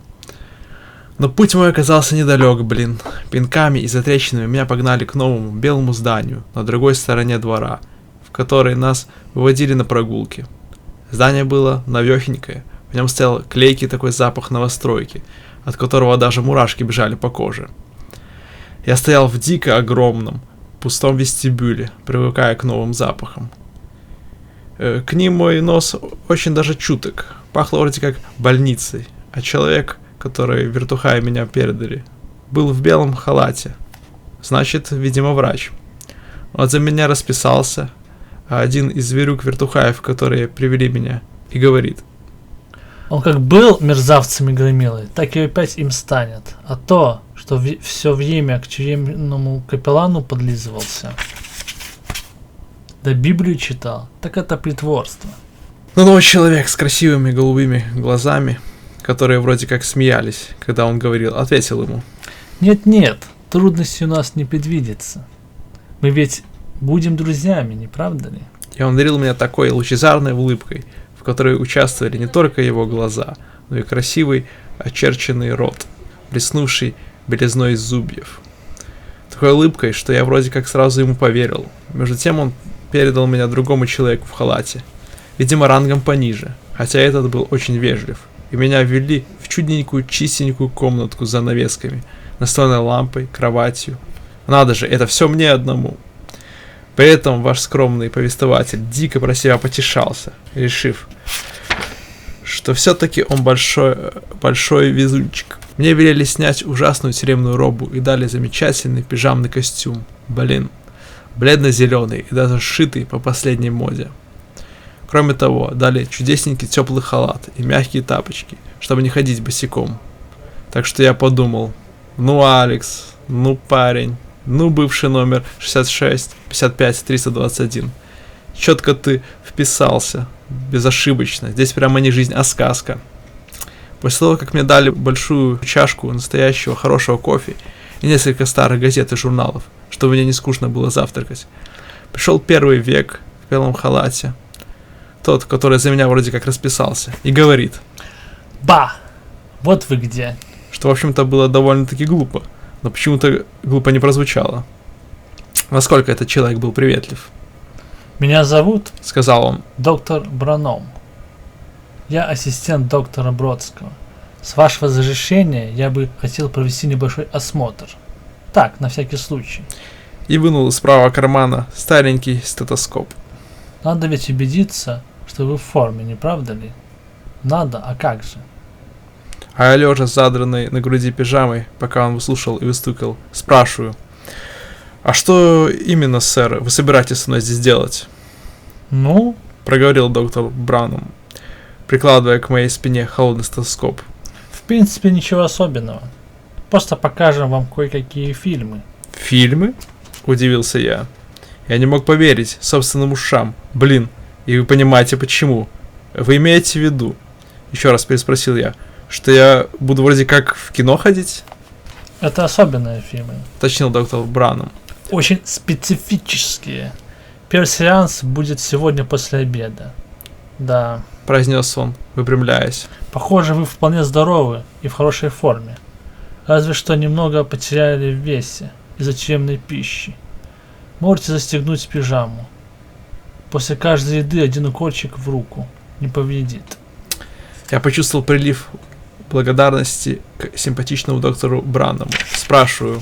Но путь мой оказался недалек, блин. Пинками и затрещинами меня погнали к новому белому зданию на другой стороне двора, в которой нас выводили на прогулки. Здание было новёхенькое, в нем стоял клейкий такой запах новостройки, от которого даже мурашки бежали по коже. Я стоял в дико огромном, пустом вестибюле, привыкая к новым запахам. К ним мой нос очень даже чуток, пахло вроде как больницей, а человек, который вертухаи меня передали, был в белом халате. Значит, видимо, врач. Он за меня расписался, а один из зверюк-вертухаев, которые привели меня, и говорит: Он как был мерзавцем и громилой, так и опять им станет. А то, что все время к тюремному капеллану подлизывался, да Библию читал, так это притворство. Но новый человек с красивыми голубыми глазами, которые вроде как смеялись, когда он говорил, ответил ему: Нет-нет, трудностей у нас не предвидится. Мы ведь будем друзьями, не правда ли? И он дарил меня такой лучезарной улыбкой, в которой участвовали не только его глаза, но и красивый очерченный рот, блеснувший белизной зубьев. Такой улыбкой, что я вроде как сразу ему поверил. Между тем он передал меня другому человеку в халате, видимо рангом пониже, хотя этот был очень вежлив, и меня ввели в чудненькую чистенькую комнатку с занавесками, настольной лампой, кроватью. Надо же, это все мне одному. При этом ваш скромный повествователь дико про себя потешался, решив, что все-таки он большой везунчик. Мне велели снять ужасную тюремную робу и дали замечательный пижамный костюм. Блин, бледно-зеленый и даже сшитый по последней моде. Кроме того, дали чудесненький теплый халат и мягкие тапочки, чтобы не ходить босиком. Так что я подумал: ну, Алекс, ну, парень, ну, бывший номер 66 55 321. Четко ты вписался, безошибочно. Здесь прямо не жизнь, а сказка. После того, как мне дали большую чашку настоящего хорошего кофе и несколько старых газет и журналов, чтобы мне не скучно было завтракать, пришел первый век в белом халате, тот, который за меня вроде как расписался, и говорит: Ба! Вот вы где. что, в общем-то, было довольно-таки глупо, но почему-то глупо не прозвучало. Насколько этот человек был приветлив. Меня зовут Сказал он: доктор Браном. Я ассистент доктора Бродского. С вашего разрешения я бы хотел провести небольшой осмотр. Так, на всякий случай. и вынул из правого кармана старенький стетоскоп. Надо ведь убедиться, что вы в форме, не правда ли? Надо, а как же? А я, лежа с задранной на груди пижамой, пока он выслушал и выстукал, спрашиваю: «А что именно, сэр, вы собираетесь со мной здесь делать?» Ну? Проговорил доктор Браном, прикладывая к моей спине холодный стетоскоп. В принципе, ничего особенного. Просто покажем вам кое-какие фильмы. «Фильмы?» – удивился я. Я не мог поверить собственным ушам. Блин, и вы понимаете почему. Вы имеете в виду, еще раз переспросил я, что я буду вроде как в кино ходить? Это особенные фильмы. Уточнил доктор Браном. Очень специфические. Первый сеанс будет сегодня после обеда. Да. Произнес он, выпрямляясь. Похоже, вы вполне здоровы и в хорошей форме. Разве что немного потеряли в весе из-за тюремной пищи. Можете застегнуть пижаму. После каждой еды один укольчик в руку. Не повредит. Я почувствовал прилив благодарности к симпатичному доктору Браному. Спрашиваю: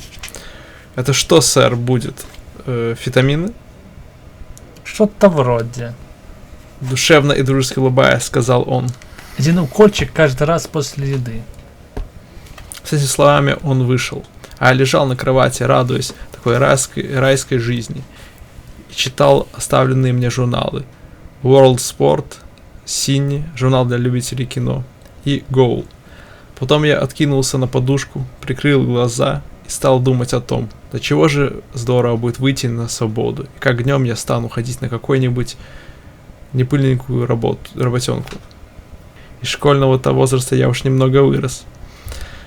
это что, сэр, будет? Фетамины? Что-то вроде. Душевно и дружески улыбаясь, сказал он. Один укольчик каждый раз после еды. С этими словами он вышел, а я лежал на кровати, радуясь такой райской жизни, и читал оставленные мне журналы: World Sport, Cine, журнал для любителей кино, и Goal. Потом я откинулся на подушку, прикрыл глаза и стал думать о том, до чего же здорово будет выйти на свободу, и как днем я стану ходить на какую-нибудь непыльненькую работенку. Из школьного-то возраста я уж немного вырос.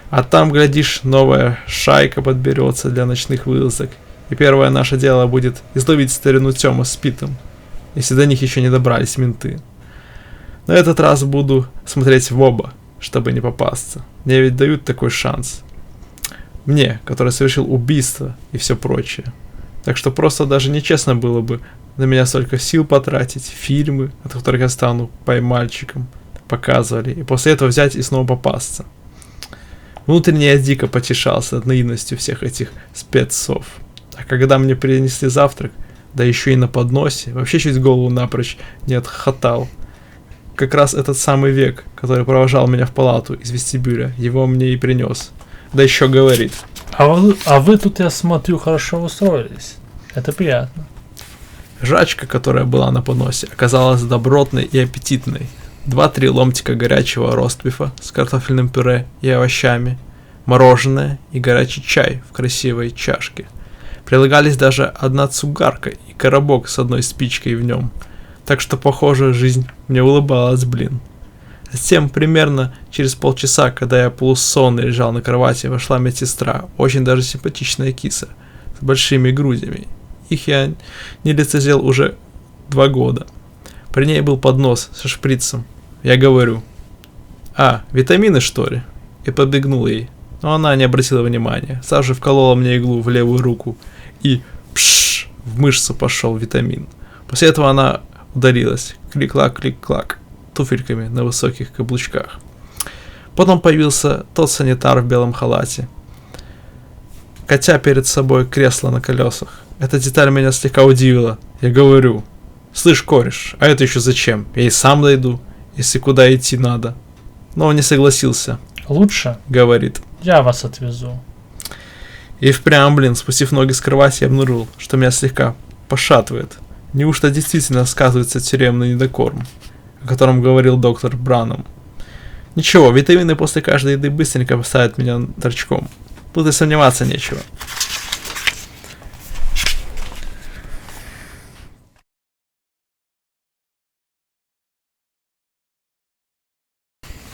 А там, глядишь, новая шайка подберется для ночных вылазок, и первое наше дело будет изловить старину Тёма с Питом. если до них еще не добрались менты. Но этот раз буду смотреть в оба, чтобы не попасться. Мне ведь дают такой шанс. Мне, который совершил убийство и все прочее. Так что просто даже нечестно было бы на меня столько сил потратить, фильмы, от которых я стану поймальчиком, показывали, и после этого взять и снова попасться. Внутренне я дико потешался над наивностью всех этих спецов. А когда мне принесли завтрак, да еще и на подносе, вообще чуть голову напрочь не отхотал. Как раз этот самый Век, который провожал меня в палату из вестибюля, его мне и принес. Да еще говорит. А вы тут, я смотрю, хорошо устроились. Это приятно. Жрачка, которая была на подносе, оказалась добротной и аппетитной. 2-3 ломтика горячего ростбифа с картофельным пюре и овощами, мороженое и горячий чай в красивой чашке. Прилагались даже одна цугарка и коробок с одной спичкой в нем. Так что, похоже, жизнь мне улыбалась, блин. Затем, примерно через полчаса, когда я полусонный лежал на кровати, вошла медсестра, очень даже симпатичная киса, с большими грудями. Их я не лицезрел уже 2 года. При ней был поднос со шприцем. Я говорю: «А, витамины, что ли?» И подбегнул ей. Но она не обратила внимания. Сразу же вколола мне иглу в левую руку. И пшш, в мышцу пошел витамин. После этого она удалилась. Клик-клак, клик-клак. Туфельками на высоких каблучках. Потом появился тот санитар в белом халате, катя перед собой кресло на колесах. Эта деталь меня слегка удивила. Я говорю: «Слышь, кореш, а это еще зачем? Я и сам дойду, если куда идти надо». Но он не согласился. Лучше, Говорит: я вас отвезу. И впрямь, блин, спустив ноги с кровати, я обнаружил, что меня слегка пошатывает. Неужто действительно сказывается тюремный недокорм, о котором говорил доктор Бранум? Ничего, витамины после каждой еды быстренько поставят меня торчком. Тут и сомневаться нечего.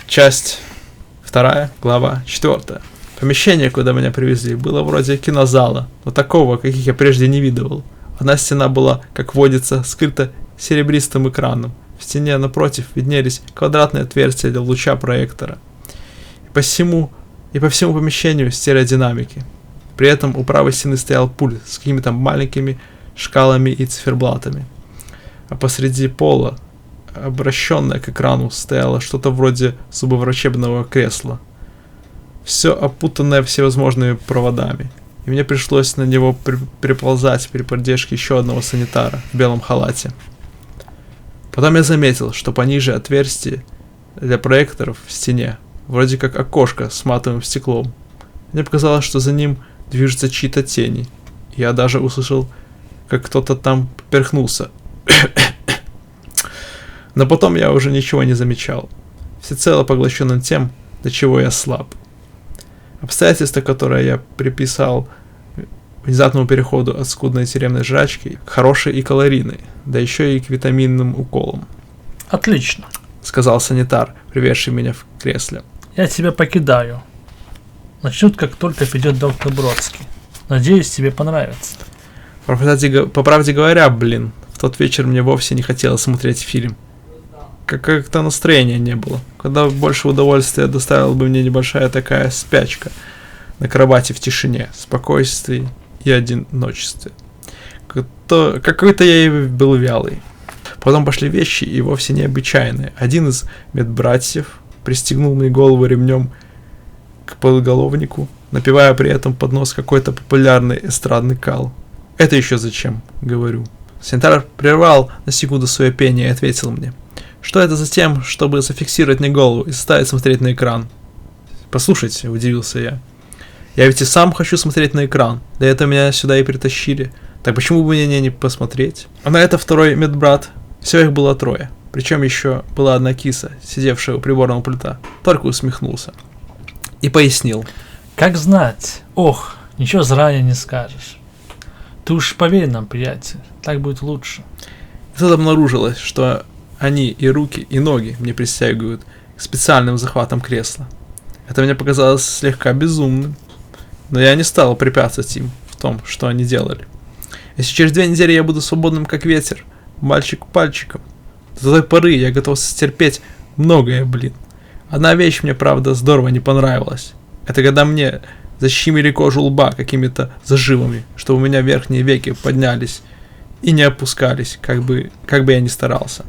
Часть 2, глава 4. Помещение, куда меня привезли, было вроде кинозала, но такого, каких я прежде не видывал. Одна стена была, как водится, скрыта серебристым экраном. В стене напротив виднелись квадратные отверстия для луча проектора. И по всему помещению стереодинамики. При этом у правой стены стоял пульт с какими-то маленькими шкалами и циферблатами. А посреди пола, обращенное к экрану, стояло что-то вроде зубоврачебного кресла. Все опутанное всевозможными проводами. И мне пришлось на него приползать при поддержке еще одного санитара в белом халате. Потом я заметил, что пониже отверстие для проекторов в стене, вроде как окошко с матовым стеклом. Мне показалось, что за ним движутся чьи-то тени. Я даже услышал, как кто-то там поперхнулся. Но потом я уже ничего не замечал, всецело поглощенным тем, до чего я слаб. Обстоятельства, которые я приписал внезапному переходу от скудной тюремной жрачки к хорошей и калорийной, да еще и к витаминным уколам. Отлично. Сказал санитар, привезший меня в кресле. Я тебя покидаю. Начнут, как только придет доктор Бродский. Надеюсь, тебе понравится. По правде говоря, блин, в тот вечер мне вовсе не хотелось смотреть фильм. Как-то настроения не было. Когда больше удовольствия доставила бы мне небольшая такая спячка на кровати в тишине, спокойствии и одиночестве. Какой-то я и был вялый. Потом пошли вещи и вовсе необычайные. Один из медбратьев пристегнул мне голову ремнем к подголовнику, напевая при этом под нос какой-то популярный эстрадный кал. «Это еще зачем?» — говорю. Санитар прервал на секунду свое пение и ответил мне: «Что это за тем, чтобы зафиксировать мне голову и заставить смотреть на экран?» «Послушайте», — удивился я. «Я ведь и сам хочу смотреть на экран. Для этого меня сюда и притащили. Так почему бы мне не посмотреть?» А на это второй медбрат. Всего их было 3. Причем еще была одна киса, сидевшая у приборного пульта. Только усмехнулся. И пояснил. Как знать. Ох, ничего заранее не скажешь. Ты уж поверь нам, приятель. Так будет лучше. И тут обнаружилось, что они и руки, и ноги мне пристегивают к специальным захватам кресла. Это мне показалось слегка безумным. Но я не стал препятствовать им в том, что они делали. Если через 2 недели я буду свободным как ветер, мальчик пальчиком. До той поры я готов стерпеть многое, блин. Одна вещь мне, правда, здорово не понравилась. Это когда мне защемили кожу лба какими-то зажимами, что у меня верхние веки поднялись и не опускались, как бы я ни старался.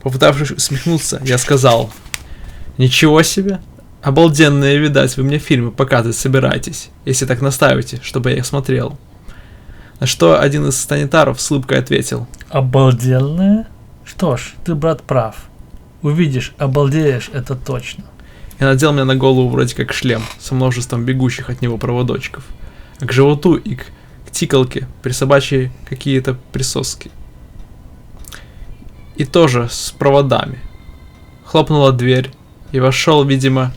Попытавшись усмехнуться, я сказал: «Ничего себе! Обалденные, видать, вы мне фильмы показывать собираетесь, если так настаиваете, чтобы я их смотрел». На что один из санитаров с улыбкой ответил: Обалденное? Что ж, ты, брат, прав. Увидишь, обалдеешь, это точно. и надел мне на голову вроде как шлем со множеством бегущих от него проводочков, а к животу и к тикалке присобачили какие-то присоски. И тоже с проводами. Хлопнула дверь, и вошел, видимо,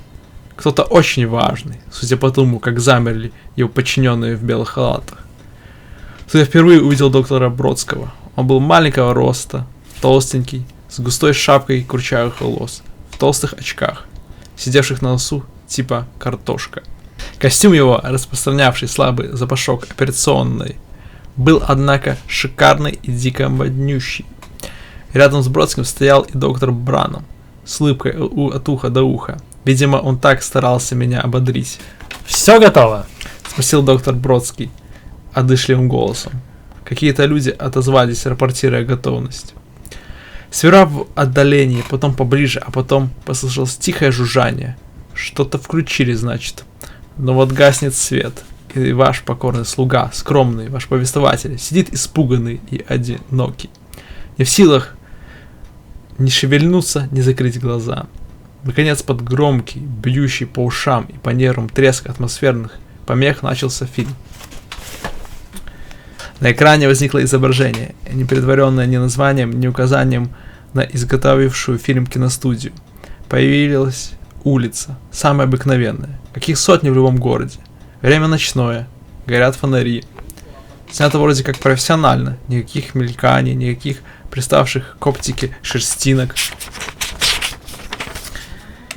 кто-то очень важный, судя по тому, как замерли его подчиненные в белых халатах. Тут я впервые увидел доктора Бродского. Он был маленького роста, толстенький, с густой шапкой курчавых волос, в толстых очках, сидевших на носу типа картошка. Костюм его, распространявший слабый запашок операционной, был, однако, шикарный и дико моднющий. Рядом с Бродским стоял и доктор Браном, с улыбкой от уха до уха. Видимо, он так старался меня ободрить. Все готово? Спросил доктор Бродский одышливым голосом. Какие-то люди отозвались, рапортируя готовность. Сперва в отдалении, потом поближе, а потом послышалось тихое жужжание. Что-то включили, значит. Но вот гаснет свет, и ваш покорный слуга, скромный ваш повествователь, сидит испуганный и одинокий, не в силах ни шевельнуться, ни закрыть глаза. Наконец, под громкий, бьющий по ушам и по нервам треск атмосферных помех начался фильм. На экране возникло изображение, не предваренное ни названием, ни указанием на изготовившую фильм киностудию. Появилась улица, самая обыкновенная, каких сотни в любом городе. Время ночное, горят фонари. Снято вроде как профессионально, никаких мельканий, никаких приставших к оптике шерстинок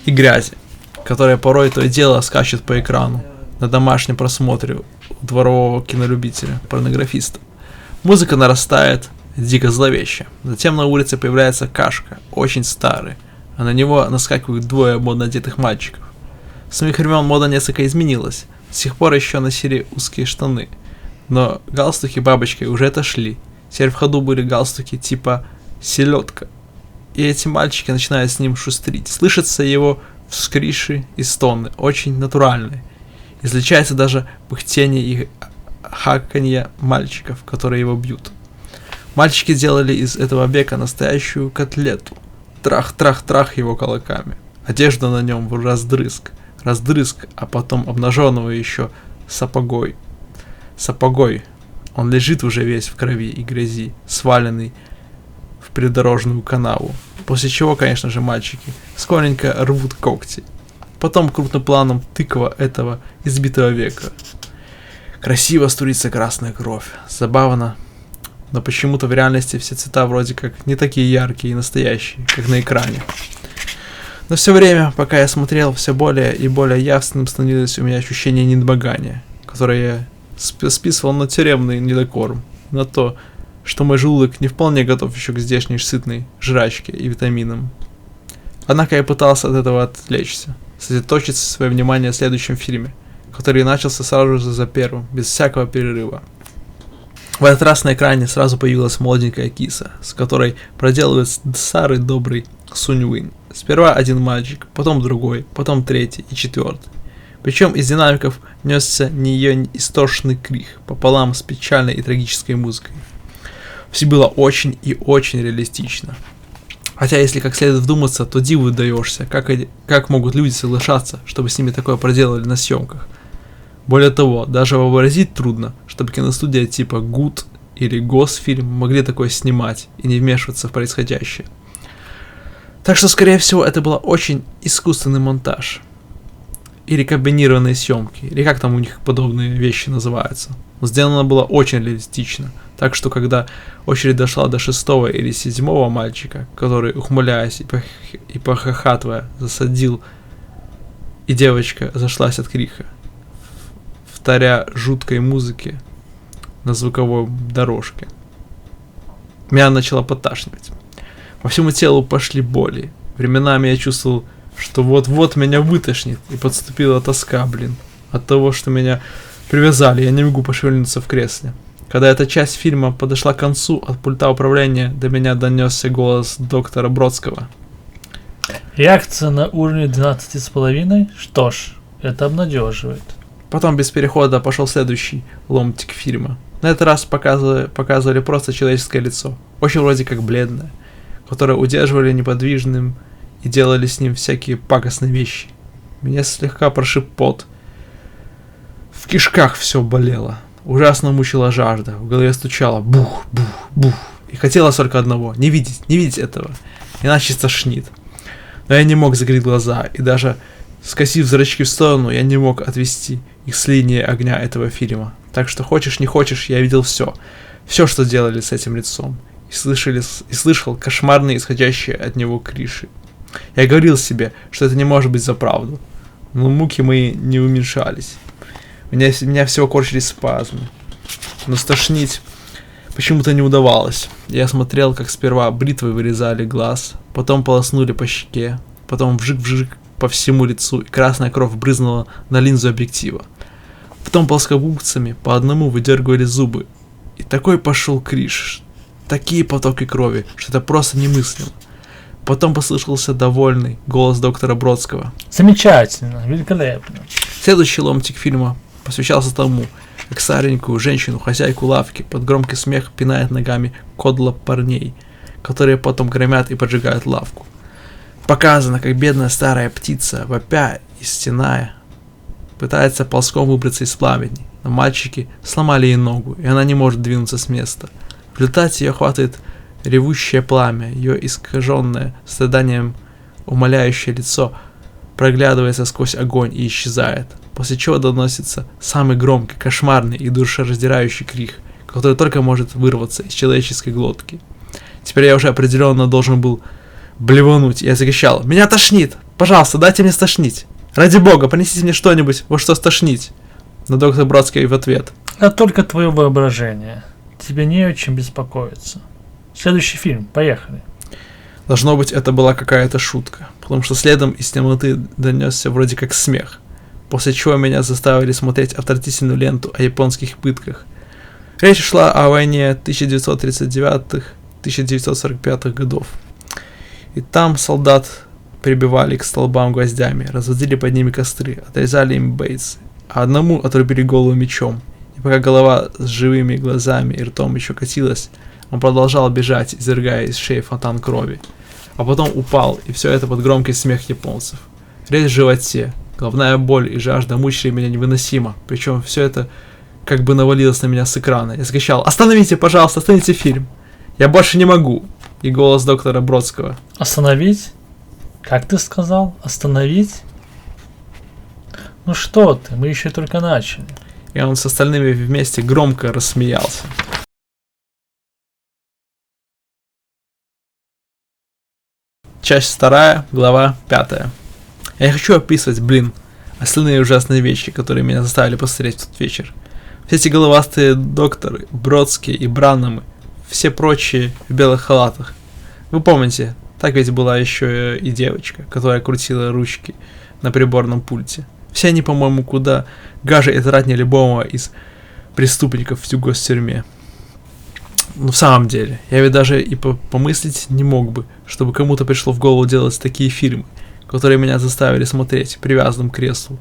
и грязи, которая порой то и дело скачет по экрану на домашнем просмотре у дворового кинолюбителя, порнографиста. Музыка нарастает, дико зловеще. Затем на улице появляется Кашка, очень старый, а на него наскакивают двое модно одетых мальчиков. С самих времен мода несколько изменилась, до сих пор еще носили узкие штаны, но галстуки бабочкой уже отошли. Теперь в ходу были галстуки типа селедка, и эти мальчики начинают с ним шустрить. Слышатся его вскриши и стоны, очень натуральные. Излучается даже пыхтение и хаканье мальчиков, которые его бьют. Мальчики делали из этого века настоящую котлету. Трах-трах-трах его кулаками. Одежда на нем в раздрызг, а потом обнаженного еще сапогой. Он лежит уже весь в крови и грязи, сваленный в придорожную канаву. После чего, конечно же, мальчики скоренько рвут когти. Потом крупным планом тыква этого избитого века. Красиво струится красная кровь. Забавно, но почему-то в реальности все цвета вроде как не такие яркие и настоящие, как на экране. Но все время, пока я смотрел, все более и более явственным становилось у меня ощущение недомогания, которое я списывал на тюремный недокорм, на то, что мой желудок не вполне готов еще к здешней сытной жрачке и витаминам. Однако я пытался от этого отвлечься, сосредоточить свое внимание в следующем фильме, который начался сразу же за первым, без всякого перерыва. В этот раз на экране сразу появилась молоденькая киса, с которой проделывает старый добрый Сунь Уинь. Сперва один мальчик, потом другой, потом третий и четвертый. Причем из динамиков несся ее истошный крик пополам с печальной и трагической музыкой. Все было очень и очень реалистично. Хотя, если как следует вдуматься, то диву даешься, как могут люди соглашаться, чтобы с ними такое проделали на съемках. Более того, даже вообразить трудно, чтобы киностудия типа ГУД или Госфильм могли такое снимать и не вмешиваться в происходящее. Так что, скорее всего, это был очень искусственный монтаж. Или комбинированные съемки, или как там у них подобные вещи называются. Но сделано было очень реалистично. Так что, когда очередь дошла до 6-го или 7-го мальчика, который, ухмыляясь и похохатывая, засадил, и девочка зашлась от криха, вторя жуткой музыке на звуковой дорожке. Меня начало подташнивать. По всему телу пошли боли. Временами я чувствовал, что вот-вот меня вытошнит, и подступила тоска, от того, что меня привязали, я не могу пошевельнуться в кресле. Когда эта часть фильма подошла к концу, от пульта управления до меня донесся голос доктора Бродского. Реакция на уровне 12,5? Что ж, это обнадеживает. Потом без перехода пошел следующий ломтик фильма. На этот раз показывали просто человеческое лицо, очень вроде как бледное, которое удерживали неподвижным и делали с ним всякие пакостные вещи. Меня слегка прошиб пот. В кишках все болело. Ужасно мучила жажда. В голове стучало бух, бух, бух. И хотелось только одного — не видеть этого. Иначе тошнит. Но я не мог закрыть глаза, и даже скосив зрачки в сторону, я не мог отвести их с линии огня этого фильма. Так что хочешь не хочешь, я видел все. Все, что делали с этим лицом. И слышал кошмарные, исходящие от него криши. Я говорил себе, что это не может быть за правду. Но муки мои не уменьшались. Меня всего корчили спазмы. Но стошнить почему-то не удавалось. Я смотрел, как сперва бритвой вырезали глаз, потом полоснули по щеке, потом вжик-вжик по всему лицу, и красная кровь брызнула на линзу объектива. Потом плоскогубцами по одному выдергивали зубы. И такой пошел криш. Такие потоки крови, что это просто немыслимо. Потом послышался довольный голос доктора Бродского. Замечательно, великолепно. Следующий ломтик фильма посвящался тому, как старенькую женщину, хозяйку лавки, под громкий смех пинает ногами кодла парней, которые потом громят и поджигают лавку. Показано, как бедная старая птица, вопя и стеная, пытается ползком выбраться из пламени, но мальчики сломали ей ногу, и она не может двинуться с места. В результате ее хватает ревущее пламя, ее искаженное страданием умоляющее лицо проглядывается сквозь огонь и исчезает, после чего доносится самый громкий, кошмарный и душераздирающий крик, который только может вырваться из человеческой глотки. Теперь я уже определенно должен был блевануть, и я закричал: «Меня тошнит! Пожалуйста, дайте мне стошнить! Ради бога, принесите мне что-нибудь, во что стошнить!» Но доктор Бродский в ответ: Это только твое воображение. Тебе не о чем беспокоиться. Следующий фильм, поехали. Должно быть, это была какая-то шутка, потому что следом из темноты донесся вроде как смех, после чего меня заставили смотреть отвратительную ленту о японских пытках. Речь шла о войне 1939-1945 годов. И там солдат прибивали к столбам гвоздями, разводили под ними костры, отрезали им бейцы, а одному отрубили голову мечом. И пока голова с живыми глазами и ртом еще катилась, он продолжал бежать, извергая из шеи фонтан крови. А потом упал, и все это под громкий смех японцев. Резь в животе, головная боль и жажда мучили меня невыносимо, причем все это как бы навалилось на меня с экрана. Я закричал: «Остановите, пожалуйста, остановите фильм! Я больше не могу!» И голос доктора Бродского: Остановить? Как ты сказал? Остановить? Ну что ты, мы еще только начали. И он с остальными вместе громко рассмеялся. Часть 2, глава 5. Я не хочу описывать, остальные ужасные вещи, которые меня заставили посмотреть в тот вечер. Все эти головастые докторы, Бродские и Браннамы, все прочие в белых халатах. Вы помните, так ведь была еще и девочка, которая крутила ручки на приборном пульте. Все они, по-моему, куда гаже и отвратнее любого из преступников в гостюрьме. Но в самом деле, я ведь даже и помыслить не мог бы, чтобы кому-то пришло в голову делать такие фильмы, которые меня заставили смотреть привязанным к креслу,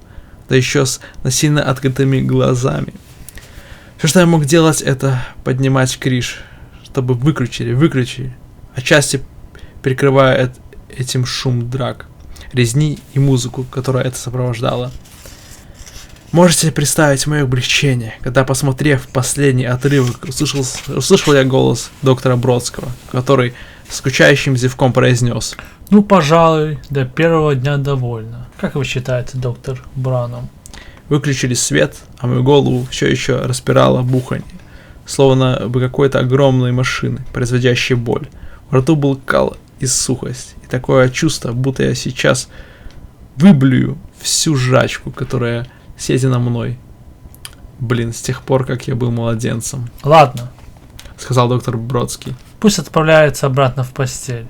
да еще с насильно открытыми глазами. Все, что я мог делать, это поднимать криш, чтобы выключили, отчасти перекрывая этим шум драк, резни и музыку, которая это сопровождала. Можете представить мое облегчение, когда, посмотрев последний отрывок, услышал я голос доктора Бродского, который скучающим зевком произнес: Ну, пожалуй, до первого дня довольно. Как вы считаете, доктор Браннам? Выключили свет, а мою голову все еще распирало буханье, словно бы какой-то огромной машины, производящей боль. В рту был кал и сухость, и такое чувство, будто я сейчас выблюю всю жрачку, которая съедена мной. С тех пор, как я был младенцем. Ладно. Сказал доктор Бродский. Пусть отправляется обратно в постель.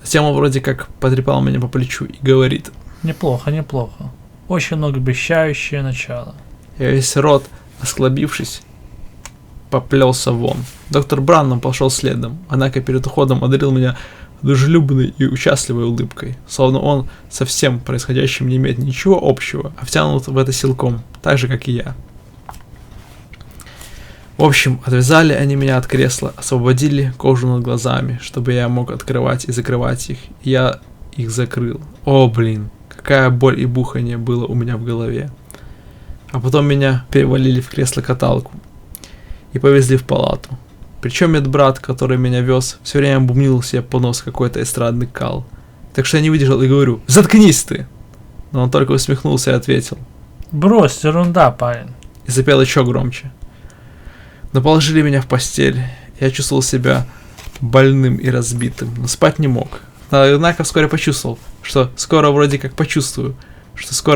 Затем он вроде как потрепал меня по плечу и говорит: Неплохо, неплохо. Очень многообещающее начало. я весь рот, осклабившись, поплелся вон. Доктор Браннам пошел следом, однако перед уходом одарил меня дружелюбной и участливой улыбкой, словно он со всем происходящим не имеет ничего общего, а втянут в это силком, так же, как и я. В общем, отвязали они меня от кресла, освободили кожу над глазами, чтобы я мог открывать и закрывать их, и я их закрыл. О, блин, какая боль и бухание было у меня в голове. А потом меня перевалили в кресло-каталку и повезли в палату. Причем медбрат, который меня вез, все время бубнил себе под нос какой-то эстрадный кал. Так что я не выдержал и говорю: «Заткнись ты!» Но он только усмехнулся и ответил: Брось, ерунда, парень. и запел еще громче. Но положили меня в постель. Я чувствовал себя больным и разбитым, но спать не мог. Однако вскоре почувствовал, что скоро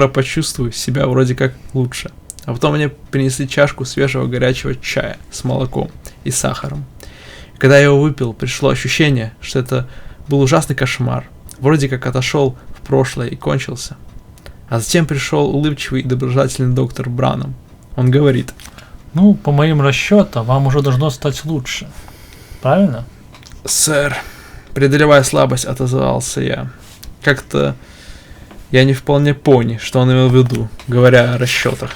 почувствую себя вроде как лучше. А потом мне принесли чашку свежего горячего чая с молоком и сахаром. И когда я его выпил, пришло ощущение, что это был ужасный кошмар. Вроде как отошел в прошлое и кончился. А затем пришел улыбчивый и доброжелательный доктор Браннам. Он говорит: Ну, по моим расчетам, вам уже должно стать лучше. Правильно? «Сэр», преодолевая слабость, отозвался я. Как-то я не вполне понял, что он имел в виду, говоря о расчетах.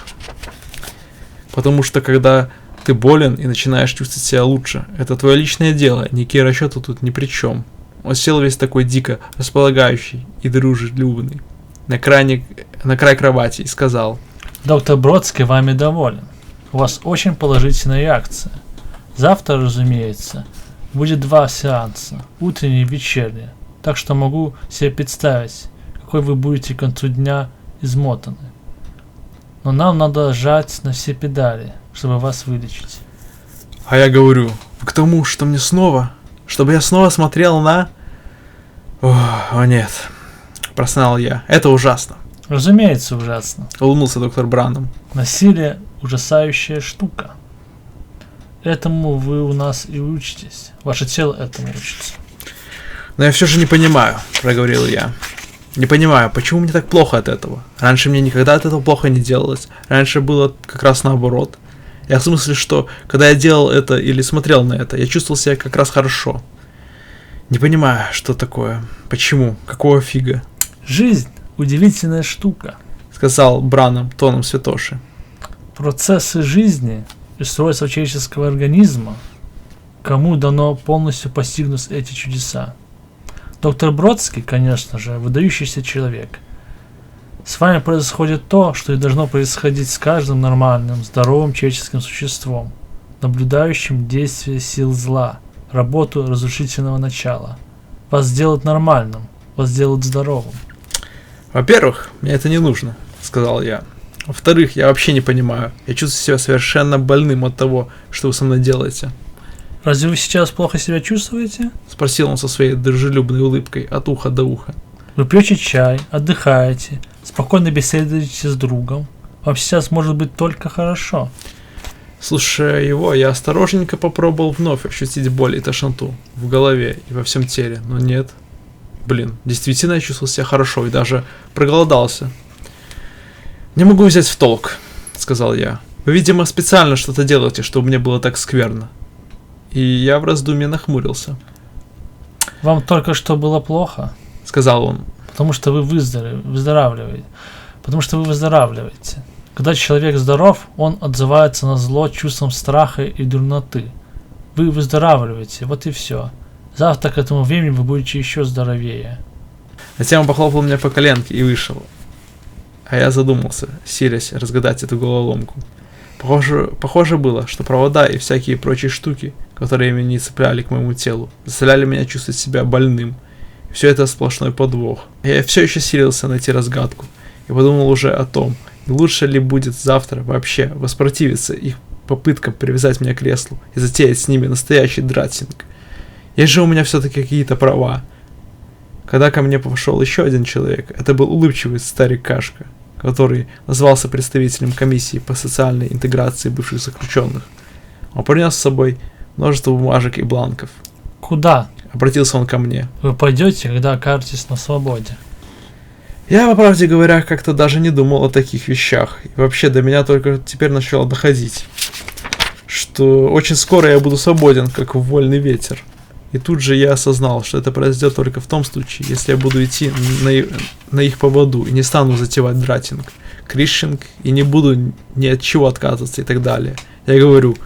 Потому что когда ты болен и начинаешь чувствовать себя лучше, это твое личное дело, никакие расчеты тут ни при чем. Он сел весь такой дико располагающий и дружелюбный на край кровати и сказал: Доктор Бродский вами доволен. У вас очень положительная реакция. Завтра, разумеется, будет 2 сеанса, утренний и вечерний. Так что могу себе представить, какой вы будете к концу дня измотаны. Но нам надо жать на все педали, чтобы вас вылечить. А я говорю: к тому, что мне снова, чтобы я снова смотрел на... О нет, простонал я, это ужасно. Разумеется, ужасно. Улыбнулся доктор Браннам. Насилие – ужасающая штука. Этому вы у нас и учитесь. Ваше тело этому учится. Но я все же не понимаю, проговорил я. Не понимаю, почему мне так плохо от этого? Раньше мне никогда от этого плохо не делалось. Раньше было как раз наоборот. Я в смысле, что когда я делал это или смотрел на это, я чувствовал себя как раз хорошо. Не понимаю, что такое. Почему? Какого фига? Жизнь – удивительная штука. Сказал Браннам тоном святоши. Процессы жизни и устройства человеческого организма, кому дано полностью постигнуть эти чудеса. Доктор Бродский, конечно же, выдающийся человек. С вами происходит то, что и должно происходить с каждым нормальным, здоровым человеческим существом, наблюдающим действие сил зла, работу разрушительного начала. Вас сделают нормальным, вас сделают здоровым. Во-первых, мне это не нужно, сказал я. Во-вторых, я вообще не понимаю. Я чувствую себя совершенно больным от того, что вы со мной делаете. Разве вы сейчас плохо себя чувствуете? Спросил он со своей дружелюбной улыбкой от уха до уха. Вы пьете чай, отдыхаете, спокойно беседуете с другом. Вам сейчас может быть только хорошо. Слушая его, я осторожненько попробовал вновь ощутить боль и тошноту в голове и во всем теле, но нет. Блин, действительно я чувствовал себя хорошо и даже проголодался. «Не могу взять в толк», — сказал я. «Вы, видимо, специально что-то делаете, чтобы мне было так скверно». И я в раздумье нахмурился. Вам только что было плохо, Сказал он. потому что вы выздоравливаете. Потому что вы выздоравливаете. Когда человек здоров, он отзывается на зло чувством страха и дурноты. Вы выздоравливаете, вот и все. Завтра к этому времени вы будете еще здоровее. Затем он похлопал меня по коленке и вышел. А я задумался, силясь разгадать эту головоломку. Похоже было, что провода и всякие прочие штуки, которые меня не цепляли к моему телу, заставляли меня чувствовать себя больным. И все это сплошной подвох. Я все еще силился найти разгадку и подумал уже о том, не лучше ли будет завтра вообще воспротивиться их попыткам привязать меня к креслу и затеять с ними настоящий дратинг. Есть же у меня все-таки какие-то права. Когда ко мне пошел еще один человек, это был улыбчивый старикашка, который назывался представителем комиссии по социальной интеграции бывших заключенных. Он принес с собой множество бумажек и бланков. Куда Обратился он ко мне. вы пойдете, когда окажетесь на свободе? Я, по правде говоря, как-то даже не думал о таких вещах. И вообще до меня только теперь начало доходить, что очень скоро я буду свободен, как вольный ветер. И тут же я осознал, что это произойдет только в том случае, если я буду идти на их поводу и не стану затевать дратинг, кришинг и не буду ни от чего отказываться и так далее. Я говорю,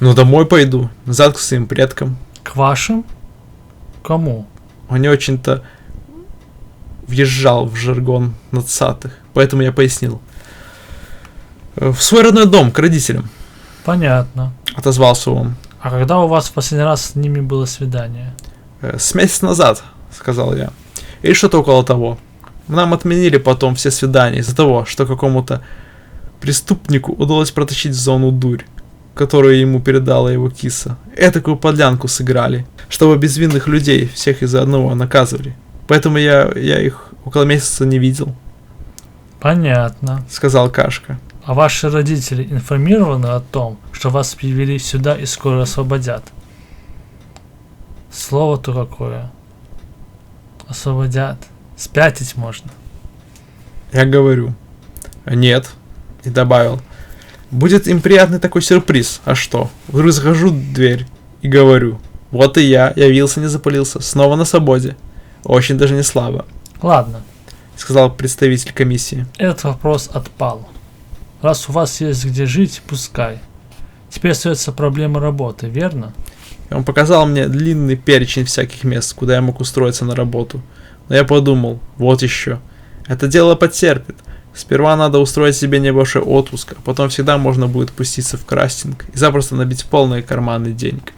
ну домой пойду, назад к своим предкам. К вашим? Кому? Он не очень-то въезжал в жаргон надцатых, поэтому я пояснил. В свой родной дом, к родителям, Понятно. отозвался он. А когда у вас в последний раз с ними было свидание? С месяц назад, сказал я. Или что-то около того. Нам отменили потом все свидания из-за того, что какому-то преступнику удалось протащить в зону дурь, которую ему передала его киса. Этакую подлянку сыграли, чтобы безвинных людей всех из-за одного наказывали. Поэтому я их около месяца не видел, Понятно. сказал Кашка. А ваши родители информированы о том, что вас привели сюда и скоро освободят? Слово-то какое. Освободят. Спятить можно. Я говорю, нет, и добавил, будет им приятный такой сюрприз, а что? Вдруг захожу в дверь и говорю, вот и я, явился, не запылился, снова на свободе. Очень даже не слабо, Ладно, сказал представитель комиссии. этот вопрос отпал. Раз у вас есть где жить, пускай. Теперь остается проблема работы, верно? И он показал мне длинный перечень всяких мест, куда я мог устроиться на работу. Но я подумал, вот еще, это дело потерпит. Сперва надо устроить себе небольшой отпуск, а потом всегда можно будет пуститься в крастинг и запросто набить полные карманы денег.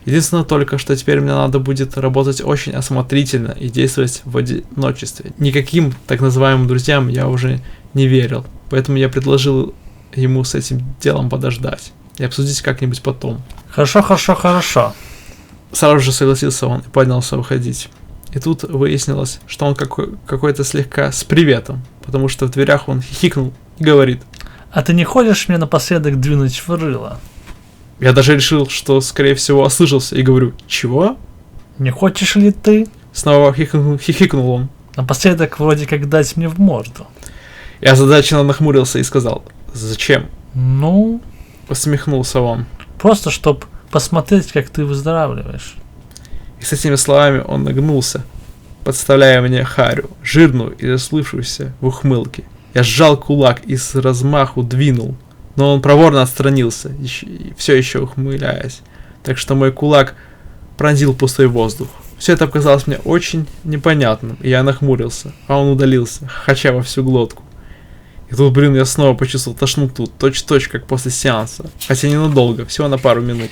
Единственное только, что теперь мне надо будет работать очень осмотрительно и действовать в одиночестве. Никаким так называемым друзьям я уже не верил, поэтому я предложил ему с этим делом подождать и обсудить как-нибудь потом. Хорошо. Сразу же согласился он и поднялся уходить. И тут выяснилось, что он какой-то слегка с приветом, потому что в дверях он хихикнул и говорит. А ты не хочешь мне напоследок двинуть в рыло? Я даже решил, что, скорее всего, ослышался, и говорю, чего? Не хочешь ли ты Снова хихикнул он. напоследок вроде как дать мне в морду? Я озадаченно нахмурился и сказал, зачем? Ну, Усмехнулся он. просто чтоб посмотреть, как ты выздоравливаешь. И с этими словами он нагнулся, подставляя мне харю, жирную и расплывшуюся в ухмылке. Я сжал кулак и с размаху двинул, но он проворно отстранился, все еще ухмыляясь, так что мой кулак пронзил пустой воздух. Все это показалось мне очень непонятным, и я нахмурился, а он удалился, хача во всю глотку. И тут, я снова почувствовал тошноту, точь-в-точь, как после сеанса, хотя ненадолго, всего на пару минут.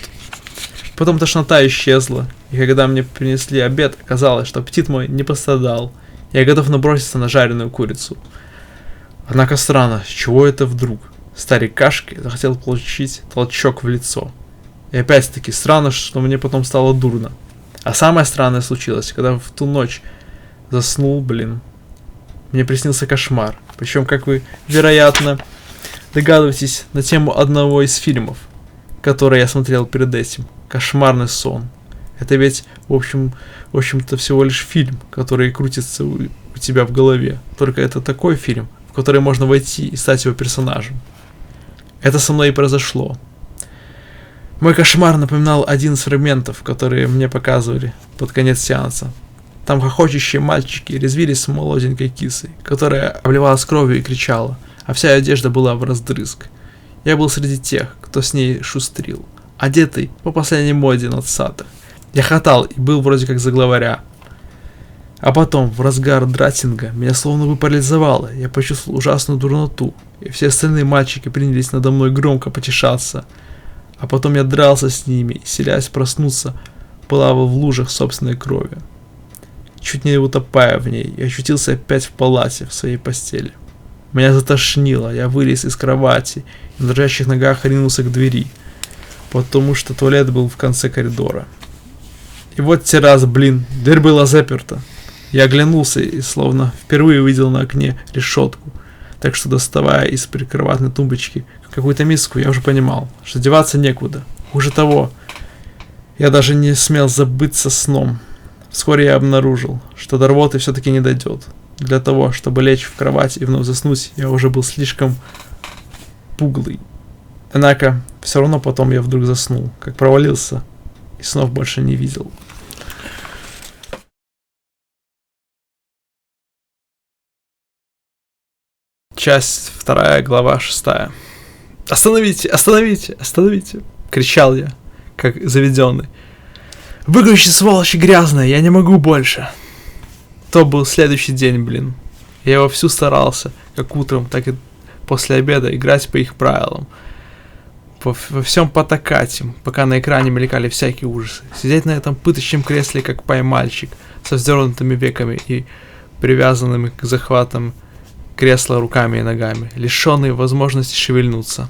Потом тошнота исчезла, и когда мне принесли обед, оказалось, что аппетит мой не пострадал. Я готов наброситься на жареную курицу. Однако странно, с чего это вдруг? Старик Кашки захотел получить толчок в лицо. И опять-таки странно, что мне потом стало дурно. А самое странное случилось, когда в ту ночь заснул, мне приснился кошмар. Причем, как вы, вероятно, догадываетесь, на тему одного из фильмов, который я смотрел перед этим. Кошмарный сон. Это ведь, в общем-то, всего лишь фильм, который крутится у тебя в голове. Только это такой фильм, в который можно войти и стать его персонажем. Это со мной и произошло. Мой кошмар напоминал один из фрагментов, которые мне показывали под конец сеанса. Там хохочущие мальчики резвились с молоденькой кисой, которая обливалась кровью и кричала, а вся одежда была враздрызг. Я был среди тех, кто с ней шустрил, одетый по последней моде надцатых. Я хохотал и был вроде как за главаря. А потом, в разгар дратинга, меня словно бы парализовало, я почувствовал ужасную дурноту, и все остальные мальчики принялись надо мной громко потешаться. А потом я дрался с ними и, селясь проснуться, плавал в лужах собственной крови. Чуть не утопая в ней, я очутился опять в палате, в своей постели. Меня затошнило, я вылез из кровати и на дрожащих ногах ринулся к двери, потому что туалет был в конце коридора. И вот те раз, дверь была заперта. Я оглянулся и словно впервые увидел на окне решетку, так что, доставая из прикроватной тумбочки какую-то миску, я уже понимал, что деваться некуда. Хуже того, Я даже не смел забыться сном. Вскоре я обнаружил, что до рвоты все-таки не дойдет. Для того, чтобы лечь в кровать и вновь заснуть, я уже был слишком пуглый. Однако, все равно потом я вдруг заснул, как провалился, и снов больше не видел. Часть 2, глава 6. «Остановите! Остановите! Остановите!» — кричал я, как заведенный. «Выключи, сволочи грязная! Я не могу больше!» То был следующий день, блин. Я вовсю старался, как утром, так и после обеда, играть по их правилам. Во всем потакать им, пока на экране мелькали всякие ужасы. Сидеть на этом пыточном кресле, как поймальчик, со вздернутыми веками и привязанными к захватам кресла руками и ногами, лишенный возможности шевельнуться.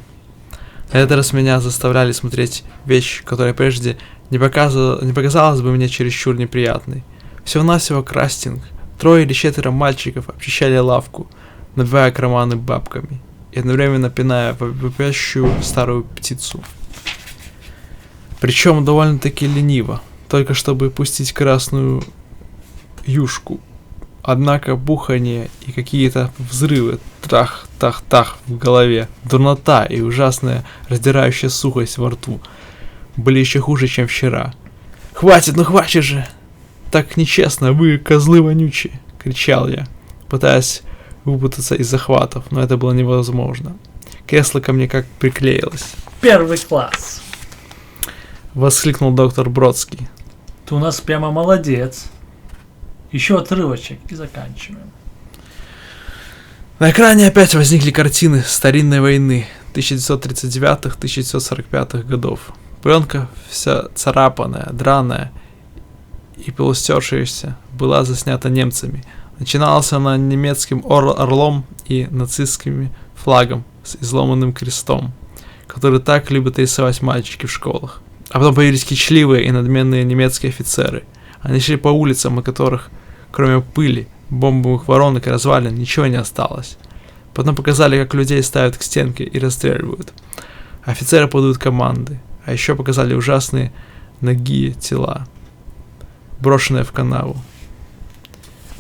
На этот раз меня заставляли смотреть вещь, которая прежде не показалась бы мне чересчур неприятной. Всего-навсего кастинг. 3 или 4 мальчиков обчищали лавку, набивая карманы бабками и одновременно пиная вопящую старую птицу. Причем довольно-таки лениво, только чтобы пустить красную юшку. Однако бухание и какие-то взрывы, трах-тах-тах в голове, дурнота и ужасная раздирающая сухость во рту были еще хуже, чем вчера. «Хватит, ну хватит же! Так нечестно, вы козлы вонючие!» — кричал я, пытаясь выпутаться из захватов, но это было невозможно. Кресло ко мне как приклеилось. Первый класс. Воскликнул доктор Бродский. Ты у нас прямо молодец. Еще отрывочек и заканчиваем. На экране опять возникли картины старинной войны 1939-1945 годов. Пленка вся царапанная, драная и полустершаяся была заснята немцами. Начиналась она немецким орлом и нацистским флагом с изломанным крестом, который так любят рисовать мальчики в школах. А потом появились кичливые и надменные немецкие офицеры. Они шли по улицам, на которых, кроме пыли, бомбовых воронок и развалин, ничего не осталось. Потом показали, как людей ставят к стенке и расстреливают. Офицеры подают команды. А еще показали ужасные нагие тела, брошенные в канаву.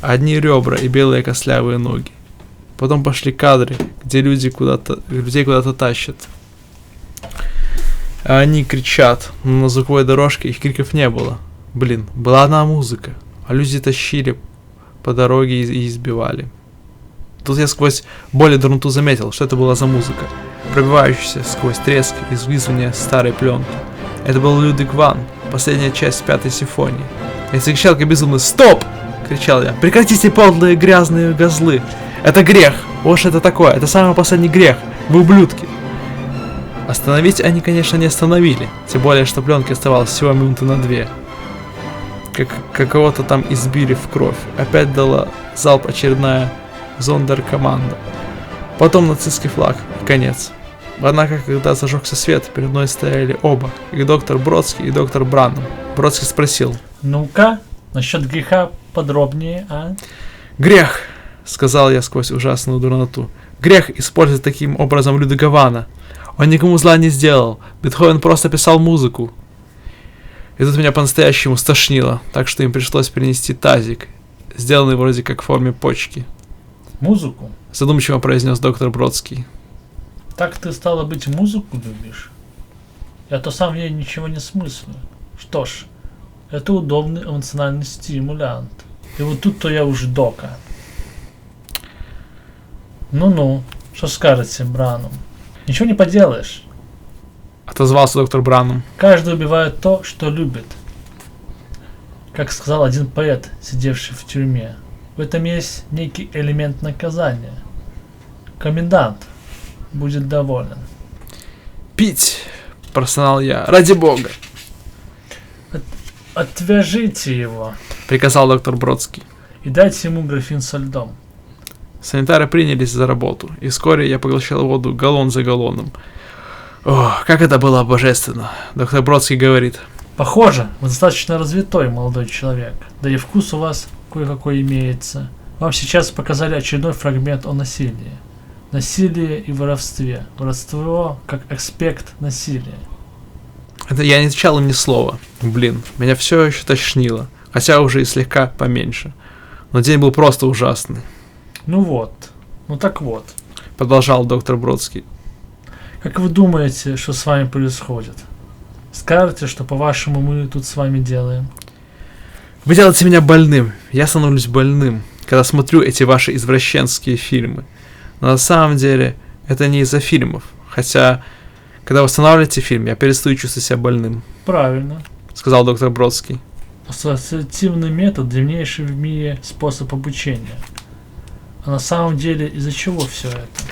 Одни ребра и белые костлявые ноги. Потом пошли кадры, где людей куда-то тащат. А они кричат, но на звуковой дорожке их криков не было. Блин, была одна музыка, а люди тащили по дороге и избивали. Тут я сквозь боль и дурноту заметил, что это была за музыка, пробивающаяся сквозь треск и звизгивание старой пленки. Это был Людвиг ван, последняя часть 5-й симфонии. Я закричал как безумный: «Стоп!» — кричал я. «Прекратите, подлые грязные козлы! Это грех! Вот что это такое! Это самый последний грех! Вы ублюдки!» Остановить они, конечно, не остановили, тем более, что пленки оставалось всего минуты на 2. Как кого-то там избили в кровь. Опять дала залп очередная зондеркоманда. Потом нацистский флаг. И конец. Однако, когда зажегся свет, перед мной стояли оба. И доктор Бродский, и доктор Браннум. Бродский спросил: «Ну-ка, насчет греха подробнее, а?» «Грех», — сказал я сквозь ужасную дурноту. «Грех использовать таким образом Людвига вана. Он никому зла не сделал. Бетховен просто писал музыку». И тут меня по-настоящему стошнило, так что им пришлось принести тазик, сделанный вроде как в форме почки. «Музыку?» — задумчиво произнес доктор Бродский. «Так ты, стало быть, музыку любишь? Я-то сам в ней ничего не смыслю. Что ж, это удобный эмоциональный стимулянт. И вот тут-то я уж дока. Ну-ну, что скажете, Браннум? Ничего не поделаешь. — отозвался доктор Браннум. Каждый убивает то, что любит. Как сказал один поэт, сидевший в тюрьме. В этом есть некий элемент наказания. Комендант будет доволен». «Пить!» — простонал я. «Ради бога!» «Отвяжите его», — приказал доктор Бродский. «и дайте ему графин со льдом». Санитары принялись за работу, и вскоре я поглощал воду галлон за галлоном. О, как это было божественно! Доктор Бродский говорит: «Похоже, вы достаточно развитой молодой человек, да и вкус у вас кое-какой имеется. Вам сейчас показали очередной фрагмент о насилии. Насилие и воровстве. Воровство как аспект насилия». Это я не отвечал им ни слова. Блин, меня все еще тошнило, хотя уже и слегка поменьше. Но день был просто ужасный. Ну так вот. Продолжал доктор Бродский. Как вы думаете, что с вами происходит? Скажете, что по-вашему мы тут с вами делаем? Вы делаете меня больным. Я становлюсь больным, когда смотрю эти ваши извращенские фильмы. Но на самом деле это не из-за фильмов. Хотя, когда вы останавливаете фильм, я перестаю чувствовать себя больным. Правильно. Сказал доктор Бродский. Ассоциативный метод – древнейший в мире способ обучения. А на самом деле из-за чего все это?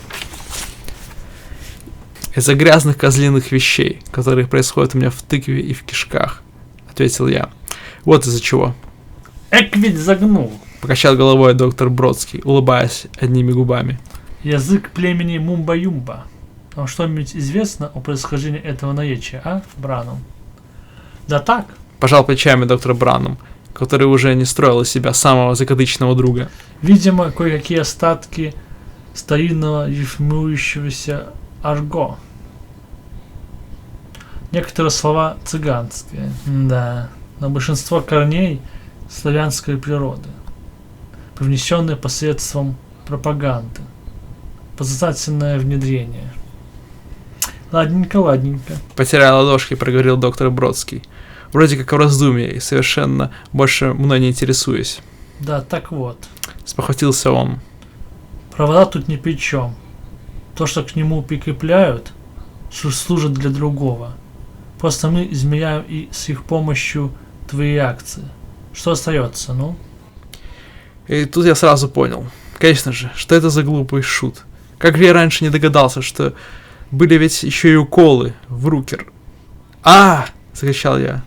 Из-за грязных козлиных вещей, которые происходят у меня в тыкве и в кишках, ответил я. Вот из-за чего. Эк ведь загнул. Покачал головой доктор Бродский, улыбаясь одними губами. Язык племени Мумба-Юмба. Вам что-нибудь известно о происхождении этого наречия, а, Бранум? Да так. Пожал плечами доктор Бранум, который уже не строил из себя самого закадычного друга. Видимо, кое-какие остатки старинного рифмующегося арго. Некоторые слова цыганские, да, но большинство корней славянской природы, привнесенные посредством пропаганды, подсознательное внедрение. Ладненько. Потеряя ладошки, проговорил доктор Бродский, вроде как в раздумье и совершенно больше мной не интересуясь. Да, так вот. Спохватился он. Провода тут ни при чем. То, что к нему прикрепляют, служит для другого. Просто мы измеряем и с их помощью твои реакции. Что остается, ну? И тут я сразу понял, конечно же, что это за глупый шут. Как же я раньше не догадался, что были ведь еще и уколы в рукер. Закричал я.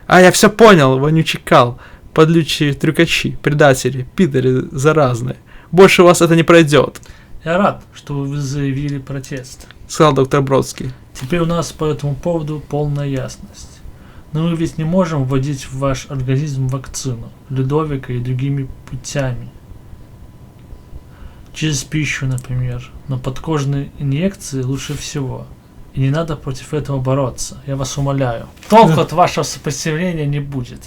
Я все понял, вонючий кал, подлючие трюкачи, предатели, пидоры заразные. Больше у вас это не пройдет. Я рад, что вы заявили протест. Сказал доктор Бродский. Теперь у нас по этому поводу полная ясность. Но мы ведь не можем вводить в ваш организм вакцину, Людовика и другими путями. Через пищу, например. Но подкожные инъекции лучше всего. И не надо против этого бороться, я вас умоляю. Толку от вашего сопротивления не будет.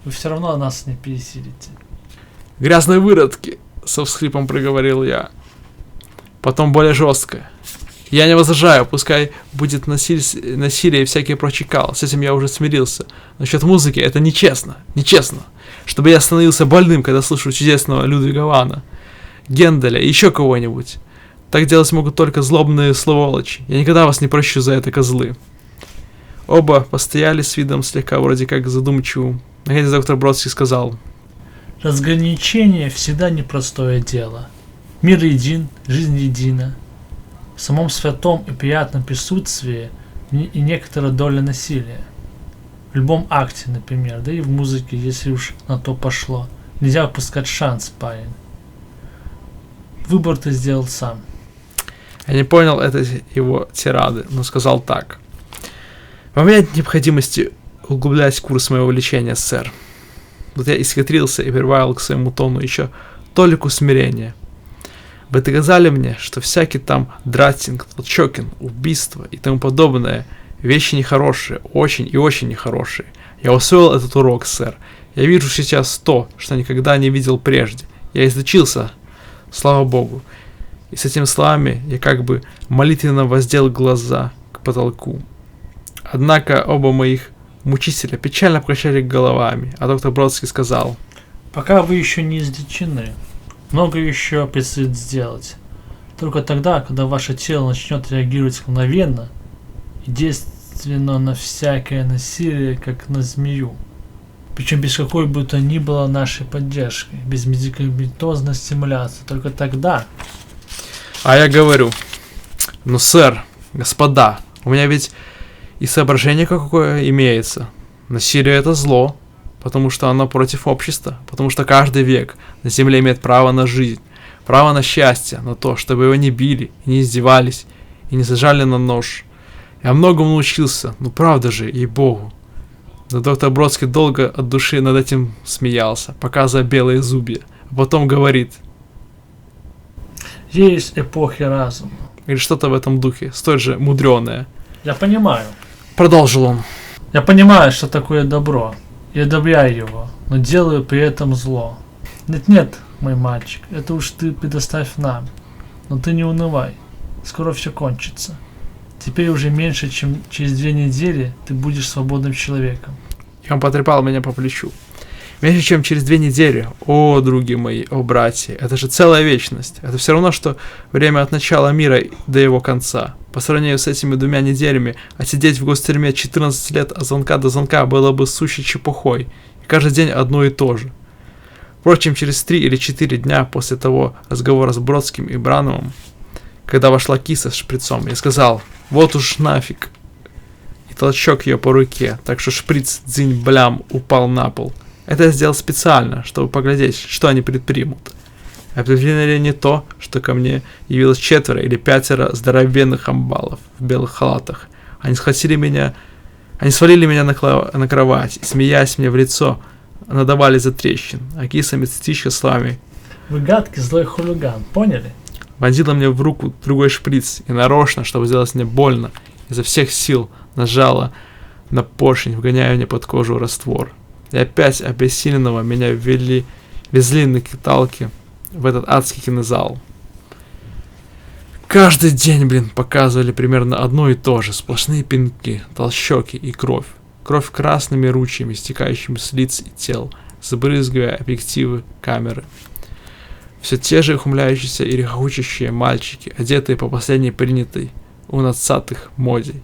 Вы все равно нас не пересилите. Грязные выродки, со всхлипом проговорил я. Потом более жестко. Я не возражаю, пускай будет насилие и всякий прочий кал. С этим я уже смирился. Насчет музыки это нечестно. Чтобы я становился больным, когда слушаю чудесного Людвига Вана, Генделя и еще кого-нибудь. Так делать могут только злобные сволочи. Я никогда вас не прощу за это, козлы. Оба постояли с видом слегка вроде как задумчивым. Наконец доктор Бродский сказал. Разграничение всегда непростое дело. Мир един, жизнь едина. В самом святом и приятном присутствии и некоторая доля насилия. В любом акте, например, да и в музыке, если уж на то пошло. Нельзя упускать шанс, парень. Выбор ты сделал сам. Я не понял этой его тирады, но сказал так. Вам нет необходимости углублять курс моего лечения, сэр. Вот я исхитрился и прибавил к своему тону еще толику смирения. Вы доказали мне, что всякий там дратинг, толчокин, убийство и тому подобное вещи нехорошие, очень и очень нехорошие. Я усвоил этот урок, сэр. Я вижу сейчас то, что никогда не видел прежде. Я излечился, слава богу. И с этими словами я как бы молитвенно воздел глаза к потолку. Однако оба моих мучителя печально покачали головами, а доктор Бродский сказал. Пока вы еще не излечены. Много еще предстоит сделать. Только тогда, когда ваше тело начнет реагировать мгновенно и действенно на всякое насилие, как на змею. Причем без какой бы то ни было нашей поддержки, без медикаментозной стимуляции. Только тогда. А я говорю, сэр, господа, у меня ведь и соображение какое имеется. Насилие это зло, потому что оно против общества, потому что каждый век на земле имеет право на жизнь, право на счастье, на то, чтобы его не били, и не издевались, и не сажали на нож. Я многому научился, правда же, ей-богу. Но доктор Бродский долго от души над этим смеялся, показывая белые зубья, а потом говорит. Есть эпохи разума. Или что-то в этом духе, столь же мудреное. Я понимаю. Продолжил он. Я понимаю, что такое добро, и одобряю его, но делаю при этом зло. Нет-нет, мой мальчик, это уж ты предоставь нам. Но ты не унывай, скоро все кончится. Теперь уже меньше, чем через 2 недели ты будешь свободным человеком. И он потрепал меня по плечу. Меньше чем через 2 недели. О, други мои, о, братья, это же целая вечность. Это все равно, что время от начала мира до его конца. По сравнению с этими 2 неделями, отсидеть в гостюрьме 14 лет от звонка до звонка было бы сущей чепухой. И каждый день одно и то же. Впрочем, через 3 или 4 дня после того разговора с Бродским и Брановым, когда вошла киса с шприцом, я сказал: вот уж нафиг. И толчок ее по руке, так что шприц дзынь-блям упал на пол. Это я сделал специально, чтобы поглядеть, что они предпримут. Объявили не то, что ко мне явилось 4 или 5 здоровенных амбалов в белых халатах. Они свалили меня на кровать и, смеясь мне в лицо, надавали за трещин, а киса медсестричка с вами Вы гадкий злой хулиган, поняли? вонзила мне в руку другой шприц и нарочно, чтобы сделать мне больно, изо всех сил нажала на поршень, вгоняя мне под кожу раствор. И опять обессиленного меня везли на каталке в этот адский кинозал. Каждый день, показывали примерно одно и то же. Сплошные пинки, толщоки и кровь. Кровь красными ручьями, стекающими с лиц и тел, забрызгивая объективы камеры. Все те же ухмыляющиеся и рехочущие мальчики, одетые по последней принятой у нацатых моде.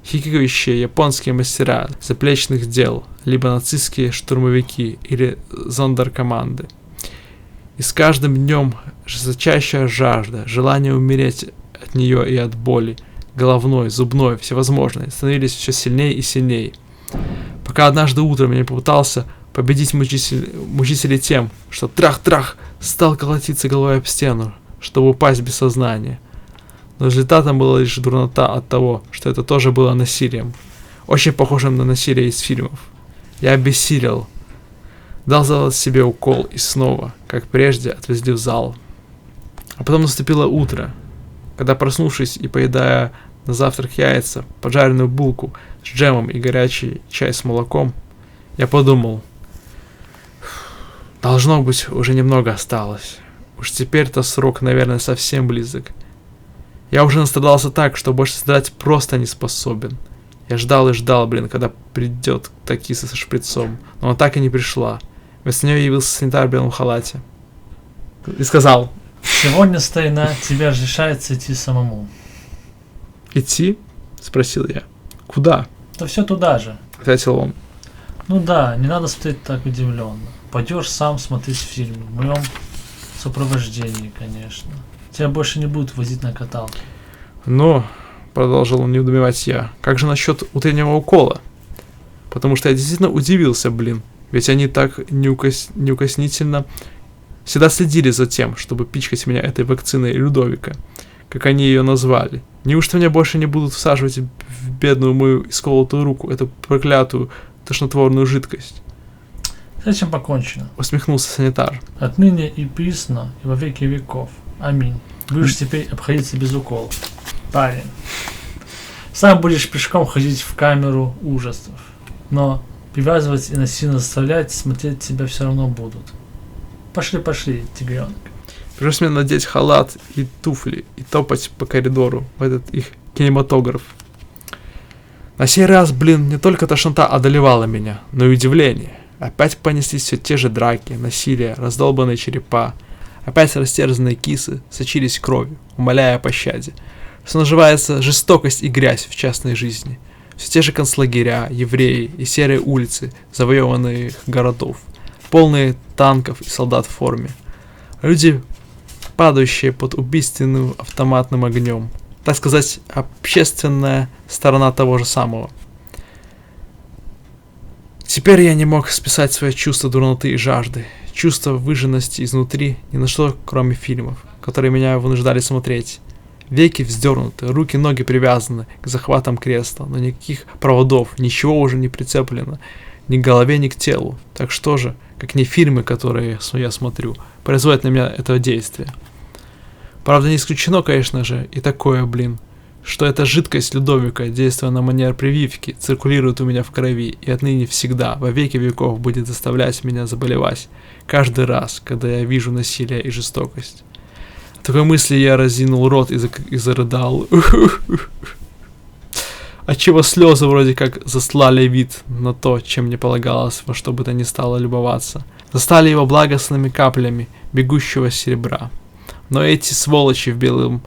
Хихикающие японские мастера заплечных дел, либо нацистские штурмовики или зондеркоманды. И с каждым днем жесточайшая жажда, желание умереть от нее и от боли, головной, зубной, всевозможной, становились все сильнее и сильнее. Пока однажды утром я попытался победить мучителей тем, что трах-трах стал колотиться головой об стену, чтобы упасть без сознания. Но результатом была лишь дурнота от того, что это тоже было насилием. Очень похожим на насилие из фильмов. Я обессилел. Дал себе укол и снова, как прежде, отвезли в зал. А потом наступило утро, когда, проснувшись и поедая на завтрак яйца, поджаренную булку с джемом и горячий чай с молоком, я подумал: должно быть, уже немного осталось. Уж теперь-то срок, наверное, совсем близок. Я уже настрадался так, что больше страдать просто не способен. Я ждал и ждал, когда придет та киса со шприцом, но она так и не пришла. Вместо нее явился санитар в белом халате и сказал: Сегодня, старина, тебе разрешается идти самому. «Идти?» — спросил я. «Куда?» Да все туда же. — ответил он. Ну да, не надо смотреть так удивленно. Пойдешь сам смотреть фильм, в моем сопровождении, конечно. Тебя больше не будут возить на каталке. «Но», — продолжил он недоумевать я, — «как же насчет утреннего укола?» Потому что я действительно удивился, ведь они так неукоснительно всегда следили за тем, чтобы пичкать меня этой вакциной Людовика, как они ее назвали. Неужто мне больше не будут всаживать в бедную мою исколотую руку эту проклятую тошнотворную жидкость? С этим покончено. Усмехнулся санитар. Отныне и присно, и во веки веков. Аминь. Будешь теперь обходиться без уколов. Парень. Сам будешь пешком ходить в камеру ужасов. Но привязывать и насильно заставлять смотреть тебя все равно будут. Пошли, тигренок. Пришлось мне надеть халат и туфли и топать по коридору в этот их кинематограф. На сей раз, не только тошнота одолевала меня, но и удивление. Опять понеслись все те же драки, насилие, раздолбанные черепа. Опять растерзанные кисы сочились кровью, умоляя о пощаде. Что называется жестокость и грязь в частной жизни. Все те же концлагеря, евреи и серые улицы завоеванных городов, полные танков и солдат в форме. Люди, падающие под убийственным автоматным огнем. Так сказать, общественная сторона того же самого. Теперь я не мог списать свои чувства дурноты и жажды. Чувство выжженности изнутри ни на что, кроме фильмов, которые меня вынуждали смотреть. Веки вздернуты, руки, ноги привязаны к захватам кресла, но никаких проводов, ничего уже не прицеплено, ни к голове, ни к телу. Так что же, как не фильмы, которые я смотрю, производят на меня это действие. Правда, не исключено, конечно же, и такое, что эта жидкость Людовика, действуя на манер прививки, циркулирует у меня в крови и отныне всегда, во веки веков, будет заставлять меня заболевать каждый раз, когда я вижу насилие и жестокость. От такой мысли я разинул рот и зарыдал. Отчего слезы вроде как заслали вид на то, чем мне полагалось во что бы то ни стало любоваться. Застали его благостными каплями бегущего серебра. Но эти сволочи в белом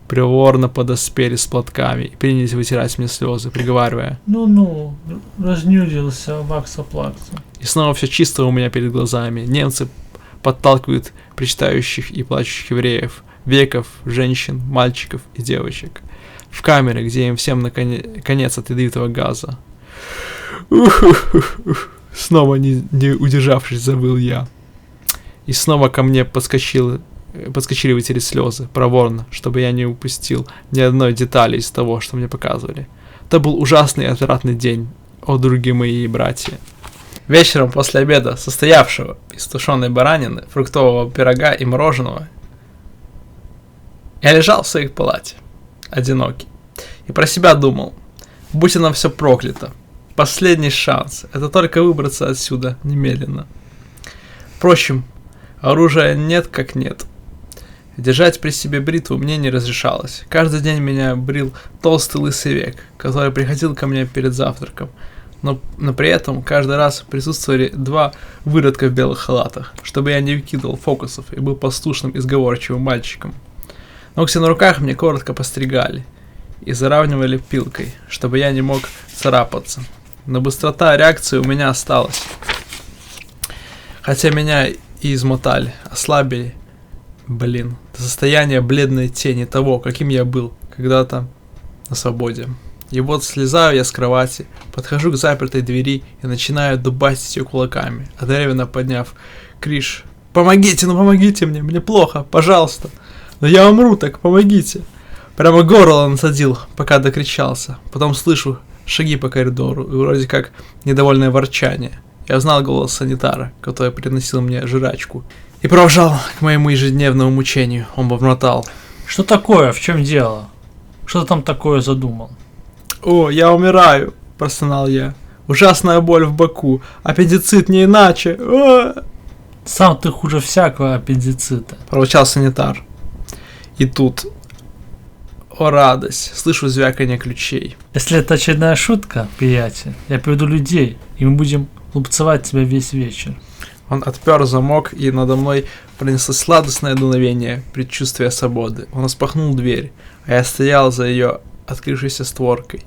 проворно подоспели с платками и принялись вытирать мне слезы, приговаривая: Ну-ну, разнюдился вакса-плакса. И снова все чисто у меня перед глазами. Немцы подталкивают причитающих и плачущих евреев, веков, женщин, мальчиков и девочек в камеры, где им всем конец от ядовитого газа. Снова не удержавшись, завыл я. И снова ко мне подскочили вытереть слезы, проворно, чтобы я не упустил ни одной детали из того, что мне показывали. Это был ужасный и отвратный день, о други мои и братья. Вечером после обеда, состоявшего из тушеной баранины, фруктового пирога и мороженого, я лежал в своей палате, одинокий, и про себя думал: будь оно все проклято, последний шанс, это только выбраться отсюда немедленно. Впрочем, оружия нет как нет. Держать при себе бритву мне не разрешалось. Каждый день меня брил толстый лысый век, который приходил ко мне перед завтраком. Но при этом каждый раз присутствовали два выродка в белых халатах, чтобы я не выкидывал фокусов и был послушным и сговорчивым мальчиком. Ногти на руках мне коротко постригали и заравнивали пилкой, чтобы я не мог царапаться. Но быстрота реакции у меня осталась. Хотя меня и измотали, ослабили, до состояния бледной тени того, каким я был когда-то на свободе. И вот слезаю я с кровати, подхожу к запертой двери и начинаю дубасить ее кулаками, одновременно подняв криш: «Помогите, ну помогите мне плохо, пожалуйста! Но я умру, так помогите!» Прямо горло насадил, пока докричался. Потом слышу шаги по коридору и вроде как недовольное ворчание. Я узнал голос санитара, который приносил мне жрачку, и провожал к моему ежедневному мучению. Он бормотал: Что такое? В чем дело? Что ты там такое задумал? «О, я умираю!» – простонал я. «Ужасная боль в боку, аппендицит не иначе!» Сам ты хуже всякого аппендицита. – проворчал санитар. И тут, о радость, слышу звяканье ключей. Если это очередная шутка, приятель, я приведу людей, и мы будем лупцевать тебя весь вечер. Он отпер замок, и надо мной пронеслось сладостное дуновение предчувствия свободы. Он распахнул дверь, а я стоял за ее открывшейся створкой,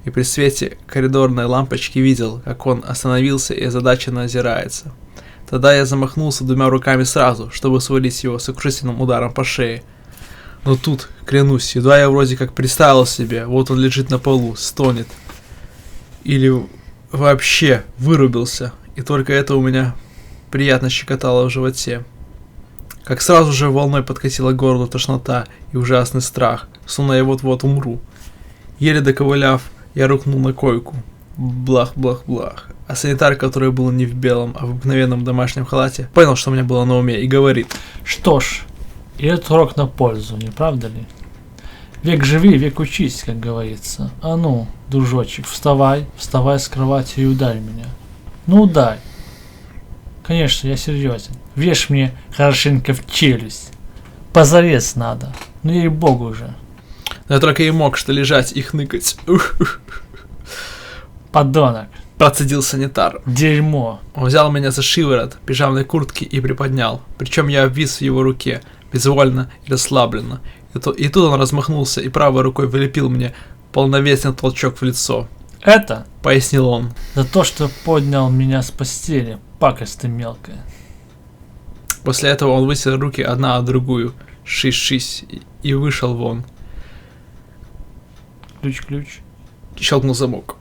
и при свете коридорной лампочки видел, как он остановился и озадаченно озирается. Тогда я замахнулся двумя руками сразу, чтобы свалить его сокрушительным ударом по шее. Но тут, клянусь, едва я вроде как представил себе, вот он лежит на полу, стонет. Или вообще вырубился, и только это у меня приятно щекотало в животе. Как сразу же волной подкатила к горлу тошнота и ужасный страх, словно я вот-вот умру. Еле доковыляв, я рухнул на койку. Блах-блах-блах. А санитар, который был не в белом, а в обыкновенном домашнем халате, понял, что у меня было на уме, и говорит: Что ж, и это урок на пользу, не правда ли? Век живи, век учись, как говорится. А ну, дружочек, вставай с кровати и ударь меня. Ну ударь. Конечно, я серьезен. Врежь мне хорошенько в челюсть. Позарез надо. Ну ей-богу же. Но я только и мог что лежать и хныкать. Подонок. Процедил санитар. Дерьмо. Он взял меня за шиворот пижамной куртки и приподнял. Причем я обвис в его руке, безвольно и расслабленно. И тут он размахнулся и правой рукой вылепил мне полновесный толчок в лицо. Это, пояснил он, за то, что поднял меня с постели, пакость ты мелкая. После этого он вытер руки одна от другую, шись-шись, и вышел вон. Ключ. Щелкнул замок.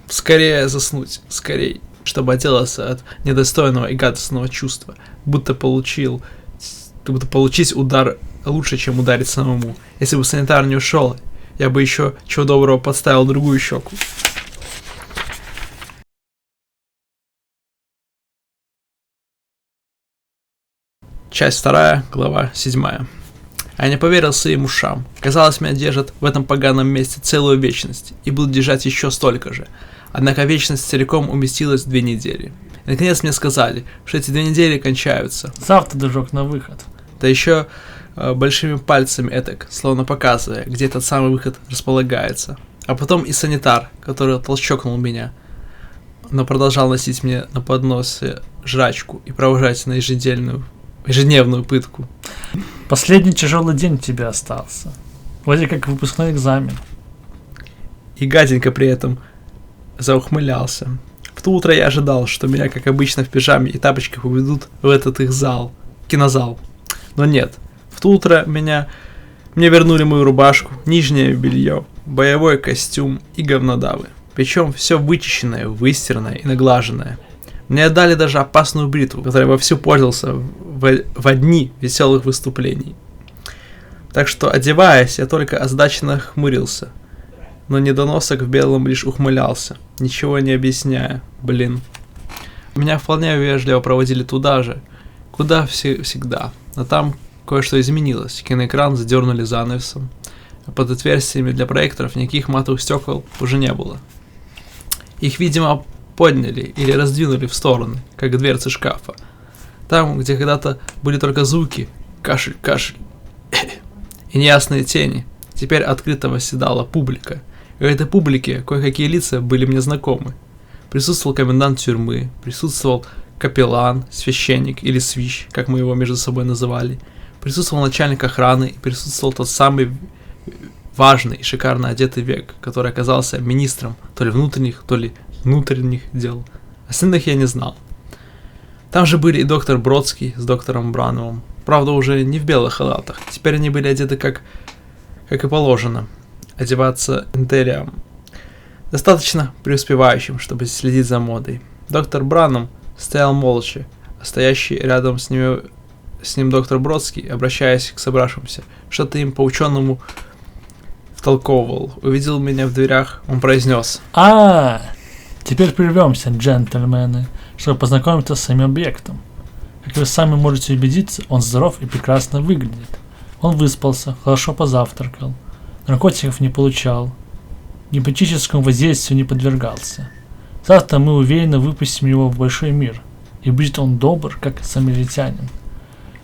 Скорее заснуть, скорей, чтобы отделаться от недостойного и гадостного чувства, будто получить удар лучше, чем ударить самому. Если бы санитар не ушел, я бы еще чего доброго подставил другую щеку. Часть 2, глава 7. А я не поверил своим ушам. Казалось, меня держат в этом поганом месте целую вечность, и будут держать еще столько же. Однако вечность целиком уместилась в 2 недели. И наконец мне сказали, что эти 2 недели кончаются. Завтра, дружок, на выход. Да еще большими пальцами этак, словно показывая, где этот самый выход располагается. А потом и санитар, который толчокнул меня, но продолжал носить мне на подносе жрачку и провожать на ежедневную пытку. Последний тяжелый день у тебя остался. Вроде как выпускной экзамен. И гаденько при этом заухмылялся. В то утро я ожидал, что меня, как обычно, в пижаме и тапочках уведут в этот их зал, кинозал. Но нет. В то утро мне вернули мою рубашку, нижнее белье, боевой костюм и говнодавы. Причем все вычищенное, выстиранное и наглаженное. Мне отдали даже опасную бритву, которой я вовсю пользовался в дни веселых выступлений. Так что, одеваясь, я только озадаченно хмурился. Но недоносок в белом лишь ухмылялся, ничего не объясняя. Блин. Меня вполне вежливо проводили туда же, куда всегда. Но там кое-что изменилось. Киноэкран задернули занавесом. А под отверстиями для проекторов никаких матовых стекол уже не было. Их, видимо, подняли или раздвинули в стороны, как дверцы шкафа. Там, где когда-то были только звуки, кашель, кашель и неясные тени, теперь открыто восседала публика. И в этой публике кое-какие лица были мне знакомы. Присутствовал комендант тюрьмы, присутствовал капеллан, священник или свищ, как мы его между собой называли, присутствовал начальник охраны и присутствовал тот самый важный и шикарно одетый век, который оказался министром то ли внутренних дел. Остальных я не знал. Там же были и доктор Бродский с доктором Брановым. Правда, уже не в белых халатах. Теперь они были одеты как и положено. Одеваться интерием. Достаточно преуспевающим, чтобы следить за модой. Доктор Браном стоял молча, а стоящий рядом с ним доктор Бродский, обращаясь к собравшимся, что-то им по-ученому втолковывал. Увидел меня в дверях, он произнес: Теперь прервемся, джентльмены, чтобы познакомиться с самим объектом. Как вы сами можете убедиться, он здоров и прекрасно выглядит. Он выспался, хорошо позавтракал, наркотиков не получал, гипнотическому воздействию не подвергался. Завтра мы уверенно выпустим его в большой мир, и будет он добр, как самаритянин.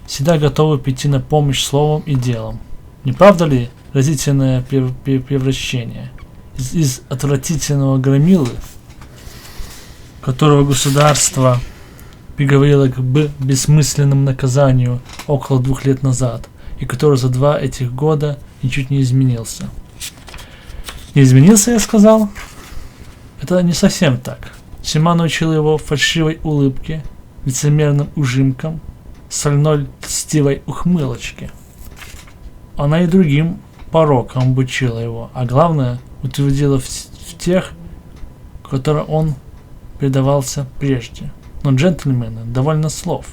Всегда готовы прийти на помощь словом и делом. Не правда ли разительное превращение из отвратительного громилы, которого государство приговорило к бессмысленному наказанию около 2 лет назад, и который за 2 этих года ничуть не изменился? Не изменился, я сказал? Это не совсем так. Тьма научила его фальшивой улыбке, лицемерным ужимкам, сольной льстивой ухмылочке. Она и другим порокам обучила его, а главное, утвердила в тех, которым он предавался прежде. Но, джентльмены, довольно слов.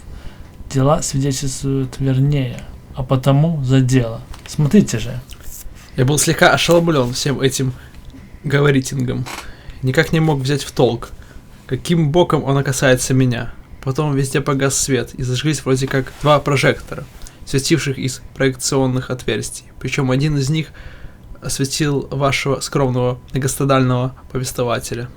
Дела свидетельствуют вернее, а потому за дело. Смотрите же. Я был слегка ошеломлен всем этим говоритингом. Никак не мог взять в толк, каким боком он касается меня. Потом везде погас свет, и зажглись вроде как 2 прожектора, светивших из проекционных отверстий. Причем один из них осветил вашего скромного многострадального повествователя.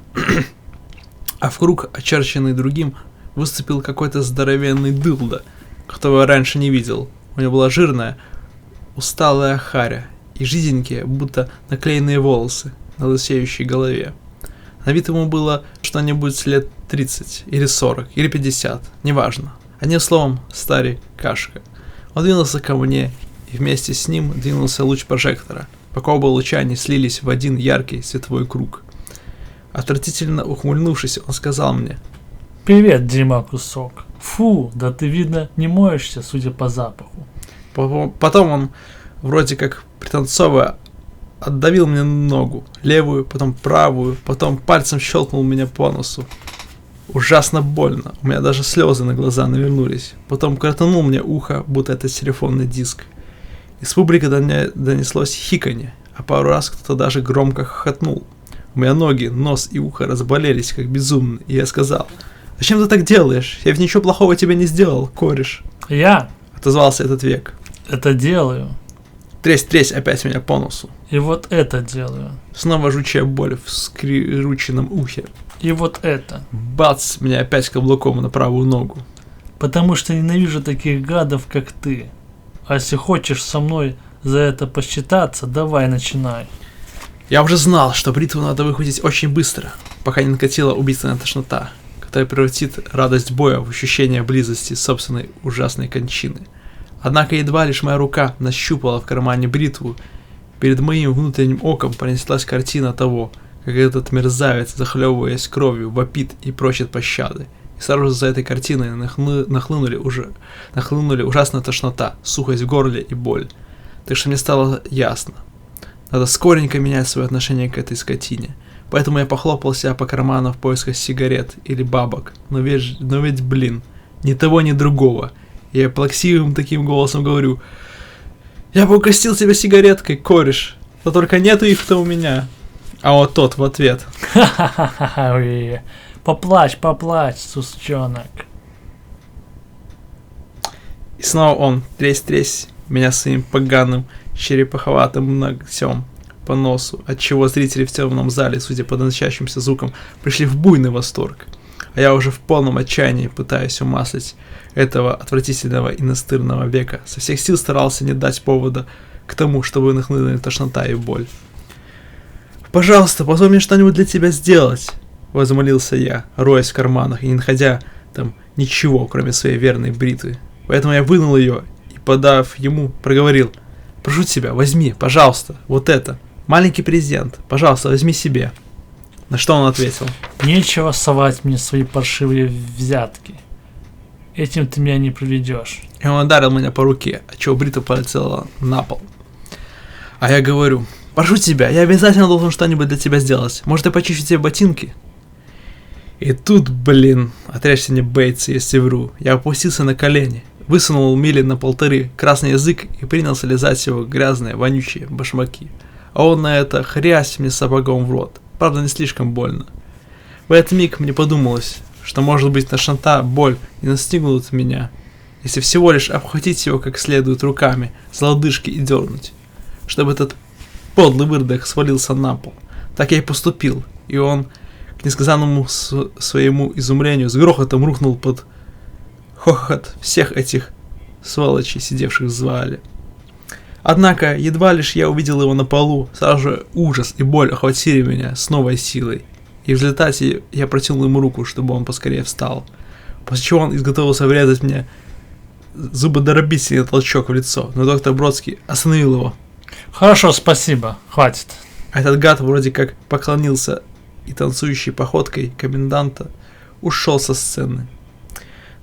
А в круг, очерченный другим, выступил какой-то здоровенный дылда, которого я раньше не видел. У него была жирная, усталая харя и жиденькие, будто наклеенные волосы на лысеющей голове. На вид ему было что-нибудь лет 30, или 40, или 50, неважно. Одним словом, старый кашка. Он двинулся ко мне, и вместе с ним двинулся луч прожектора, пока оба луча не слились в один яркий световой круг. Отвратительно ухмыльнувшись, он сказал мне: «Привет, дерьма кусок. Фу, да ты, видно, не моешься, судя по запаху». Потом он, вроде как пританцовывая, отдавил мне ногу, левую, потом правую, потом пальцем щелкнул меня по носу. Ужасно больно, у меня даже слезы на глаза навернулись. Потом крутанул мне ухо, будто это телефонный диск. Из публики до меня донеслось хиканье, а пару раз кто-то даже громко хохотнул. У меня ноги, нос и ухо разболелись, как безумно, и я сказал: «Зачем ты так делаешь? Я ведь ничего плохого тебе не сделал, кореш». «Я?» — отозвался этот век. «Это делаю, Тресь опять меня по носу. И вот это делаю. Снова жучая боль в скрюченном ухе. И вот это. Бац, меня опять каблуком на правую ногу. Потому что ненавижу таких гадов, как ты. А если хочешь со мной за это посчитаться, давай начинай. Я уже знал, что бритву надо выхватить очень быстро, пока не накатила убийственная тошнота, которая превратит радость боя в ощущение близости собственной ужасной кончины. Однако едва лишь моя рука нащупала в кармане бритву, перед моим внутренним оком пронеслась картина того, как этот мерзавец, захлебываясь кровью, вопит и просит пощады. И сразу за этой картиной нахлынули ужасная тошнота, сухость в горле и боль. Так что мне стало ясно. Надо скоренько менять свое отношение к этой скотине. Поэтому я похлопал себя по карману в поисках сигарет или бабок. Но ведь, блин, ни того, ни другого. И я плаксивым таким голосом говорю: «Я бы угостил тебя сигареткой, кореш, но только нету их-то у меня». А вот тот в ответ: Ха-ха-ха-ха, поплачь, сучонок. И снова он, тресь меня своим поганым черепаховатым ногтем по носу, отчего зрители в темном зале, судя по доносящимся звукам, пришли в буйный восторг. А я уже в полном отчаянии, пытаясь умаслить этого отвратительного и настырного века, со всех сил старался не дать повода к тому, чтобы нахлынули тошнота и боль. «Пожалуйста, позволь мне что-нибудь для тебя сделать», — возмолился я, роясь в карманах и не находя там ничего, кроме своей верной бритвы. Поэтому я вынул ее и, подав ему, проговорил: «Прошу тебя, возьми, пожалуйста, вот это. Маленький презент. Пожалуйста, возьми себе». На что он ответил: Нечего совать мне свои паршивые взятки. Этим ты меня не проведешь. И он ударил меня по руке, отчего бритва полетела на пол. А я говорю: «Прошу тебя, я обязательно должен что-нибудь для тебя сделать. Может, я почищу тебе ботинки?» И тут, блин, отрежьте мне бейтсы, если вру. Я опустился на колени, высунул мили на 1,5 красный язык и принялся лизать его грязные, вонючие башмаки. А он на это хрясь мне сапогом в рот. Правда, не слишком больно. В этот миг мне подумалось, что, может быть, тошнота, боль и настигнут меня, если всего лишь обхватить его как следует руками за лодыжки и дернуть, чтобы этот подлый выродок свалился на пол. Так я и поступил, и он, к несказанному своему изумлению, с грохотом рухнул под хохот всех этих сволочей, сидевших в зале. Однако, едва лишь я увидел его на полу, сразу же ужас и боль охватили меня с новой силой, и в результате я протянул ему руку, чтобы он поскорее встал, после чего он изготовился врезать мне зубодробительный толчок в лицо, но доктор Бродский остановил его. Хорошо, спасибо, хватит. А этот гад вроде как поклонился и танцующей походкой коменданта ушел со сцены,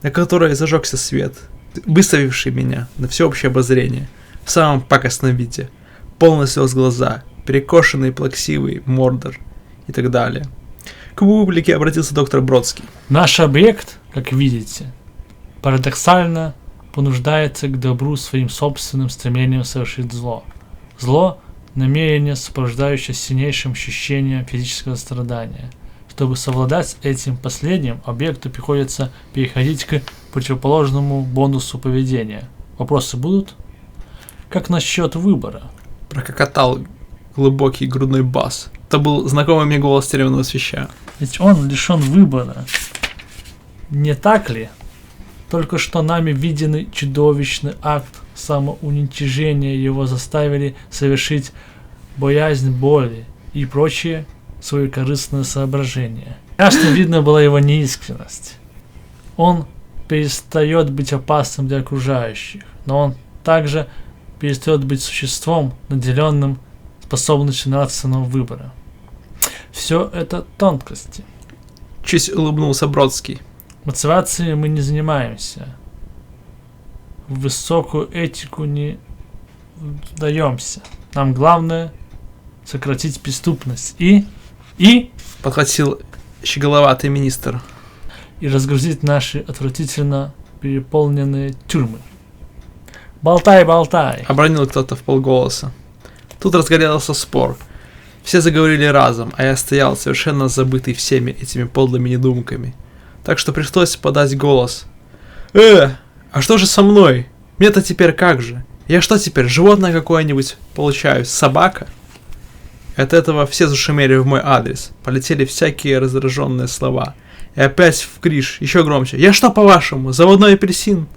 на которой зажегся свет, выставивший меня на всеобщее обозрение в самом пакостном виде, полный слез глаза, перекошенный плаксивый мордор и так далее. К публике обратился доктор Бродский. Наш объект, как видите, парадоксально понуждается к добру своим собственным стремлением совершить зло. Зло – намерение, сопровождающее сильнейшим ощущением физического страдания. Чтобы совладать с этим последним, объекту приходится переходить к противоположному бонусу поведения. Вопросы будут? Как насчет выбора? Прококотал глубокий грудной бас. Это был знакомый мне голос тюремного свяща. Ведь он лишен выбора. Не так ли? Только что нами виденный чудовищный акт самоуничижения его заставили совершить боязнь боли и прочие свои корыстные соображения. Ясно видно была его неискренность. Он перестает быть опасным для окружающих, но он также перестает быть существом, наделенным способностью нравственного выбора. Все это тонкости. Чуть улыбнулся Бродский. Мотивацией мы не занимаемся. В высокую этику не вдаемся. Нам главное сократить преступность и Подхватил щеголоватый министр. и разгрузить наши отвратительно переполненные тюрьмы. Болтай, болтай. Обронил кто-то в полголоса. Тут разгорелся спор. Все заговорили разом, а я стоял совершенно забытый всеми этими подлыми недумками. Так что пришлось подать голос. А что же со мной? Мне-то теперь как же? Я что теперь, животное какое-нибудь получаюсь, собака? От этого все зашумели в мой адрес, полетели всякие раздраженные слова. И опять в криш, еще громче. Я что, по-вашему, заводной апельсин?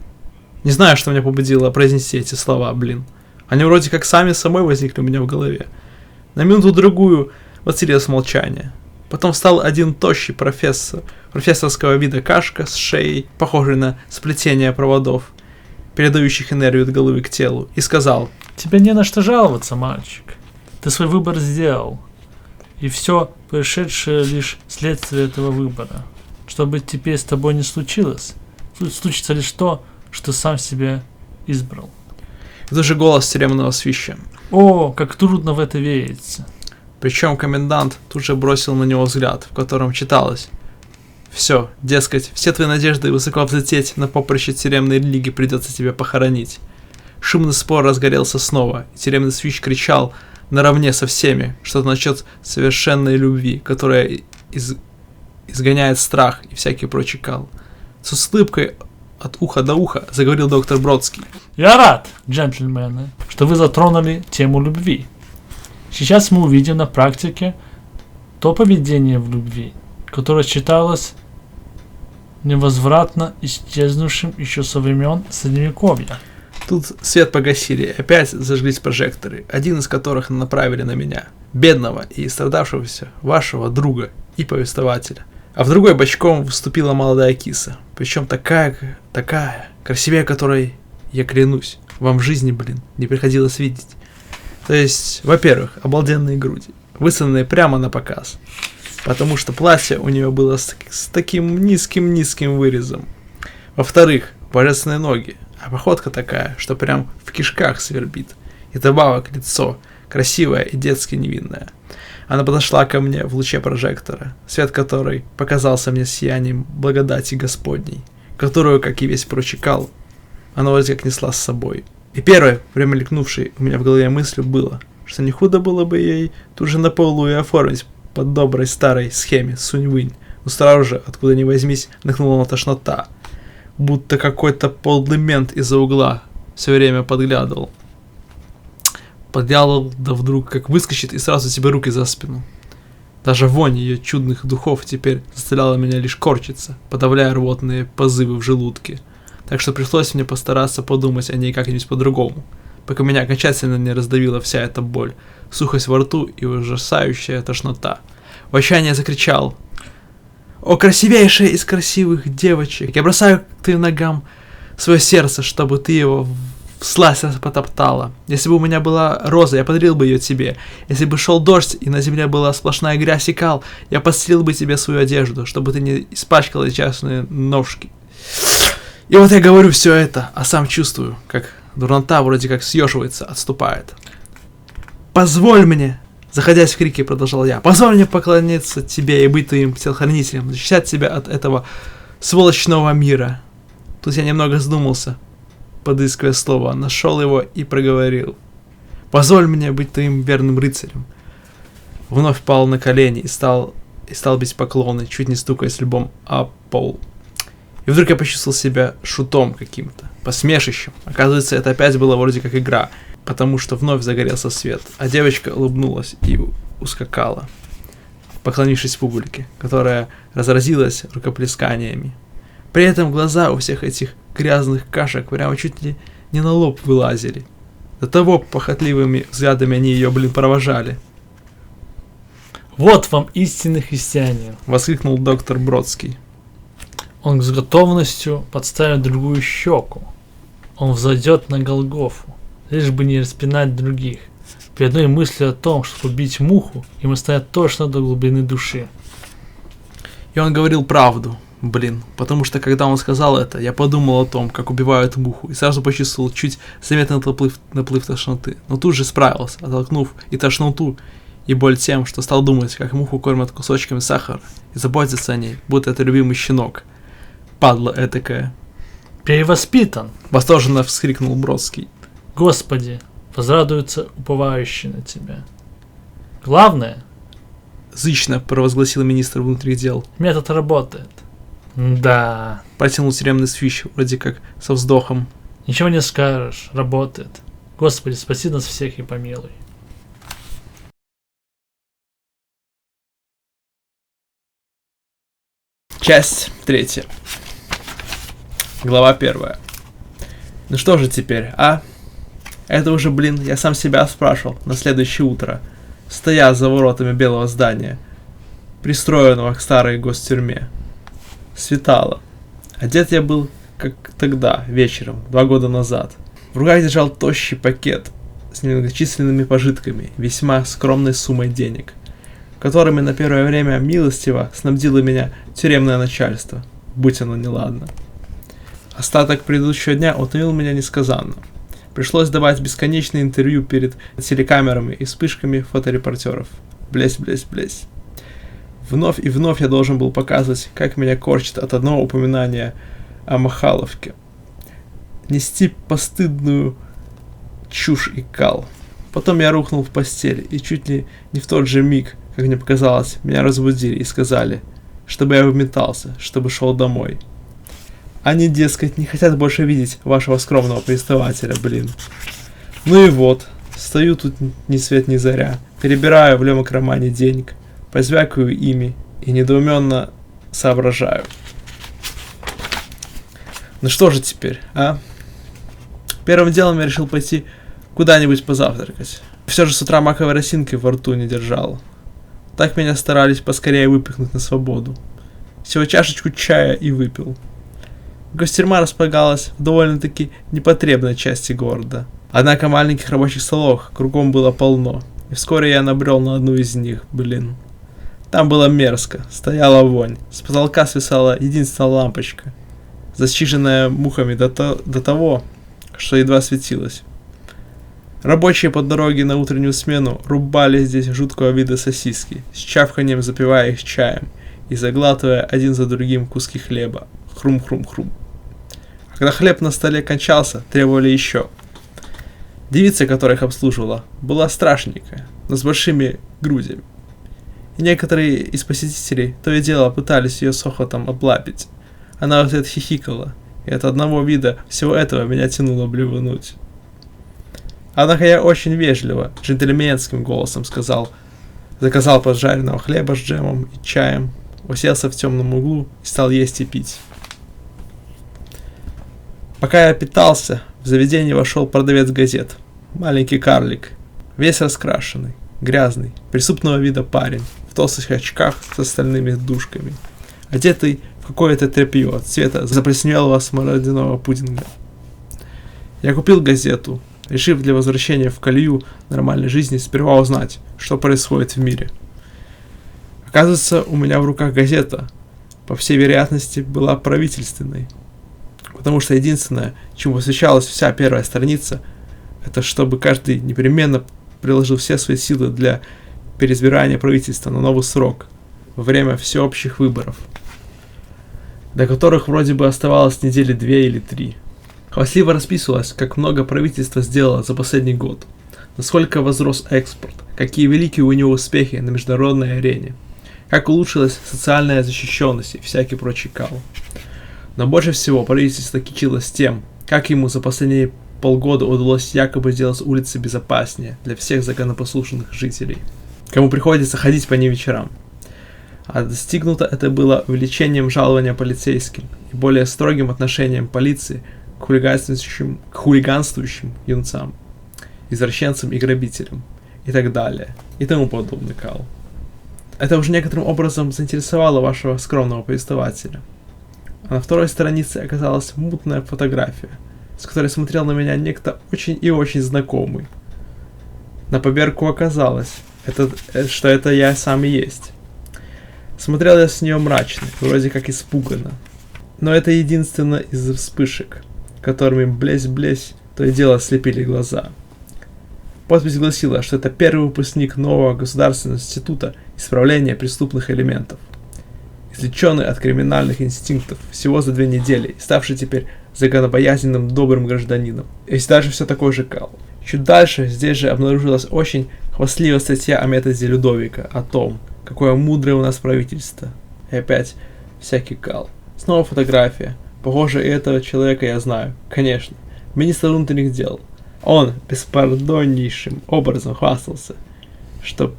Не знаю, что меня побудило произнести эти слова, блин. Они вроде как сами собой возникли у меня в голове. На минуту-другую воцарилось молчание. Потом встал один тощий профессорского вида кашка с шеей, похожей на сплетение проводов, передающих энергию от головы к телу, и сказал: Тебе не на что жаловаться, мальчик. Ты свой выбор сделал. И все происшедшее лишь следствие этого выбора. Что бы теперь с тобой не случилось, случится лишь то, что сам себя избрал. Это же голос тюремного свища. О, как трудно в это верится. Причем комендант тут же бросил на него взгляд, в котором читалось: все, дескать, все твои надежды высоко взлететь на поприще тюремной лиги придется тебе похоронить. Шумный спор разгорелся снова, и тюремный свищ кричал наравне со всеми что-то насчет совершенной любви, которая изгоняет страх и всякий прочий кал. С улыбкой от уха до уха заговорил доктор Бродский. Я рад, джентльмены, что вы затронули тему любви. Сейчас мы увидим на практике то поведение в любви, которое считалось невозвратно исчезнувшим еще со времен Средневековья. Тут свет погасили, и опять зажглись прожекторы, один из которых направили на меня, бедного и страдавшегося вашего друга и повествователя. А в другой бочком выступила молодая киса, причем такая, красивее которой, я клянусь, вам в жизни, блин, не приходилось видеть. То есть, во-первых, обалденные груди, высунутые прямо на показ, потому что платье у нее было с таким низким вырезом. Во-вторых, божественные ноги, а походка такая, что прям в кишках свербит. И добавок лицо, красивое и детски невинное. Она подошла ко мне в луче прожектора, свет которой показался мне сиянием благодати Господней, которую, как и весь прочий кал, она вроде как несла с собой. И первой, промелькнувшей у меня в голове мыслью было, что не худо было бы ей тут же на полу и оформить по доброй старой схеме Сунь-Вынь. Но сразу же, откуда ни возьмись, нахнула на тошнота, будто какой-то подлый мент из-за угла все время подглядывал. Подглядывал, да вдруг как выскочит и сразу тебе руки за спину. Даже вонь ее чудных духов теперь заставляла меня лишь корчиться, подавляя рвотные позывы в желудке. Так что пришлось мне постараться подумать о ней как-нибудь по-другому, пока меня окончательно не раздавила вся эта боль, сухость во рту и ужасающая тошнота. В отчаянии закричал: «О, красивейшая из красивых девочек! Я бросаю к твоим ногам свое сердце, чтобы ты его всласть потоптала. Если бы у меня была роза, я подарил бы ее тебе. Если бы шел дождь, и на земле была сплошная грязь и кал, я постелил бы тебе свою одежду, чтобы ты не испачкала частные ножки». И вот я говорю все это, а сам чувствую, как дурнота вроде как съеживается, отступает. «Позволь мне!» Заходясь в крики, продолжал я. «Позволь мне поклониться тебе и быть твоим телохранителем, защищать тебя от этого сволочного мира». Тут я немного задумался, подыскивая слово, нашел его и проговорил: «Позволь мне быть твоим верным рыцарем». Вновь пал на колени и стал бить поклоны, чуть не стукаясь лбом о пол. И вдруг я почувствовал себя шутом каким-то, посмешищем. Оказывается, это опять было вроде как игра, потому что вновь загорелся свет, а девочка улыбнулась и ускакала, поклонившись публике, которая разразилась рукоплесканиями. При этом глаза у всех этих грязных кашек прямо чуть ли не на лоб вылазили. До того похотливыми взглядами они ее, провожали. Вот вам истинный христианин. Воскликнул доктор Бродский. Он с готовностью подставит другую щеку. Он взойдет на Голгофу, лишь бы не распинать других. При одной мысли о том, что убить муху, ему станет тошно до глубины души. И он говорил правду, потому что когда он сказал это, я подумал о том, как убивают муху, и сразу почувствовал чуть заметный наплыв тошноты, но тут же справился, оттолкнув и тошноту, и боль тем, что стал думать, как муху кормят кусочками сахара, и заботятся о ней, будто это любимый щенок. Падла этакая. Перевоспитан! Восторженно вскрикнул Бродский. Господи, возрадуются уповающие на тебя. Главное, зычно провозгласил министр внутренних дел. Метод работает. Да. Протянул тюремный свищ, вроде как со вздохом. Ничего не скажешь, работает. Господи, спаси нас всех и помилуй. Часть 3. Глава 1. Ну что же теперь, а? Это уже, я сам себя спрашивал на следующее утро, стоя за воротами белого здания, пристроенного к старой гостюрьме. Светало. Одет я был, как тогда, вечером, 2 года назад. В руках держал тощий пакет с немногочисленными пожитками, весьма скромной суммой денег, которыми на первое время милостиво снабдило меня тюремное начальство, будь оно неладно. Остаток предыдущего дня утомил меня несказанно. Пришлось давать бесконечные интервью перед телекамерами и вспышками фоторепортеров. Блесь. Вновь и вновь я должен был показывать, как меня корчит от одного упоминания о Махаловке. Нести постыдную чушь и кал. Потом я рухнул в постель, и чуть ли не в тот же миг, как мне показалось, меня разбудили и сказали, чтобы я выметался, чтобы шел домой. Они, дескать, не хотят больше видеть вашего скромного повествователя, Ну и вот, стою тут ни свет ни заря, перебираю в лемокромане денег, позвякаю ими и недоуменно соображаю. Ну что же теперь, а? Первым делом я решил пойти куда-нибудь позавтракать. Все же с утра маковой росинки во рту не держал. Так меня старались поскорее выпихнуть на свободу. Всего чашечку чая и выпил. Гостюрьма располагалась в довольно-таки непотребной части города. Однако маленьких рабочих столов кругом было полно, и вскоре я набрел на одну из них, Там было мерзко, стояла вонь, с потолка свисала единственная лампочка, засчиженная мухами до того, что едва светилась. Рабочие по дороге на утреннюю смену рубали здесь жуткого вида сосиски, с чавканием запивая их чаем и заглатывая один за другим куски хлеба. Хрум-хрум-хрум. А когда хлеб на столе кончался, требовали еще. Девица, которая их обслуживала, была страшненькая, но с большими грудями. И некоторые из посетителей то и дело пытались ее с хохотом облапить. Она в ответ хихикала, и от одного вида всего этого меня тянуло блевануть. Однако я очень вежливо, джентльменским голосом заказал поджаренного хлеба с джемом и чаем, уселся в темном углу и стал есть и пить. Пока я питался, в заведение вошел продавец газет, маленький карлик, весь раскрашенный, грязный, преступного вида парень, в толстых очках с стальными дужками, одетый в какое-то тряпье цвета заплесневелого смородинового пудинга. Я купил газету, решив для возвращения в колею нормальной жизни сперва узнать, что происходит в мире. Оказывается, у меня в руках газета, по всей вероятности, была правительственной, потому что единственное, чему посвящалась вся первая страница, это чтобы каждый непременно приложил все свои силы для переизбирания правительства на новый срок во время всеобщих выборов, до которых вроде бы оставалось недели 2 или 3. Хвастливо расписывалось, как много правительство сделало за последний год, насколько возрос экспорт, какие великие у него успехи на международной арене, как улучшилась социальная защищенность и всякий прочий кал. Но больше всего правительство кичилось тем, как ему за последние полгода удалось якобы сделать улицы безопаснее для всех законопослушных жителей, кому приходится ходить по ним вечерам. А достигнуто это было увеличением жалования полицейским и более строгим отношением полиции к хулиганствующим юнцам, извращенцам и грабителям, и так далее, и тому подобный кал. Это уже некоторым образом заинтересовало вашего скромного повествователя. А на второй странице оказалась мутная фотография, с которой смотрел на меня некто очень и очень знакомый. На поверку оказалось, что это я сам и есть. Смотрел я с нее мрачно, вроде как испуганно. Но это единственное из вспышек, которыми блесь-блесь то и дело слепили глаза. Подпись гласила, что это первый выпускник нового государственного института исправления преступных элементов, излеченный от криминальных инстинктов всего за 2 недели и ставший теперь законобоязненным добрым гражданином. И даже все такой же кал. Чуть дальше здесь же обнаружилась очень хвастливая статья о методе Людовика, о том, какое мудрое у нас правительство. И опять всякий кал. Снова фотография. Похоже, и этого человека я знаю. Конечно. Министр внутренних дел. Он беспардоннейшим образом хвастался, что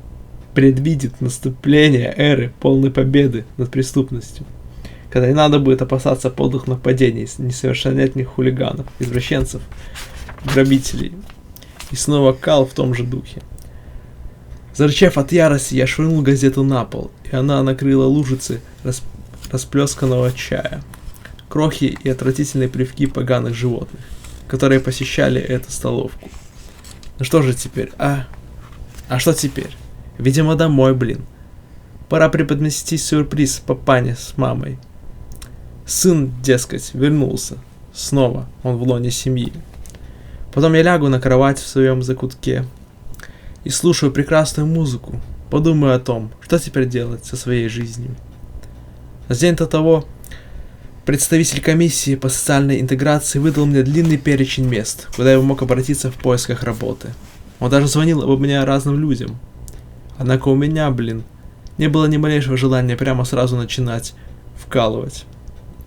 предвидит наступление эры полной победы над преступностью, когда не надо будет опасаться подлых нападений несовершеннолетних хулиганов, извращенцев, грабителей. И снова кал в том же духе. Зарычав от ярости, я швырнул газету на пол, и она накрыла лужицы расплесканного чая, крохи и отвратительные плевки поганых животных, которые посещали эту столовку. Ну что же теперь, а? А что теперь? Видимо, домой, блин. Пора преподнести сюрприз папане с мамой. Сын, дескать, вернулся. Снова он в лоне семьи. Потом я лягу на кровать в своем закутке и слушаю прекрасную музыку. Подумаю о том, что теперь делать со своей жизнью. За день до того представитель комиссии по социальной интеграции выдал мне длинный перечень мест, куда я мог обратиться в поисках работы. Он даже звонил об меня разным людям. Однако у меня, блин, не было ни малейшего желания прямо сразу начинать вкалывать.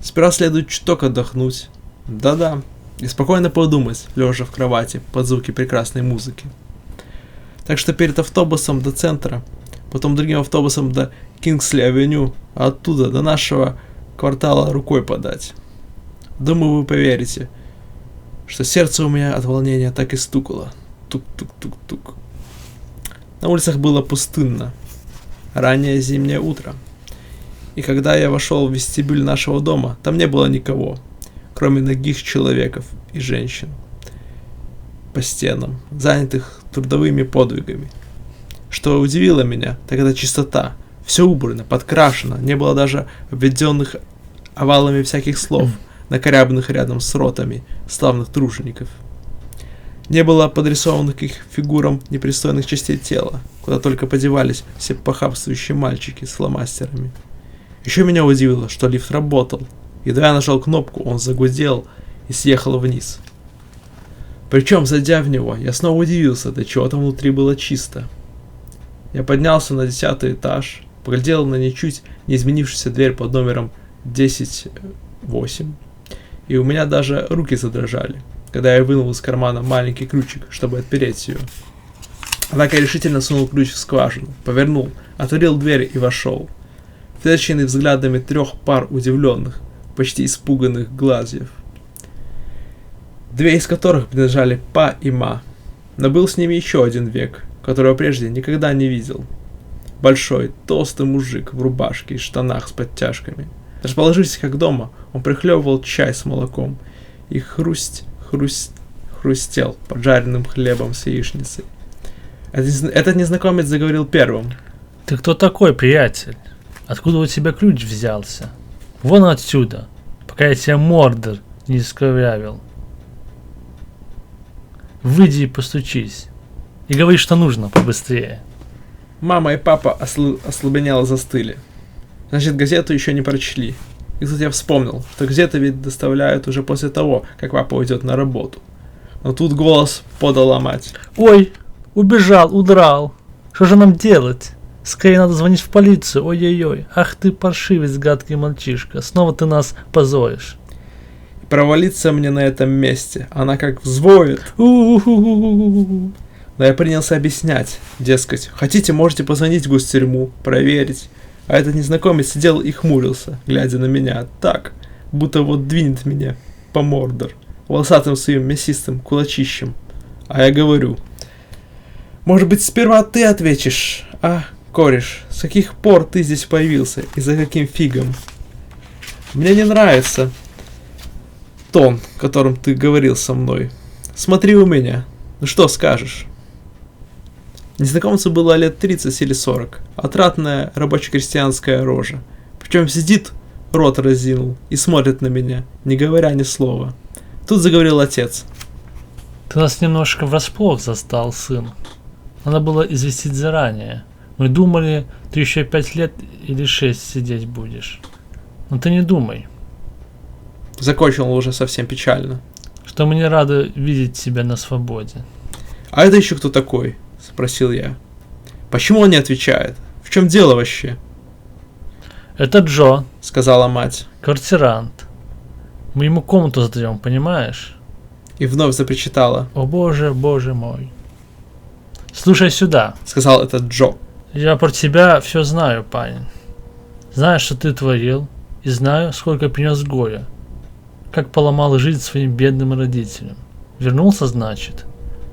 Сперва следует чуток отдохнуть. Да-да. И спокойно подумать, лежа в кровати под звуки прекрасной музыки. Так что перед автобусом до центра, потом другим автобусом до Кингсли-авеню, а оттуда до нашего квартала рукой подать. Думаю, вы поверите, что сердце у меня от волнения так и стукало. Тук-тук-тук-тук. На улицах было пустынно. Раннее зимнее утро. И когда я вошел в вестибюль нашего дома, там не было никого, кроме нагих человеков и женщин по стенам, занятых трудовыми подвигами. Что удивило меня, так это чистота. Все убрано, подкрашено, не было даже обведенных овалами всяких слов, накорябанных рядом с ротами славных тружеников. Не было подрисованных к их фигурам непристойных частей тела, куда только подевались все похабствующие мальчики с фломастерами. Еще меня удивило, что лифт работал. Едва я нажал кнопку, он загудел и съехал вниз. Причем, зайдя в него, я снова удивился, до чего там внутри было чисто. Я поднялся на 10-й этаж, поглядел на ничуть не изменившуюся дверь под номером 10-8, и у меня даже руки задрожали, когда я вынул из кармана маленький ключик, чтобы отпереть ее. Однако я решительно сунул ключ в скважину, повернул, отворил дверь и вошел, встреченный взглядами 3 пар удивленных, почти испуганных глазьев, 2 из которых принадлежали Па и Ма, но был с ними еще один век, которого прежде никогда не видел. Большой, толстый мужик в рубашке и штанах с подтяжками. Расположившись как дома, он прихлебывал чай с молоком и хрустел поджаренным хлебом с яичницей. Этот незнакомец заговорил первым. Ты кто такой, приятель? Откуда у тебя ключ взялся? Вон отсюда, пока я тебе мордор не искривявил. Выйди и постучись. И говори, что нужно, побыстрее. Мама и папа ослабенело застыли. Значит, газету еще не прочли. И тут я вспомнил, что газеты ведь доставляют уже после того, как папа уйдет на работу. Но тут голос подала мать. Ой, убежал, удрал. Что же нам делать? Скорее надо звонить в полицию. Ой-ой-ой. Ах ты паршивец, гадкий мальчишка. Снова ты нас позоришь. И провалиться мне на этом месте. Она как взвоет. У-у-у-у-у-у. Но я принялся объяснять. Дескать, хотите, можете позвонить в гостюрьму, проверить. А этот незнакомец сидел и хмурился, глядя на меня так, будто вот двинет меня по мордор, волосатым своим мясистым кулачищем. А я говорю, может быть, сперва ты ответишь, а, кореш, с каких пор ты здесь появился и за каким фигом? Мне не нравится тон, которым ты говорил со мной. Смотри у меня, ну что скажешь? Незнакомцу было лет 30 или 40, отратная рабоче-крестьянская рожа. Причем сидит, рот разинул и смотрит на меня, не говоря ни слова. Тут заговорил отец. Ты нас немножко врасплох застал, сын. Надо было известить заранее. Мы думали, ты еще 5 лет или 6 сидеть будешь. Но ты не думай. Закончил он уже совсем печально. Что мы не рады видеть тебя на свободе. А это еще кто такой? Спросил я. Почему он не отвечает? В чем дело вообще? Это Джо, Сказала мать. квартирант. Мы ему комнату сдаем, понимаешь? и вновь запричитала. О боже мой. Слушай сюда. Сказал этот Джо. Я про тебя все знаю, парень. Знаю, что ты творил, и знаю, сколько принес горя. Как поломал жизнь своим бедным родителям. Вернулся, значит?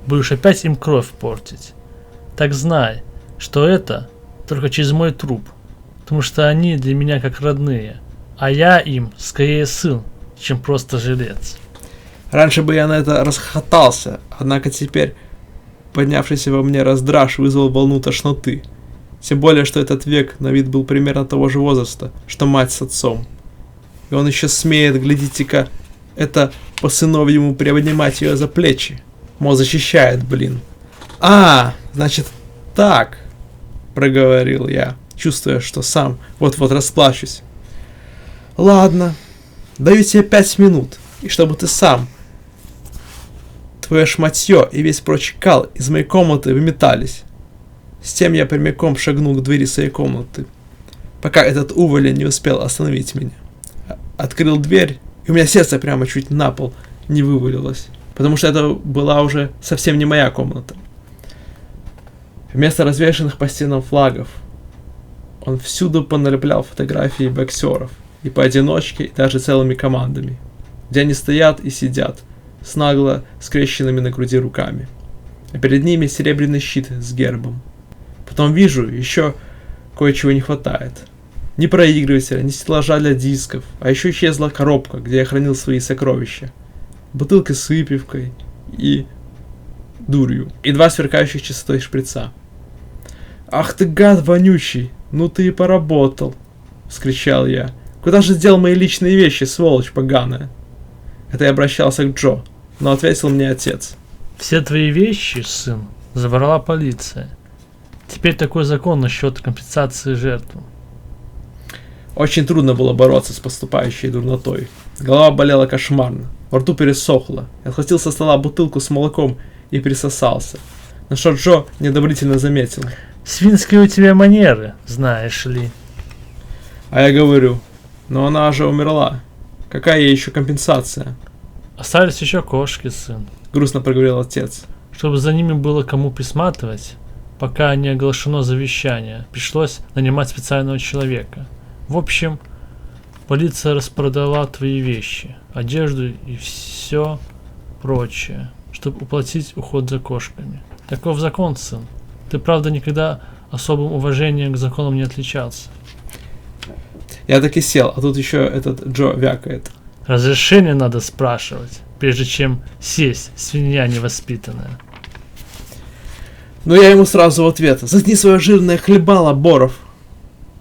Будешь опять им кровь портить. Так знай, что это только через мой труп. Потому что они для меня как родные. А я им скорее сын, чем просто жилец. Раньше бы я на это расхохотался, однако теперь поднявшийся во мне раздраж вызвал волну тошноты. Тем более, что этот век на вид был примерно того же возраста, что мать с отцом. И он еще смеет, глядите-ка, это по сыновьему приобнимать ее за плечи. Мол, защищает, блин. А, значит, так, проговорил я, чувствуя, что сам вот-вот расплачусь. Ладно, даю тебе 5 минут, и чтобы ты сам, твое шматье и весь прочий кал из моей комнаты выметались. С тем я прямиком шагнул к двери своей комнаты, пока этот уволень не успел остановить меня. Открыл дверь, и у меня сердце прямо чуть на пол не вывалилось, потому что это была уже совсем не моя комната. Вместо развешанных по стенам флагов он всюду поналеплял фотографии боксеров, и поодиночке, и даже целыми командами, где они стоят и сидят, с нагло скрещенными на груди руками, а перед ними серебряный щит с гербом. Потом вижу, еще кое-чего не хватает. Ни проигрывателя, ни стеллажа для дисков, а еще исчезла коробка, где я хранил свои сокровища. Бутылка с выпивкой и дурью, и 2 сверкающих чистотой шприца. «Ах ты гад вонючий, ну ты и поработал!» — вскричал я. «Куда же сделал мои личные вещи, сволочь поганая?» Это я обращался к Джо, но ответил мне отец. Все твои вещи, сын, забрала полиция. Теперь такой закон насчет компенсации жертвам. Очень трудно было бороться с поступающей дурнотой. Голова болела кошмарно, во рту пересохло. Я схватил со стола бутылку с молоком и присосался. На что Джо недобрительно заметил. Свинские у тебя манеры, знаешь ли. А я говорю, но она же умерла. Какая ей еще компенсация? Остались еще кошки, сын. Грустно проговорил отец. Чтобы за ними было кому присматривать, пока не оглашено завещание, пришлось нанимать специального человека. В общем, полиция распродала твои вещи, одежду и все прочее, чтобы уплатить уход за кошками. Таков закон, сын. Ты, правда, никогда особым уважением к законам не отличался. Я так и сел, а тут еще этот Джо вякает. Разрешение надо спрашивать, прежде чем сесть, свинья невоспитанная. Но я ему сразу в ответ. Заткни свое жирное хлебало, Боров.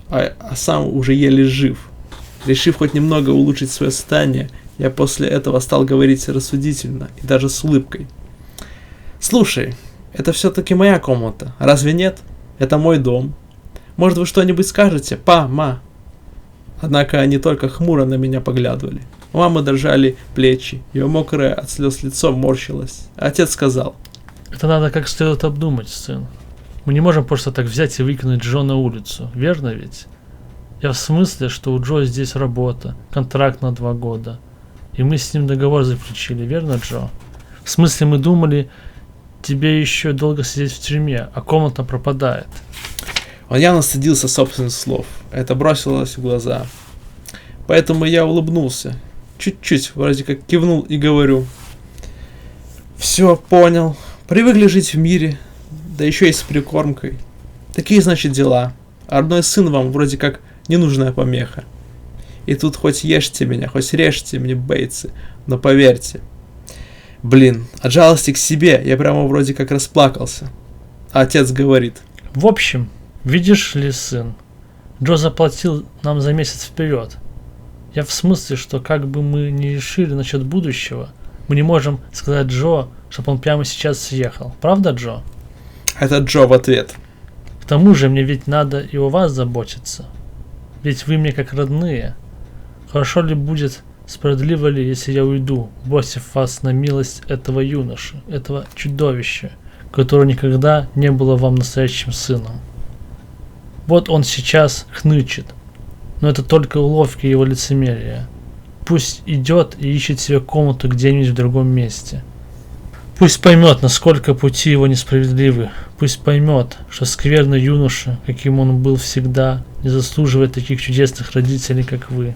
А сам уже еле жив. Решив хоть немного улучшить свое состояние, я после этого стал говорить рассудительно и даже с улыбкой. Слушай, это все-таки моя комната, разве нет? Это мой дом. Может, вы что-нибудь скажете, па, ма? Однако они только хмуро на меня поглядывали. У мамы дрожали плечи, ее мокрое от слез лицо морщилось. Отец сказал. Это надо как следует обдумать, сын. Мы не можем просто так взять и выкинуть Джо на улицу, верно ведь? Я в смысле, что у Джо здесь работа, контракт на 2 года. И мы с ним договор заключили, верно, Джо? В смысле, мы думали, тебе еще долго сидеть в тюрьме, а комната пропадает. Он явно стыдился собственных слов. Это бросилось в глаза. Поэтому я улыбнулся. Чуть-чуть, вроде как кивнул и говорю. Все, понял. Привыкли жить в мире, да еще и с прикормкой. Такие, значит, дела. А родной сын вам вроде как ненужная помеха. И тут хоть ешьте меня, хоть режьте мне бейцы, но поверьте. Блин, от жалости к себе я прямо вроде как расплакался. А отец говорит. В общем, видишь ли, сын, Джо заплатил нам за месяц вперед. Я в смысле, что как бы мы ни решили насчет будущего, мы не можем сказать Джо, чтобы он прямо сейчас съехал. Правда, Джо? Это Джо в ответ. К тому же мне ведь надо и о вас заботиться. Ведь вы мне как родные. Хорошо ли будет, справедливо ли, если я уйду, бросив вас на милость этого юноши, этого чудовища, которое никогда не было вам настоящим сыном? Вот он сейчас хнычет, но это только уловки его лицемерия. Пусть идет и ищет себе комнату где-нибудь в другом месте. Пусть поймет, насколько пути его несправедливы. Пусть поймет, что скверный юноша, каким он был всегда, не заслуживает таких чудесных родителей, как вы.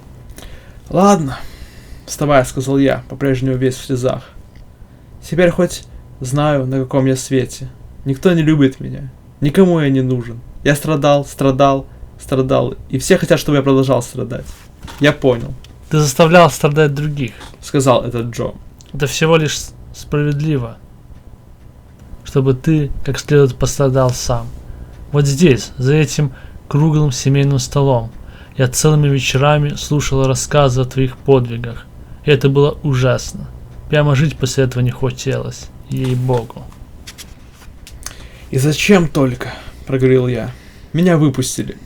Ладно, вставай, сказал я, по-прежнему весь в слезах. Теперь хоть знаю, на каком я свете. Никто не любит меня, никому я не нужен. Я страдал, и все хотят, чтобы я продолжал страдать. Я понял. Ты заставлял страдать других. Сказал этот Джо. Это всего лишь справедливо, чтобы ты как следует пострадал сам. Вот здесь, за этим круглым семейным столом, я целыми вечерами слушал рассказы о твоих подвигах. И это было ужасно. Прямо жить после этого не хотелось, ей-богу. И зачем только, проговорил я. Меня выпустили.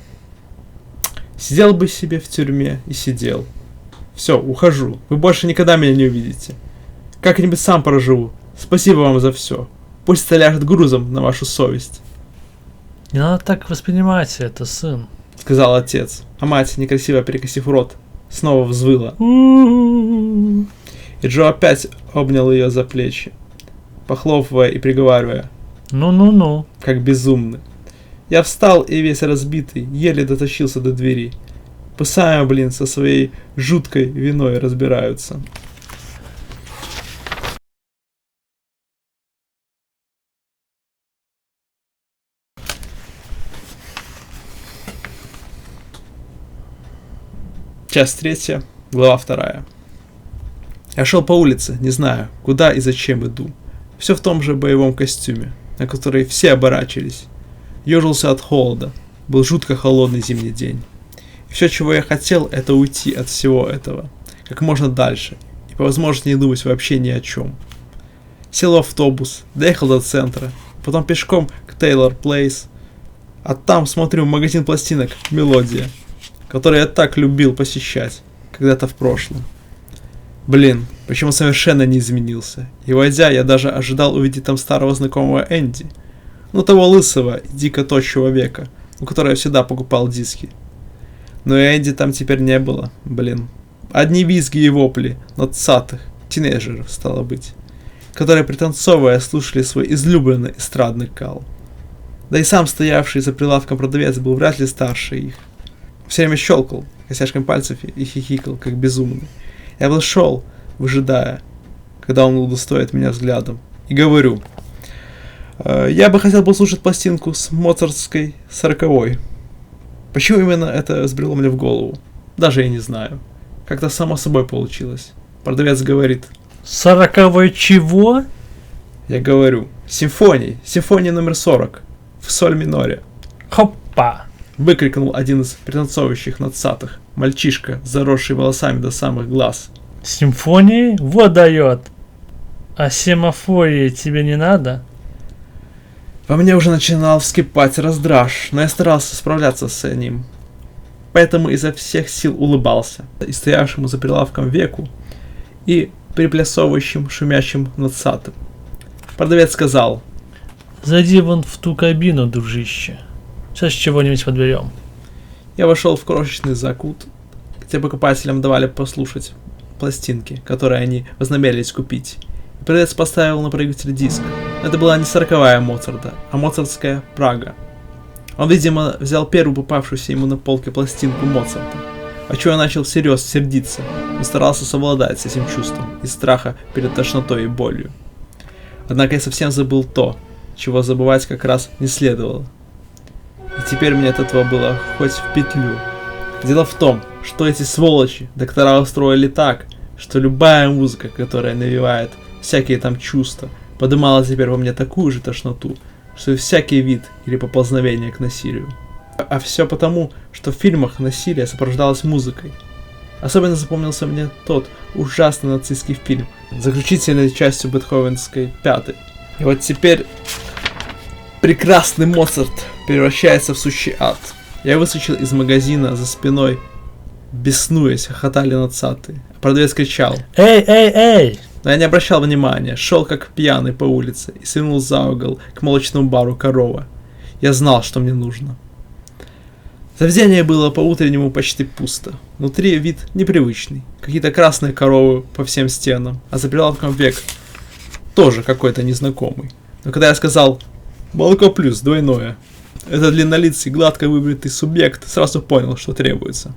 Сидел бы себе в тюрьме и сидел. Все, ухожу. Вы больше никогда меня не увидите. Как-нибудь сам проживу. Спасибо вам за все. Пусть это ляжет грузом на вашу совесть. Не надо так воспринимать это, сын. Сказал отец. А мать, некрасиво перекосив рот, снова взвыла. И Джо опять обнял ее за плечи, похлопывая и приговаривая. Ну-ну-ну. Как безумный. Я встал и весь разбитый, еле дотащился до двери. Пусть сами, блин, со своей жуткой виной разбираются. Часть 3, глава 2. Я шел по улице, не знаю, куда и зачем иду. Все в том же боевом костюме, на который все оборачивались. Ёжился от холода. Был жутко холодный зимний день. И все, чего я хотел, это уйти от всего этого. Как можно дальше. И по возможности не думать вообще ни о чем. Сел в автобус, доехал до центра. Потом пешком к Тейлор Плейс. А там смотрю магазин пластинок «Мелодия», который я так любил посещать когда-то в прошлом. Блин, почему совершенно не изменился. И войдя, я даже ожидал увидеть там старого знакомого Энди. Ну, того лысого и дико тощего века, у которого я всегда покупал диски. Но и Энди там теперь не было, блин. Одни визги и вопли, надцатых, тинейджеров, стало быть, которые, пританцовывая, слушали свой излюбленный эстрадный кал. Да и сам стоявший за прилавком продавец был вряд ли старше их. Все время щелкал костяшками пальцев и хихикал, как безумный. Я был шел, выжидая, когда он удостоит меня взглядом, и говорю: я бы хотел послушать пластинку с моцартской 40-й. Почему именно это взбрело мне в голову? Даже я не знаю. Как-то само собой получилось. Продавец говорит: 40-й чего? Я говорю: симфония номер 40, в соль миноре. Хоппа! Выкрикнул один из пританцовывающих надцатых, мальчишка, заросший волосами до самых глаз. Симфонии? Вот дает! А семафории тебе не надо? Во мне уже начинал вскипать раздраж, но я старался справляться с ним. Поэтому изо всех сил улыбался и стоявшему за прилавком веку, и приплясовывающим, шумящим надцатым. Продавец сказал: Зайди вон в ту кабину, дружище. Сейчас чего-нибудь подберем. Я вошел в крошечный закут, где покупателям давали послушать пластинки, которые они вознамерились купить. И продавец поставил на проигрыватель диск. Это была не 40-я Моцарта, а моцартская Прага. Он, видимо, взял первую попавшуюся ему на полке пластинку Моцарта, отчего я начал всерьез сердиться и старался совладать с этим чувством из страха перед тошнотой и болью. Однако я совсем забыл то, чего забывать как раз не следовало. И теперь мне от этого было хоть в петлю. Дело в том, что эти сволочи доктора устроили так, что любая музыка, которая навевает всякие там чувства, подымала теперь во мне такую же тошноту, что и всякий вид или поползновение к насилию. А все потому, что в фильмах насилие сопровождалось музыкой. Особенно запомнился мне тот ужасный нацистский фильм, заключительной частью бетховенской 5-й. И вот теперь прекрасный Моцарт превращается в сущий ад. Я выскочил из магазина за спиной, беснуясь, хохотали надцатые. Продавец кричал: Эй! Но я не обращал внимания, шел как пьяный по улице и свернул за угол к молочному бару «Корова». Я знал, что мне нужно. Заведение было по-утреннему почти пусто. Внутри вид непривычный. Какие-то красные коровы по всем стенам, а за прилавком век тоже какой-то незнакомый. Но когда я сказал «молоко плюс, двойное», этот длиннолицый, гладко выбритый субъект сразу понял, что требуется.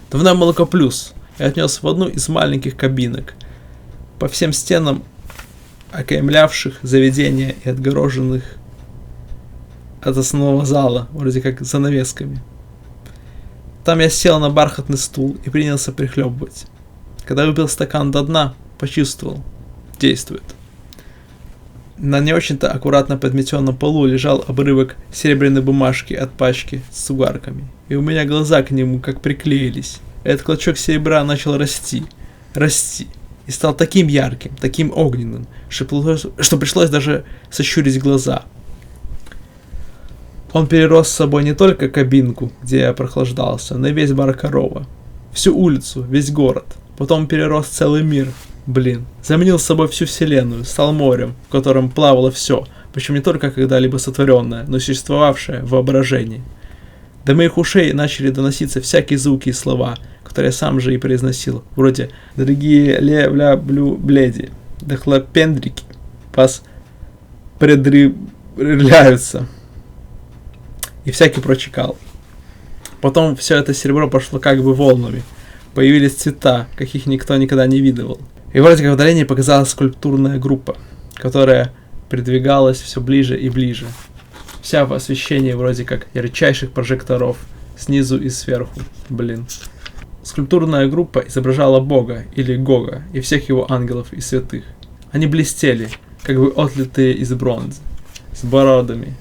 Двойное молоко плюс я отнес в одну из маленьких кабинок, по всем стенам окаймлявших заведения и отгороженных от основного зала, вроде как занавесками. Там я сел на бархатный стул и принялся прихлебывать. Когда выпил стакан до дна, почувствовал. Действует. На не очень-то аккуратно подметенном полу лежал обрывок серебряной бумажки от пачки с угарками. И у меня глаза к нему как приклеились. Этот клочок серебра начал расти. И стал таким ярким, таким огненным, что пришлось даже сощурить глаза. Он перерос с собой не только кабинку, где я прохлаждался, но и весь бар Корова. Всю улицу, весь город. Потом перерос целый мир. Заменил с собой всю вселенную, стал морем, в котором плавало все, причем не только когда-либо сотворенное, но и существовавшее в воображении. До моих ушей начали доноситься всякие звуки и слова, которые я сам же и произносил, вроде «дорогие бледи, дохлопендрики, вас предрывляются» и всякий прочий кал. Потом все это серебро пошло как бы волнами, появились цвета, каких никто никогда не видывал. И вроде как в удалении показалась скульптурная группа, которая придвигалась все ближе и ближе. Вся в освещении вроде как ярчайших прожекторов, снизу и сверху. Скульптурная группа изображала Бога или Гога и всех его ангелов и святых. Они блестели, как бы отлитые из бронзы, с бородами,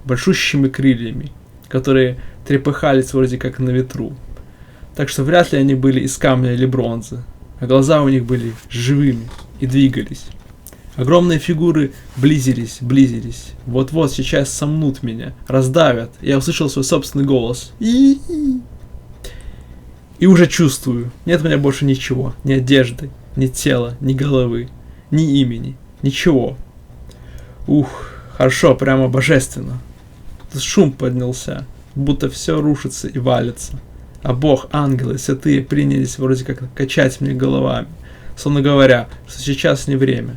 большущими крыльями, которые трепыхались вроде как на ветру. Так что вряд ли они были из камня или бронзы, а глаза у них были живыми и двигались. Огромные фигуры близились. Вот-вот сейчас сомнут меня, раздавят. Я услышал свой собственный голос. И уже чувствую, нет у меня больше ничего. Ни одежды, ни тела, ни головы, ни имени, ничего. Хорошо, прямо божественно. Тут шум поднялся, будто все рушится и валится. А Бог, ангелы, святые принялись вроде как качать мне головами, словно говоря, что сейчас не время.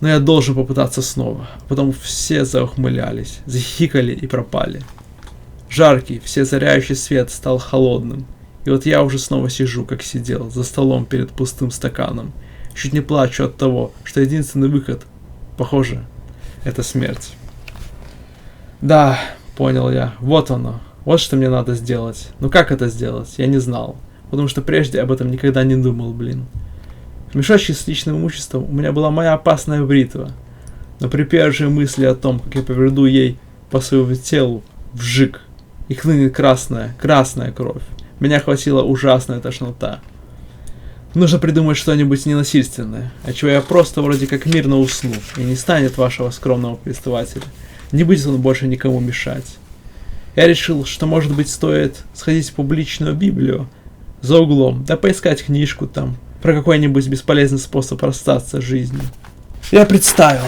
Но я должен попытаться снова. Потом все заухмылялись, захихикали и пропали. Жаркий, всезаряющий свет стал холодным. И вот я уже снова сижу, как сидел, за столом перед пустым стаканом. Чуть не плачу от того, что единственный выход, похоже, это смерть. Да, понял я, вот оно. Вот что мне надо сделать. Но как это сделать, я не знал. Потому что прежде об этом никогда не думал, В мешочке с личным имуществом у меня была моя опасная бритва. Но при первой же мысли о том, как я поведу ей по своему телу, вжик, и хлынет красная кровь, меня охватила ужасная тошнота. Нужно придумать что-нибудь ненасильственное, отчего я просто вроде как мирно усну, и не станет вашего скромного повествователя. Не будет он больше никому мешать. Я решил, что, может быть, стоит сходить в публичную Библию за углом, да поискать книжку там про какой-нибудь бесполезный способ расстаться с жизнью. Я представил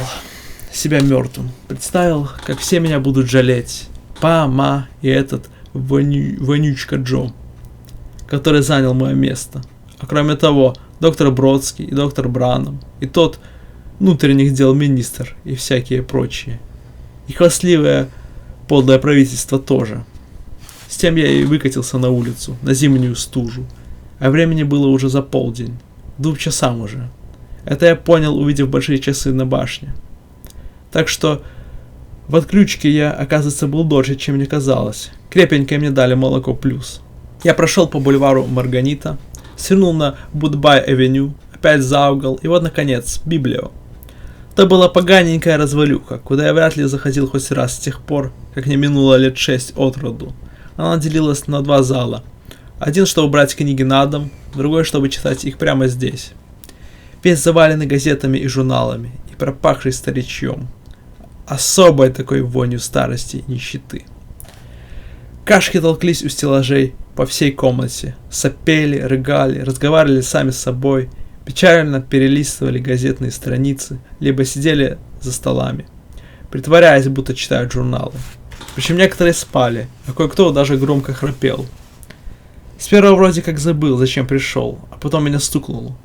себя мертвым. Представил, как все меня будут жалеть. Па, ма и этот вонючка Джо, который занял мое место. А кроме того, доктор Бродский и доктор Бранном, и тот внутренних дел министр и всякие прочие. И хвастливое подлое правительство тоже. С тем я и выкатился на улицу, на зимнюю стужу. А времени было уже за полдень, 2 часам уже. Это я понял, увидев большие часы на башне. Так что в отключке я, оказывается, был дольше, чем мне казалось. Крепенькое мне дали молоко плюс. Я прошел по бульвару Марганита, свернул на Будбай-авеню, опять за угол, и вот, наконец, Библио. Это была поганенькая развалюха, куда я вряд ли заходил хоть раз с тех пор, как не минуло лет 6 от роду. Она делилась на 2 зала. Один, чтобы брать книги на дом, другой, чтобы читать их прямо здесь. Весь заваленный газетами и журналами, и пропахший старичьем. Особой такой вонью старости и нищеты. Кашки толклись у стеллажей по всей комнате, сопели, рыгали, разговаривали сами с собой, печально перелистывали газетные страницы, либо сидели за столами, притворяясь, будто читают журналы. Причем некоторые спали, а кое-кто даже громко храпел. Сперва вроде как забыл, зачем пришел, а потом меня стукнуло,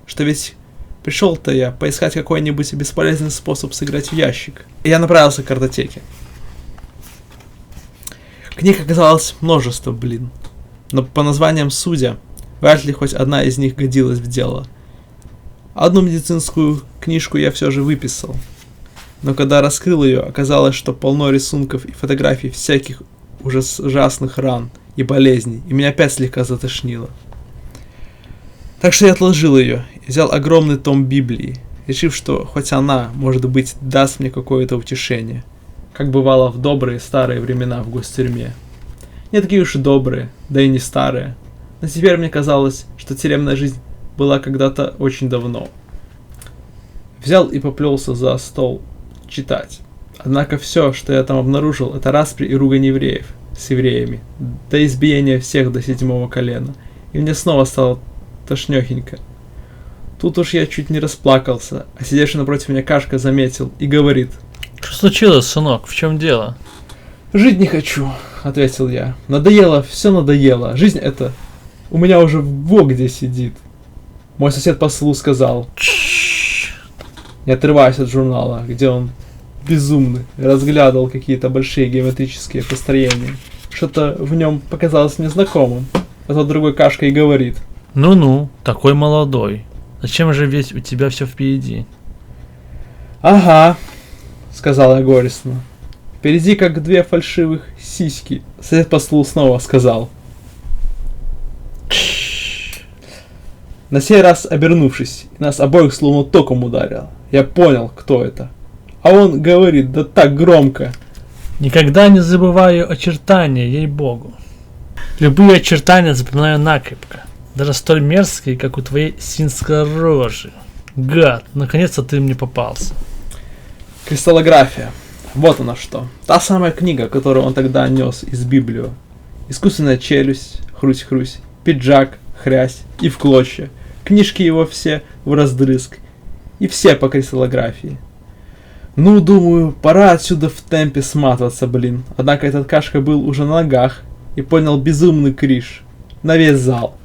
что ведь Пришел-то я поискать какой-нибудь бесполезный способ сыграть в ящик. И я направился к картотеке. Книг оказалось множество, блин. Но по названиям судя, вряд ли хоть одна из них годилась в дело. Одну медицинскую книжку я все же выписал. Но когда раскрыл ее, оказалось, что полно рисунков и фотографий всяких ужасных ран и болезней, и меня опять слегка затошнило. Так что я отложил ее и взял огромный том Библии, решив, что хоть она, может быть, даст мне какое-то утешение, как бывало в добрые старые времена в гостюрьме. Не такие уж и добрые, да и не старые, но теперь мне казалось, что тюремная жизнь была когда-то очень давно. Взял и поплелся за стол читать. Однако все, что я там обнаружил, это распри и ругань евреев с евреями, до избиения всех до 7 колена, и мне снова стало тошнёхенько. Тут уж я чуть не расплакался, а сидевший напротив меня Кашка заметил и говорит: Что случилось, сынок? В чем дело? «Жить не хочу», — ответил я. «Надоело, все надоело. Жизнь эта у меня уже во где сидит». Мой сосед по столу сказал, не отрываясь от журнала, где он безумный разглядывал какие-то большие геометрические построения. Что-то в нем показалось мне знакомым. А тот другой Кашка и говорит: Ну-ну, такой молодой. Зачем же ведь у тебя все впереди? «Ага», — сказал я горестно. «Впереди как 2 фальшивых сиськи». Сосед по столу снова сказал. На сей раз обернувшись, нас обоих словно током ударил. Я понял, кто это. А он говорит, да так громко. Никогда не забываю очертания, ей-богу. Любые очертания запоминаю накрепко. Даже столь мерзкие, как у твоей свинской рожи. Гад, наконец-то ты мне попался. Кристаллография. Вот она что. Та самая книга, которую он тогда нес из Библию. Искусственная челюсть, хрусь-хрусь, пиджак, хрясь и в клочья. Книжки его все в раздрызг. И все по кристаллографии. Ну, думаю, пора отсюда в темпе сматываться, блин. Однако этот Кашка был уже на ногах и поднял безумный криш на весь зал.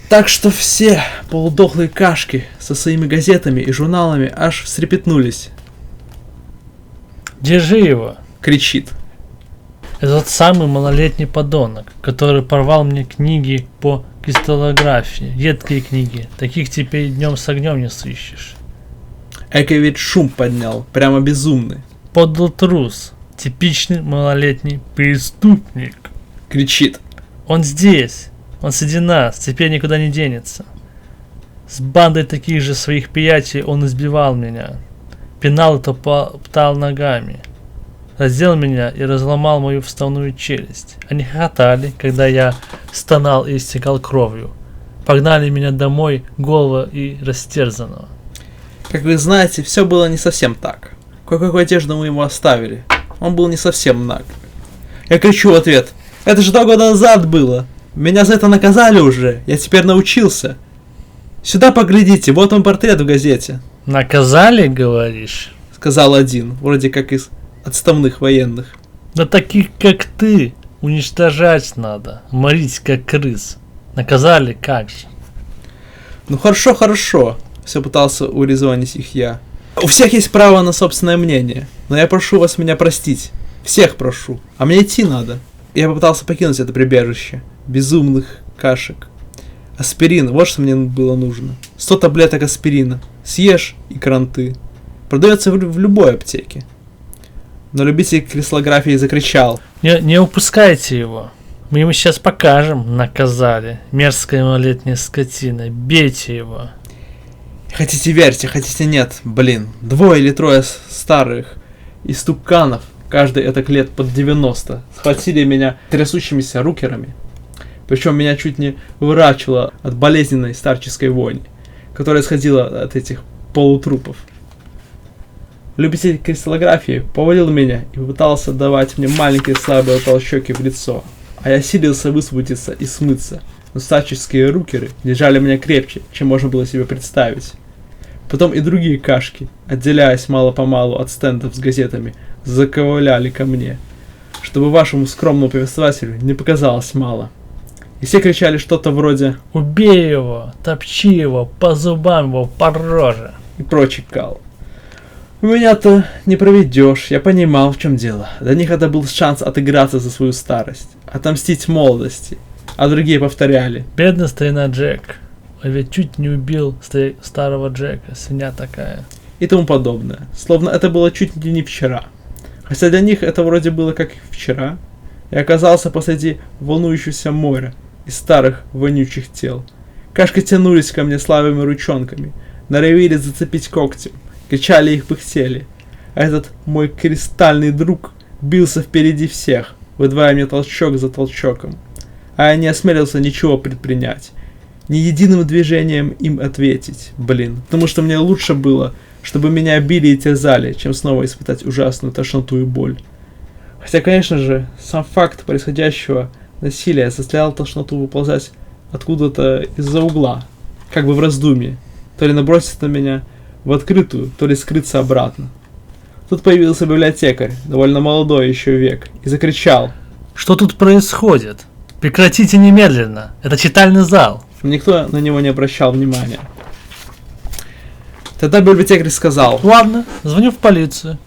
Так что все полудохлые Кашки со своими газетами и журналами аж встрепетнулись. Держи его. Кричит. Это тот самый малолетний подонок, который порвал мне книги по кристаллографии. Едкие книги. Таких теперь днем с огнем не сыщешь. Эко ведь шум поднял, прямо безумный. Подл трус. Типичный малолетний преступник. Кричит. Он здесь. Он среди нас. Теперь никуда не денется. С бандой таких же своих приятелей он избивал меня. Пинал и топтал ногами. Раздел меня и разломал мою вставную челюсть. Они хохотали, когда я стонал и истекал кровью. Погнали меня домой, голого и растерзанного. Как вы знаете, все было не совсем так. Кое-какую одежду мы ему оставили. Он был не совсем наг. Я кричу в ответ: это же 2 года назад было. Меня за это наказали уже. Я теперь научился. Сюда поглядите, вот он портрет в газете. Наказали, говоришь? Сказал один, вроде как из отставных военных. Да таких, как ты, уничтожать надо. Морить, как крыс. Наказали, как же? Ну хорошо, хорошо. Все пытался урезонить их я. У всех есть право на собственное мнение. Но я прошу вас меня простить. Всех прошу. А мне идти надо. Я попытался покинуть это прибежище безумных Кашек. Аспирин, вот что мне было нужно. 100 таблеток аспирина. Съешь и кранты. Продается в любой аптеке. Но любитель кристаллографии закричал: Не упускайте его. Мы ему сейчас покажем. Наказали. Мерзкая малолетняя скотина. Бейте его. Хотите верьте, хотите нет. Блин, 2 или 3 старых истуканов, каждый это лет под 90, схватили меня трясущимися рукерами. Причем меня чуть не выворачивало от болезненной старческой вони, которая исходила от этих полутрупов. Любитель кристаллографии повалил меня и попытался давать мне маленькие слабые толчки в лицо, а я силился высвободиться и смыться, но старческие рукеры держали меня крепче, чем можно было себе представить. Потом и другие Кашки, отделяясь мало-помалу от стендов с газетами, заковыляли ко мне, чтобы вашему скромному повествователю не показалось мало. И все кричали что-то вроде Убей его, топчи его, по зубам его, по роже. и прочий кал. У меня-то не проведешь, я понимал, в чем дело. Для них это был шанс отыграться за свою старость, отомстить молодости, а другие повторяли. Бедный старина Джек. Он ведь чуть не убил старого Джека, свинья такая. И тому подобное. Словно это было чуть ли не вчера. Хотя для них это вроде было как и вчера. Я оказался посреди волнующегося моря из старых вонючих тел. Кашки тянулись ко мне слабыми ручонками, норовили зацепить когтем, кричали и пыхтели. А этот мой кристальный друг бился впереди всех, выдавая мне толчок за толчоком. А я не осмелился ничего предпринять. Ни единым движением им ответить, потому что мне лучше было, чтобы меня били и терзали, чем снова испытать ужасную тошноту и боль. Хотя, конечно же, сам факт происходящего насилия заставлял тошноту выползать откуда-то из-за угла, как бы в раздумье, то ли наброситься на меня в открытую, то ли скрыться обратно. Тут появился библиотекарь, довольно молодой еще век, и закричал. Что тут происходит? Прекратите немедленно, это читальный зал. Никто на него не обращал внимания. Тогда библиотекарь сказал. Ладно, звоню в полицию.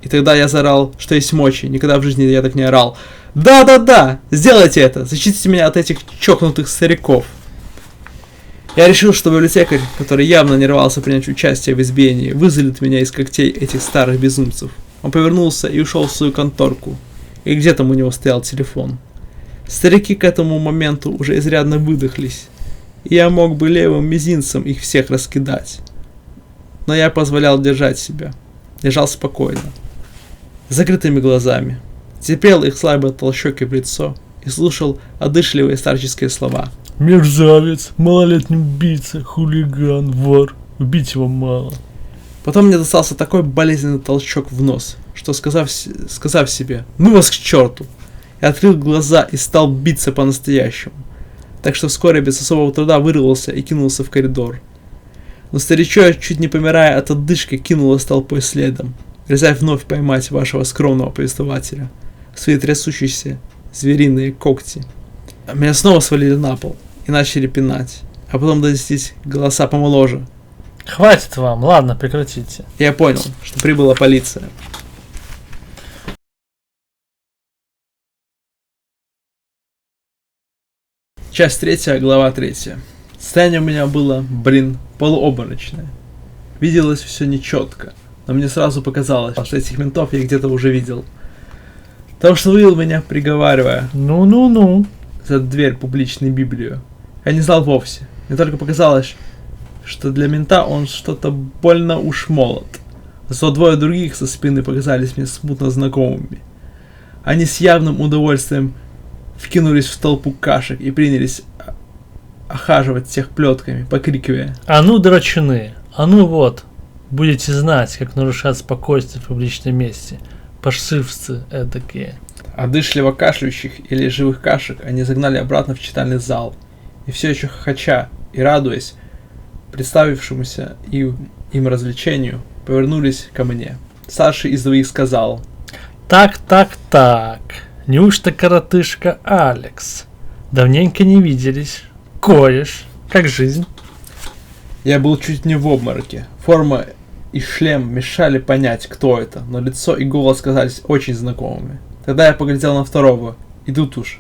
И тогда я заорал, что есть мочи. Никогда в жизни я так не орал. Да, сделайте это, защитите меня от этих чокнутых стариков. Я решил, что библиотекарь, который явно не рвался принять участие в избиении, вызовет меня из когтей этих старых безумцев. Он повернулся и ушел в свою конторку. И где там у него стоял телефон. Старики к этому моменту уже изрядно выдохлись, и я мог бы левым мизинцем их всех раскидать. Но я позволял держать себя. Лежал спокойно, с закрытыми глазами, терпел их слабые толчки в лицо и слушал одышливые старческие слова. Мерзавец, малолетний убийца, хулиган, вор. Убить его мало. Потом мне достался такой болезненный толчок в нос, что сказав себе «Ну вас к черту!», я открыл глаза и стал биться по-настоящему. Так что вскоре без особого труда вырвался и кинулся в коридор. Но старичок, чуть не помирая от отдышки, кинулся толпой следом, грозя вновь поймать вашего скромного повествователя в свои трясущиеся звериные когти. Меня снова свалили на пол и начали пинать, а потом донеслись голоса помоложе. Хватит вам, ладно, прекратите. Я понял, что прибыла полиция. Часть 3, глава 3. Состояние у меня было, полуобморочное. Виделось все нечетко, но мне сразу показалось, что этих ментов я где-то уже видел. Потому что вывел меня, приговаривая Ну. за дверь публичной Библию. Я не знал вовсе. Мне только показалось, что для мента он что-то больно уж молод. Зато двое других со спины показались мне смутно знакомыми. Они с явным удовольствием вкинулись в толпу кашек и принялись охаживать всех плетками, покрикивая. А ну, драчуны, а ну вот, будете знать, как нарушать спокойствие в публичном месте. Паршивцы эдакие. Одышливо кашляющих или живых кашек они загнали обратно в читальный зал. И все еще хохоча и радуясь представившемуся им развлечению, повернулись ко мне. Старший из двоих сказал. Так. Неужто коротышка Алекс? Давненько не виделись. Кореш, как жизнь? Я был чуть не в обмороке. Форма и шлем мешали понять, кто это, но лицо и голос казались очень знакомыми. Тогда я поглядел на второго, и тут уж,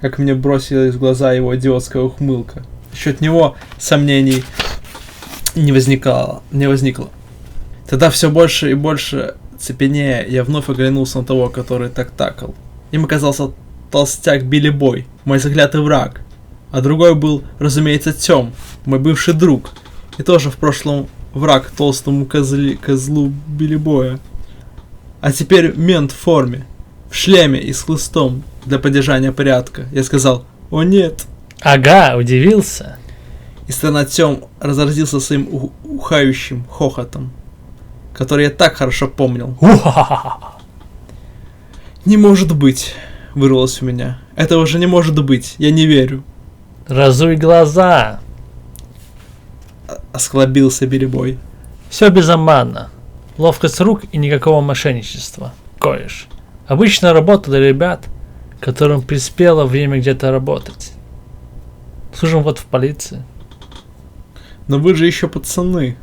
как мне бросилась в глаза его идиотская ухмылка. Насчет него сомнений не возникло. Тогда все больше и больше цепенея, я вновь оглянулся на того, который так такал. Им оказался толстяк Билли Бой, мой заклятый враг. А другой был, разумеется, Тём, мой бывший друг. И тоже в прошлом враг толстому козлу Билли Боя. А теперь мент в форме, в шлеме и с хлыстом для поддержания порядка. Я сказал: «О нет!» Ага, удивился. И старина Тём разразился своим ухающим хохотом, который я так хорошо помнил. «Не может быть!» — вырвалось у меня. «Этого же не может быть! Я не верю!» Разуй глаза. Осклабился Билли Бой. Все безобманно. Ловкость рук и никакого мошенничества. Кореш. Обычная работа для ребят, которым приспело время где-то работать. Служим вот в полиции. Но вы же еще пацаны,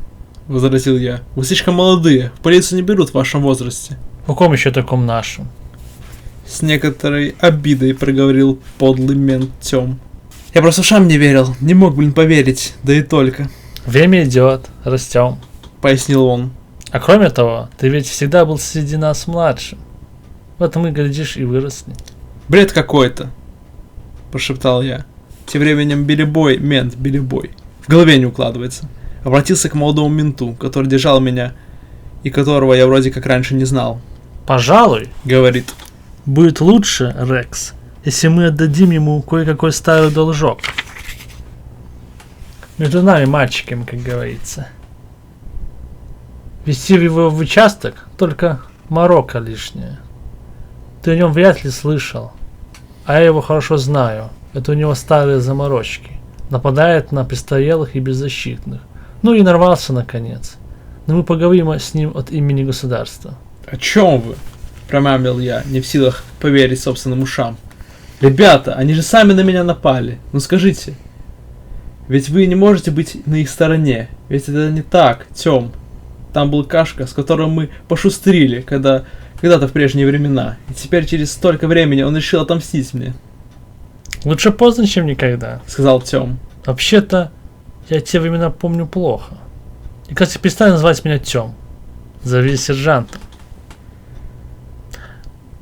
возразил я. Вы слишком молодые, в полицию не берут в вашем возрасте. В каком еще таком нашем? С некоторой обидой проговорил подлый мент Тём. Я просто ушам не верил, не мог, поверить, да и только, Время идет, растем. пояснил он. А кроме того, ты ведь всегда был среди нас младшим. Вот мы, глядишь, и выросли. Бред какой-то, прошептал я. Тем временем Билли-бой, мент Билли-бой, в голове не укладывается. Обратился к молодому менту, который держал меня и которого я вроде как раньше не знал. Пожалуй, Говорит: будет лучше, Рекс, если мы отдадим ему кое-какой старый должок. Между нами мальчиками, как говорится. Вести его в участок только морока лишняя. Ты о нем вряд ли слышал, а я его хорошо знаю. Это у него старые заморочки. Нападает на престарелых и беззащитных. Ну и нарвался наконец. Но мы поговорим с ним от имени государства. О чем вы? Промямлил я, не в силах поверить собственным ушам. Ребята, они же сами на меня напали. Ну скажите. Ведь вы не можете быть на их стороне. Ведь это не так, Тём. Там был Кашка, с которым мы пошустрили, когда-то в прежние времена. И теперь через столько времени он решил отомстить мне. Лучше поздно, чем никогда. Сказал Тём. Вообще-то, я те времена помню плохо. И, кстати, перестань называть меня Тём. Зови сержантом.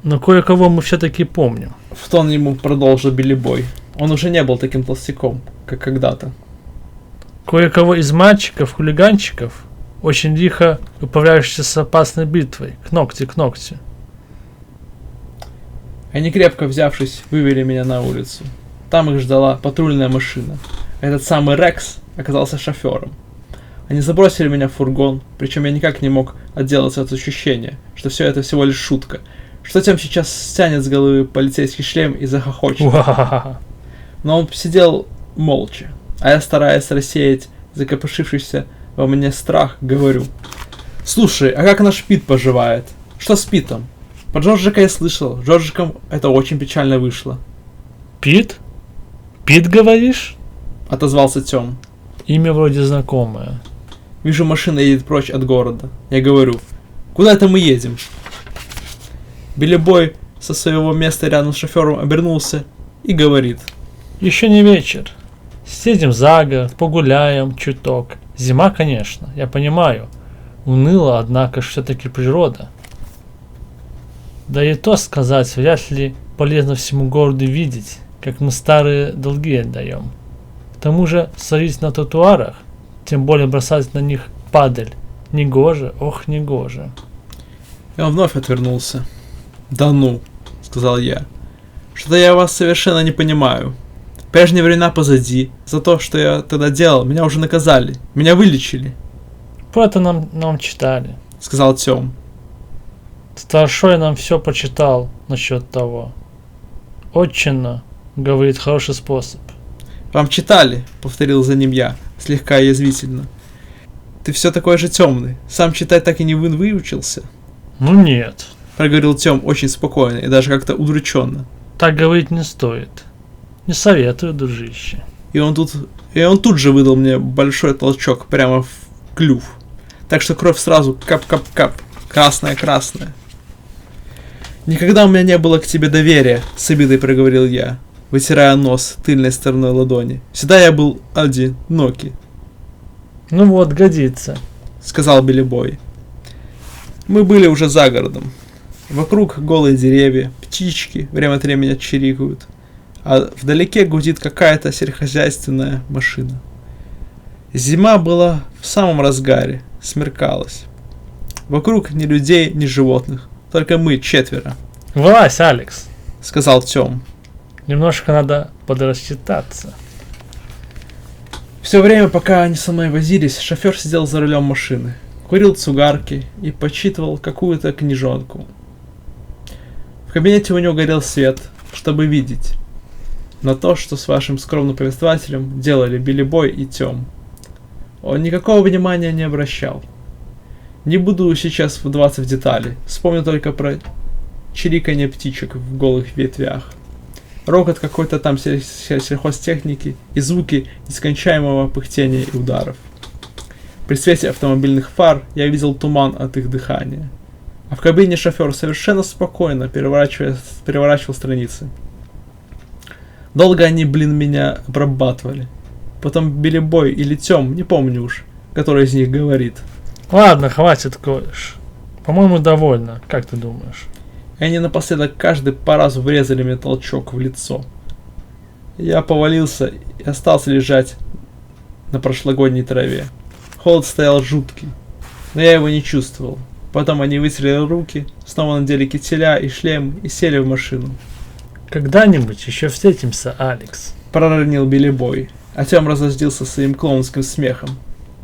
Но кое-кого мы все-таки помним. В тон ему продолжил Билли-бой. Он уже не был таким толстяком, как когда-то. Кое-кого из мальчиков-хулиганчиков, очень лихо управляющихся с опасной битвой, к ногтю. Они, крепко взявшись, вывели меня на улицу. Там их ждала патрульная машина. Этот самый Рекс оказался шофером. Они забросили меня в фургон, причем я никак не мог отделаться от ощущения, что все это всего лишь шутка, что Тём сейчас стянет с головы полицейский шлем и захохочет. Уа-ха-ха. Но он сидел молча, а я, стараясь рассеять закопошившийся во мне страх, говорю: «Слушай, а как наш Пит поживает? Что с Питом? Про Джорджика я слышал, с Джорджиком это очень печально вышло», Пит? Пит, говоришь? отозвался Тём. Имя вроде знакомое. Вижу, машина едет прочь от города. Я говорю: «Куда это мы едем?» Билли-бой со своего места рядом с шофером обернулся и говорит: Еще не вечер. Съедем за город, погуляем чуток. Зима, конечно, я понимаю. Уныло, однако ж все-таки природа. Да и то сказать, вряд ли полезно всему городу видеть, как мы старые долги отдаем. К тому же садить на тротуарах, тем более бросать на них падаль, негоже, ох, негоже. И он вновь отвернулся. «Да ну», — сказал я, — «что-то я вас совершенно не понимаю. Прежние времена позади. За то, что я тогда делал, меня уже наказали. Меня вылечили», Про это нам читали. — сказал Тём. Старшой нам все почитал насчет того. Отчинно, говорит, хороший способ. «Вам читали», — повторил за ним я, слегка язвительно. «Ты все такой же темный. Сам читать так и не выучился», Ну нет, — проговорил Тём очень спокойно и даже как-то удрученно. так говорить не стоит. Не советую, дружище. И он тут же выдал мне большой толчок прямо в клюв. Так что кровь сразу кап-кап-кап, красная-красная. «Никогда у меня не было к тебе доверия», — с обидой проговорил я, вытирая нос тыльной стороной ладони. «Всегда я был одинокий», Ну вот, годится. — сказал Билли-бой. Мы были уже за городом. Вокруг голые деревья, птички время от времени чирикают, а вдалеке гудит какая-то сельскохозяйственная машина. Зима была в самом разгаре, смеркалось. Вокруг ни людей, ни животных, только мы четверо, Вылазь, Алекс. сказал Тём. Немножко надо подрасчитаться. Все время, пока они со мной возились, шофер сидел за рулем машины, курил цигарки и почитывал какую-то книжонку. В кабинете у него горел свет, чтобы видеть на то, что с вашим скромным повествователем делали Билли-бой и Тём. Он никакого внимания не обращал. Не буду сейчас вдаваться в детали, вспомню только про чириканье птичек в голых ветвях. рокот какой-то там сельхозтехники и звуки нескончаемого пыхтения и ударов. При свете автомобильных фар я видел туман от их дыхания. А в кабине шофер совершенно спокойно переворачивал страницы. Долго они, меня обрабатывали. Потом Билли Бой или Тём, не помню уж, который из них говорит. Ладно, хватит, кореш. По-моему, довольно. Как ты думаешь? И они напоследок каждый по разу врезали мне толчок в лицо. Я повалился и остался лежать на прошлогодней траве. Холод стоял жуткий, но я его не чувствовал. Потом они вытерли руки, снова надели кителя и шлем и сели в машину. Когда-нибудь еще встретимся, Алекс. Проронил Билли Бой, а Тём разозлился своим клоунским смехом.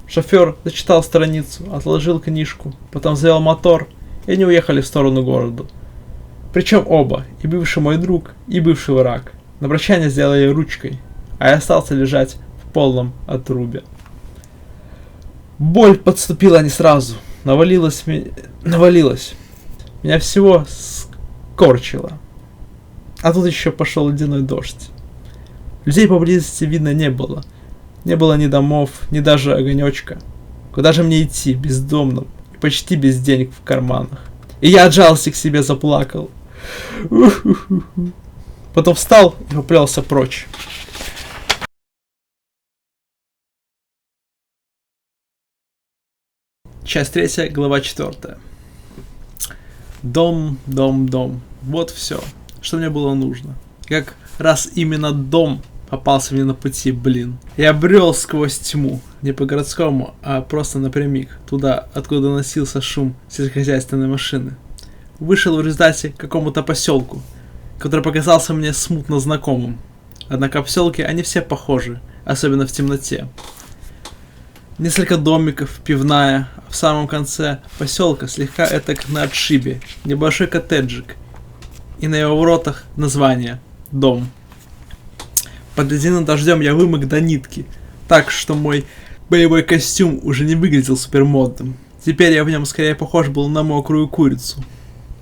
Шофер зачитал страницу, отложил книжку, потом завел мотор, и они уехали в сторону города. Причем оба, и бывший мой друг, и бывший враг, на прощание сделали ручкой, а я остался лежать в полном отрубе. Боль подступила не сразу, навалилась. Меня всего скорчило. А тут еще пошел ледяной дождь. Людей поблизости видно не было. Не было ни домов, ни даже огонечка. Куда же мне идти, бездомным и почти без денег в карманах? И я от жалости к себе заплакал. Потом встал и поплелся прочь. Часть 3, глава 4. Дом. Вот все, что мне было нужно. Как раз именно дом попался мне на пути, Я брел сквозь тьму, не по-городскому, а просто напрямик, туда, откуда доносился шум сельскохозяйственной машины. Вышел в результате к какому-то поселку, который показался мне смутно знакомым. Однако поселки, они все похожи, особенно в темноте. Несколько домиков, пивная, а в самом конце поселка, слегка этак на отшибе, небольшой коттеджик, и на его воротах название «Дом». Под ледяным дождем я вымок до нитки, так что мой боевой костюм уже не выглядел супермодным. Теперь я в нем скорее похож был на мокрую курицу.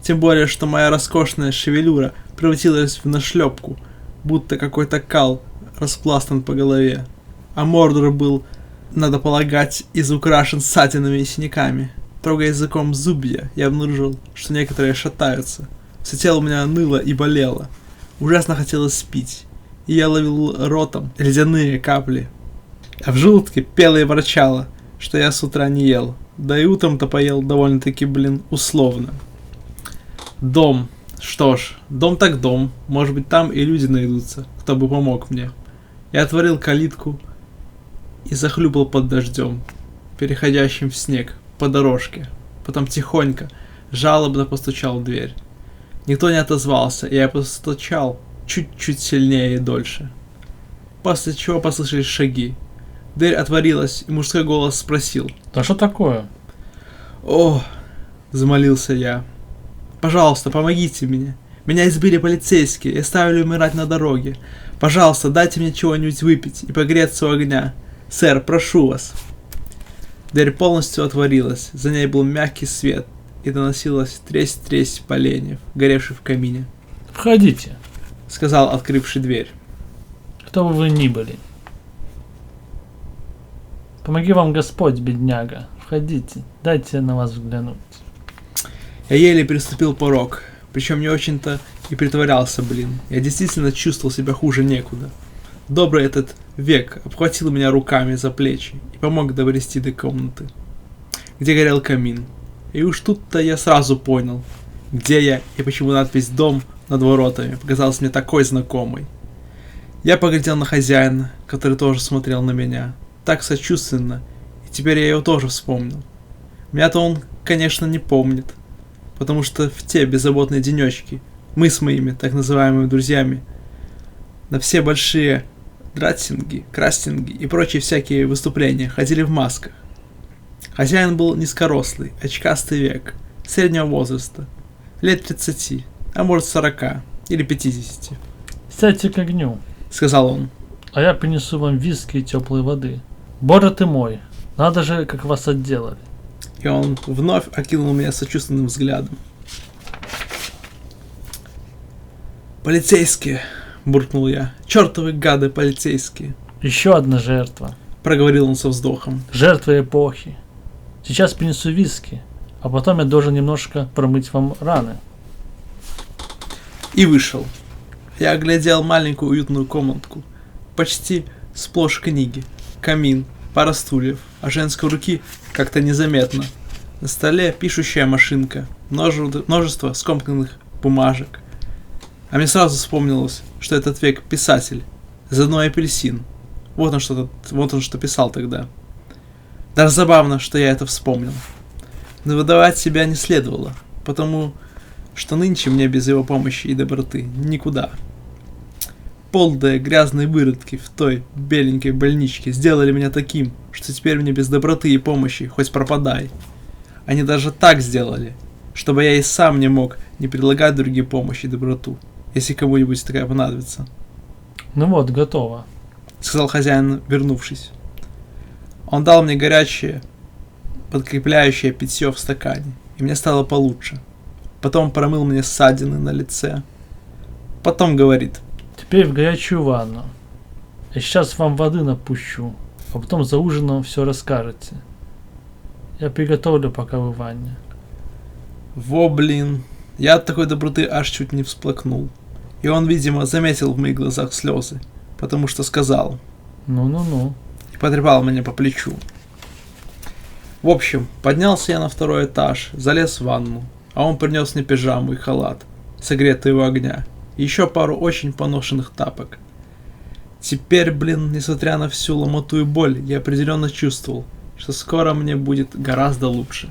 Тем более, что моя роскошная шевелюра превратилась в нашлепку, будто какой-то кал распластан по голове. А мордор был, надо полагать, изукрашен ссадинами и синяками. Трогая языком зубья, я обнаружил, что некоторые шатаются. Все тело у меня ныло и болело. Ужасно хотелось пить. И я ловил ротом ледяные капли. А в желудке пело и ворчало, что я с утра не ел. Да и утром-то поел довольно-таки, условно. Дом. Что ж, дом так дом. Может быть, там и люди найдутся, кто бы помог мне. Я отворил калитку и захлюпал под дождем, переходящим в снег, по дорожке. Потом тихонько, жалобно постучал в дверь. Никто не отозвался, и я постучал чуть-чуть сильнее и дольше. После чего послышались шаги. Дверь отворилась, и мужской голос спросил: «Да что такое?» «О!» — замолился я. «Пожалуйста, помогите мне. Меня избили полицейские и оставили умирать на дороге. Пожалуйста, дайте мне чего-нибудь выпить и погреться у огня. Сэр, прошу вас». Дверь полностью отворилась, за ней был мягкий свет, и доносилась тресь-тресь поленьев, горевших в камине. «Входите», — сказал открывший дверь. «Кто бы вы ни были. Помоги вам Господь, бедняга. Входите, дайте на вас взглянуть». Я еле переступил порог, причем не очень-то и притворялся, Я действительно чувствовал себя хуже некуда. Добрый этот век обхватил меня руками за плечи и помог добрести до комнаты, где горел камин. И уж тут-то я сразу понял, где я и почему надпись «Дом» над воротами показалась мне такой знакомой. Я поглядел на хозяина, который тоже смотрел на меня, так сочувственно, и теперь я его тоже вспомнил. Меня-то он, конечно, не помнит, потому что в те беззаботные денечки мы с моими так называемыми друзьями на все большие дратсинги, крастинги и прочие всякие выступления ходили в масках. Хозяин был низкорослый, очкастый век, среднего возраста, лет 30, а может 40 или 50. «Сядьте к огню», — сказал он, «а я принесу вам виски и теплой воды. Боже ты мой, надо же, как вас отделали». И он вновь окинул меня сочувственным взглядом. «Полицейские, буркнул я. Чертовы гады полицейские. Еще одна жертва. Проговорил он со вздохом. Жертва эпохи. Сейчас принесу виски, а потом я должен немножко промыть вам раны. И вышел. Я оглядел маленькую уютную комнатку. Почти сплошь книги. Камин, пара стульев, а женской руки как-то незаметно. На столе пишущая машинка, множество скомканных бумажек. А мне сразу вспомнилось, что этот век писатель. Заодно апельсин. Вот он что писал тогда. Даже забавно, что я это вспомнил. Но выдавать себя не следовало, потому что нынче мне без его помощи и доброты никуда. Полдые грязные выродки в той беленькой больничке сделали меня таким, что теперь мне без доброты и помощи хоть пропадай. Они даже так сделали, чтобы я и сам не мог не предлагать другим помощь и доброту, если кому-нибудь такая понадобится. Ну вот, готово. Сказал хозяин, вернувшись. Он дал мне горячее, подкрепляющее питье в стакане, и мне стало получше. Потом промыл мне ссадины на лице. Потом говорит: Теперь в горячую ванну. Я сейчас вам воды напущу, а потом за ужином все расскажете. Я приготовлю, пока вы в ванне. во блин, я от такой доброты аж чуть не всплакнул. И он, видимо, заметил в моих глазах слезы, потому что сказал Ну-ну-ну. и потрепал меня по плечу. В общем, поднялся я на второй этаж, залез в ванну, а он принес мне пижаму и халат, согретые у огня, и еще пару очень поношенных тапок. Теперь, блин, несмотря на всю ломоту и боль, я определенно чувствовал, что скоро мне будет гораздо лучше.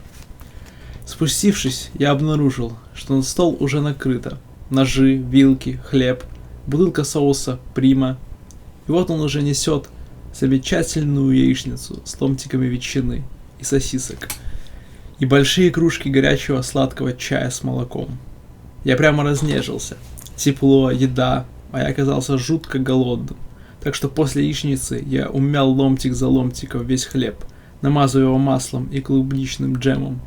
Спустившись, я обнаружил, что на стол уже накрыто. Ножи, вилки, хлеб, бутылка соуса прима. И вот он уже несет замечательную яичницу с ломтиками ветчины и сосисок. И большие кружки горячего сладкого чая с молоком. Я прямо разнежился. Тепло, еда, а я оказался жутко голодным. Так что после яичницы я умял ломтик за ломтиком весь хлеб, намазывая его маслом и клубничным джемом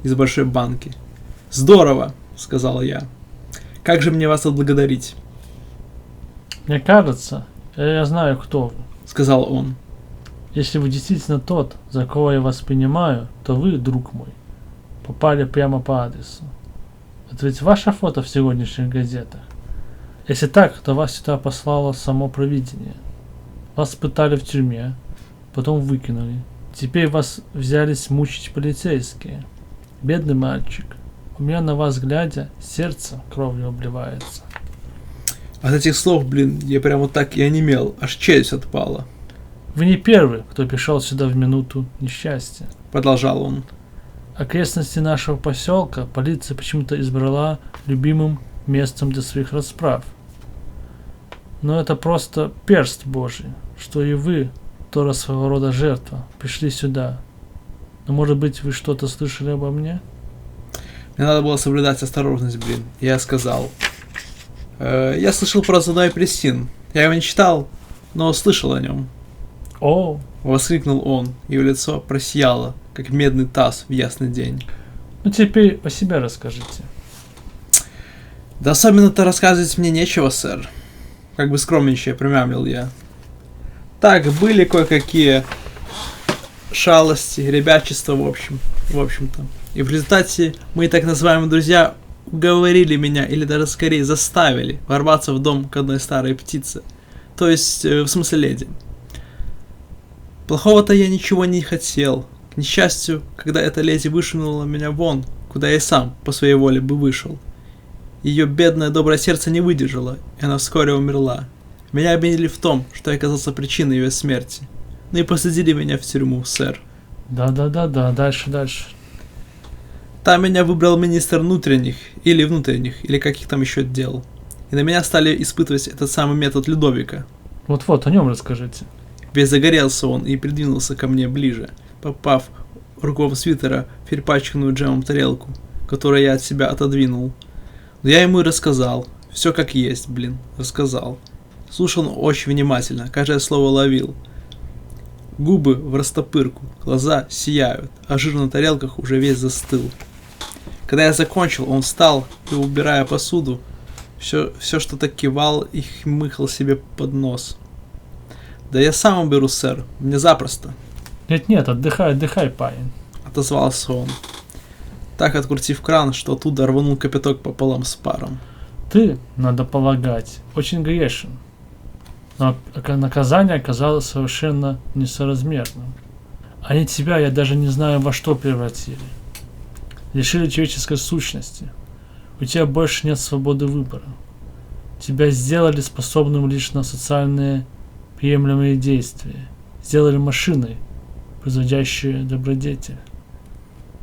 из большой банки. «Здорово!» — сказал я. «Как же мне вас отблагодарить?» Мне кажется, я знаю, кто вы. — сказал он. Если вы действительно тот, за кого я вас принимаю, то вы, друг мой, попали прямо по адресу. Это ведь ваше фото в сегодняшних газетах. Если так, то вас сюда послало само провидение. Вас пытали в тюрьме, потом выкинули. Теперь вас взялись мучить полицейские. Бедный мальчик. У меня на вас глядя, сердце кровью обливается. От этих слов, блин, я прямо так и онемел, аж челюсть отпала. Вы не первый, кто пришел сюда в минуту несчастья. Продолжал он. Окрестности нашего поселка полиция почему-то избрала любимым местом для своих расправ. Но это просто перст Божий, что и вы, тоже своего рода жертва, пришли сюда. Но может быть вы что-то слышали обо мне? Мне надо было соблюдать осторожность, блин. Я сказал. Я слышал про заодно апельсин. Я его не читал, но слышал о нем. О, Воскликнул он, его лицо просияло, как медный таз в ясный день. ну теперь о себе расскажите. Да особенно-то рассказывать мне нечего, сэр. Как бы скромничая промямлил я. Так, были кое-какие шалости, ребячество, в общем-то. И в результате мои так называемые друзья уговорили меня, или даже скорее заставили, ворваться в дом к одной старой птице. То есть, в смысле леди. Плохого-то я ничего не хотел. К несчастью, когда эта леди вышвырнула меня вон, куда я и сам по своей воле бы вышел. Ее бедное доброе сердце не выдержало, и она вскоре умерла. Меня обвинили в том, что я оказался причиной ее смерти. Ну и посадили меня в тюрьму, сэр. Да, дальше. Там меня выбрал министр внутренних, или каких там еще дел. И на меня стали испытывать этот самый метод Людовика. Вот-вот, о нем расскажите. Весь загорелся он и придвинулся ко мне ближе, попав рукав свитера в перепачканную джемом тарелку, которую я от себя отодвинул. Но я ему и рассказал. Все как есть, блин, рассказал. Слушал он очень внимательно, каждое слово ловил. Губы в растопырку, глаза сияют, а жир на тарелках уже весь застыл. Когда я закончил, он встал и, убирая посуду, все что-то кивал и хмыкал себе под нос. «Да я сам уберу, сэр, мне запросто», Нет-нет, отдыхай, парень. — отозвался он, так открутив кран, что оттуда рванул кипяток пополам с паром. Ты, надо полагать, очень грешен. Но наказание оказалось совершенно несоразмерным. Они тебя, я даже не знаю, во что превратили. Лишили человеческой сущности. У тебя больше нет свободы выбора. Тебя сделали способным лишь на социальные приемлемые действия. Сделали машиной, производящей добродетель.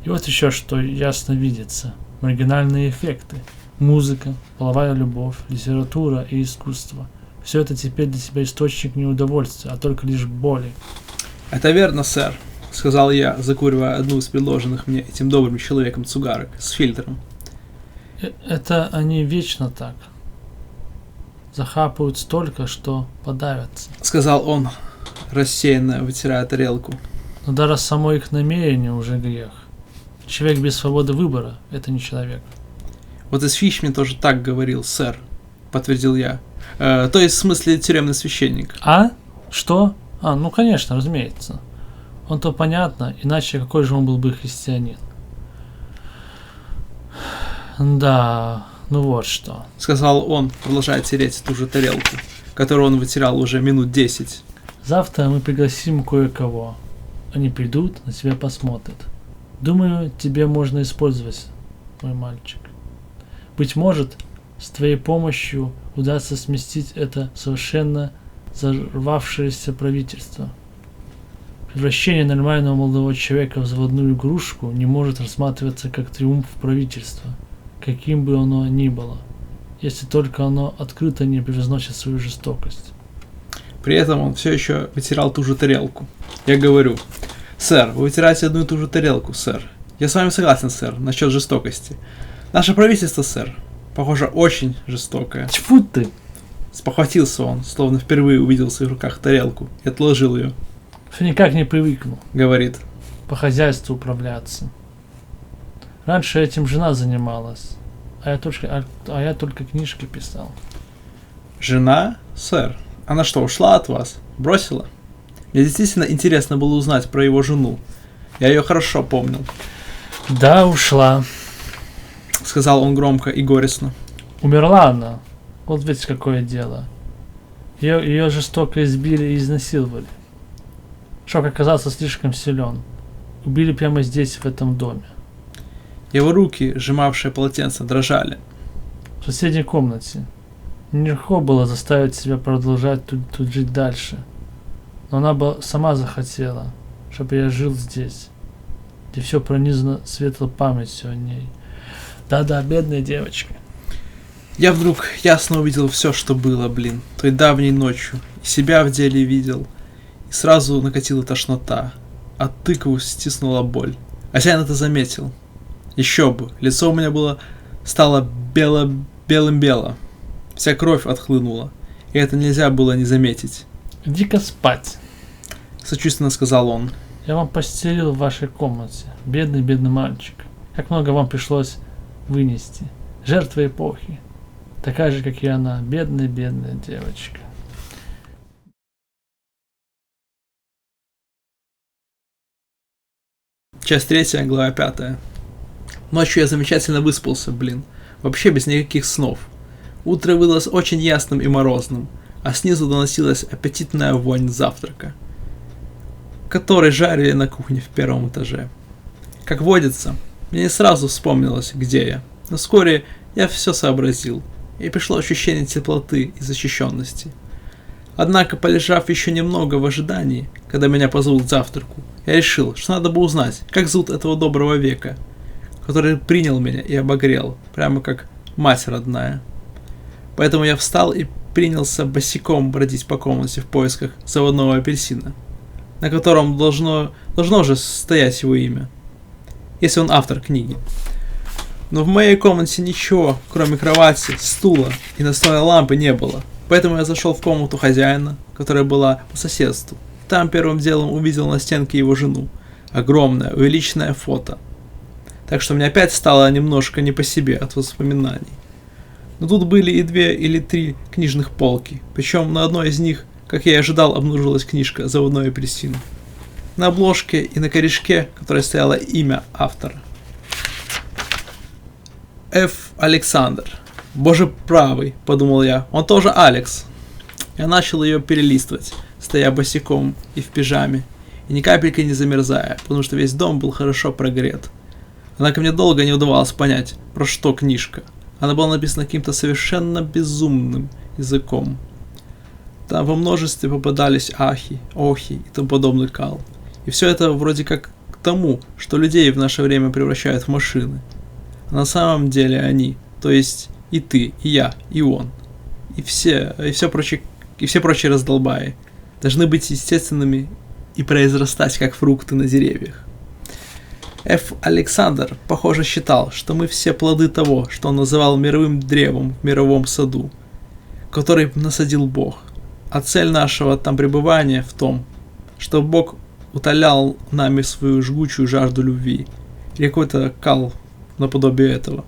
И вот еще что ясно видится. Маргинальные эффекты. Музыка, половая любовь, литература и искусство. Все это теперь для тебя источник не удовольствия, а только лишь боли. «Это верно, сэр», — сказал я, закуривая одну из предложенных мне этим добрым человеком цигарок с фильтром. Это они вечно так. Захапают столько, что подавятся. — сказал он, рассеянно вытирая тарелку. Но даже само их намерение уже грех. Человек без свободы выбора – это не человек. «Вот и Фиш мне тоже так говорил, сэр», — подтвердил я. То есть, в смысле, тюремный священник. А? Что? Ну конечно, разумеется. Он-то понятно, иначе какой же он был бы христианин. Да, ну вот что. — сказал он, продолжая тереть ту же тарелку, которую он вытирал уже минут 10. Завтра мы пригласим кое-кого. Они придут, на тебя посмотрят. Думаю, тебе можно использовать, мой мальчик. Быть может, с твоей помощью удастся сместить это совершенно взорвавшееся правительство. Превращение нормального молодого человека в заводную игрушку не может рассматриваться как триумф правительства, каким бы оно ни было, если только оно открыто не превозносит свою жестокость. При этом он все еще вытирал ту же тарелку. Я говорю: «Сэр, вы вытираете одну и ту же тарелку, сэр. Я с вами согласен, сэр, насчет жестокости. Наше правительство, сэр, похоже, очень жестокое». Тьфу ты! Спохватился он, словно впервые увидел в своих руках тарелку и отложил ее. Все никак не привыкну Говорит: по хозяйству управляться. Раньше этим жена занималась, а я только книжки писал. «Жена, сэр? Она что, ушла от вас? Бросила?» Мне действительно интересно было узнать про его жену. Я ее хорошо помнил. Да, ушла. Сказал он громко и горестно. Умерла она. Вот ведь какое дело. Ее жестоко избили и изнасиловали. Шок оказался слишком силен. Убили прямо здесь, в этом доме. Его руки, сжимавшие полотенце, дрожали. В соседней комнате. Нелегко было заставить себя продолжать тут жить дальше. Но она бы сама захотела, чтобы я жил здесь, где все пронизано светлой памятью о ней. Да-да, бедная девочка. Я вдруг ясно увидел все, что было, той давней ночью. И себя в деле видел. И сразу накатила тошнота. А тыкву стиснула боль. Хозяин это заметил. Еще бы, лицо у меня стало белым-бело. Вся кровь отхлынула. И это нельзя было не заметить. Иди-ка спать. Сочувственно сказал он. Я вам постелил в вашей комнате. Бедный мальчик. Как много вам пришлось вынести. Жертва эпохи. Такая же, как и она. Бедная девочка. Часть 3, глава 5. Ночью я замечательно выспался, Вообще без никаких снов. Утро выдалось очень ясным и морозным, а снизу доносилась аппетитная вонь завтрака, который жарили на кухне в первом этаже. Как водится, мне не сразу вспомнилось, где я, но вскоре я все сообразил, и пришло ощущение теплоты и защищенности. Однако, полежав еще немного в ожидании, когда меня позовут к завтраку, я решил, что надо бы узнать, как зовут этого доброго века, который принял меня и обогрел, прямо как мать родная. Поэтому я встал и принялся босиком бродить по комнате в поисках заводного апельсина, на котором должно же стоять его имя, если он автор книги. Но в моей комнате ничего, кроме кровати, стула и настольной лампы, не было. Поэтому я зашел в комнату хозяина, которая была по соседству. Там первым делом увидел на стенке его жену. Огромное, увеличенное фото. Так что мне опять стало немножко не по себе от воспоминаний. Но тут были и 2 или 3 книжных полки, причем на одной из них, как я и ожидал, обнаружилась книжка «Заводной апельсин». На обложке и на корешке, которой стояло имя автора. Ф. Александр. Боже правый, подумал я, он тоже Алекс. Я начал ее перелистывать, стоя босиком и в пижаме, и ни капельки не замерзая, потому что весь дом был хорошо прогрет. Однако мне долго не удавалось понять, про что книжка. Она была написана каким-то совершенно безумным языком. Там во множестве попадались ахи, охи и тому подобный кал. И все это вроде как к тому, что людей в наше время превращают в машины. А на самом деле они, то есть и ты, и я, и он, и все прочие раздолбаи, должны быть естественными и произрастать, как фрукты на деревьях. Ф. Александр, похоже, считал, что мы все плоды того, что он называл мировым древом в мировом саду, который насадил Бог. А цель нашего там пребывания в том, что Бог утолял нами свою жгучую жажду любви, или какой-то кал наподобие этого.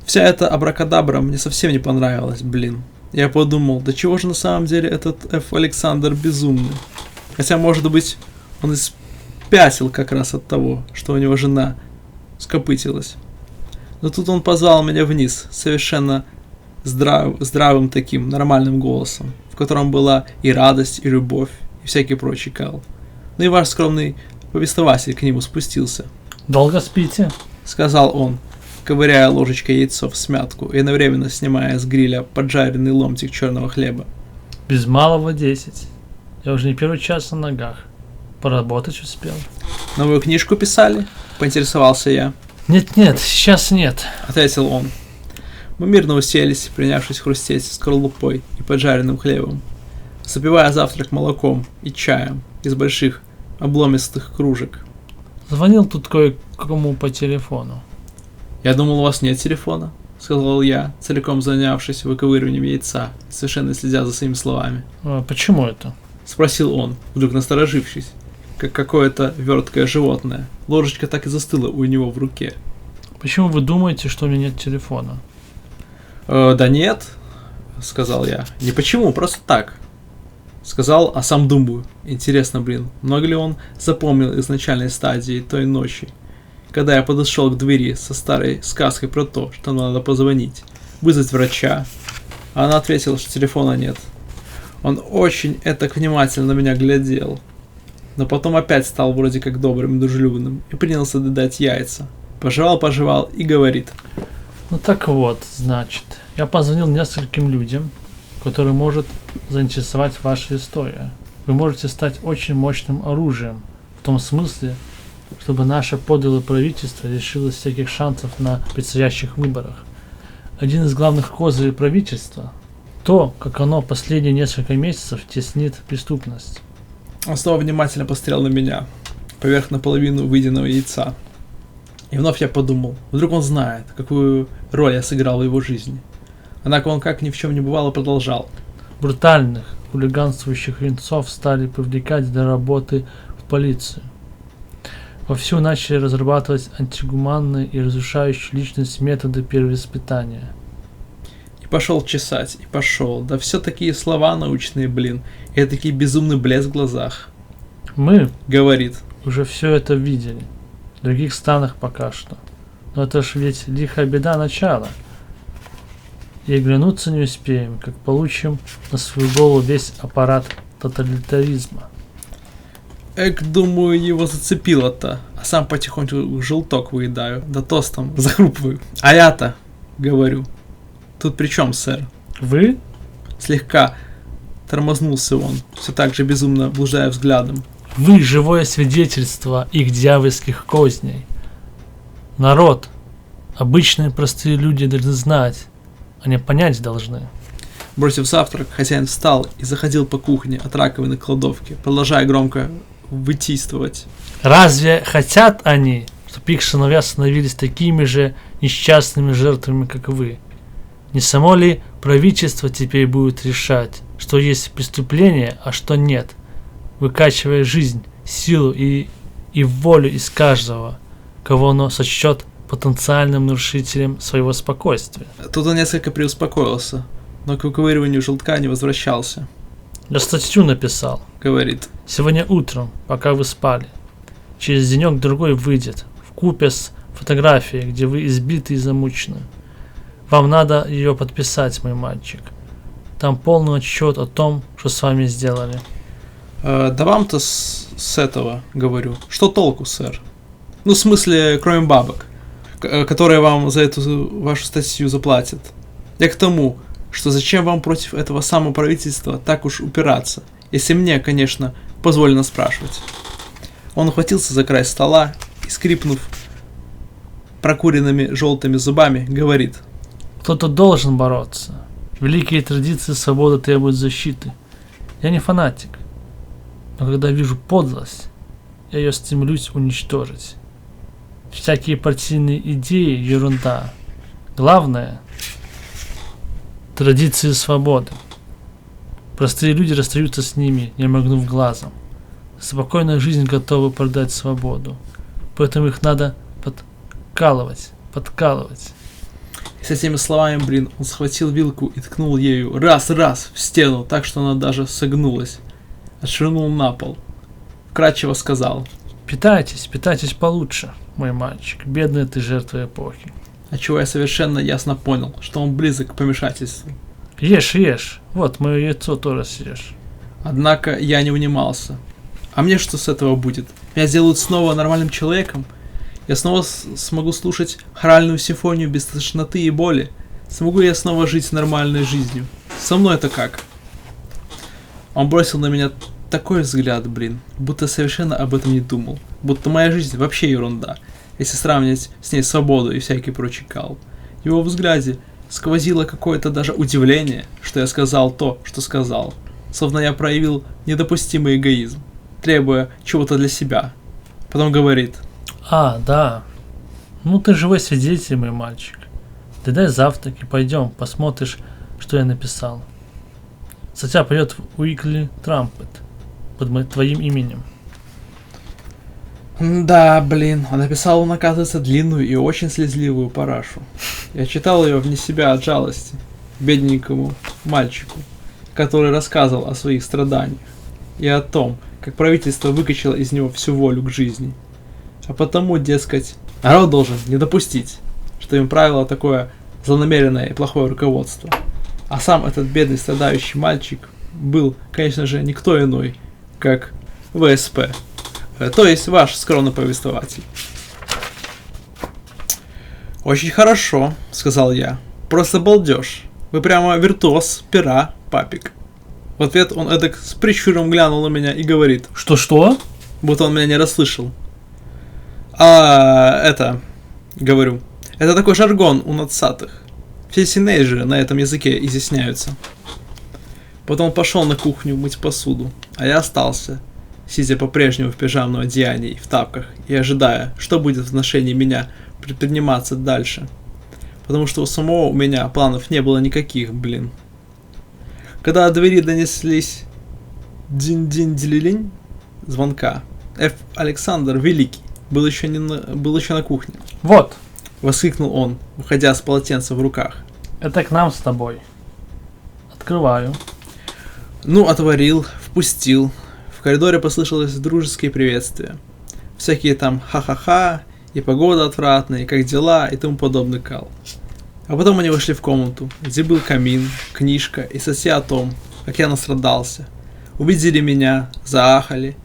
Вся эта абракадабра мне совсем не понравилась, блин. Я подумал, да чего же на самом деле этот Ф. Александр безумный? Хотя, может быть, он спятил как раз от того, что у него жена скопытилась. Но тут он позвал меня вниз, совершенно здравым таким, нормальным голосом, в котором была и радость, и любовь, и всякий прочий кал. Ну и ваш скромный повествователь к нему спустился. Долго спите? Сказал он, ковыряя ложечкой яйцо в смятку и одновременно снимая с гриля поджаренный ломтик черного хлеба. Без малого 10. Я уже не первый час на ногах. Поработать успел. Новую книжку писали? Поинтересовался я. Нет, сейчас нет. Ответил он. Мы мирно уселись, принявшись хрустеть скорлупой и поджаренным хлебом, запивая завтрак молоком и чаем из больших обломистых кружек. Звонил тут кое-кому по телефону. «Я думал, у вас нет телефона», — сказал я, целиком занявшись выковыриванием яйца, совершенно следя за своими словами. А почему это? — спросил он, вдруг насторожившись, как какое-то верткое животное. Ложечка так и застыла у него в руке. Почему вы думаете, что у меня нет телефона? Да нет, — сказал я. Не почему, просто так. Сказал, а сам думаю. Интересно, блин, много ли он запомнил из начальной стадии той ночи, когда я подошел к двери со старой сказкой про то, что надо позвонить, вызвать врача, а она ответила, что телефона нет. Он очень этак внимательно на меня глядел, но потом опять стал вроде как добрым и дружелюбным и принялся додать яйца. Пожевал и говорит. Ну так вот, значит, я позвонил нескольким людям, которые может заинтересовать ваша история. Вы можете стать очень мощным оружием, в том смысле, чтобы наше подлое правительство лишилось всяких шансов на предстоящих выборах. Один из главных козырей правительства – то, как оно последние несколько месяцев теснит преступность. Он снова внимательно посмотрел на меня, поверх наполовину выеденного яйца. И вновь я подумал, вдруг он знает, какую роль я сыграл в его жизни. Однако он, как ни в чем не бывало, продолжал. Брутальных, хулиганствующих юнцов стали привлекать для работы в полицию. Вовсю начали разрабатывать антигуманные и разрушающие личность методы перевоспитания. И пошел чесать, и пошел. Да все такие слова научные, блин. И такой безумный блеск в глазах. Мы, говорит, уже все это видели. В других странах пока что. Но это ж ведь лихая беда начала. И оглянуться не успеем, как получим на свою голову весь аппарат тоталитаризма. Думаю, его зацепило-то, а сам потихоньку желток выедаю, да тостом захрупываю. А я-то, говорю, тут при чем, сэр? Вы? Слегка тормознулся он, все так же безумно блуждая взглядом. Вы живое свидетельство их дьявольских козней. Народ, обычные простые люди должны знать, они понять должны. Бросив завтрак, хозяин встал и заходил по кухне от раковины к кладовке, продолжая громко вытистывать. Разве хотят они, чтобы их сыновья становились такими же несчастными жертвами, как вы? Не само ли правительство теперь будет решать, что есть преступление, а что нет, выкачивая жизнь, силу и волю из каждого, кого оно сочтет потенциальным нарушителем своего спокойствия. Тут он несколько преуспокоился, но к выковыриванию желтка не возвращался. Я статью написал. Говорит: Сегодня утром, пока вы спали. Через денек-другой выйдет, вкупе с фотографией, где вы избиты и замучены. Вам надо ее подписать, мой мальчик. Там полный отчет о том, что с вами сделали. да вам-то с этого, говорю. Что толку, сэр? Ну, в смысле, кроме бабок, которые вам за эту вашу статью заплатят. Я к тому, что зачем вам против этого самого правительства так уж упираться, если мне, конечно, позволено спрашивать. Он ухватился за край стола и, скрипнув прокуренными желтыми зубами, говорит: Кто-то должен бороться. Великие традиции свободы требуют защиты. Я не фанатик. Но когда вижу подлость, я ее стремлюсь уничтожить. Всякие партийные идеи – ерунда. Главное – традиции свободы. Простые люди расстаются с ними, не моргнув глазом. Спокойная жизнь готова продать свободу. Поэтому их надо подкалывать. И с этими словами, он схватил вилку и ткнул ею раз в стену, так что она даже согнулась. Отшвырнул на пол. Вкратчиво сказал: Питайтесь получше, мой мальчик. Бедная ты жертва эпохи. отчего я совершенно ясно понял, что он близок к помешательству. Ешь. Вот, мое яйцо тоже съешь. Однако я не унимался. А мне что с этого будет? Меня сделают снова нормальным человеком? Я снова смогу слушать хоральную симфонию без тошноты и боли? Смогу я снова жить нормальной жизнью? Со мной это как? Он бросил на меня такой взгляд, будто совершенно об этом не думал. Будто моя жизнь вообще ерунда, если сравнивать с ней свободу и всякий прочий кал. В его взгляде сквозило какое-то даже удивление, что я сказал то, что сказал. Словно я проявил недопустимый эгоизм, требуя чего-то для себя. Потом говорит: Да. Ну ты живой свидетель, мой мальчик. Ты дай завтрак и пойдем, посмотришь, что я написал. Статья пойдет в Уикли Трампет под твоим именем. Да, а написал он, оказывается, длинную и очень слезливую парашу. Я читал ее вне себя от жалости бедненькому мальчику, который рассказывал о своих страданиях и о том, как правительство выкачало из него всю волю к жизни. А потому, дескать, народ должен не допустить, что им правило такое злонамеренное и плохое руководство. А сам этот бедный страдающий мальчик был, конечно же, никто иной, как ВСП, то есть ваш скромный повествователь. «Очень хорошо», — сказал я, — «просто балдеж. Вы прямо виртуоз пера, папик». В ответ он эдак с прищуром глянул на меня и говорит: Что? Будто он меня не расслышал. Говорю, это такой жаргон у надцатых. Все тинейджеры на этом языке изъясняются. Потом он пошел на кухню мыть посуду, а я остался, сидя по-прежнему в пижамном одеянии, в тапках, и ожидая, что будет в отношении меня предприниматься дальше. Потому что у самого у меня планов не было никаких, Когда от двери донеслись динь-динь-дилилинь звонка, Ф. Александр Великий был еще на кухне. Вот, Воскликнул он, уходя с полотенцем в руках. это к нам с тобой. Открываю. Отворил, впустил. В коридоре послышалось дружеские приветствия. Всякие там ха-ха-ха, и погода отвратная, и как дела, и тому подобный кал. А потом они вошли в комнату, где был камин, книжка и статья о том, как я настрадался. Увидели меня, заахали.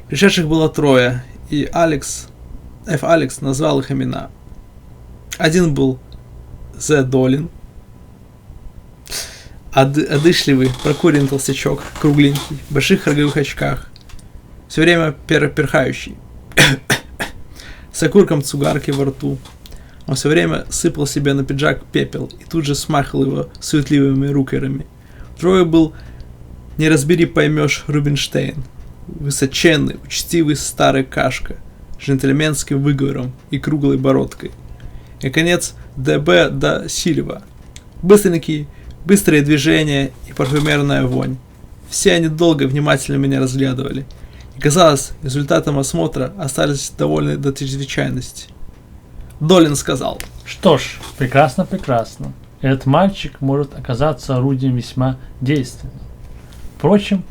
Пришедших было 3, и Ф. Алекс назвал их имена. Один был З. Долин, одышливый, прокуренный толстячок, кругленький, в больших роговых очках, все время перхающий, с окурком цигарки во рту. Он все время сыпал себе на пиджак пепел и тут же смахивал его суетливыми рукерами. Второй был, не разбери поймешь, Рубинштейн, высоченный, учтивый старый кашка, с джентльменским выговором и круглой бородкой. И, наконец, Д.Б. да Сильва, быстрые движения и парфюмерная вонь. Все они долго и внимательно меня разглядывали. И казалось, результатом осмотра остались довольны до чрезвычайности. Долин сказал. Что ж, прекрасно, прекрасно. Этот мальчик может оказаться орудием весьма действенным. Впрочем,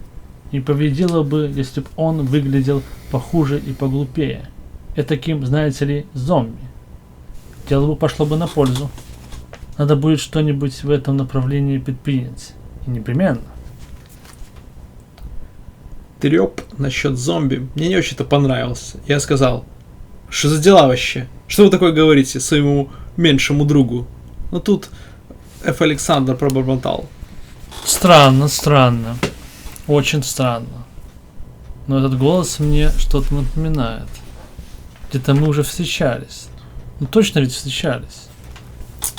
не повредило бы, если бы он выглядел похуже и поглупее. Этаким, знаете ли, зомби. Дело бы пошло бы на пользу. Надо будет что-нибудь в этом направлении предпринять. И непременно. Трёп насчет зомби мне не очень-то понравился. Я сказал, что за дела вообще? Что вы такое говорите своему меньшему другу? Но тут Ф. Александр пробормотал. Странно, странно. Очень странно. Но этот голос мне что-то напоминает. Где-то мы уже встречались. Ну точно ведь встречались.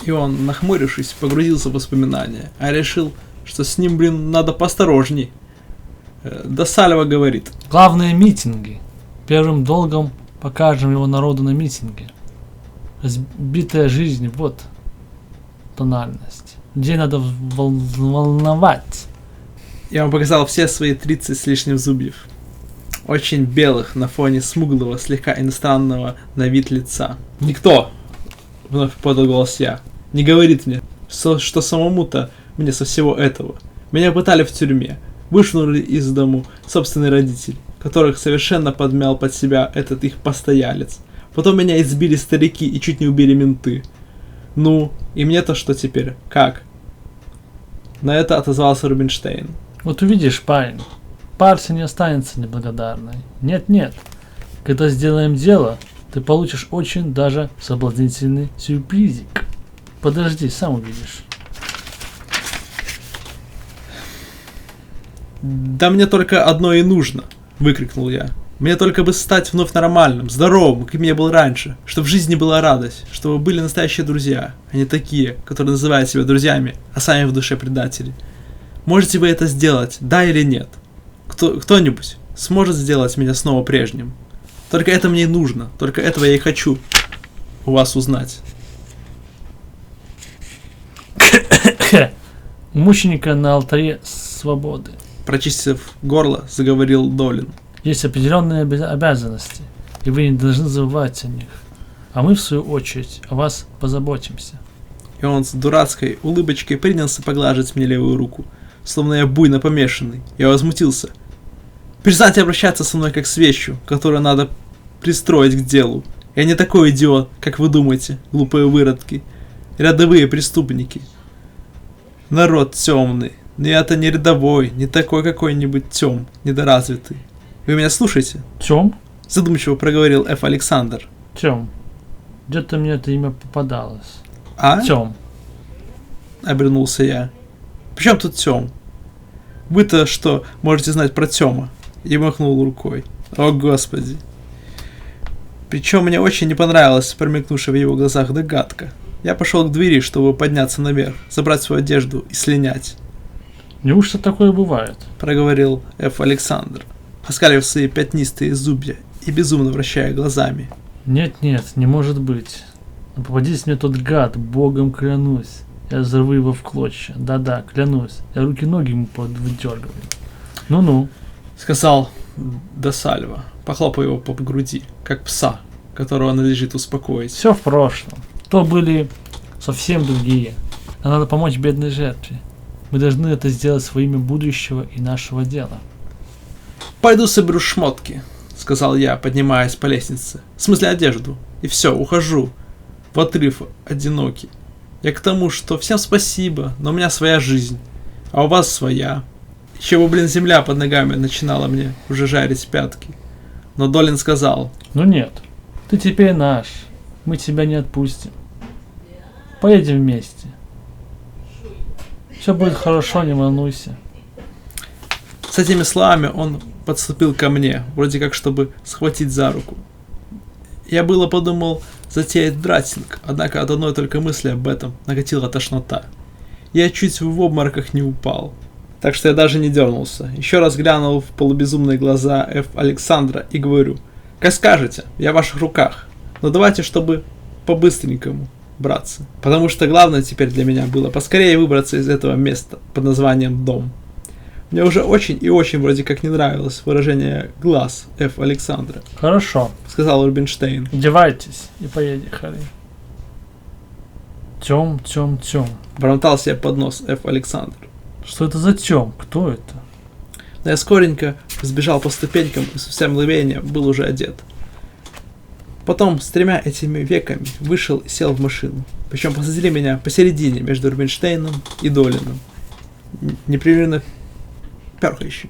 И он, нахмурившись, погрузился в воспоминания, а решил, что с ним, надо поосторожней. Де Сальва говорит. Главные митинги. Первым долгом покажем его народу на митинге. Разбитая жизнь, вот тональность. Людей надо волновать. Я вам показал все свои 30 с лишним зубьев. Очень белых на фоне смуглого, слегка иностранного на вид лица. Никто, вновь подал голос я, не говорит мне, что самому-то мне со всего этого. Меня пытали в тюрьме, вышвырнули из дому собственные родители, которых совершенно подмял под себя этот их постоялец. Потом меня избили старики и чуть не убили менты. Ну, и мне-то что теперь? Как? На это отозвался Рубинштейн. Вот увидишь, парень, партия не останется неблагодарной. Нет-нет. Когда сделаем дело, ты получишь очень даже соблазнительный сюрпризик. Подожди, сам увидишь. Да мне только одно и нужно, выкрикнул я. Мне только бы стать вновь нормальным, здоровым, каким я был раньше, чтобы в жизни была радость, чтобы были настоящие друзья, а не такие, которые называют себя друзьями, а сами в душе предатели. Можете вы это сделать, да или нет? Кто-нибудь сможет сделать меня снова прежним? Только это мне и нужно, только этого я и хочу у вас узнать. Мученика на алтаре свободы. Прочистив горло, заговорил Долин. Есть определенные обязанности, и вы не должны забывать о них. А мы, в свою очередь, о вас позаботимся. И он с дурацкой улыбочкой принялся поглаживать мне левую руку, словно я буйно помешанный. Я возмутился. Перестаньте обращаться со мной как с вещью, которую надо пристроить к делу. Я не такой идиот, как вы думаете, глупые выродки. Рядовые преступники. Народ темный. Но я-то не рядовой, не такой какой-нибудь тем, недоразвитый. Вы меня слушаете? Тём? Задумчиво проговорил Ф. Александр. Тём. Где-то мне это имя попадалось. А? Тём. Обернулся я. Причем тут Тём? Вы-то что можете знать про Тёма? И махнул рукой. О господи. Причем мне очень не понравилась промелькнувшая в его глазах догадка. Я пошел к двери, чтобы подняться наверх, забрать свою одежду и слинять. Неужто такое бывает? Проговорил Ф. Александр, оскалив свои пятнистые зубья и безумно вращая глазами. Нет, не может быть. Но попадись мне тот гад, богом клянусь. Я взорву его в клочья. Да-да, клянусь. Я руки-ноги ему подвыдергиваю. Ну-ну. Сказал Де Сальва, похлопав его по груди, как пса, которого надлежит успокоить. Все в прошлом. То были совсем другие. А надо помочь бедной жертве. Мы должны это сделать во имя будущего и нашего дела. «Пойду соберу шмотки», — сказал я, поднимаясь по лестнице. «В смысле одежду. И все, ухожу. В отрыв одинокий. Я к тому, что всем спасибо, но у меня своя жизнь, а у вас своя. Еще бы, земля под ногами начинала мне уже жарить пятки». Но Долин сказал: Ну нет, ты теперь наш. Мы тебя не отпустим. Поедем вместе. Все будет хорошо, не волнуйся. С этими словами он подступил ко мне, вроде как чтобы схватить за руку. Я было подумал затеять дратинг, однако от одной только мысли об этом накатила тошнота. Я чуть в обмороках не упал, так что я даже не дернулся. Еще раз глянул в полубезумные глаза Ф. Александра и говорю: «Как скажете, я в ваших руках, но давайте, чтобы по-быстренькому, братцы, потому что главное теперь для меня было поскорее выбраться из этого места под названием дом». Мне уже очень и очень вроде как не нравилось выражение глаз Ф. Александра. Хорошо. Сказал Рубинштейн. Одевайтесь и поехали. Тём. Бормотал себе под нос Ф. Александр. Что это за Тём? Кто это? Но я скоренько сбежал по ступенькам и со всем мгновения был уже одет. Потом с 3 этими веками вышел и сел в машину. Причем посадили меня посередине между Рубинштейном и Долином. Непрерывно пёркающий.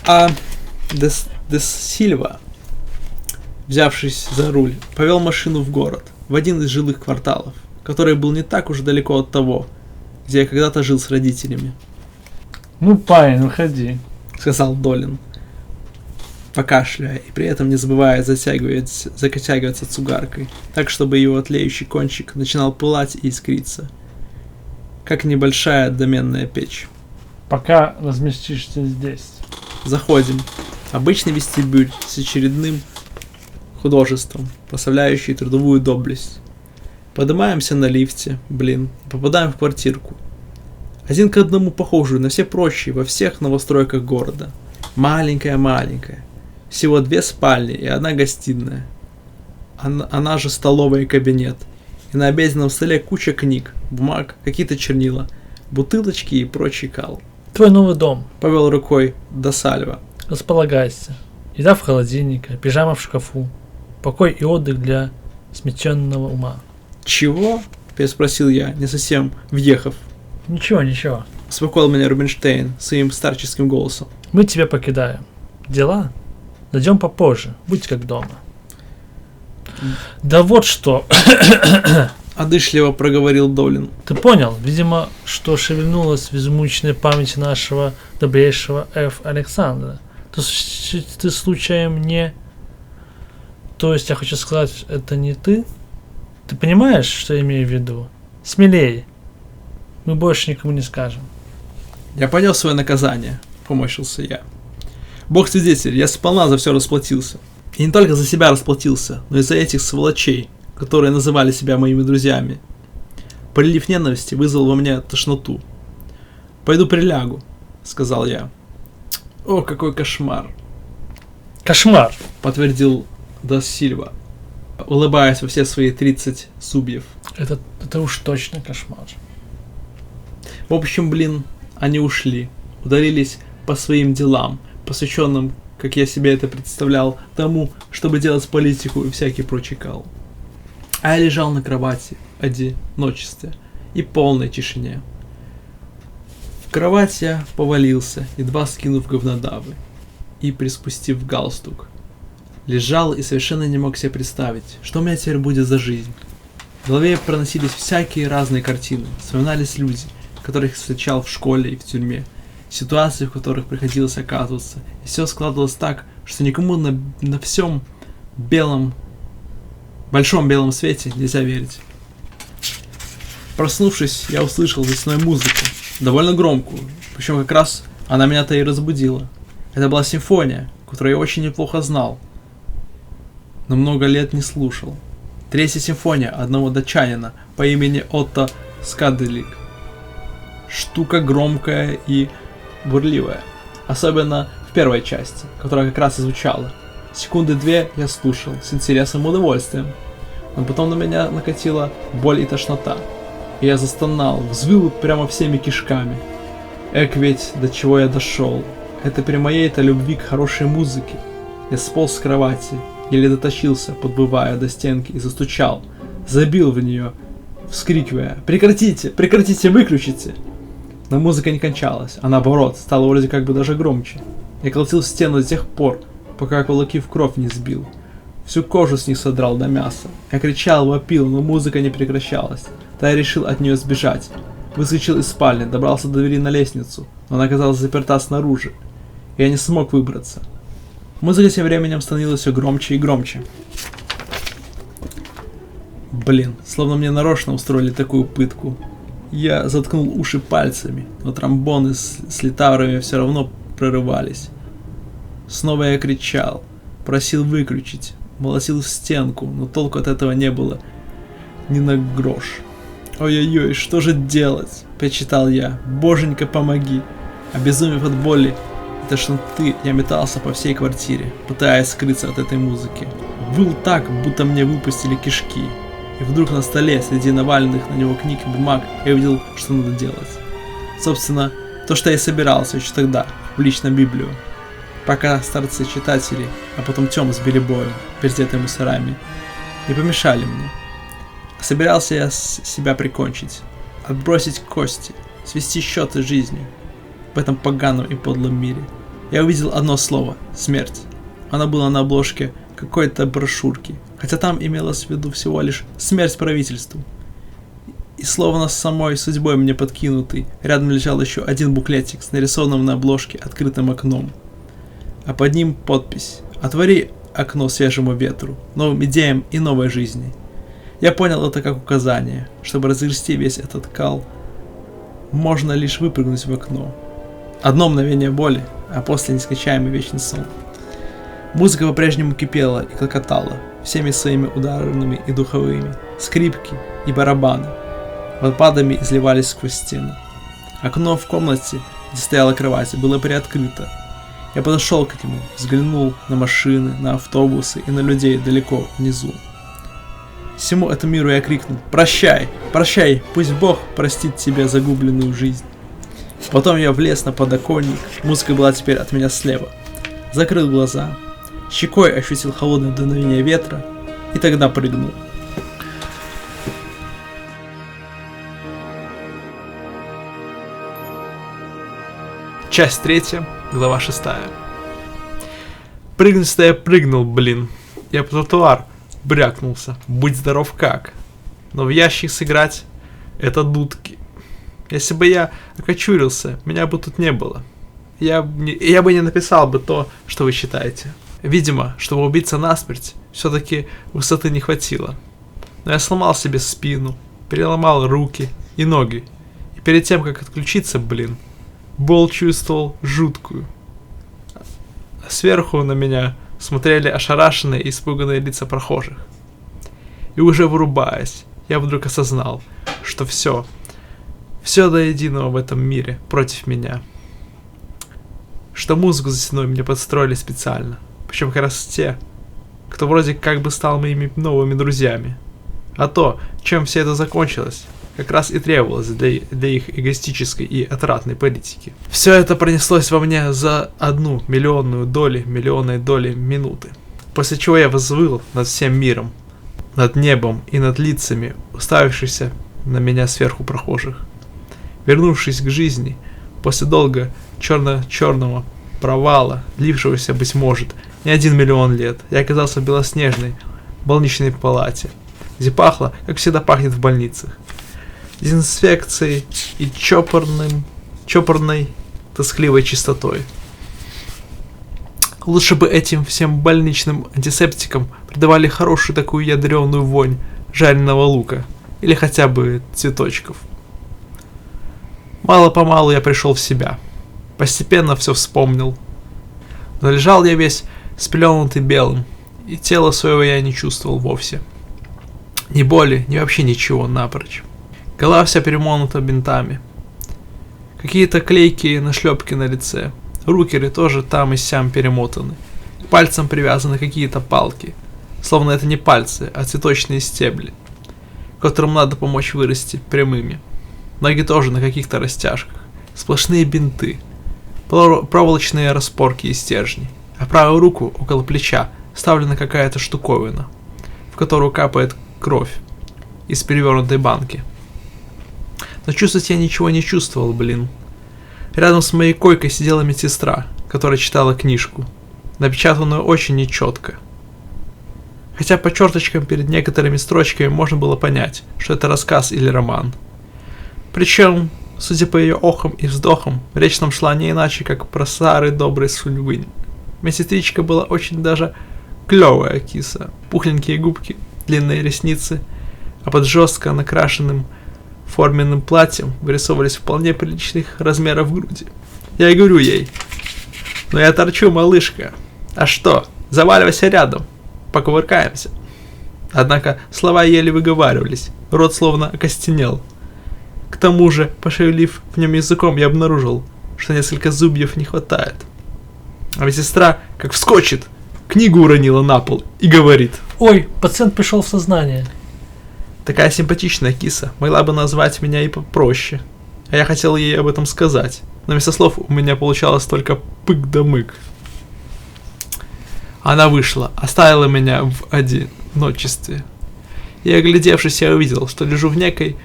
А Де Сильва, взявшись за руль, повел машину в город, в один из жилых кварталов, который был не так уж далеко от того, где я когда-то жил с родителями, Ну, парень, выходи. сказал Долин, покашляя и при этом не забывая затягиваться цигаркой, так чтобы его тлеющий кончик начинал пылать и искриться, как небольшая доменная печь. Пока разместишься здесь. Заходим. Обычный вестибюль с очередным художеством, прославляющий трудовую доблесть. Поднимаемся на лифте, и попадаем в квартирку. Один к одному похожую на все прочие во всех новостройках города. Маленькая. Всего 2 спальни и 1 гостиная. Она же столовая и кабинет. И на обеденном столе куча книг, бумаг, какие-то чернила, бутылочки и прочий кал. Твой новый дом. Повел рукой до Сальва. Располагайся. Еда в холодильнике, пижама в шкафу. Покой и отдых для сметенного ума. Чего? Переспросил я, не совсем въехав. Ничего. Успокоил меня Рубинштейн своим старческим голосом. Мы тебя покидаем. Дела? Дойдем попозже. Будь как дома. Да вот что. Одышливо проговорил Долин. Ты понял, видимо, что шевельнулась в измученной памяти нашего добрейшего Ф. Александра. Ты случаем не... То есть, я хочу сказать, это не ты? Ты понимаешь, что я имею в виду? Смелее. Мы больше никому не скажем. Я понял свое наказание, поморщился я. Бог свидетель, я сполна за все расплатился. И не только за себя расплатился, но и за этих сволочей, которые называли себя моими друзьями. Прилив ненависти вызвал во мне тошноту. «Пойду прилягу», — сказал я. «О, какой кошмар!» Кошмар! — подтвердил Де Сильва, улыбаясь во все свои 30 зубьев. Это уж точно кошмар. В общем, они ушли, удалились по своим делам, посвященным, как я себе это представлял, тому, чтобы делать политику и всякий прочий кал. А я лежал на кровати в одиночестве и полной тишине. В кровать я повалился, едва скинув говнодавы и приспустив галстук. Лежал и совершенно не мог себе представить, что у меня теперь будет за жизнь. В голове проносились всякие разные картины, вспоминались люди, которых встречал в школе и в тюрьме, ситуации, в которых приходилось оказываться, и все складывалось так, что никому на всем большом белом свете нельзя верить. Проснувшись, я услышал весной музыку, довольно громкую, причем как раз она меня-то и разбудила. Это была симфония, которую я очень неплохо знал, но много лет не слушал. 3-я симфония одного датчанина по имени Отто Скаделик. Штука громкая и бурливая, особенно в первой части, которая как раз и звучала. Секунды 2 я слушал с интересом и удовольствием, но потом на меня накатила боль и тошнота, и я застонал, взвыл прямо всеми кишками. Ведь до чего я дошел. Это при моей-то любви к хорошей музыке. Я сполз с кровати, еле дотащился, подбывая до стенки, и застучал, забил в нее, вскрикивая: «Прекратите! Прекратите! Выключите!» Но музыка не кончалась, а наоборот, стала вроде как бы даже громче. Я колотил в стену до тех пор, пока кулаки в кровь не сбил. Всю кожу с них содрал до мяса. Я кричал, вопил, но музыка не прекращалась. Тогда я решил от нее сбежать. Выскочил из спальни, добрался до двери на лестницу, но она оказалась заперта снаружи. И я не смог выбраться. Музыка тем временем становилась все громче и громче. Словно мне нарочно устроили такую пытку. Я заткнул уши пальцами, но тромбоны с литаврами все равно прорывались. Снова я кричал, просил выключить, молотил в стенку, но толку от этого не было ни на грош. «Ой-ой-ой, что же делать?» – причитал я. «Боженька, помоги!» Обезумев от боли и тошноты, я метался по всей квартире, пытаясь скрыться от этой музыки. Выл так, будто мне выпустили кишки. И вдруг на столе, среди наваленных на него книг и бумаг, я увидел, что надо делать. Собственно, то, что я и собирался еще тогда, в личном Библию. Пока старцы-читатели, а потом Тёма с Белебоем, переодетые мусорами, не помешали мне. Собирался я себя прикончить, отбросить кости, свести счеты с жизнью в этом поганом и подлом мире. Я увидел одно слово – смерть. Оно было на обложке какой-то брошюрки, хотя там имелось в виду всего лишь смерть правительству. И словно с самой судьбой мне подкинутый, рядом лежал еще один буклетик с нарисованным на обложке открытым окном. А под ним подпись «Отвори окно свежему ветру, новым идеям и новой жизни». Я понял это как указание, чтобы разгрести весь этот кал, можно лишь выпрыгнуть в окно. Одно мгновение боли, а после нескончаемый вечный сон. Музыка по-прежнему кипела и клокотала, всеми своими ударными и духовыми, скрипки и барабаны водопадами изливались сквозь стену. Окно в комнате, где стояла кровать, было приоткрыто. Я подошел к нему, взглянул на машины, на автобусы и на людей далеко внизу. Всему этому миру я крикнул: «Прощай! Прощай! Пусть Бог простит тебе загубленную жизнь!» Потом я влез на подоконник, музыка была теперь от меня слева. Закрыл глаза, щекой ощутил холодное дуновение ветра и тогда прыгнул. Часть 3, глава 6. Прыгнуть-то я прыгнул, блин. Я по тротуар брякнулся. Будь здоров как. Но в ящик сыграть — это дудки. Если бы я окочурился, меня бы тут не было. Я бы не написал бы то, что вы считаете. Видимо, чтобы убиться насмерть, все-таки высоты не хватило. Но я сломал себе спину, переломал руки и ноги. И перед тем, как отключиться, блин, боль чувствовал жуткую. Сверху на меня смотрели ошарашенные и испуганные лица прохожих. И уже вырубаясь, я вдруг осознал, что все до единого в этом мире против меня. Что музыку за стеной мне подстроили специально. Причем как раз те, кто вроде как бы стал моими новыми друзьями. А то, чем все это закончилось, как раз и требовалось для их эгоистической и отратной политики. Все это пронеслось во мне за 1 миллионную миллионной доли минуты. После чего я взвыл над всем миром, над небом и над лицами, уставившихся на меня сверху прохожих. Вернувшись к жизни, после долго черного провала, длившегося, быть может, не 1 миллион лет, я оказался в белоснежной больничной палате, где пахло, как всегда пахнет в больницах, дезинфекцией и чопорной, тоскливой чистотой. Лучше бы этим всем больничным антисептикам придавали хорошую такую ядреную вонь жареного лука или хотя бы цветочков. Мало-помалу я пришел в себя. Постепенно все вспомнил. Но лежал я весь спеленутый белым, и тело своего я не чувствовал вовсе. Ни боли, ни вообще ничего напрочь. Голова вся перемолота бинтами. Какие-то клейкие нашлепки на лице. Руки тоже там и сям перемотаны. К пальцам привязаны какие-то палки. Словно это не пальцы, а цветочные стебли, которым надо помочь вырасти прямыми. Ноги тоже на каких-то растяжках. Сплошные бинты. Проволочные распорки и стержни. А правую руку около плеча вставлена какая-то штуковина, в которую капает кровь из перевернутой банки. Но чувствовать я ничего не чувствовал, блин. Рядом с моей койкой сидела медсестра, которая читала книжку, напечатанную очень нечетко. Хотя по черточкам перед некоторыми строчками можно было понять, что это рассказ или роман. Причем, судя по ее охам и вздохам, речь нам шла не иначе, как про старый добрый Сульвынь. Медсестричка была очень даже клевая киса. Пухленькие губки, длинные ресницы, а под жестко накрашенным форменным платьем вырисовывались вполне приличных размеров груди. Я и говорю ей: «Ну я торчу, малышка. А что, заваливайся рядом, покувыркаемся». Однако слова еле выговаривались, рот словно окостенел. К тому же, пошевелив в нем языком, я обнаружил, что несколько зубьев не хватает. А медсестра как вскочит, книгу уронила на пол и говорит: Ой, пациент пришел в сознание. «Такая симпатичная киса, могла бы назвать меня и попроще». А я хотел ей об этом сказать, но вместо слов у меня получалось только пык да мык. Она вышла, оставила меня в одиночестве. И, оглядевшись, я увидел, что лежу в некой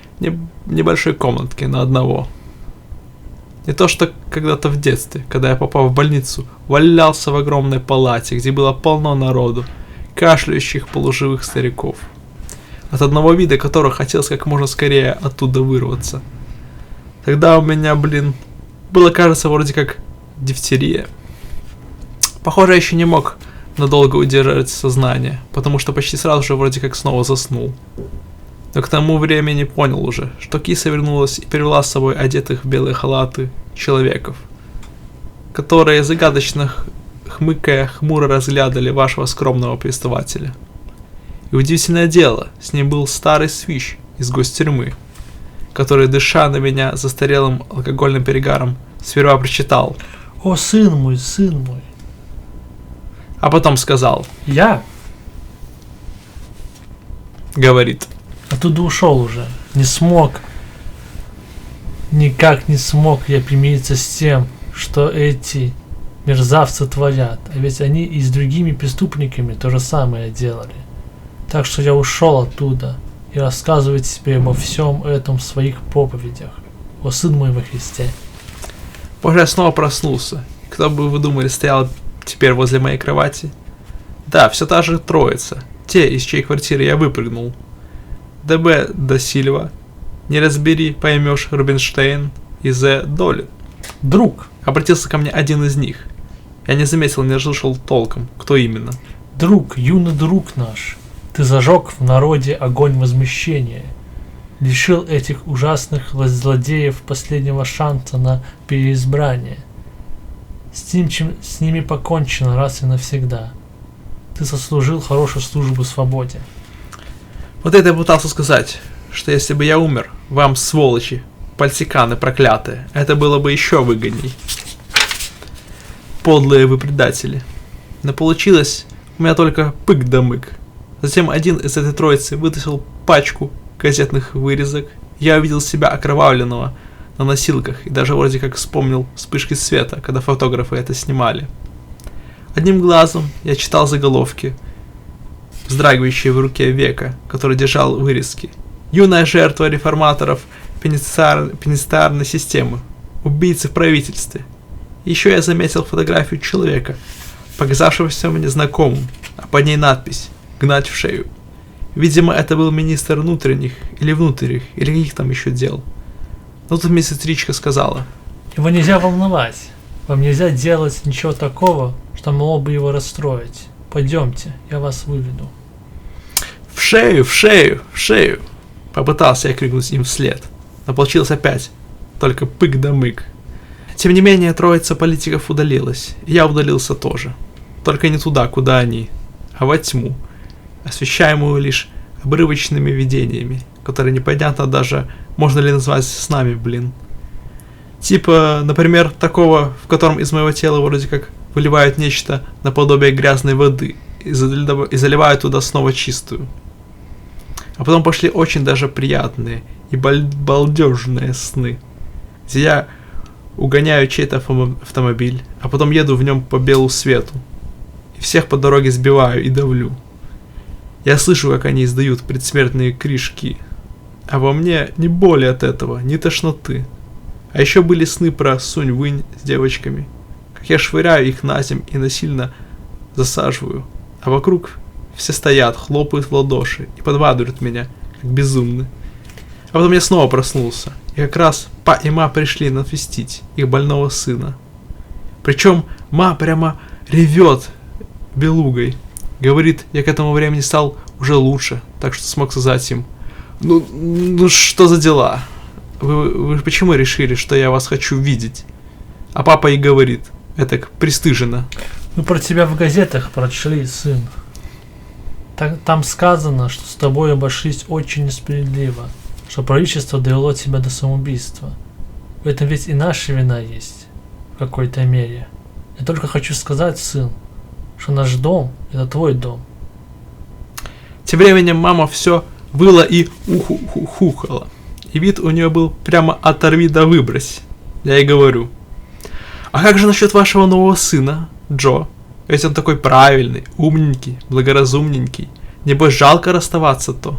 небольшой комнатке на одного. Не то что когда-то в детстве, когда я, попав в больницу, валялся в огромной палате, где было полно народу, кашляющих полуживых стариков, от одного вида которых хотелось как можно скорее оттуда вырваться. Тогда у меня, было, кажется, вроде как дифтерия. Похоже, я еще не мог надолго удержать сознание, потому что почти сразу же вроде как снова заснул. Но к тому времени понял уже, что киса вернулась и привела с собой одетых в белые халаты человеков, которые загадочно хмыкая хмуро разглядывали вашего скромного приставателя. И удивительное дело, с ним был старый свищ из гостюрьмы, который, дыша на меня застарелым алкогольным перегаром, сперва прочитал: О, сын мой, сын мой. А потом сказал, говорит: оттуда ушел уже. Не смог. Никак не смог я примириться с тем, что эти мерзавцы творят. А ведь они и с другими преступниками то же самое делали. Так что я ушел оттуда и рассказываю тебе обо всем этом в своих проповедях. О, сын мой во Христе. Позже я снова проснулся. Кто бы вы думали, стоял теперь возле моей кровати? Да, все та же троица. Те, из чьей квартиры я выпрыгнул. Д.Б. да Сильва, не разбери, поймешь, Рубинштейн и З. Долин. Друг. Обратился ко мне один из них. Я не заметил, не расслышал толком, кто именно. Друг, юный друг наш, ты зажег в народе огонь возмущения, лишил этих ужасных злодеев последнего шанса на переизбрание. С ними покончено раз и навсегда. Ты заслужил хорошую службу свободе. Вот это я пытался сказать, что если бы я умер, вам, сволочи, пальциканы проклятые, это было бы еще выгодней. Подлые вы предатели. Но получилось у меня только пык да мык. Затем один из этой троицы вытащил пачку газетных вырезок. Я увидел себя окровавленного на носилках и даже вроде как вспомнил вспышки света, когда фотографы это снимали. Одним глазом я читал заголовки, вздрагивающие в руке века, который держал вырезки. Юная жертва реформаторов пенитенциарной системы, убийцы в правительстве. Еще я заметил фотографию человека, показавшегося мне знакомым, а под ней надпись «Гнать в шею». Видимо, это был министр внутренних или внутренних, или каких там еще дел. Но тут медсестричка сказала: Его нельзя волновать. Вам нельзя делать ничего такого, что могло бы его расстроить. Пойдемте, я вас выведу. «В шею, в шею, в шею!» Попытался я крикнуть им вслед, но получилось опять только пык да мык. Тем не менее, троица политиков удалилась, и я удалился тоже. Только не туда, куда они, а во тьму, освещаемую лишь обрывочными видениями, которые непонятно даже, можно ли назвать снами, Типа, например, такого, в котором из моего тела вроде как выливают нечто наподобие грязной воды и заливают туда снова чистую. А потом пошли очень даже приятные и балдежные сны, где я угоняю чей-то автомобиль, а потом еду в нем по белу свету, и всех по дороге сбиваю и давлю. Я слышу, как они издают предсмертные кришки, а во мне ни боли от этого, ни тошноты. А еще были сны про Сунь-Вынь с девочками, как я швыряю их на земь и насильно засаживаю, а вокруг все стоят, хлопают в ладоши и подбадривают меня, как безумны. А потом я снова проснулся, и как раз па и ма пришли навестить их больного сына. Причем ма прямо ревет белугой. Говорит, я к этому времени стал уже лучше, так что смог сказать им: ну что за дела? Вы почему решили, что я вас хочу видеть? А папа и говорит, это пристыженно. Мы про тебя в газетах прочли, сын. Там сказано, что с тобой обошлись очень несправедливо, что правительство довело тебя до самоубийства. В этом ведь и наша вина есть, в какой-то мере. Я только хочу сказать, сын, что наш дом – это твой дом. Тем временем мама все выла и ухухала. И вид у нее был прямо оторви да выбрось. Я ей говорю: а как же насчет вашего нового сына, Джо? Ведь он такой правильный, умненький, благоразумненький. Небось жалко расставаться то.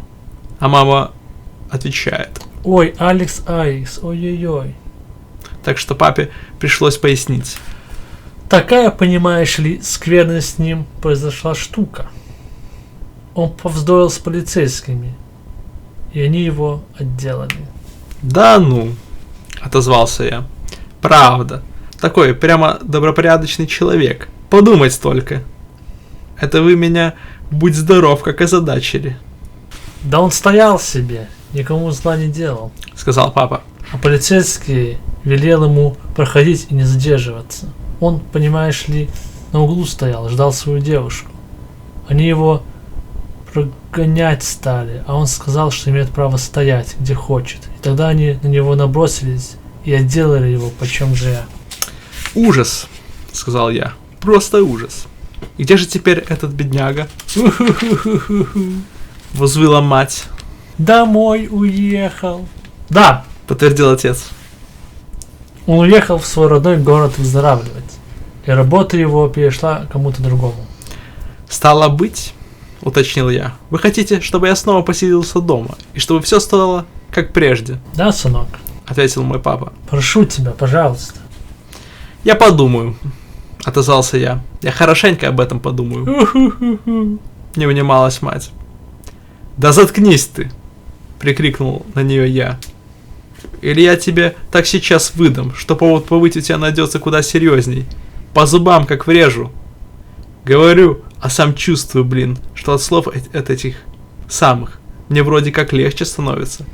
А мама отвечает. Ой, Алекс, ой-ой-ой. Так что папе пришлось пояснить. Такая, понимаешь ли, скверная с ним произошла штука. Он повздорил с полицейскими, и они его отделали. Да ну, отозвался я. Правда, такой прямо добропорядочный человек. Подумать только. Это вы меня, будь здоров, как озадачили, Да он стоял себе, никому зла не делал. сказал папа. А полицейский велел ему проходить и не задерживаться. Он, понимаешь ли, на углу стоял, ждал свою девушку. Они его прогонять стали, а он сказал, что имеет право стоять, где хочет. И тогда они на него набросились и отделали его почем зря. Ужас, сказал я. Просто ужас. И где же теперь этот бедняга? Возвыла мать. Домой уехал. Да, Подтвердил отец. он уехал в свой родной город выздоравливать. И работа его перешла кому-то другому. Стало быть, уточнил я. Вы хотите, чтобы я снова поселился дома, и чтобы все стало как прежде? Да, сынок? Ответил мой папа. Прошу тебя, пожалуйста. Я подумаю, отозвался я. Я хорошенько об этом подумаю. Не унималась мать. Да заткнись ты, прикрикнул на нее я. Или я тебе так сейчас выдам, что повод повыть у тебя найдется куда серьезней. По зубам как врежу. Говорю, а сам чувствую, блин, что от слов от этих самых мне вроде как легче становится.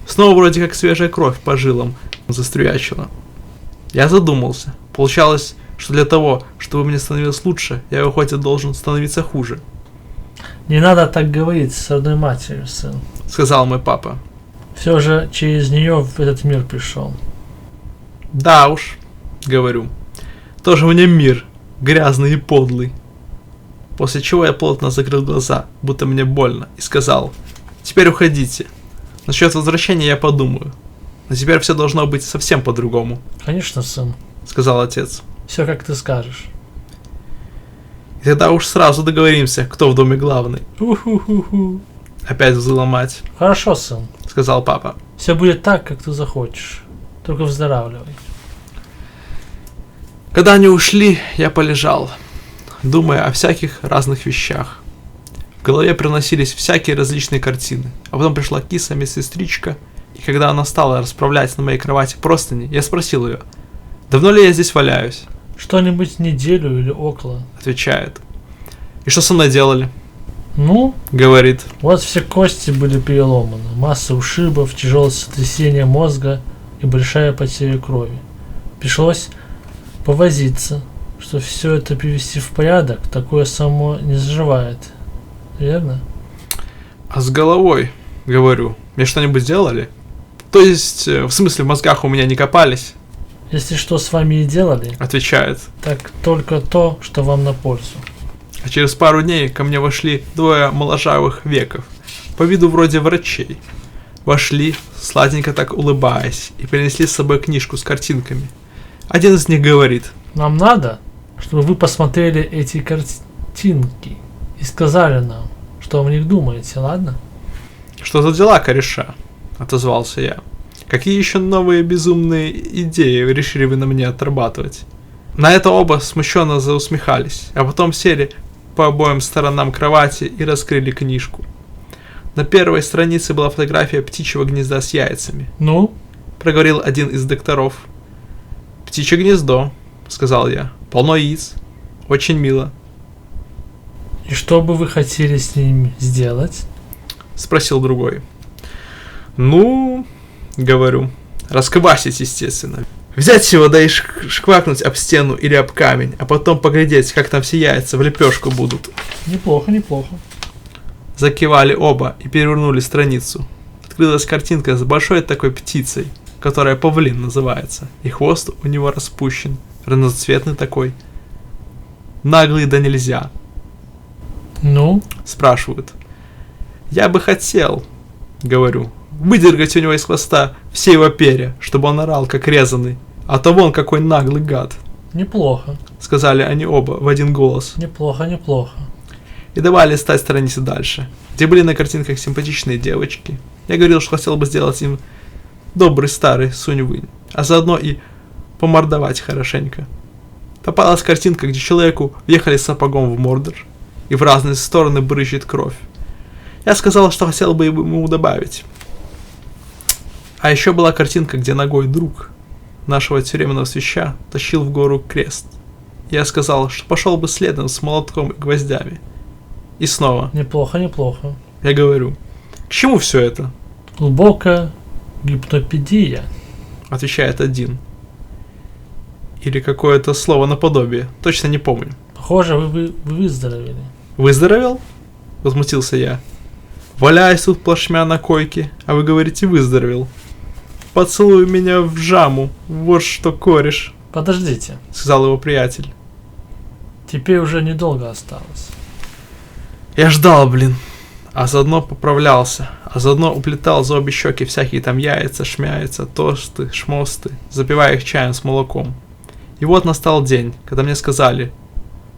Снова вроде как свежая кровь по жилам заструячила. Я задумался. Получалось, что для того, чтобы мне становилось лучше, я хоть и должен становиться хуже, Не надо так говорить с родной матерью, сын. сказал мой папа. Все же через нее в этот мир пришел. Да уж, говорю. Тоже мне мир, грязный и подлый. После чего я плотно закрыл глаза, будто мне больно, и сказал: теперь уходите. Насчет возвращения я подумаю. Но теперь все должно быть совсем по-другому, Конечно, сын. сказал отец. Все как ты скажешь. И тогда уж сразу договоримся, кто в доме главный. Уху-ху-ху. Опять взвыла мать, Хорошо, сын. сказал папа. Все будет так, как ты захочешь. Только выздоравливай. Когда они ушли, я полежал, думая о всяких разных вещах. В голове проносились всякие различные картины. А потом пришла киса медсестричка, и когда она стала расправлять на моей кровати простыни, я спросил ее: давно ли я здесь валяюсь? Что-нибудь неделю или около. Отвечает. И что со мной делали? Ну, Говорит. вот все кости были переломаны. Масса ушибов, тяжелое сотрясение мозга и большая потеря крови. Пришлось повозиться, что все это привести в порядок. Такое само не заживает. Верно? А с головой, говорю, мне что-нибудь сделали? То есть, в смысле, в мозгах у меня не копались? Если что с вами и делали, Отвечает. так только то, что вам на пользу. А через пару дней ко мне вошли двое моложавых веков, по виду вроде врачей. Вошли, сладенько так улыбаясь, и принесли с собой книжку с картинками. Один из них говорит: Нам надо, чтобы вы посмотрели эти картинки и сказали нам, что вы о них думаете, ладно? что за дела, кореша? Отозвался я. Какие еще новые безумные идеи решили вы на мне отрабатывать? На это оба смущенно заусмехались, а потом сели по обоим сторонам кровати и раскрыли книжку. На первой странице была фотография птичьего гнезда с яйцами. Ну, Проговорил один из докторов. «Птичье гнездо», — сказал я. «Полно яиц. Очень мило», и что бы вы хотели с ним сделать? — спросил другой. «Ну, — говорю, — расквасить, естественно. Взять его, да и шквакнуть об стену или об камень, а потом поглядеть, как там все яйца в лепешку будут». Неплохо, неплохо. Закивали оба и перевернули страницу. Открылась картинка с большой такой птицей, которая павлин называется, и хвост у него распущен, разноцветный такой. Наглый да нельзя. Ну, Спрашивают. Я бы хотел, говорю, выдергать у него из хвоста все его перья, чтобы он орал, как резанный. А то вон какой наглый гад, неплохо, сказали они оба в один голос. неплохо, неплохо. И давай листать страницы дальше, где были на картинках симпатичные девочки. Я говорил, что хотел бы сделать им добрый старый Сунь-Вынь, а заодно и помордовать хорошенько. Попалась картинка, где человеку въехали сапогом в мордор, и в разные стороны брызжет кровь. Я сказал, что хотел бы ему добавить. А еще была картинка, где ногой друг нашего тюремного свяща тащил в гору крест. Я сказал, что пошел бы следом с молотком и гвоздями. И снова Неплохо, неплохо. я говорю, к чему все это? Глубокая гипнопедия. Отвечает один. Или какое-то слово наподобие, точно не помню. Похоже, вы выздоровели. Выздоровел? Возмутился я. Валяюсь тут плашмя на койке, а вы говорите выздоровел. Поцелуй меня в жаму, вот что кореш, Подождите, сказал его приятель. теперь уже недолго осталось. Я ждал, блин. А заодно поправлялся. А заодно уплетал за обе щеки всякие там яйца, шмяйца, тосты, шмосты, запивая их чаем с молоком. И вот настал день, когда мне сказали,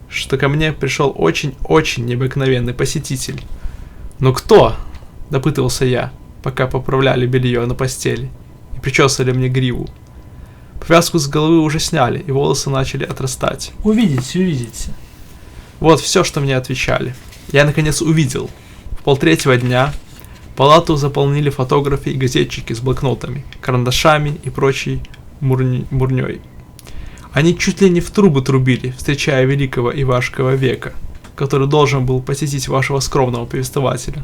что ко мне пришел очень-очень необыкновенный посетитель. «Но кто?» – допытывался я, пока поправляли белье на постели и причесывали мне гриву. Повязку с головы уже сняли, и волосы начали отрастать. Увидите, увидите. Вот все, что мне отвечали. Я наконец увидел. В 2:30 дня палату заполнили фотографы и газетчики с блокнотами, карандашами и прочей мурней. Они чуть ли не в трубы трубили, встречая великого и важкого века, который должен был посетить вашего скромного повествователя.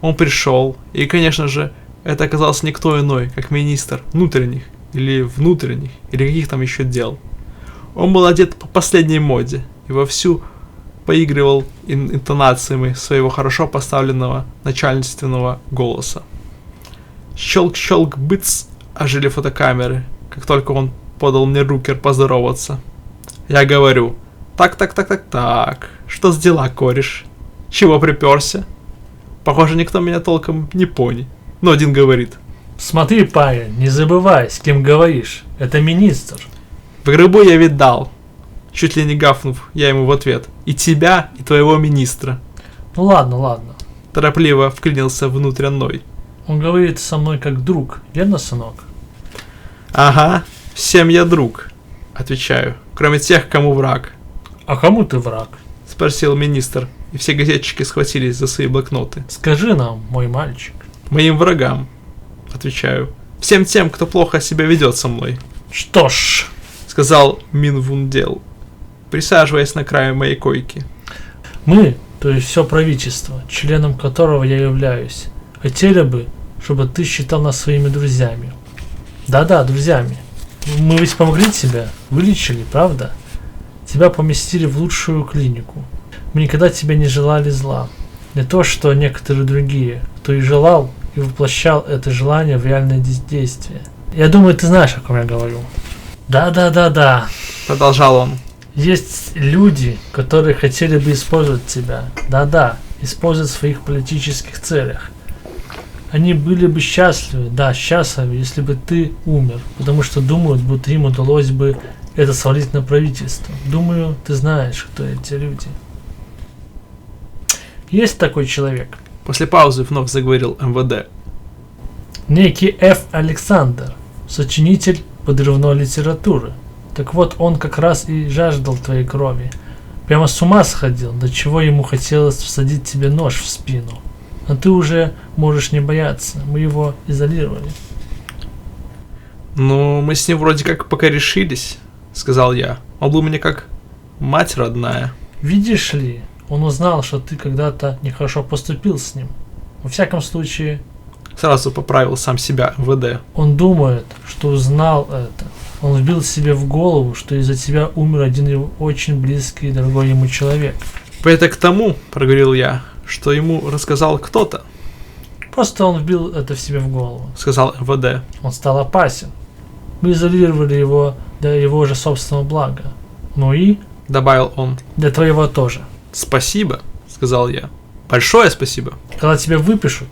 Он пришел, и, конечно же, это оказался никто иной, как министр внутренних, или каких там еще дел. Он был одет по последней моде и вовсю поигрывал интонациями своего хорошо поставленного начальственного голоса. Щелк-щелк, быц, ожили фотокамеры, как только он подал мне руки поздороваться. Я говорю, так, что с дела, кореш? Чего приперся? Похоже, никто меня толком не понял. Но один говорит, Смотри, парень, не забывай, с кем говоришь. Это министр. в гробу я видал. Чуть ли не гафнув, я ему в ответ. И тебя, и твоего министра. Ну ладно. Торопливо вклинился внутренной. Он говорит со мной как друг, верно, сынок? Ага, всем я друг, отвечаю, кроме тех, кому враг. А кому ты враг? Спросил министр, и все газетчики схватились за свои блокноты. Скажи нам, мой мальчик. Моим врагам, отвечаю. Всем тем, кто плохо себя ведет со мной, Что ж, сказал Минвундел, присаживаясь на краю моей койки. мы, то есть все правительство, членом которого я являюсь, хотели бы, чтобы ты считал нас своими друзьями. Да-да, друзьями. Мы ведь помогли тебе, вылечили, правда? Тебя поместили в лучшую клинику. Мы никогда тебе не желали зла. Не то, что некоторые другие, кто и желал, и воплощал это желание в реальное действие. Я думаю, ты знаешь, о ком я говорю. Да. Продолжал он. Есть люди, которые хотели бы использовать тебя. Да, использовать в своих политических целях. Они были бы счастливы, если бы ты умер, потому что думают, будто им удалось бы это свалить на правительство. Думаю, ты знаешь, кто эти люди. Есть такой человек, После паузы вновь заговорил МВД. некий Ф. Александр, сочинитель подрывной литературы. Так вот, он как раз и жаждал твоей крови. Прямо с ума сходил, до чего ему хотелось всадить тебе нож в спину. Но ты уже можешь не бояться, мы его изолировали. Ну, мы с ним вроде как пока решились, сказал я. Он был мне как мать родная. Видишь ли, он узнал, что ты когда-то нехорошо поступил с ним. Во всяком случае, Сразу поправил сам себя МВД. он думает, что узнал это. Он вбил себе в голову, что из-за тебя умер один его очень близкий и дорогой ему человек. Это к тому, проговорил я, что ему рассказал кто-то, Просто он вбил это в себе в голову. сказал МВД. Он стал опасен. Мы изолировали его для его же собственного блага. Ну и добавил он. Для твоего тоже. Спасибо, сказал я. Большое спасибо, Когда тебя выпишут,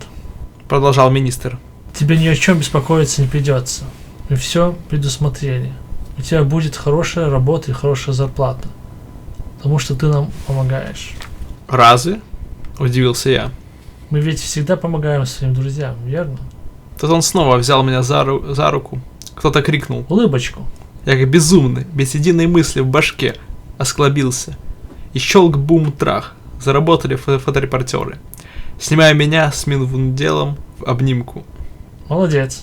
продолжал министр. тебе ни о чем беспокоиться не придется. Мы все предусмотрели. У тебя будет хорошая работа и хорошая зарплата. Потому что ты нам помогаешь. Разве? Удивился я. Мы ведь всегда помогаем своим друзьям, верно? Тут он снова взял меня за руку. Кто-то крикнул. Улыбочку. Я как безумный, без единой мысли в башке, осклабился. И щелк-бум-трах. Заработали фоторепортеры, снимая меня с Минвунделом в обнимку. Молодец.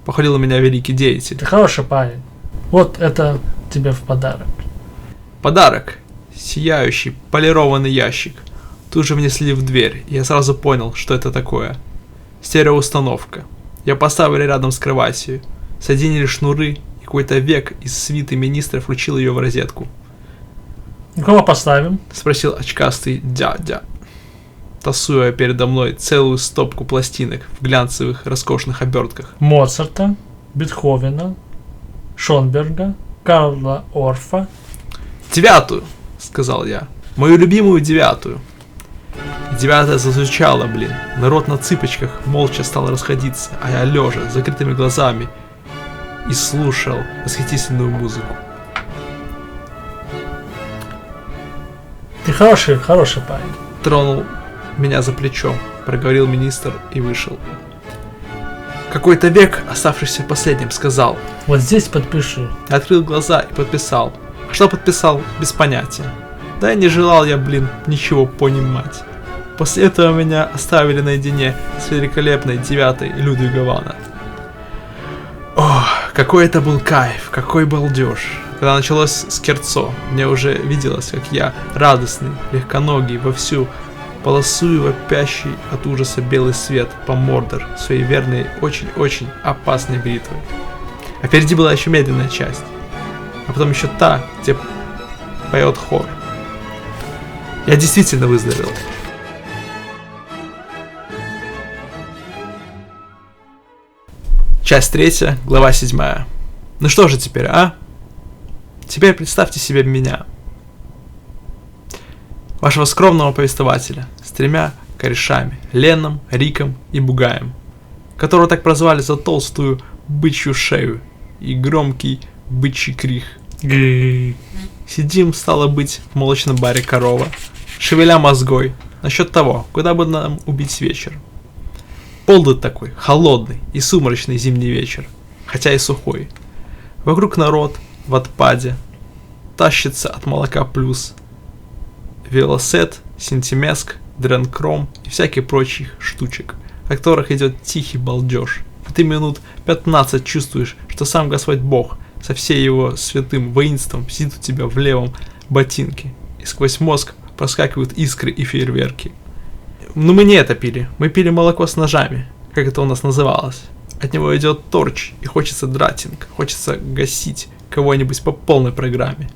Похвалил меня великий деятель. Ты хороший парень. Вот это тебе в подарок. Подарок. Сияющий, полированный ящик. Тут же внесли в дверь, и я сразу понял, что это такое. Стереоустановка. Я поставили рядом с кроватью, соединили шнуры, и какой-то век из свиты министров вручил ее в розетку. Кого поставим? Спросил очкастый дядя, тасуя передо мной целую стопку пластинок в глянцевых роскошных обертках. Моцарта, Бетховена, Шонберга, Карла Орфа. 9-ю, сказал я. Мою любимую 9-ю. И 9-я зазвучала, блин. Народ на цыпочках молча стал расходиться, а я лежа, с закрытыми глазами, и слушал восхитительную музыку. Ты хороший парень. Тронул меня за плечо, проговорил министр и вышел. Какой-то век, оставшийся последним, сказал. Вот здесь подпиши. Открыл глаза и подписал. А что подписал, без понятия. Да и не желал я, блин, ничего понимать. После этого меня оставили наедине с великолепной 9-й Людвига Вана. Ох, какой это был кайф, какой балдеж. Когда началось скерцо, мне уже виделось, как я, радостный, легконогий, вовсю полосую вопящий от ужаса белый свет по Мордор своей верной, очень-очень опасной бритвой. А впереди была еще медленная часть. А потом еще та, где поет хор. Я действительно выздоровел. Часть 3, глава 7. Ну что же теперь, а? Теперь представьте себе меня. Вашего скромного повествователя с 3 корешами, Леном, Риком и Бугаем, которого так прозвали за толстую бычью шею и громкий бычий крик. Сидим, стало быть, в молочном баре корова, шевеля мозгой насчет того, куда бы нам убить вечер. Полдень такой, холодный и сумрачный зимний вечер, хотя и сухой. Вокруг народ в отпаде, тащится от молока плюс, велосет, синтимеск, дренкром и всяких прочих штучек, о которых идет тихий балдеж. И ты минут 15 чувствуешь, что сам Господь Бог со всей его святым воинством сидит у тебя в левом ботинке, и сквозь мозг проскакивают искры и фейерверки. Но мы не это пили, мы пили молоко с ножами, как это у нас называлось. От него идет торч, и хочется дратинг, хочется гасить кого-нибудь по полной программе.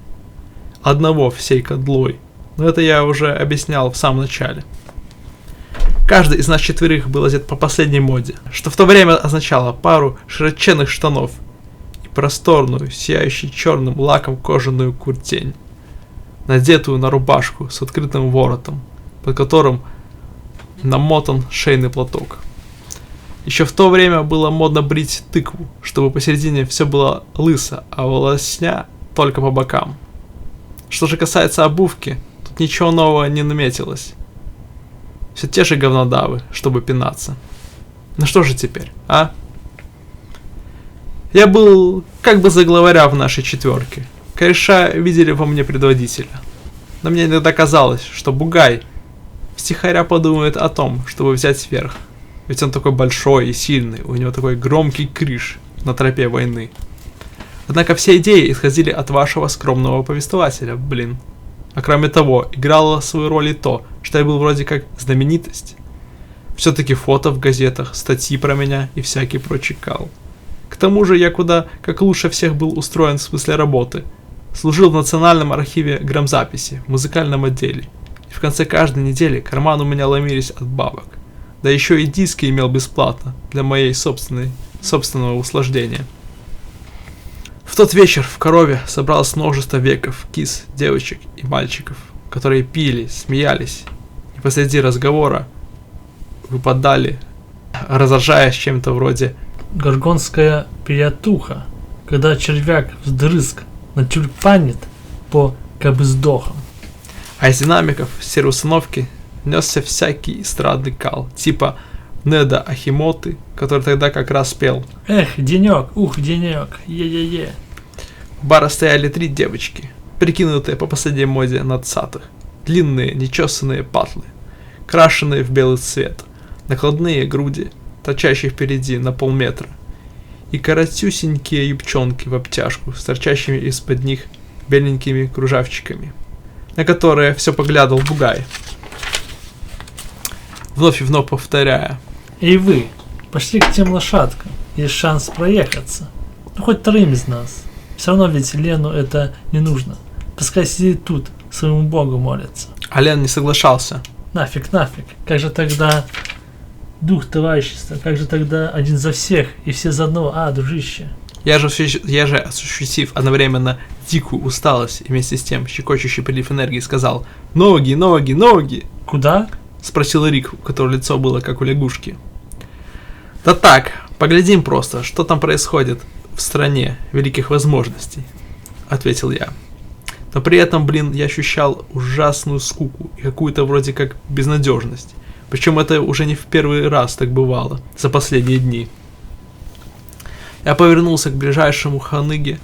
Одного всей кодлой, но это я уже объяснял в самом начале. Каждый из нас 4 был одет по последней моде, что в то время означало пару широченных штанов и просторную, сияющую черным лаком кожаную куртень, надетую на рубашку с открытым воротом, под которым намотан шейный платок. Еще в то время было модно брить тыкву, чтобы посередине все было лысо, а волосня только по бокам. Что же касается обувки, тут ничего нового не наметилось. Все те же говнодавы, чтобы пинаться. Ну что же теперь, а? Я был как бы за главаря в нашей 4. Кореша видели во мне предводителя. Но мне иногда казалось, что Бугай втихаря подумает о том, чтобы взять верх. Ведь он такой большой и сильный, у него такой громкий криш на тропе войны. Однако все идеи исходили от вашего скромного повествователя, блин. А кроме того, играло свою роль и то, что я был вроде как знаменитость. Все-таки фото в газетах, статьи про меня и всякий прочий кал. К тому же я куда как лучше всех был устроен в смысле работы. Служил в Национальном архиве грамзаписи, в музыкальном отделе. И в конце каждой недели карманы у меня ломились от бабок. Да еще и диски имел бесплатно, для моей собственного услаждения. В тот вечер в корове собралось множество веков, кис, девочек и мальчиков, которые пили, смеялись и посреди разговора выпадали, разражаясь чем-то вроде Горгонская пиятуха, когда червяк вдрызг натюльпанит по кабыздохам. А из динамиков стереоустановки несся всякий эстрадный кал, типа Неда Ахимоты, который тогда как раз пел. Эх, денек, ух, денек, е-е-е. В бара стояли 3 девочки, прикинутые по последней моде на цатых. Длинные, нечесанные патлы, крашеные в белый цвет, накладные груди, торчащие впереди на полметра, и коротюсенькие юбчонки в обтяжку с торчащими из-под них беленькими кружавчиками, на которые все поглядывал Бугай, вновь и вновь повторяя: Эй вы, пошли к тем лошадкам, есть шанс проехаться. Ну хоть 3 из нас. Все равно ведь Лену это не нужно. Пускай сидит тут, своему богу молится. А Лен не соглашался. Нафиг, нафиг. Как же тогда дух товарищества? Как же тогда один за всех и все за одного? А, дружище. Я же ощутив одновременно дикую усталость и вместе с тем щекочущий прилив энергии, сказал: «Ноги, ноги, ноги!» Куда? Спросил Рик, у которого лицо было как у лягушки. «Да так, поглядим просто, что там происходит в стране великих возможностей», ответил я. Но при этом, я ощущал ужасную скуку и какую-то вроде как безнадежность. Причем это уже не в первый раз так бывало за последние дни. Я повернулся к ближайшему ханыге.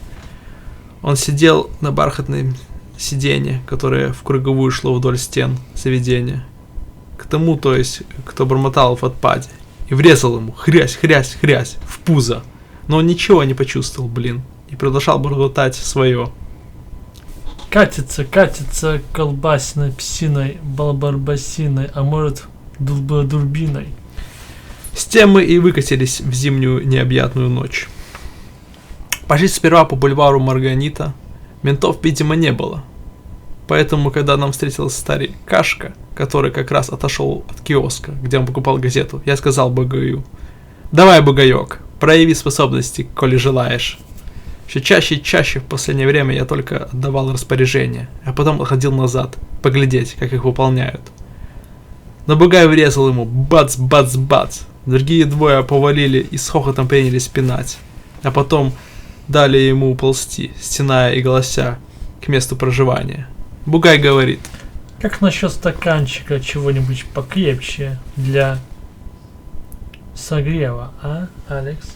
Он сидел на бархатном сиденье, которое в круговую шло вдоль стен заведения. К тому, то есть, кто бормотал в отпаде. И врезал ему хрясь, хрясь, хрясь в пузо. Но он ничего не почувствовал, и продолжал бормотать свое. Катится, катится колбасиной псиной, балбарбасиной, а может дурбиной. С тем мы и выкатились в зимнюю необъятную ночь. Пошли сперва по бульвару Марганита. Ментов, видимо, не было. Поэтому, когда нам встретился старик Кашка, который как раз отошел от киоска, где он покупал газету, я сказал Бугаю: «Давай, Бугаек, прояви способности, коли желаешь». Все чаще и чаще в последнее время я только отдавал распоряжения, а потом отходил назад, поглядеть, как их выполняют. Но Бугай врезал ему бац, бац, бац. Другие двое повалили и с хохотом принялись пинать, а потом дали ему уползти, стеная и голося, к месту проживания. Бугай говорит: Как насчет стаканчика чего-нибудь покрепче для согрева, а, Алекс?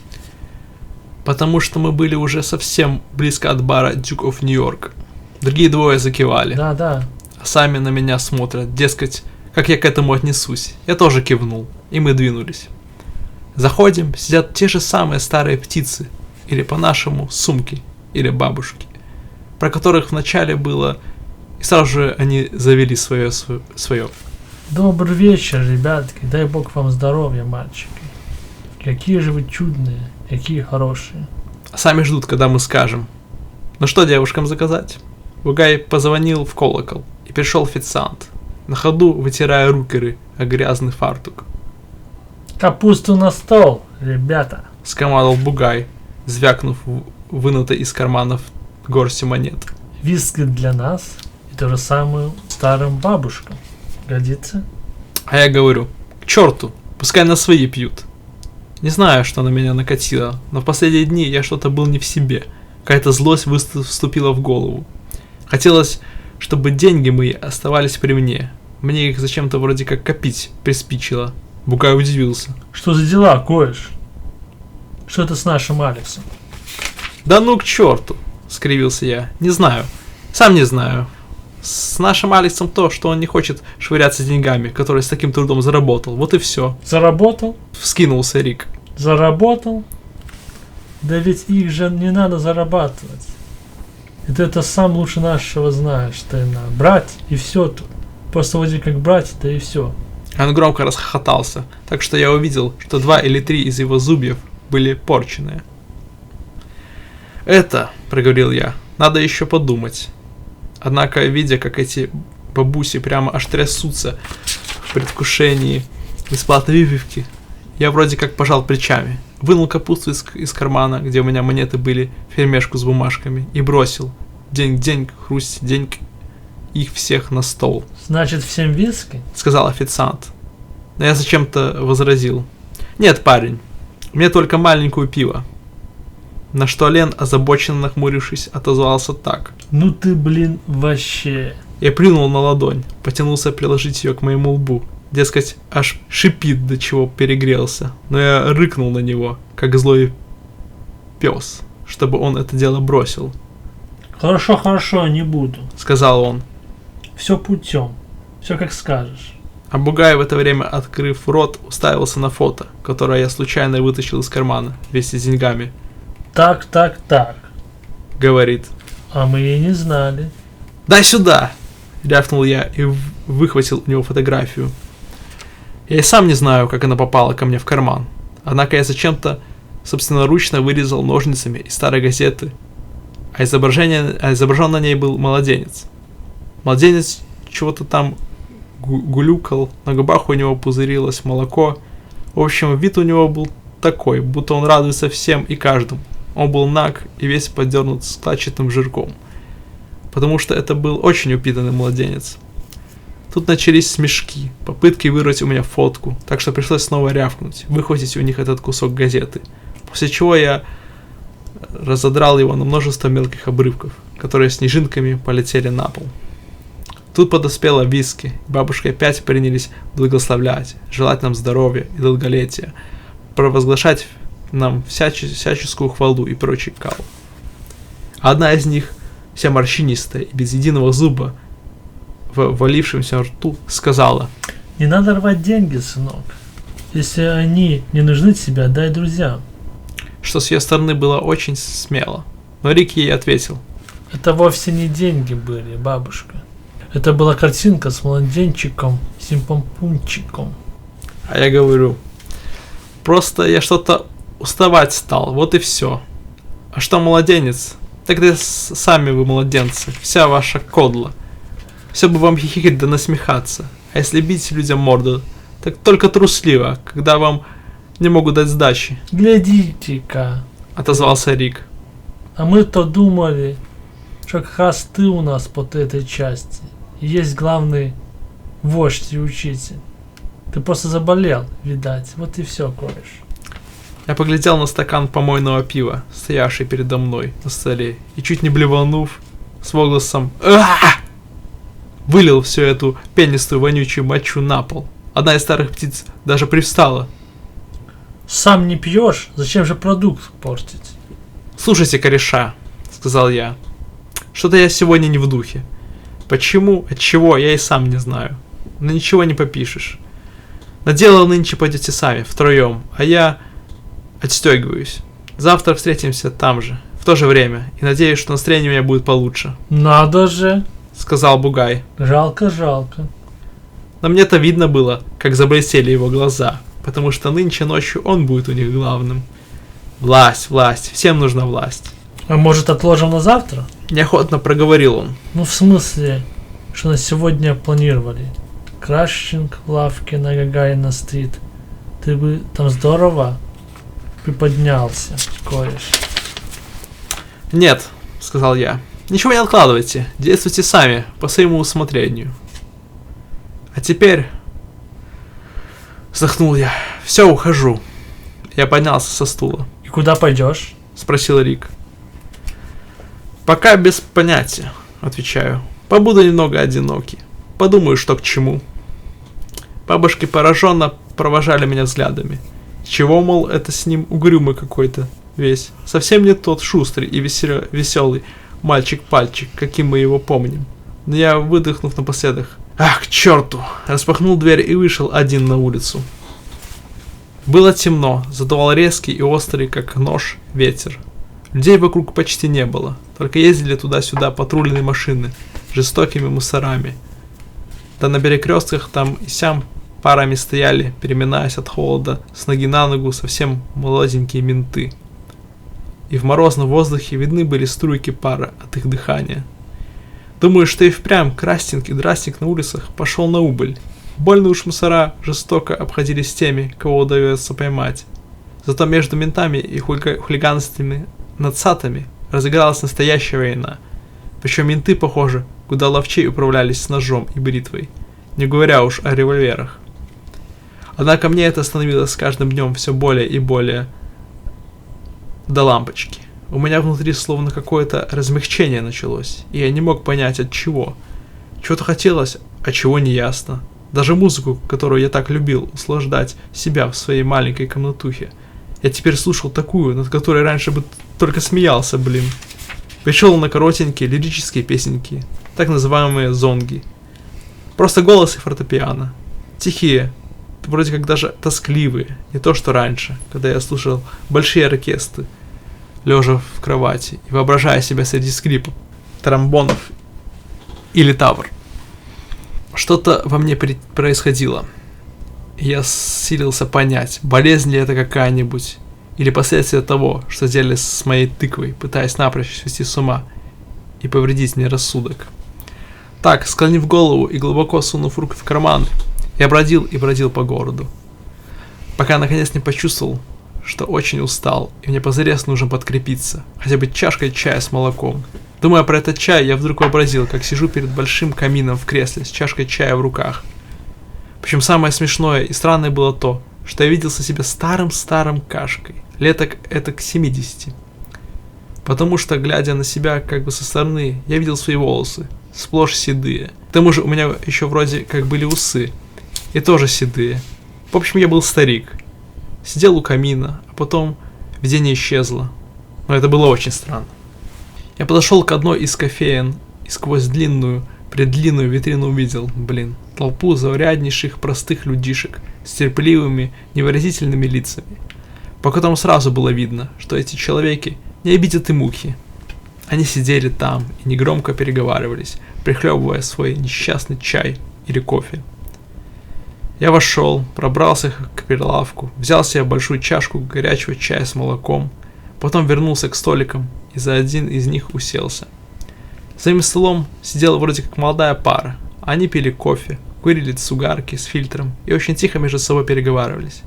Потому что мы были уже совсем близко от бара Duke of New York. Другие двое закивали. Да. А сами на меня смотрят, дескать, как я к этому отнесусь. Я тоже кивнул, и мы двинулись. Заходим, сидят те же самые старые птицы, или по-нашему сумки, или бабушки, про которых вначале было, и сразу же они завели свое. Добрый вечер, ребятки, дай бог вам здоровья, мальчики. Какие же вы чудные, какие хорошие. Сами ждут, когда мы скажем: «Ну что девушкам заказать?» Бугай позвонил в колокол, и пришел официант, на ходу вытирая руки о грязный фартук. Капусту на стол, ребята. Скомандовал Бугай, звякнув вынутой из карманов горстью монет. Виски для нас и то же самое старым бабушкам. Годится? А я говорю: к черту, пускай на свои пьют. Не знаю, что на меня накатило, но в последние дни я что-то был не в себе. Какая-то злость вступила в голову. Хотелось, чтобы деньги мои оставались при мне. Мне их зачем-то вроде как копить приспичило. Бугай удивился. Что за дела, Коэш? Что это с нашим Алексом? Да ну к черту, скривился я. Не знаю. Сам не знаю. С нашим Алексом то, что он не хочет швыряться деньгами, которые с таким трудом заработал. Вот и все. Заработал? Вскинулся Рик. Заработал? Да ведь их же не надо зарабатывать. И ты это сам лучше нашего знаешь, что им надо брать и все тут. Просто вроде как брать, да и все. Он громко расхохотался, так что я увидел, что 2 или 3 из его зубьев были порченные. «Это, — проговорил я, — надо еще подумать». Однако, видя, как эти бабуси прямо аж трясутся в предвкушении бесплатной выпивки, я вроде как пожал плечами. Вынул капусту из кармана, где у меня монеты были, вперемешку с бумажками, и бросил. Деньг, хрусть, деньг, их всех на стол. Значит, всем виски? Сказал официант. Но я зачем-то возразил. Нет, парень, мне только маленькую пиво. На что Лен, озабоченно нахмурившись, отозвался так. Ну ты, блин, вообще. Я плюнул на ладонь, потянулся приложить ее к моему лбу. Дескать, аж шипит, до чего перегрелся. Но я рыкнул на него, как злой пес, чтобы он это дело бросил. Хорошо, не буду. Сказал он. Все путем. Все как скажешь. А Бугай в это время, открыв рот, уставился на фото, которое я случайно вытащил из кармана вместе с деньгами. Так. Говорит. А мы и не знали. Дай сюда! Рявкнул я и выхватил у него фотографию. Я и сам не знаю, как она попала ко мне в карман. Однако я зачем-то собственноручно вырезал ножницами из старой газеты. А изображен на ней был младенец. Младенец чего-то там гулюкал, на губах у него пузырилось молоко. В общем, вид у него был такой, будто он радуется всем и каждому. Он был наг и весь подернут складчатым жирком. Потому что это был очень упитанный младенец. Тут начались смешки, попытки вырвать у меня фотку, так что пришлось снова рявкнуть, выхватить у них этот кусок газеты. После чего я разодрал его на множество мелких обрывков, которые снежинками полетели на пол. Тут подоспела виски, и бабушка опять принялись благословлять, желать нам здоровья и долголетия, провозглашать нам всяческую хвалу и прочий кал. Одна из них, вся морщинистая и без единого зуба, в валившемся рту, сказала: Не надо рвать деньги, сынок. Если они не нужны тебе, отдай друзьям. Что с ее стороны было очень смело. Но Рик ей ответил: Это вовсе не деньги были, бабушка. Это была картинка с младенчиком, симпампунчиком. А я говорю: просто я что-то уставать стал, вот и все. А что младенец? Тогда сами вы младенцы, вся ваша кодла. Все бы вам хихикать да насмехаться. А если бить людям морду, так только трусливо, когда вам не могут дать сдачи. Глядите-ка. Отозвался Рик. А мы-то думали, что как раз ты у нас по этой части. И есть главный вождь и учитель. Ты просто заболел, видать. Вот и все, кореш. Я поглядел на стакан помойного пива, стоявший передо мной на столе, и чуть не блеванув, с возгласом вылил всю эту пенистую вонючую мочу на пол. Одна из старых птиц даже привстала. Сам не пьешь, зачем же продукт портить? Слушайте, кореша, сказал я, что-то я сегодня не в духе. Почему, отчего, я и сам не знаю. Но ничего не попишешь. На дело нынче пойдете сами, втроем, а я отстегиваюсь. Завтра встретимся там же, в то же время, и надеюсь, что настроение у меня будет получше. Надо же, сказал Бугай. Жалко. Но мне-то видно было, как заблестели его глаза, потому что нынче ночью он будет у них главным. Власть, всем нужна власть. А может отложим на завтра? Неохотно проговорил он. Ну в смысле, что на сегодня планировали. Крашинг в лавке на Гагарина-стрит. Ты бы там здорово приподнялся, кореш. Нет, сказал я. Ничего не откладывайте, действуйте сами, по своему усмотрению. А теперь... Вздохнул я. Все, ухожу. Я поднялся со стула. И куда пойдешь? Спросил Рик. Пока без понятия, отвечаю. Побуду немного одинокий. Подумаю, что к чему. Бабушки пораженно провожали меня взглядами. Чего, мол, это с ним угрюмый какой-то весь. Совсем не тот шустрый и веселый мальчик-пальчик, каким мы его помним. Но я, выдохнув напоследок, ах, к черту, распахнул дверь и вышел один на улицу. Было темно, задувал резкий и острый, как нож, ветер. Людей вокруг почти не было, только ездили туда-сюда патрульные машины, жестокими мусорами. Да на перекрестках там и сям парами стояли, переминаясь от холода, с ноги на ногу совсем молоденькие менты. И в морозном воздухе видны были струйки пара от их дыхания. Думаю, что и впрямь крастинг и драстинг на улицах пошел на убыль. Больно уж мусора жестоко обходились с теми, кого удается поймать. Зато между ментами и хулиганскими нацатами разыгралась настоящая война. Причем менты, похоже, куда ловчей управлялись с ножом и бритвой, не говоря уж о револьверах. Однако мне это становилось с каждым днем все более и более до лампочки. У меня внутри словно какое-то размягчение началось, и я не мог понять от чего. Чего-то хотелось, а чего не ясно. Даже музыку, которую я так любил услаждать себя в своей маленькой комнатухе, я теперь слушал такую, над которой раньше бы только смеялся, блин. Пришел на коротенькие лирические песенки, так называемые зонги. Просто голос и фортепиано. Тихие, вроде как даже тоскливые, не то что раньше, когда я слушал большие оркестры, лежа в кровати и воображая себя среди скрипов, тромбонов или тавр. Что-то во мне происходило. Я силился понять, болезнь ли это какая-нибудь, или последствия того, что сделали с моей тыквой, пытаясь напрочь свести с ума и повредить мне рассудок. Так, склонив голову и глубоко сунув руки в карман, я бродил и бродил по городу, пока наконец не почувствовал, что очень устал, и мне позарез нужно подкрепиться, хотя бы чашкой чая с молоком. Думая про этот чай, я вдруг вообразил, как сижу перед большим камином в кресле с чашкой чая в руках. Причем самое смешное и странное было то, что я виделся себе старым-старым кашкой, леток это к 70. Потому что, глядя на себя как бы со стороны, я видел свои волосы, сплошь седые. К тому же у меня еще вроде как были усы, и тоже седые. В общем, я был старик. Сидел у камина, а потом видение исчезло. Но это было очень странно. Я подошел к одной из кофеен и сквозь предлинную витрину увидел, толпу зауряднейших простых людишек с терпеливыми, невыразительными лицами. По которым сразу было видно, что эти человеки не обидят и мухи. Они сидели там и негромко переговаривались, прихлебывая свой несчастный чай или кофе. Я вошел, пробрался к прилавку, взял себе большую чашку горячего чая с молоком, потом вернулся к столикам и за один из них уселся. За моим столом сидела вроде как молодая пара. Они пили кофе, курили цигарки с фильтром и очень тихо между собой переговаривались,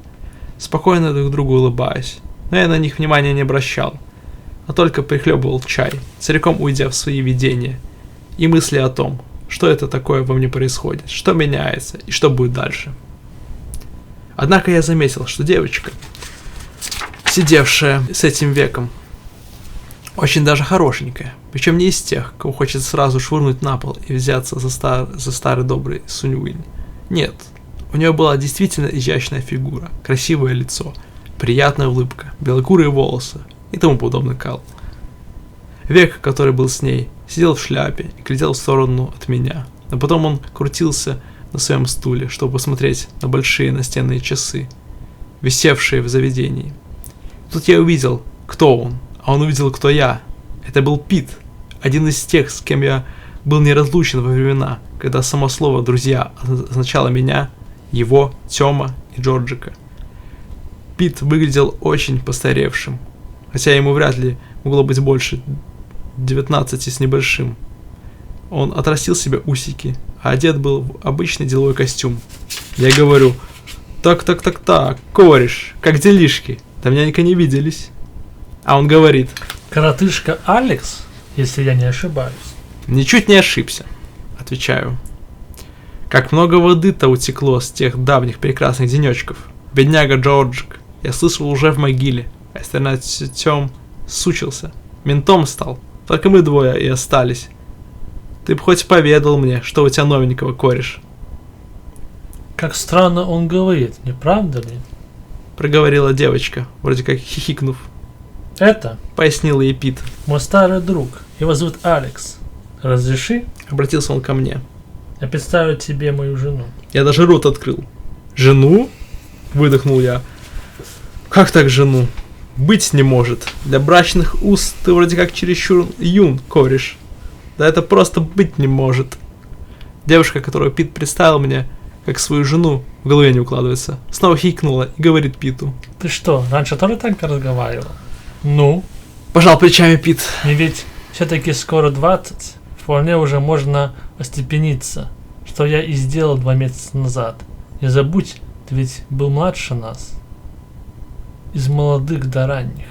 спокойно друг другу улыбаясь, но я на них внимания не обращал, а только прихлебывал чай, целиком уйдя в свои видения и мысли о том, что это такое во мне происходит, что меняется и что будет дальше. Однако я заметил, что девочка, сидевшая с этим веком, очень даже хорошенькая, причем не из тех, кого хочется сразу швырнуть на пол и взяться за старый добрый Сунь-Уинь. Нет, у нее была действительно изящная фигура, красивое лицо, приятная улыбка, белокурые волосы и тому подобный кал. Век, который был с ней, сидел в шляпе и глядел в сторону от меня, а потом он крутился на своем стуле, чтобы посмотреть на большие настенные часы, висевшие в заведении. Тут я увидел, кто он, а он увидел, кто я. Это был Пит, один из тех, с кем я был неразлучен во времена, когда само слово «друзья» означало меня, его, Тёма и Джорджика. Пит выглядел очень постаревшим, хотя ему вряд ли могло быть больше 19 с небольшим. Он отрастил себе усики, а одет был в обычный деловой костюм. Я говорю: так, кореш, как делишки? Давненько не виделись. А он говорит: Коротышка Алекс, если я не ошибаюсь. Ничуть не ошибся, отвечаю. Как много воды-то утекло с тех давних прекрасных денечков. Бедняга Джорджик, я слышал, уже в могиле, а остальной Тём сучился, ментом стал. Только мы двое и остались. Ты бы хоть поведал мне, что у тебя новенького, кореш. Как странно он говорит, не правда ли? Проговорила девочка, вроде как хихикнув. Это Пояснил ей Пит. мой старый друг, его зовут Алекс. Разреши, Обратился он ко мне. я представлю тебе мою жену. Я даже рот открыл. Жену? Выдохнул я. Как так жену? Быть не может. Для брачных уз ты вроде как чересчур юн, кореш. Да это просто быть не может. Девушка, которую Пит представил мне как свою жену, в голове не укладывается, снова хикнула и говорит Питу. Ты что, раньше тоже так разговаривал? Ну, Пожал плечами Пит. мне ведь все-таки скоро 20. Вполне уже можно остепениться, что я и сделал 2 месяца назад. Не забудь, ты ведь был младше нас. из молодых до ранних.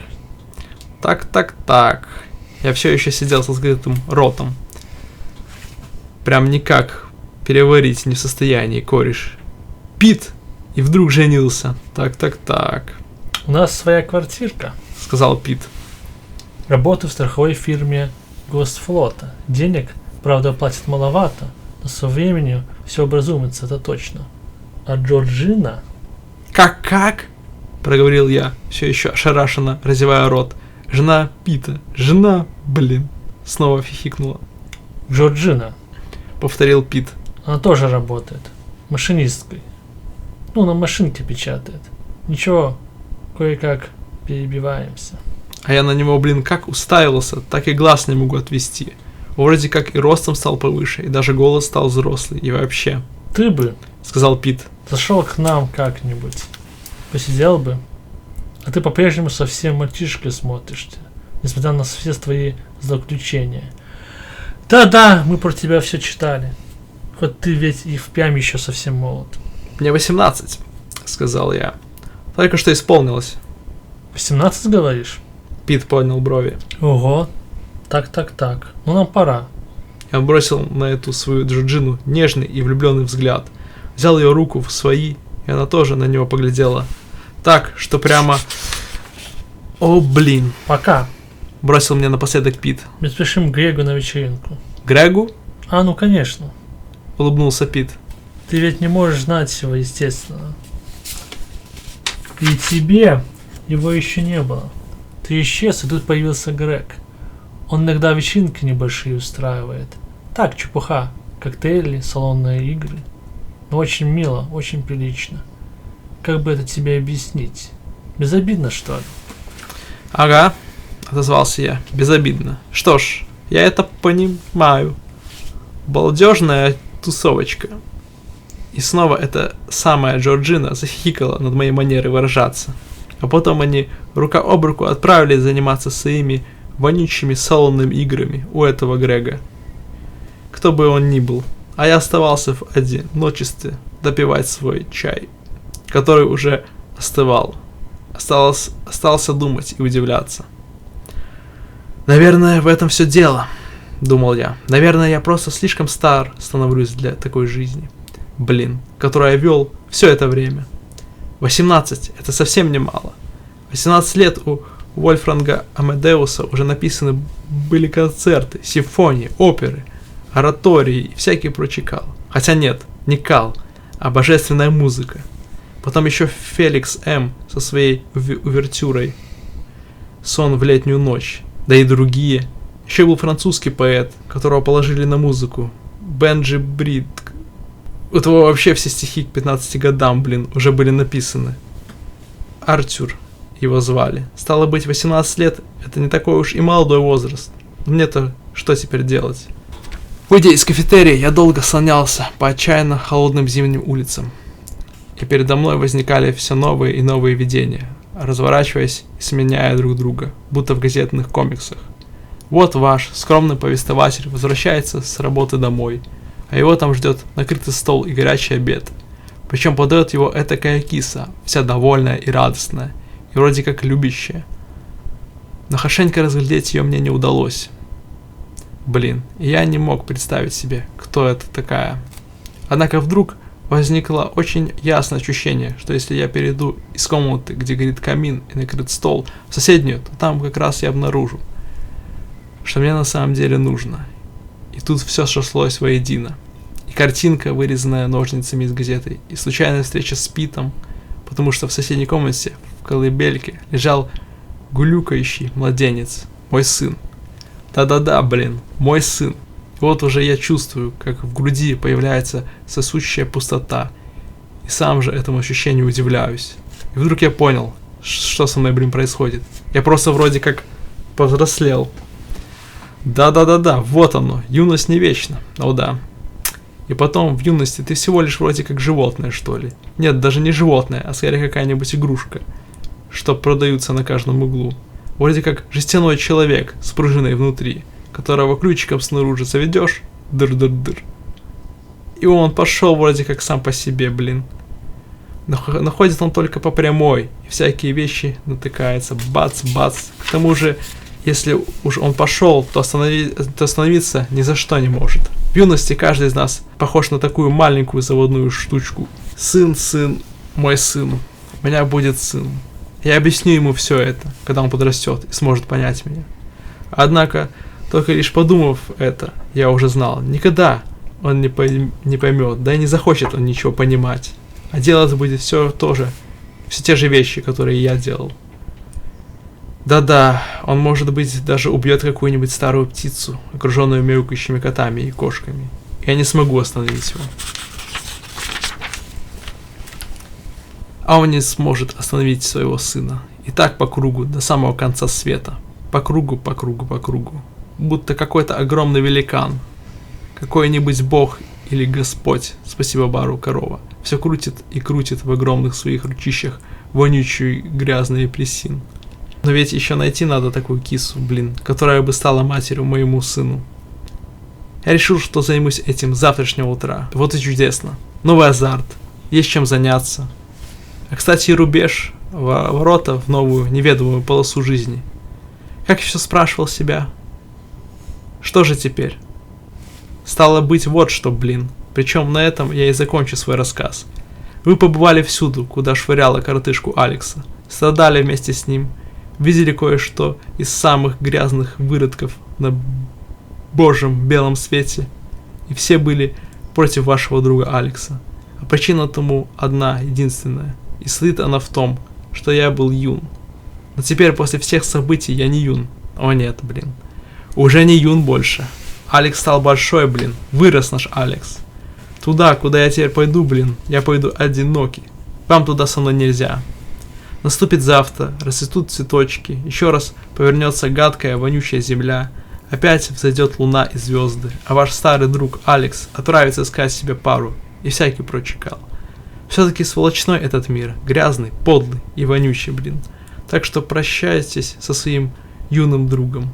Так. Я все еще сидел с открытым ротом. Прям никак переварить не в состоянии, кореш. Пит! И вдруг женился. Так. У нас своя квартирка. Сказал Пит. Работаю в страховой фирме Госфлота. Денег, правда, платят маловато, но со временем все образуется, это точно. А Джорджина... Как? Проговорил я, все еще ошарашенно, разевая рот. Жена Пита. Снова хихикнула. Джорджина. Повторил Пит. Она тоже работает. Машинисткой. На машинке печатает. Ничего, кое-как перебиваемся. А я на него, как уставился, так и глаз не могу отвести. Вроде как и ростом стал повыше, и даже голос стал взрослый, и вообще. Ты бы, Сказал Пит. зашел к нам как-нибудь. Посидел бы. А ты по-прежнему совсем мальчишкой смотришься, несмотря на все твои злоключения. Да, мы про тебя все читали. Хоть ты ведь и впрямь еще совсем молод. Мне 18, сказал я. Только что исполнилось. 18, говоришь? Пит поднял брови. Ого. Так. Нам пора. Я бросил на эту свою Джорджину нежный и влюбленный взгляд. Взял ее руку в свои, и она тоже на него поглядела. Так, что прямо... О, блин. Пока. Бросил мне напоследок Пит. Мы спешим к Грегу на вечеринку. Грегу? Конечно. Улыбнулся Пит. Ты ведь не можешь знать всего, естественно. И тебе его еще не было. Ты исчез, и тут появился Грег. Он иногда вечеринки небольшие устраивает. Так, чепуха. Коктейли, салонные игры. Но очень мило, очень прилично. Как бы это тебе объяснить? Безобидно, что ли? Ага, отозвался я. Безобидно. Что ж, я это понимаю. Балдежная тусовочка. И снова эта самая Джорджина захихикала над моей манерой выражаться. А потом они рука об руку отправились заниматься своими вонючими салонными играми у этого Грега. Кто бы он ни был. А я оставался в одиночестве допивать свой чай, который уже остывал. Остался думать и удивляться. Наверное, в этом все дело, думал я. Наверное, я просто слишком стар становлюсь для такой жизни. Которую я вел все это время. 18 это совсем немало. 18 лет у Вольфганга Амадеуса уже написаны были концерты, симфонии, оперы, оратории и всякий прочий кал. Хотя нет, не кал, а божественная музыка. Потом еще Феликс М. со своей увертюрой «Сон в летнюю ночь», да и другие. Еще был французский поэт, которого положили на музыку, Бенджи Брит. У того вообще все стихи к 15 годам, уже были написаны. Артюр его звали. Стало быть, 18 лет — это не такой уж и молодой возраст. Мне-то что теперь делать? Выйдя из кафетерия, я долго слонялся по отчаянно холодным зимним улицам. И передо мной возникали все новые и новые видения, разворачиваясь и сменяя друг друга, будто в газетных комиксах. Вот ваш скромный повествователь возвращается с работы домой, а его там ждет накрытый стол и горячий обед. Причем подает его этакая киса, вся довольная и радостная, и вроде как любящая. Но хорошенько разглядеть ее мне не удалось. И я не мог представить себе, кто это такая. Однако вдруг возникло очень ясное ощущение, что если я перейду из комнаты, где горит камин и накрыт стол, в соседнюю, то там как раз я обнаружу, что мне на самом деле нужно. И тут все сошлось воедино. И картинка, вырезанная ножницами из газеты, и случайная встреча с Питом, потому что в соседней комнате, в колыбельке, лежал гулюкающий младенец, мой сын. Да-да-да, мой сын. И вот уже я чувствую, как в груди появляется сосущая пустота, и сам же этому ощущению удивляюсь. И вдруг я понял, что со мной, происходит. Я просто вроде как повзрослел. Да, вот оно, юность не вечна, да. И потом, в юности ты всего лишь вроде как животное, что ли. Нет, даже не животное, а скорее какая-нибудь игрушка, что продаются на каждом углу. Вроде как жестяной человек с пружиной внутри, которого ключиком снаружи заведешь, дыр-дыр-дыр. И он пошел вроде как сам по себе, Но ходит он только по прямой, и всякие вещи натыкается, бац-бац. К тому же, если уж он пошел, то остановиться ни за что не может. В юности каждый из нас похож на такую маленькую заводную штучку. Сын, мой сын, у меня будет сын. Я объясню ему все это, когда он подрастет и сможет понять меня. Однако, только лишь подумав это, я уже знал, никогда он не поймет, да и не захочет он ничего понимать. А делать будет все те же вещи, которые я делал. Да-да, он, может быть, даже убьет какую-нибудь старую птицу, окруженную мяукающими котами и кошками. Я не смогу остановить его. А он не сможет остановить своего сына. И так по кругу, до самого конца света. По кругу, по кругу, по кругу. Будто какой-то огромный великан. Какой-нибудь бог или Господь, спасибо бару корова, все крутит и крутит в огромных своих ручищах вонючий грязный апельсин. Но ведь еще найти надо такую кису, которая бы стала матерью моему сыну. Я решил, что займусь этим с завтрашнего утра. Вот и чудесно. Новый азарт. Есть чем заняться. А кстати, рубеж, ворота в новую неведомую полосу жизни. Как я все спрашивал себя. Что же теперь? Стало быть, вот что, Причем на этом я и закончу свой рассказ. Вы побывали всюду, куда швыряла коротышку Алекса. Страдали вместе с ним. Видели кое-что из самых грязных выродков на божьем белом свете. И все были против вашего друга Алекса. А причина тому одна, единственная. И состоит она в том, что я был юн. Но теперь после всех событий я не юн. О нет, Уже не юн больше. Алекс стал большой, Вырос наш Алекс. Туда, куда я теперь пойду, я пойду одинокий. Вам туда со мной нельзя. Наступит завтра, расцветут цветочки, еще раз повернется гадкая, вонючая земля, опять взойдет луна и звезды, а ваш старый друг Алекс отправится искать себе пару и всякий прочий кал. Все-таки сволочной этот мир, грязный, подлый и вонючий, Так что прощайтесь со своим юным другом.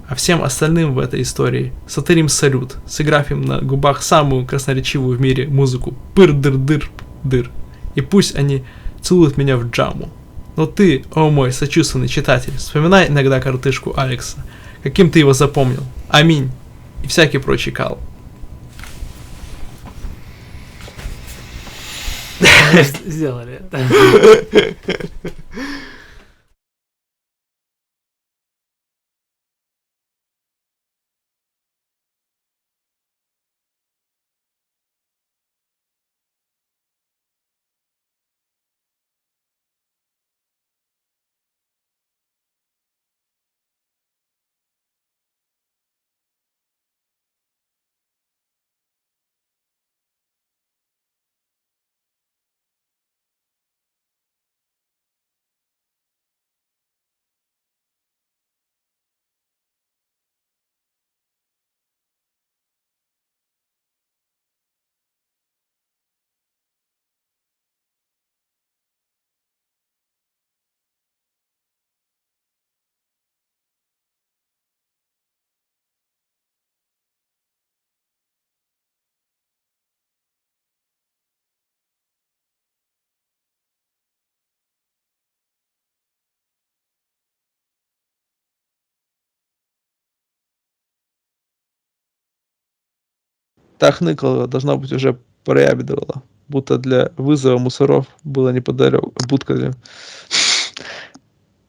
А всем остальным в этой истории сотворим салют, сыграв им на губах самую красноречивую в мире музыку пыр-дыр-дыр-дыр. И пусть они целуют меня в джаму. Но ты, о мой сочувственный читатель, вспоминай иногда коротышку Алекса, каким ты его запомнил. Аминь. И всякий прочий кал. Сделали. Та хныкала, должна быть, уже проябедывала, будто для вызова мусоров было неподалеку.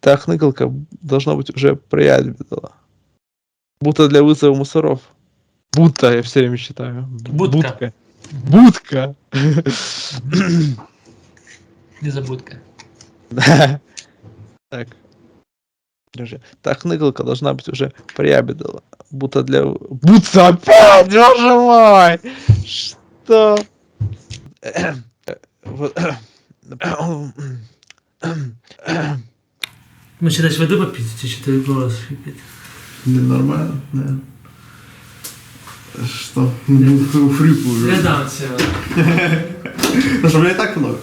Та хныкалка, должна быть, уже проябедывала, будто для вызова мусоров. Будто, я все время читаю. Будка. Будка. Незабудка. Да. Так. Подожди. Та хныкалка должна быть уже проябедала. Будто для... Будто опять, боже мой! Что? Начинаешь воды попить, тебе что-то голос шипит. Нормально, да. Что? Фрику уже. Я дам тебе. Потому что у меня и так много.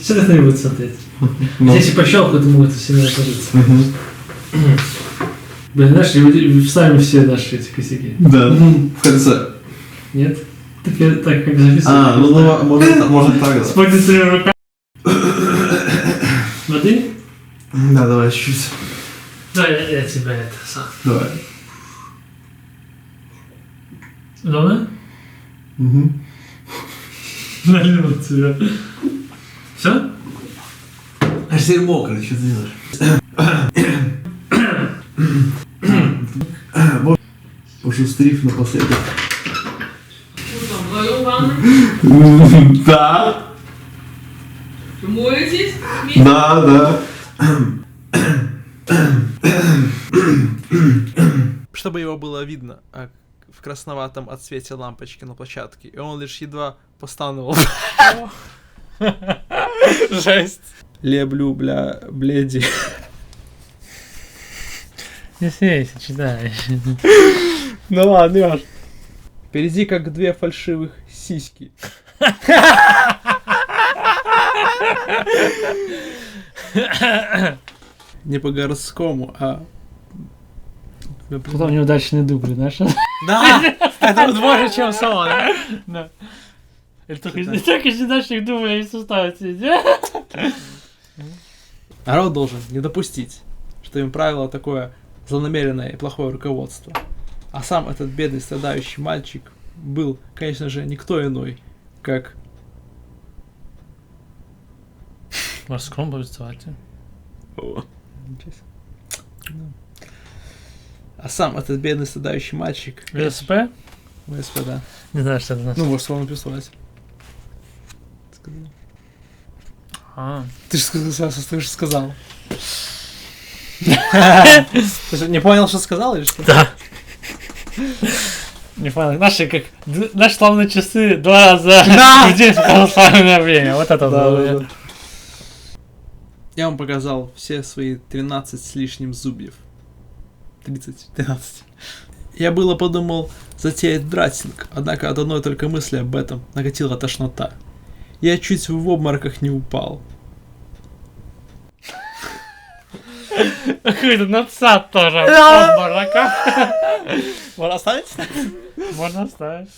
Сейчас это не будет смотреть. Ну. Если пощелкают, то могут сильно отложиться. Мгм. Блин, знаешь, и вставим все наши эти косяки. Да, в конце. Нет? Так я так как записываю. А, ну может так, да. С поднятыми руками. Воды? Да, давай чуть-чуть. Да, я тебя это сам. Давай. Удобно? Угу. Налил тебя. Все? А теперь мокрый, что ты делаешь? Пошустрив напоследок. Вдвоем ванной? Да, Моетесь? Вместе? да. Чтобы его было видно в красноватом отсвете лампочки на площадке, и он лишь едва постановал. Жесть. Леблю, бля, бледи. Не смейся, читаешь. Ну ладно, не важно. Впереди как две фальшивых сиськи. Не по-городскому, а... Потом неудачный дубль, знаешь? Да! Это вот больше, чем соло, да? Да. Или только из неудачных дублей суставы тебе. Народ должен не допустить, что им правило такое злонамеренное и плохое руководство. А сам этот бедный страдающий мальчик был, конечно же, никто иной, как... В морском повествователе. А сам этот бедный страдающий мальчик... ВСП? ВСП, да. Не знаю, что это значит. Ну, может, словно писать. А. Ты же сказал. Ты же не понял, что сказал или что? Да. Не понял. Наши как... Наши славные часы 2 раза в день сказал славное время. Вот это да. Я вам показал все свои 13 с лишним зубьев. 13. Я было подумал затеять дратинг, однако от одной только мысли об этом накатила тошнота. Я чуть в обмороках не упал. Какой-то надсад тоже в обмороках. Можно оставить? Можно оставить.